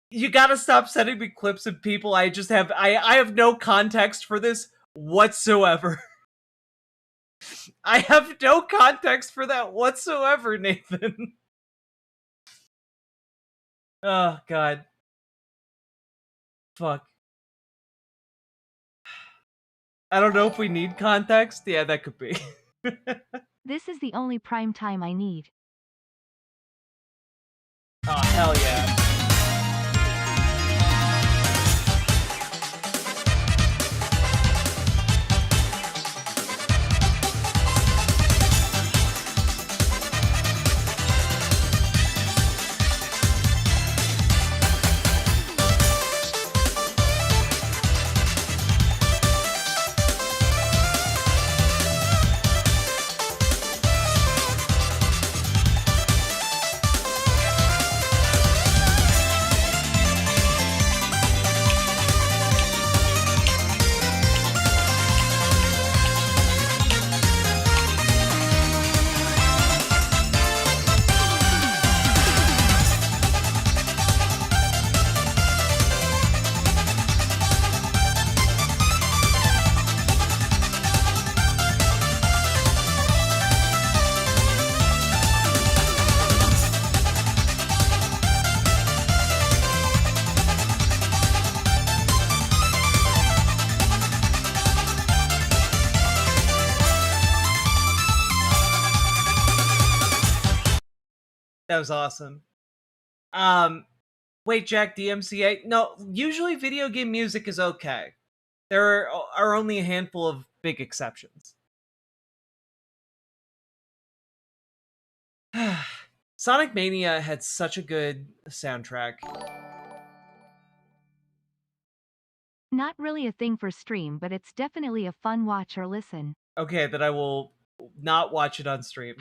S10: You gotta stop sending me clips of people. I just have. I have no context for this whatsoever. I have no context for that whatsoever, Nathan. Oh, God. Fuck. I don't know if we need context. Yeah, that could be.
S8: This is the only prime time I need.
S10: Oh, hell yeah. That was awesome. Wait, Jack, DMCA? No, usually video game music is okay. There are only a handful of big exceptions. Sonic Mania had such a good soundtrack.
S8: Not really a thing for stream, but it's definitely a fun watch or listen.
S10: Okay, then I will not watch it on stream.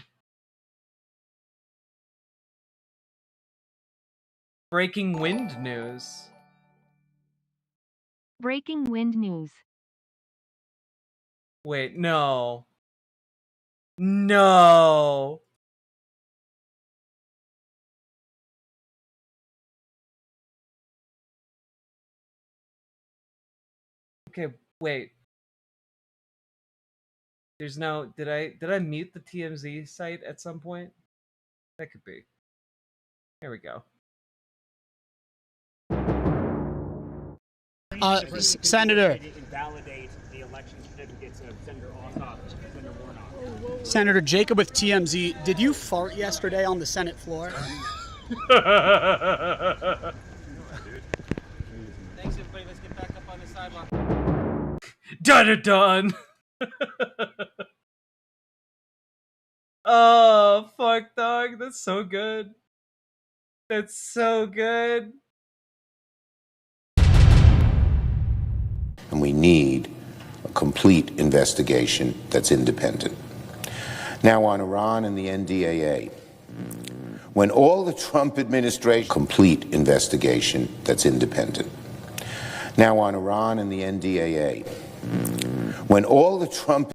S10: Breaking wind news.
S8: Breaking wind news.
S10: Wait, no. No. Okay, wait. There's no. Did I mute the TMZ site at some point? That could be. Here we go.
S21: Senator. Senator Jacob with TMZ, did you fart yesterday on the Senate floor?
S10: Thanks, everybody. Let's get back up on the sidewalk. Dun-dun-dun! Oh, fuck, dog. That's so good. That's so good.
S22: And we need a complete investigation that's independent. Now on Iran and the NDAA. When all the Trump administration, complete investigation that's independent. Now on Iran and the NDAA. When all the Trump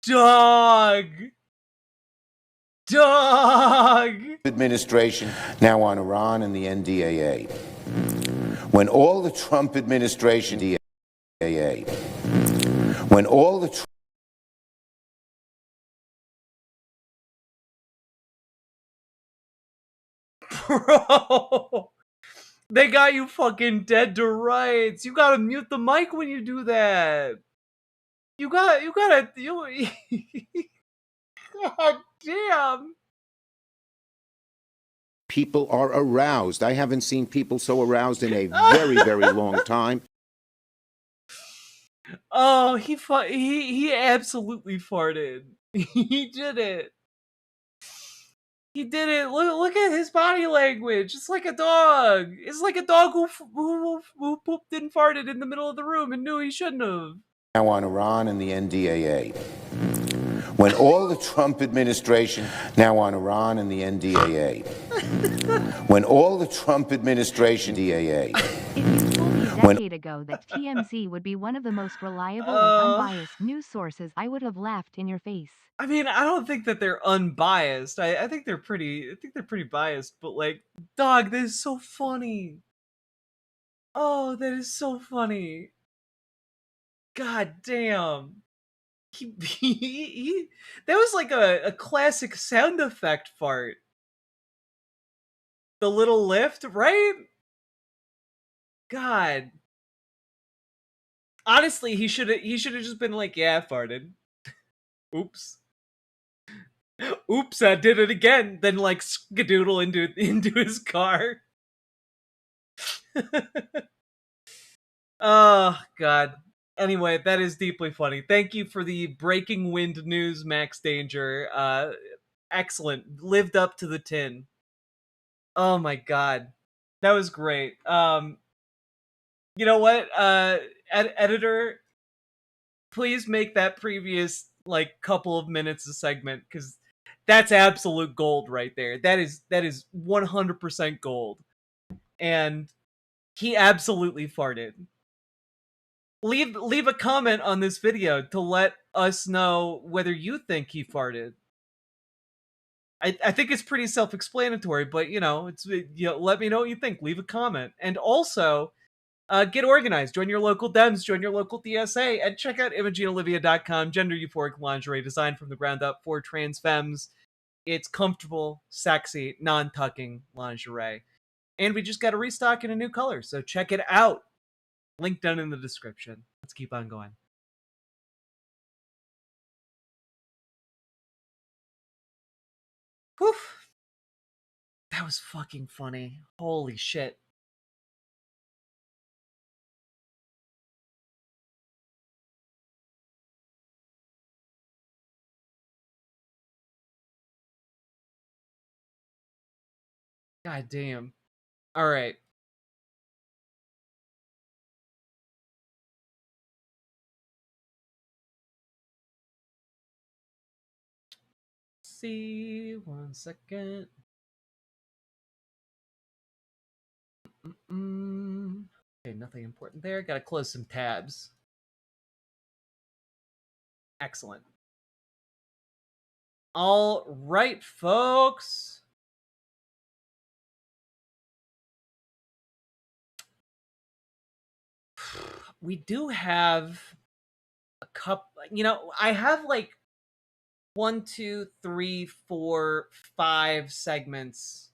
S10: Dog!
S22: administration, now on Iran and the NDAA. When all the Trump administration, NDAA. When all the
S10: Bro! They got you fucking dead to rights. You gotta mute the mic when you do that. You gotta, God damn.
S22: people are aroused. I haven't seen people so aroused in a very, very long time.
S10: Oh, he absolutely farted. He did it. He did it. Look at his body language. It's like a dog. It's like a dog who pooped and farted in the middle of the room and knew he shouldn't have.
S22: Now on Iran and the NDAA. When all the Trump administration, now on Iran and the NDAA. When all the Trump administration, DAA.
S8: A decade ago that TMZ would be one of the most reliable and unbiased news sources, I would have laughed in your face.
S10: I mean, I don't think that they're unbiased. I think they're pretty biased, but like, dog, that is so funny. Oh, that is so funny. God damn. That was like a classic sound effect fart. The little lift, right? God. Honestly, he should have just been like, yeah, I farted. Oops. Oops, I did it again. Then like skadoodle into his car. Oh God. Anyway, that is deeply funny. Thank you for the breaking wind news, Max Danger. Excellent. Lived up to the tin. Oh my God. That was great. You know what? Editor, please make that previous like couple of minutes a segment, because that's absolute gold right there. That is 100% gold. And he absolutely farted. Leave a comment on this video to let us know whether you think he farted. I think it's pretty self-explanatory, but let me know what you think. Leave a comment. And also, get organized. Join your local Dems, join your local DSA, and check out ImogeneOlivia.com. Gender euphoric lingerie designed from the ground up for trans femmes. It's comfortable, sexy, non-tucking lingerie. And we just got a restock in a new color, so check it out. Link down in the description. Let's keep on going. Whew. That was fucking funny. Holy shit. God damn. All right. See, 1 second. Okay, nothing important there. Gotta close some tabs. Excellent. All right, folks. We do have a couple. I have like 1, 2, 3, 4, 5 segments.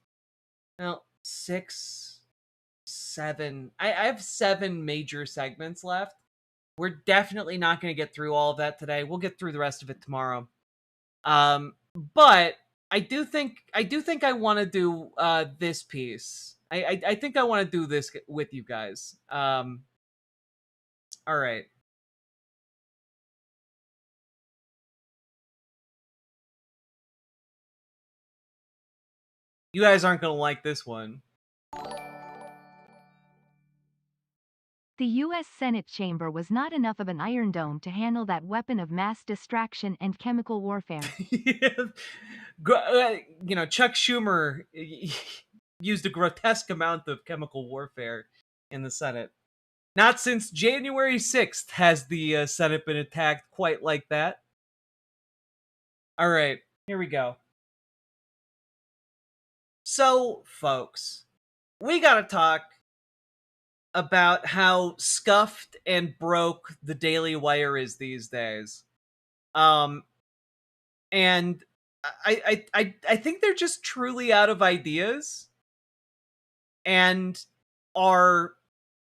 S10: Well, 6, 7. I have 7 major segments left. We're definitely not going to get through all of that today. We'll get through the rest of it tomorrow. But I do think I want to do this piece. I think I want to do this with you guys. All right. You guys aren't going to like this one.
S8: The U.S. Senate chamber was not enough of an Iron Dome to handle that weapon of mass distraction and chemical warfare.
S10: Chuck Schumer used a grotesque amount of chemical warfare in the Senate. Not since January 6th has the Senate been attacked quite like that. All right, here we go. So, folks, we gotta talk about how scuffed and broke the Daily Wire is these days. And I think they're just truly out of ideas and are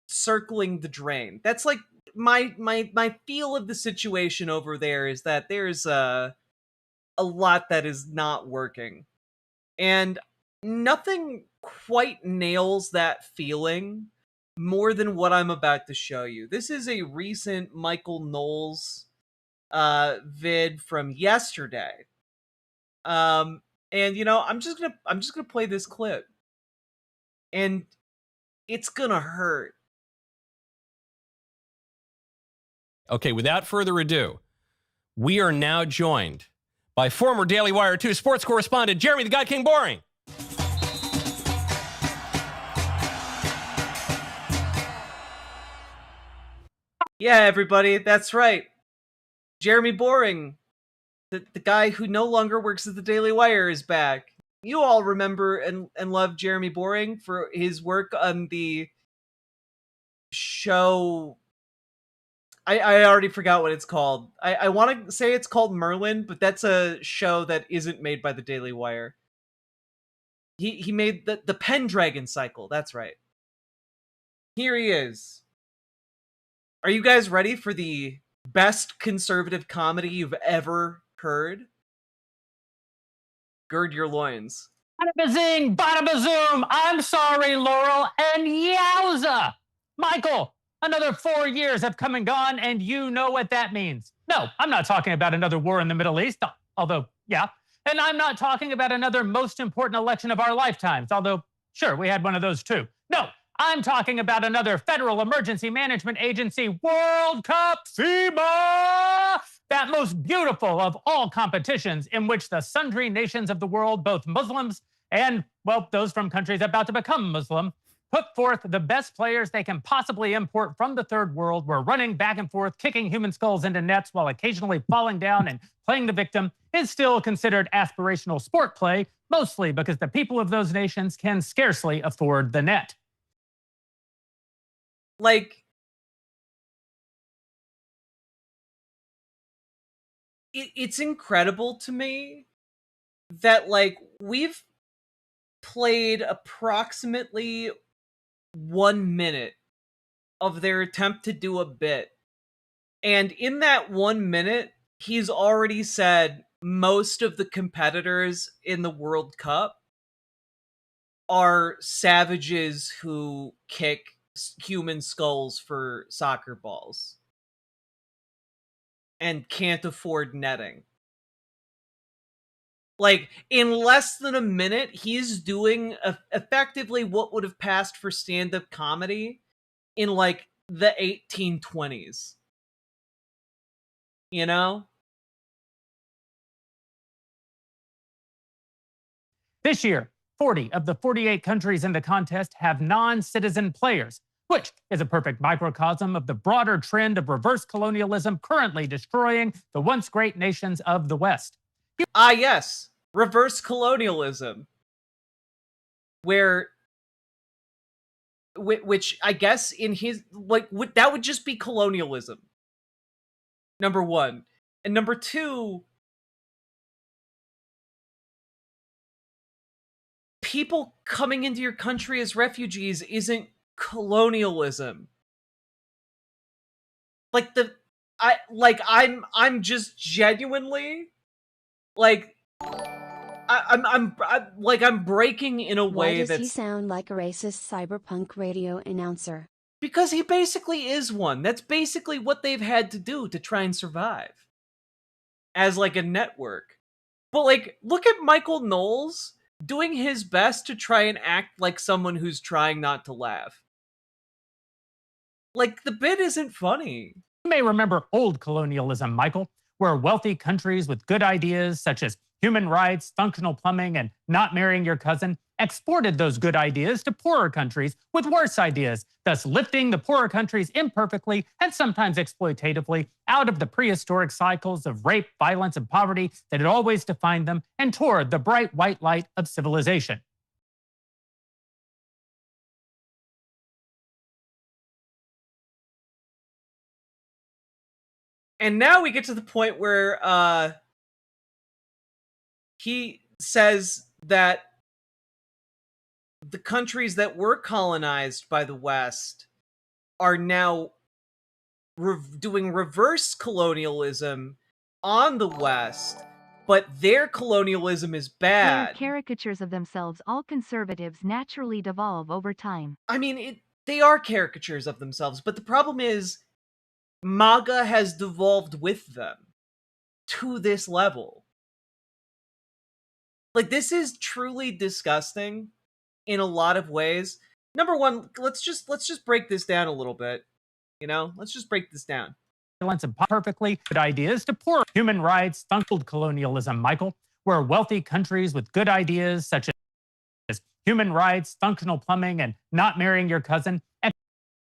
S10: circling the drain. That's like my feel of the situation over there, is that there's a lot that is not working. And nothing quite nails that feeling more than what I'm about to show you. This is a recent Michael Knowles vid from yesterday. And you know, I'm just gonna play this clip. And it's gonna hurt.
S3: Okay, without further ado, we are now joined by former Daily Wire 2 sports correspondent Jeremy the God King Boring.
S10: Yeah, everybody, that's right. Jeremy Boring, the guy who no longer works at the Daily Wire, is back. You all remember and love Jeremy Boring for his work on the show. I already forgot what it's called. I want to say it's called Merlin, but that's a show that isn't made by the Daily Wire. He made the Pendragon Cycle, that's right. Here he is. Are you guys ready for the best conservative comedy you've ever heard? Gird your loins.
S7: Bada bazing, bada bazoom. I'm sorry, Laurel, and yowza. Michael, another 4 years have come and gone, and you know what that means. No, I'm not talking about another war in the Middle East, although, yeah. And I'm not talking about another most important election of our lifetimes, although, sure, we had one of those too. No, I'm talking about another Federal Emergency Management Agency World Cup FEMA! That most beautiful of all competitions in which the sundry nations of the world, both Muslims and, well, those from countries about to become Muslim, put forth the best players they can possibly import from the third world, were running back and forth, kicking human skulls into nets while occasionally falling down and playing the victim, is still considered aspirational sport play, mostly because the people of those nations can scarcely afford the net.
S10: Like, it's incredible to me that, like, we've played approximately 1 minute of their attempt to do a bit. And in that 1 minute, he's already said most of the competitors in the World Cup are savages who kick human skulls for soccer balls and can't afford netting. Like, in less than a minute, he's doing effectively what would have passed for stand-up comedy in, like, the 1820s. You know?
S7: This year, 40 of the 48 countries in the contest have non-citizen players, which is a perfect microcosm of the broader trend of reverse colonialism currently destroying the once great nations of the West.
S10: Ah, yes. Reverse colonialism. Which I guess in his, like, that would just be colonialism. Number one. And number two, people coming into your country as refugees isn't colonialism. Like, I'm just genuinely, like, I'm breaking in a way
S9: Why does
S10: that's...
S9: he sound like a racist cyberpunk radio announcer?
S10: Because he basically is one. That's basically what they've had to do to try and survive. As, like, a network. But, like, look at Michael Knowles doing his best to try and act like someone who's trying not to laugh. Like, the bit isn't funny.
S7: You may remember old colonialism, Michael, where wealthy countries with good ideas such as human rights, functional plumbing, and not marrying your cousin exported those good ideas to poorer countries with worse ideas, thus lifting the poorer countries imperfectly and sometimes exploitatively out of the prehistoric cycles of rape, violence, and poverty that had always defined them and toward the bright white light of civilization.
S10: And now we get to the point where he says that the countries that were colonized by the West are now doing reverse colonialism on the West, but their colonialism is
S8: They're
S10: bad.
S8: caricatures of themselves. All conservatives naturally devolve over time.
S10: I mean, they are caricatures of themselves, but the problem is MAGA has devolved with them to this level. Like, this is truly disgusting in a lot of ways. Number one, let's just break this down a little bit. Let's just break this down.
S7: And perfectly good ideas to poor human rights, functional colonialism, Michael, where wealthy countries with good ideas such as human rights, functional plumbing, and not marrying your cousin. And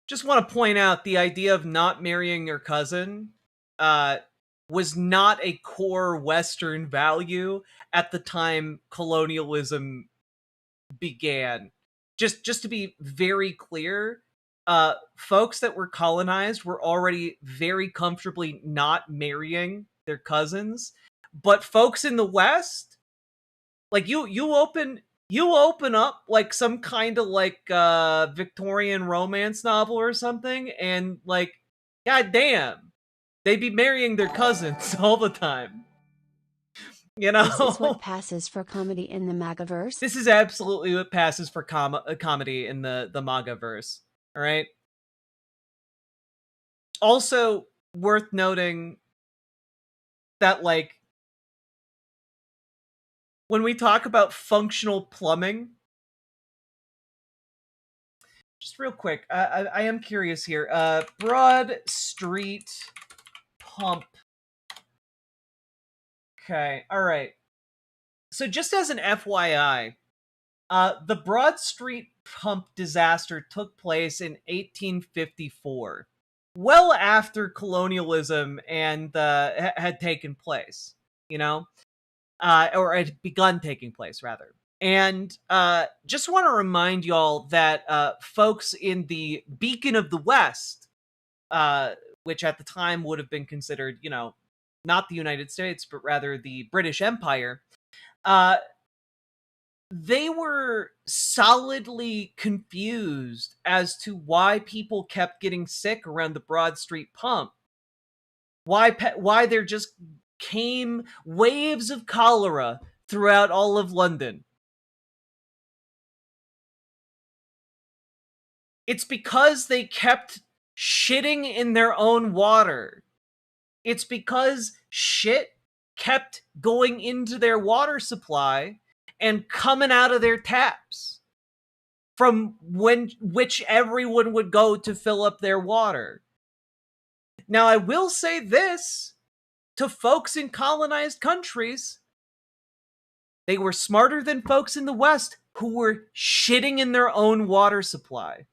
S10: just want to point out the idea of not marrying your cousin was not a core Western value at the time colonialism began. Just to be very clear, folks that were colonized were already very comfortably not marrying their cousins, but folks in the West, like you open up like some kind of like Victorian romance novel or something, and like, goddamn, they be marrying their cousins all the time.
S9: This is what passes for comedy in the MAGAverse.
S10: This is absolutely what passes for comedy in the MAGAverse. All right. Also worth noting that, like, when we talk about functional plumbing, just real quick, I am curious here. Broad Street Pump. Okay, all right. So just as an FYI, the Broad Street Pump disaster took place in 1854, well after colonialism and had taken place, or had begun taking place, rather. And just want to remind y'all that folks in the Beacon of the West, which at the time would have been considered, not the United States, but rather the British Empire, they were solidly confused as to why people kept getting sick around the Broad Street Pump. Why there just came waves of cholera throughout all of London. It's because they kept shitting in their own water. It's because shit kept going into their water supply and coming out of their taps from which everyone would go to fill up their water. Now, I will say this to folks in colonized countries: they were smarter than folks in the West who were shitting in their own water supply.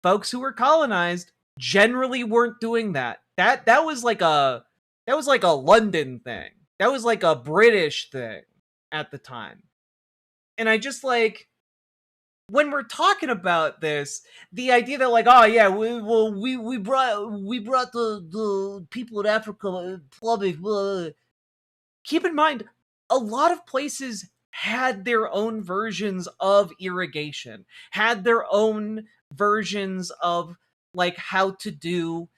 S10: Folks who were colonized generally weren't doing that. That was like a London thing. That was like a British thing at the time. And I just, like, when we're talking about this, the idea that, like, oh yeah, we brought the people in Africa plumbing. Keep in mind, a lot of places had their own versions of irrigation, had their own versions of, like, how to do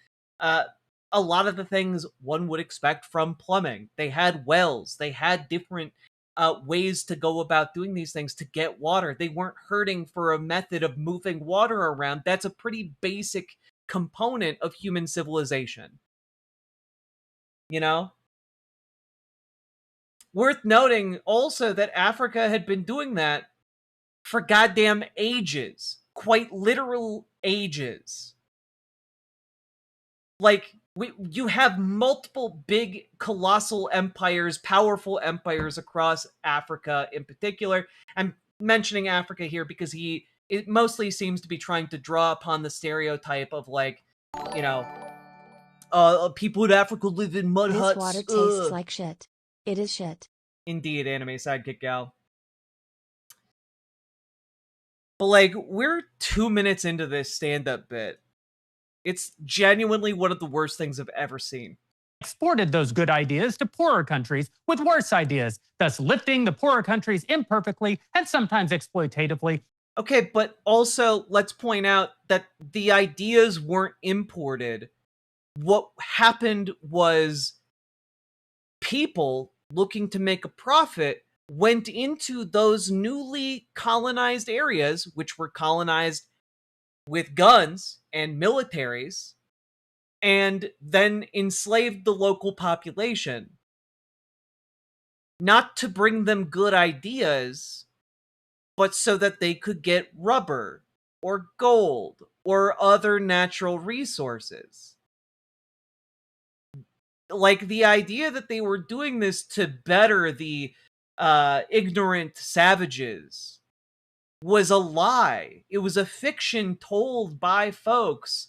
S10: a lot of the things one would expect from plumbing. They had wells. They had different ways to go about doing these things to get water. They weren't hurting for a method of moving water around. That's a pretty basic component of human civilization. Worth noting also that Africa had been doing that for goddamn ages. Quite literal ages. Like, you have multiple big, colossal empires, powerful empires across Africa in particular. I'm mentioning Africa here because it mostly seems to be trying to draw upon the stereotype of, like, people in Africa live in mud huts.
S9: This water tastes like shit. It is shit.
S10: Indeed, anime sidekick gal. But, like, we're 2 minutes into this stand-up bit. It's genuinely one of the worst things I've ever seen.
S7: Exported those good ideas to poorer countries with worse ideas, thus lifting the poorer countries imperfectly and sometimes exploitatively.
S10: Okay, but also let's point out that the ideas weren't imported. What happened was people looking to make a profit went into those newly colonized areas, which were colonized with guns and militaries, and then enslaved the local population. not to bring them good ideas, but so that they could get rubber or gold or other natural resources. Like, the idea that they were doing this to better the ignorant savages was a lie. It was a fiction told by folks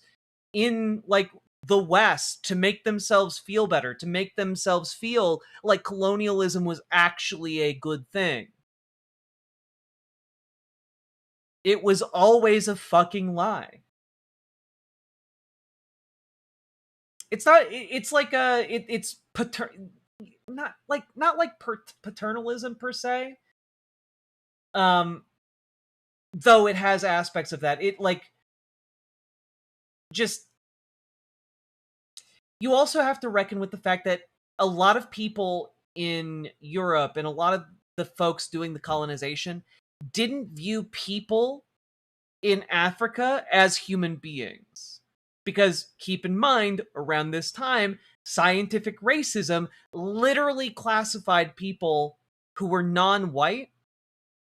S10: in, like, the West to make themselves feel better, to make themselves feel like colonialism was actually a good thing. It was always a fucking lie. It's not. It's like it's not like paternalism per se. Though it has aspects of that. It like just. You also have to reckon with the fact that a lot of people in Europe and a lot of the folks doing the colonization didn't view people in Africa as human beings. Because keep in mind, around this time, scientific racism literally classified people who were non-white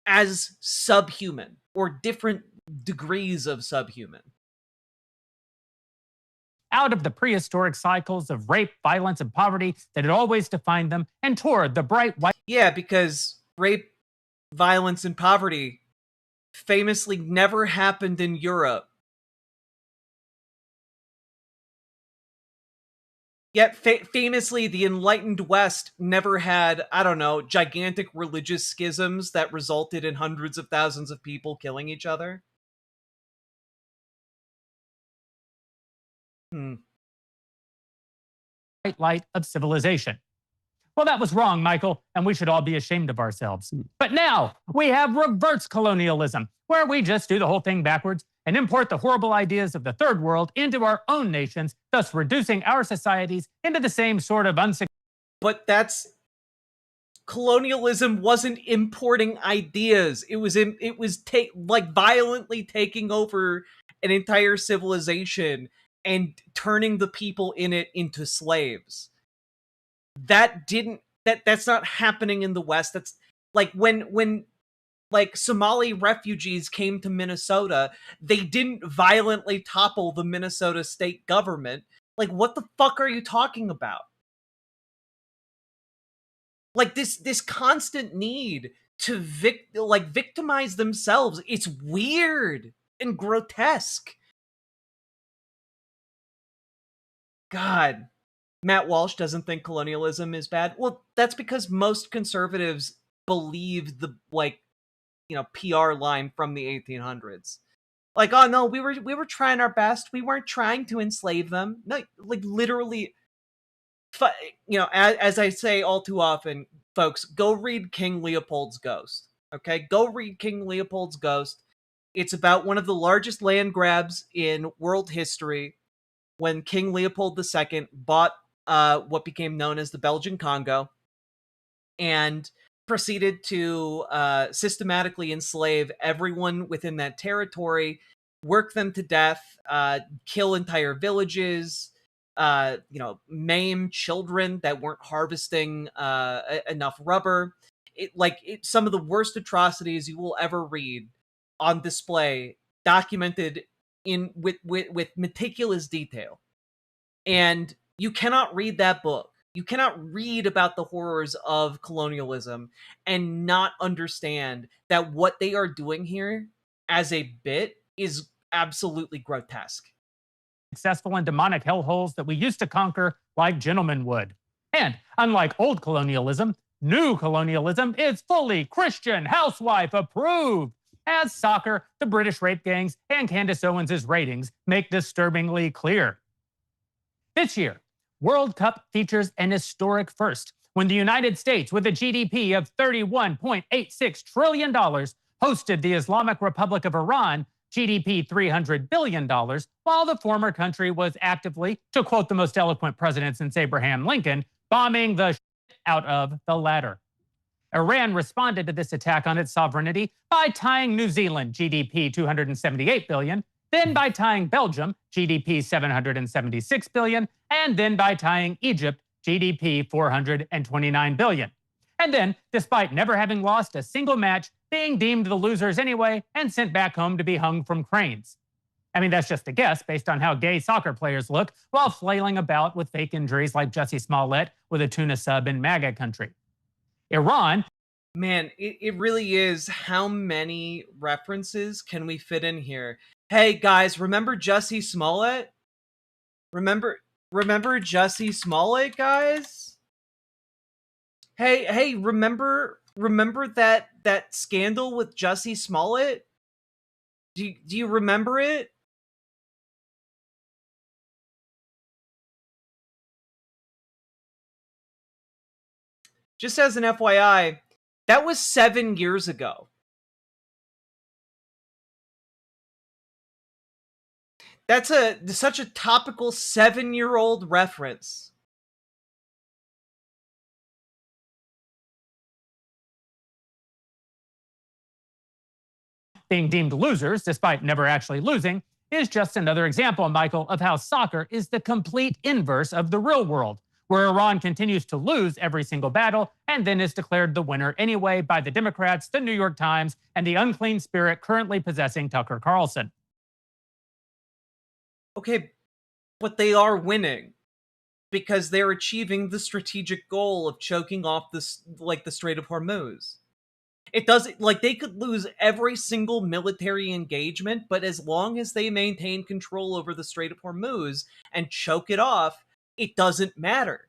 S10: as subhuman or different degrees of subhuman.
S7: Out of the prehistoric cycles of rape, violence, and poverty that had always defined them, and toward the bright white...
S10: Yeah, because rape, violence, and poverty famously never happened in Europe. Yet famously, the enlightened West never had, I don't know, gigantic religious schisms that resulted in hundreds of thousands of people killing each other.
S7: Bright light of civilization. Well, that was wrong, Michael, and we should all be ashamed of ourselves. But now we have reverse colonialism, where we just do the whole thing backwards and import the horrible ideas of the third world into our own nations, thus reducing our societies into the same sort of
S10: But that's... Colonialism wasn't importing ideas. It was violently taking over an entire civilization and turning the people in it into slaves. That's not happening in the West. That's like when like Somali refugees came to Minnesota, they didn't violently topple the Minnesota state government. Like, what the fuck are you talking about? Like, this constant need to victimize themselves. It's weird and grotesque. God. Matt Walsh doesn't think colonialism is bad. Well, that's because most conservatives believe the, PR line from the 1800s. Like, oh no, we were trying our best. We weren't trying to enslave them. No, like, literally, as I say all too often, folks, go read King Leopold's Ghost. Okay, go read King Leopold's Ghost. It's about one of the largest land grabs in world history, when King Leopold II bought what became known as the Belgian Congo and proceeded to systematically enslave everyone within that territory, work them to death, kill entire villages, maim children that weren't harvesting enough rubber. Some of the worst atrocities you will ever read on display, documented with meticulous detail. And you cannot read that book. You cannot read about the horrors of colonialism and not understand that what they are doing here as a bit is absolutely grotesque.
S7: Successful and demonic hellholes that we used to conquer like gentlemen would. And unlike old colonialism, new colonialism is fully Christian housewife approved. As soccer, the British rape gangs, and Candace Owens' ratings make disturbingly clear. This year, World Cup features an historic first when the United States, with a GDP of $31.86 trillion, hosted the Islamic Republic of Iran, GDP $300 billion, while the former country was actively, to quote the most eloquent president since Abraham Lincoln, bombing the shit out of the latter. Iran responded to this attack on its sovereignty by tying New Zealand, GDP $278 billion, then by tying Belgium, GDP $776 billion, and then by tying Egypt, GDP $429 billion. And then, despite never having lost a single match, being deemed the losers anyway and sent back home to be hung from cranes. I mean, that's just a guess based on how gay soccer players look while flailing about with fake injuries like Jussie Smollett with a tuna sub in MAGA country. Iran.
S10: Man, it really is. How many references can we fit in here? Hey guys, remember Jussie Smollett? Remember Jussie Smollett, guys? Hey, remember that scandal with Jussie Smollett? Do you remember it? Just as an FYI, that was 7 years ago. That's such a topical 7-year-old reference.
S7: Being deemed losers, despite never actually losing, is just another example, Michael, of how soccer is the complete inverse of the real world, where Iran continues to lose every single battle and then is declared the winner anyway by the Democrats, the New York Times, and the unclean spirit currently possessing Tucker Carlson.
S10: Okay, but they are winning because they're achieving the strategic goal of choking off the Strait of Hormuz. It doesn't, like, they could lose every single military engagement, but as long as they maintain control over the Strait of Hormuz and choke it off, it doesn't matter.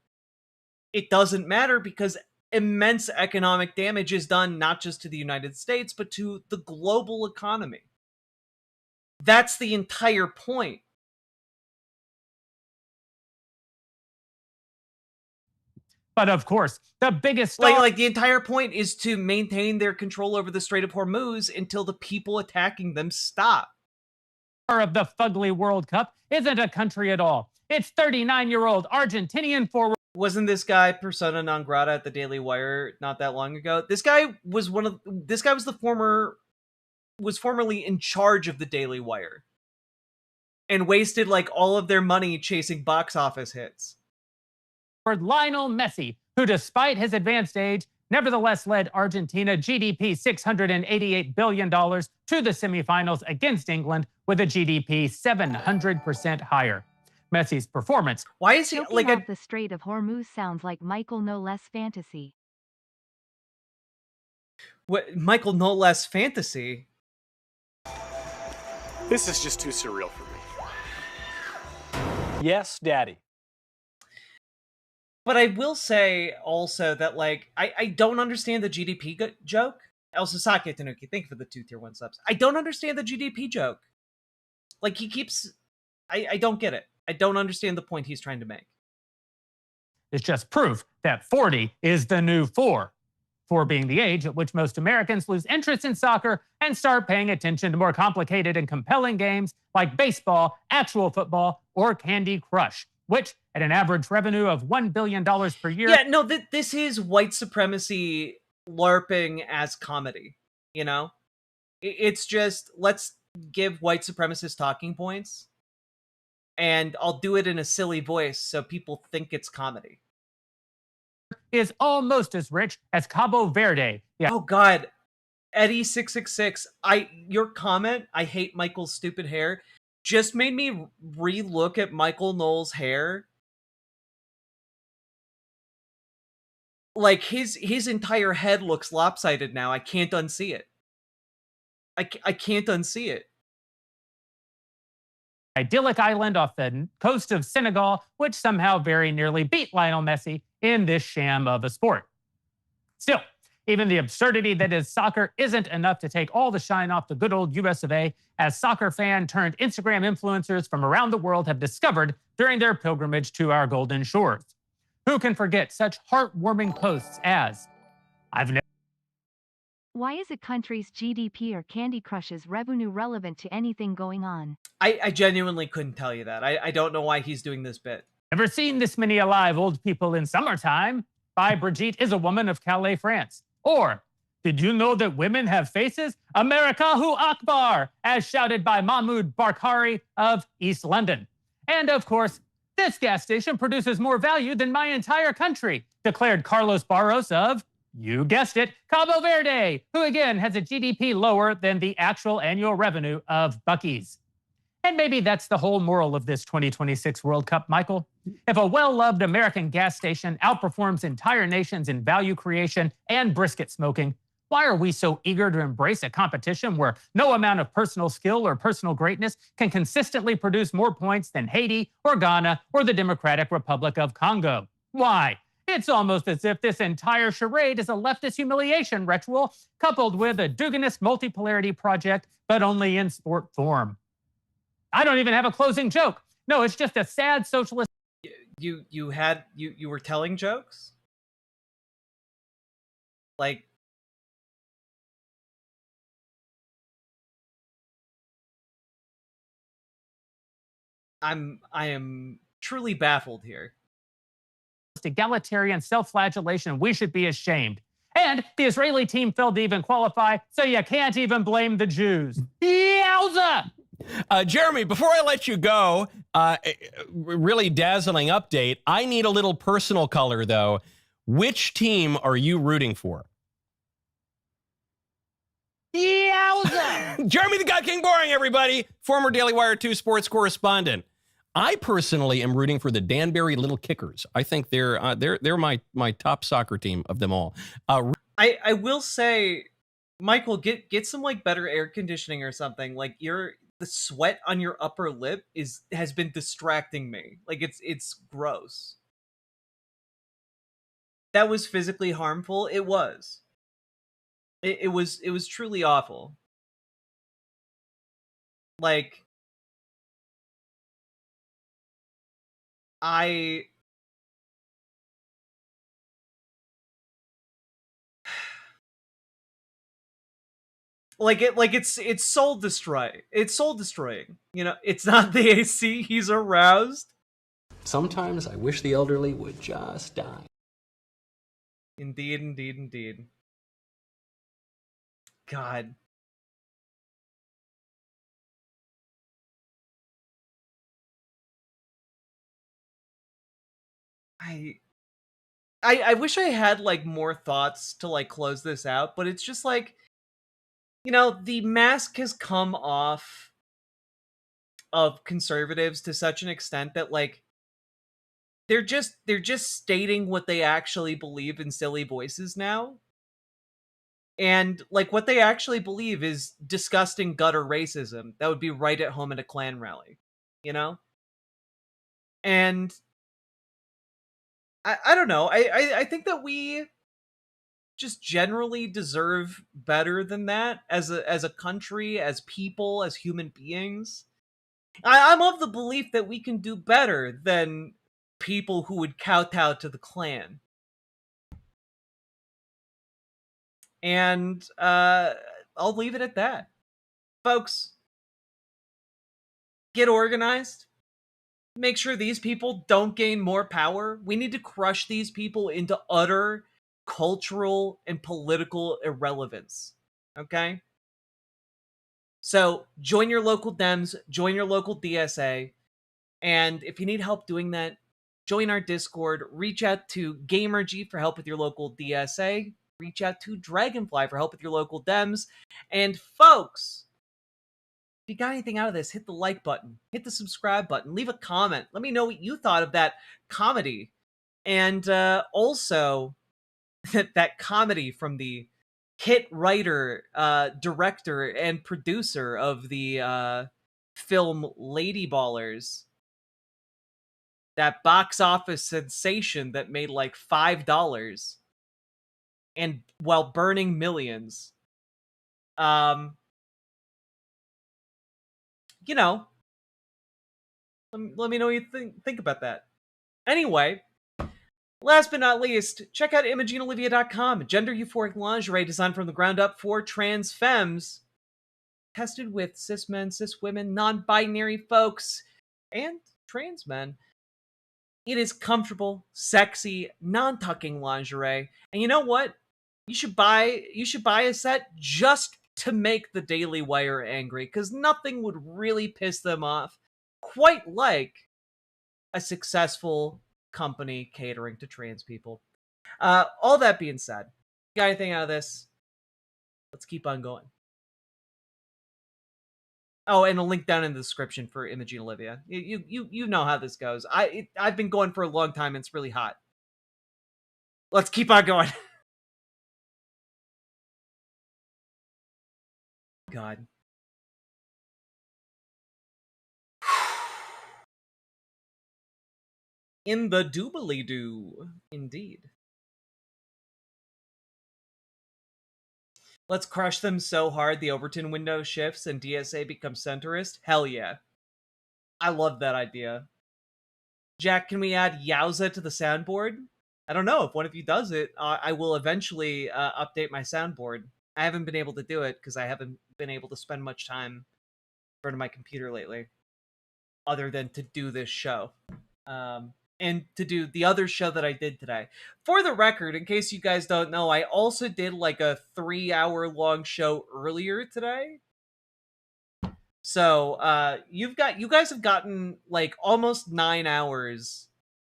S10: It doesn't matter because immense economic damage is done not just to the United States, but to the global economy. That's the entire point.
S7: But of course, the biggest
S10: like the entire point is to maintain their control over the Strait of Hormuz until the people attacking them stop.
S7: Of the fugly World Cup isn't a country at all. It's 39-year-old Argentinian forward.
S10: Wasn't this guy persona non grata at the Daily Wire not that long ago? This guy was formerly in charge of the Daily Wire and wasted like all of their money chasing box office hits.
S7: Lionel Messi, who despite his advanced age, nevertheless led Argentina GDP $688 billion to the semifinals against England with a GDP 700% higher. Messi's performance.
S10: Why is he
S8: Choking off the Strait of Hormuz sounds like Michael No Less fantasy.
S10: What, Michael No Less fantasy?
S11: This is just too surreal for me.
S15: Yes, Daddy.
S10: But I will say also that, like, I don't understand the GDP joke. El Sasaki Tanuki, thank you for the 2 tier 1 subs. I don't understand the GDP joke. Like, he keeps... I don't get it. I don't understand the point he's trying to make.
S7: It's just proof that 40 is the new 4. 4 being the age at which most Americans lose interest in soccer and start paying attention to more complicated and compelling games like baseball, actual football, or Candy Crush, which, at an average revenue of $1 billion per year...
S10: Yeah, no, this is white supremacy LARPing as comedy, you know? It's just, let's give white supremacists talking points, and I'll do it in a silly voice so people think it's comedy.
S7: Is almost as rich as Cabo Verde. Yeah.
S10: Oh, God. Eddie666, your comment, I hate Michael's stupid hair, just made me re-look at Michael Knowles' hair. Like, his entire head looks lopsided now. I can't unsee it. I can't unsee it.
S7: Idyllic island off the coast of Senegal, which somehow very nearly beat Lionel Messi in this sham of a sport. Still, even the absurdity that is soccer isn't enough to take all the shine off the good old US of A, as soccer fan turned Instagram influencers from around the world have discovered during their pilgrimage to our golden shores. Who can forget such heartwarming posts as, I've never...
S8: Why is a country's GDP or Candy Crush's revenue relevant to anything going on?
S10: I genuinely couldn't tell you that. I don't know why he's doing this bit.
S7: Never seen this many alive old people in summertime by Brigitte is a woman of Calais, France. Or, did you know that women have faces? Americahu Akbar, as shouted by Mahmoud Barkhari of East London. And of course, this gas station produces more value than my entire country, declared Carlos Barros of You guessed it, Cabo Verde, who again has a GDP lower than the actual annual revenue of Buc-ee's. And maybe that's the whole moral of this 2026 World Cup, Michael. If a well-loved American gas station outperforms entire nations in value creation and brisket smoking, why are we so eager to embrace a competition where no amount of personal skill or personal greatness can consistently produce more points than Haiti or Ghana or the Democratic Republic of Congo? Why? It's almost as if this entire charade is a leftist humiliation ritual coupled with a Duganist multipolarity project, but only in sport form. I don't even have a closing joke. No, it's just a sad socialist.
S10: You were telling jokes? Like, I am truly baffled here.
S7: Egalitarian self-flagellation, we should be ashamed. And the Israeli team failed to even qualify, so you can't even blame the Jews. Yowza!
S3: Jeremy, before I let you go, really dazzling update. I need a little personal color, though. Which team are you rooting for?
S7: Yowza!
S3: Jeremy the God King Boring, everybody. Former Daily Wire 2 sports correspondent. I personally am rooting for the Danbury Little Kickers. I think they're my top soccer team of them all.
S10: I will say, Michael, get some like better air conditioning or something. Like the sweat on your upper lip has been distracting me. Like it's gross. That was physically harmful. It was. It was truly awful. Like I it's soul destroying. It's soul destroying. You know, it's not the AC. He's aroused.
S12: Sometimes I wish the elderly would just die.
S10: Indeed, indeed, indeed. God. I wish I had like more thoughts to like close this out, but it's just like, you know, the mask has come off of conservatives to such an extent that like they're just stating what they actually believe in silly voices now. And like what they actually believe is disgusting gutter racism that would be right at home at a Klan rally, you know? And I don't know. I think that we just generally deserve better than that as a country, as people, as human beings. I'm of the belief that we can do better than people who would kowtow to the Klan. And I'll leave it at that. Folks, get organized. Make sure these people don't gain more power. We need to crush these people into utter cultural and political irrelevance. Okay? So join your local Dems, join your local DSA, and if you need help doing that, join our Discord. Reach out to GamerG for help with your local DSA. Reach out to Dragonfly for help with your local Dems. And folks, if you got anything out of this, hit the like button, hit the subscribe button, leave a comment. Let me know what you thought of that comedy. And also, that comedy from the hit writer, director, and producer of the film Lady Ballers. That box office sensation that made like $5 and while burning millions. You know, let me know what you think about that. Anyway, last but not least, check out ImogeneOlivia.com, gender euphoric lingerie designed from the ground up for trans femmes, tested with cis men, cis women, non-binary folks, and trans men. It is comfortable, sexy, non-tucking lingerie, and you know what? You should buy a set just to make the Daily Wire angry, because nothing would really piss them off quite like a successful company catering to trans people. All that being said, Got anything out of this? Let's keep on going. Oh, and a link down in the description for Imogene Olivia. You know how this goes. I've been going for a long time and it's really hot. Let's keep on going. God. In the doobly-doo, indeed. Let's crush them so hard the Overton window shifts and DSA becomes centrist. Hell yeah. I love that idea. Jack, can we add Yowza to the soundboard? I don't know. If one of you does it, I will eventually update my soundboard. I haven't been able to do it because I haven't been able to spend much time in front of my computer lately, other than to do this show. And to do the other show that I did today. For the record, in case you guys don't know, I also did like a 3-hour-long show earlier today. So you guys have gotten like almost 9 hours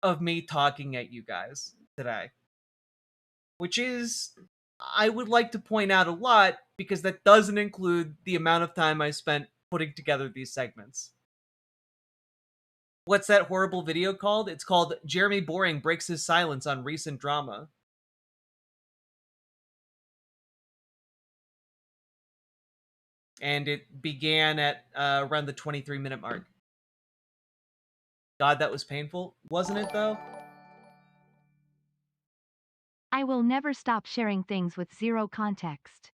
S10: of me talking at you guys today, which is, I would like to point out, a lot, because that doesn't include the amount of time I spent putting together these segments. What's that horrible video called? It's called Jeremy Boring Breaks His Silence on Recent Drama. And it began at around the 23-minute mark. God, that was painful. Wasn't it, though?
S8: I will never stop sharing things with zero context.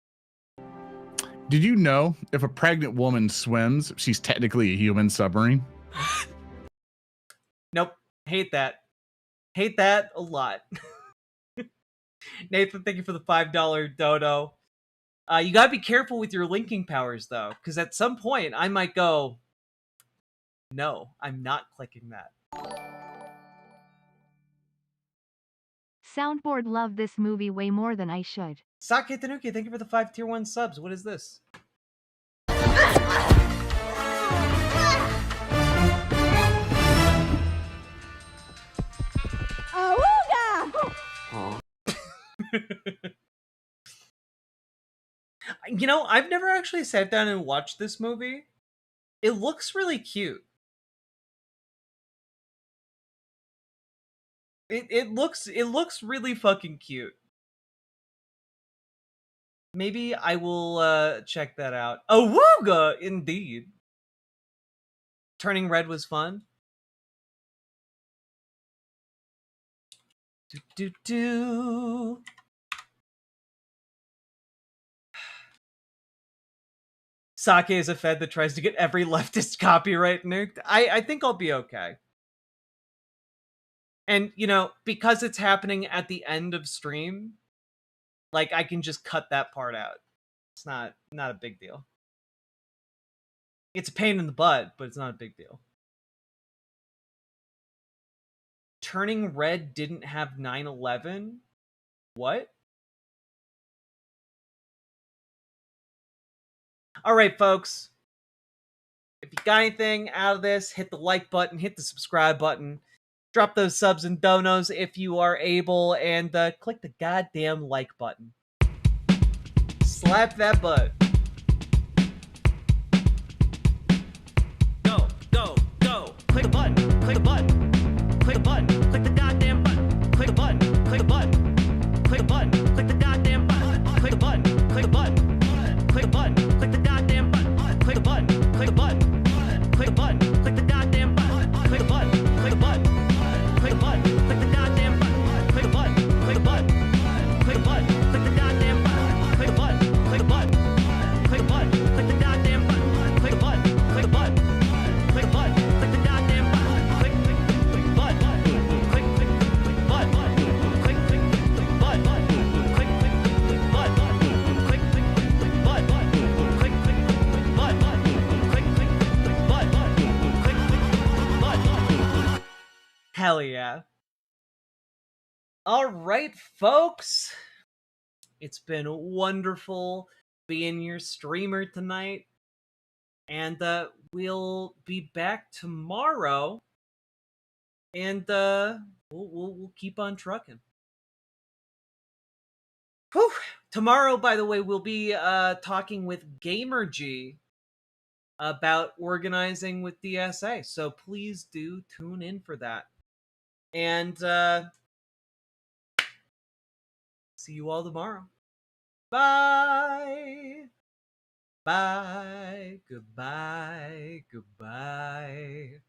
S6: Did you know if a pregnant woman swims, she's technically a human submarine?
S10: Nope. Hate that. Hate that a lot. Nathan, thank you for the $5 dodo. You gotta be careful with your linking powers, though, because at some point I might go, no, I'm not clicking that.
S8: Soundboard love this movie way more than I should.
S10: Sake Tanuki, thank you for the 5 tier 1 subs. What is this? You know, I've never actually sat down and watched this movie. It looks really cute. It looks really fucking cute. Maybe I will check that out. Awooga, indeed. Turning Red was fun. Do. Sake is a fed that tries to get every leftist copyright nuked. I think I'll be okay. And, you know, because it's happening at the end of stream, like, I can just cut that part out. It's not a big deal. It's a pain in the butt, but it's not a big deal. Turning Red didn't have 9/11? What? All right, folks. If you got anything out of this, hit the like button, hit the subscribe button, drop those subs and donos if you are able, and click the goddamn like button. Slap that butt. Go. Click the button. Click the button. Click the button. Click the goddamn button. Click the button. Click the button. Click the button. Click the goddamn button. Click the button. Click the button. Click the button. Click the goddamn button. Click the button. Click the button. Click the button. Click the goddamn button. Click the button. Click the button. Click the button. Click the goddamn button. Click the button. Click the button. Click the button. Click the goddamn button. Click the button. Click the button. Click the button. Click the goddamn button. Click the button. Click the button. Click the button. Click the goddamn button. Click button. Click button. Click button. Click button. Hell yeah. All right, folks. It's been wonderful being your streamer tonight. And we'll be back tomorrow. And we'll keep on trucking. Whew. Tomorrow, by the way, we'll be talking with Gamergy about organizing with DSA. So please do tune in for that. And see you all tomorrow. Bye. Bye. Goodbye. Goodbye.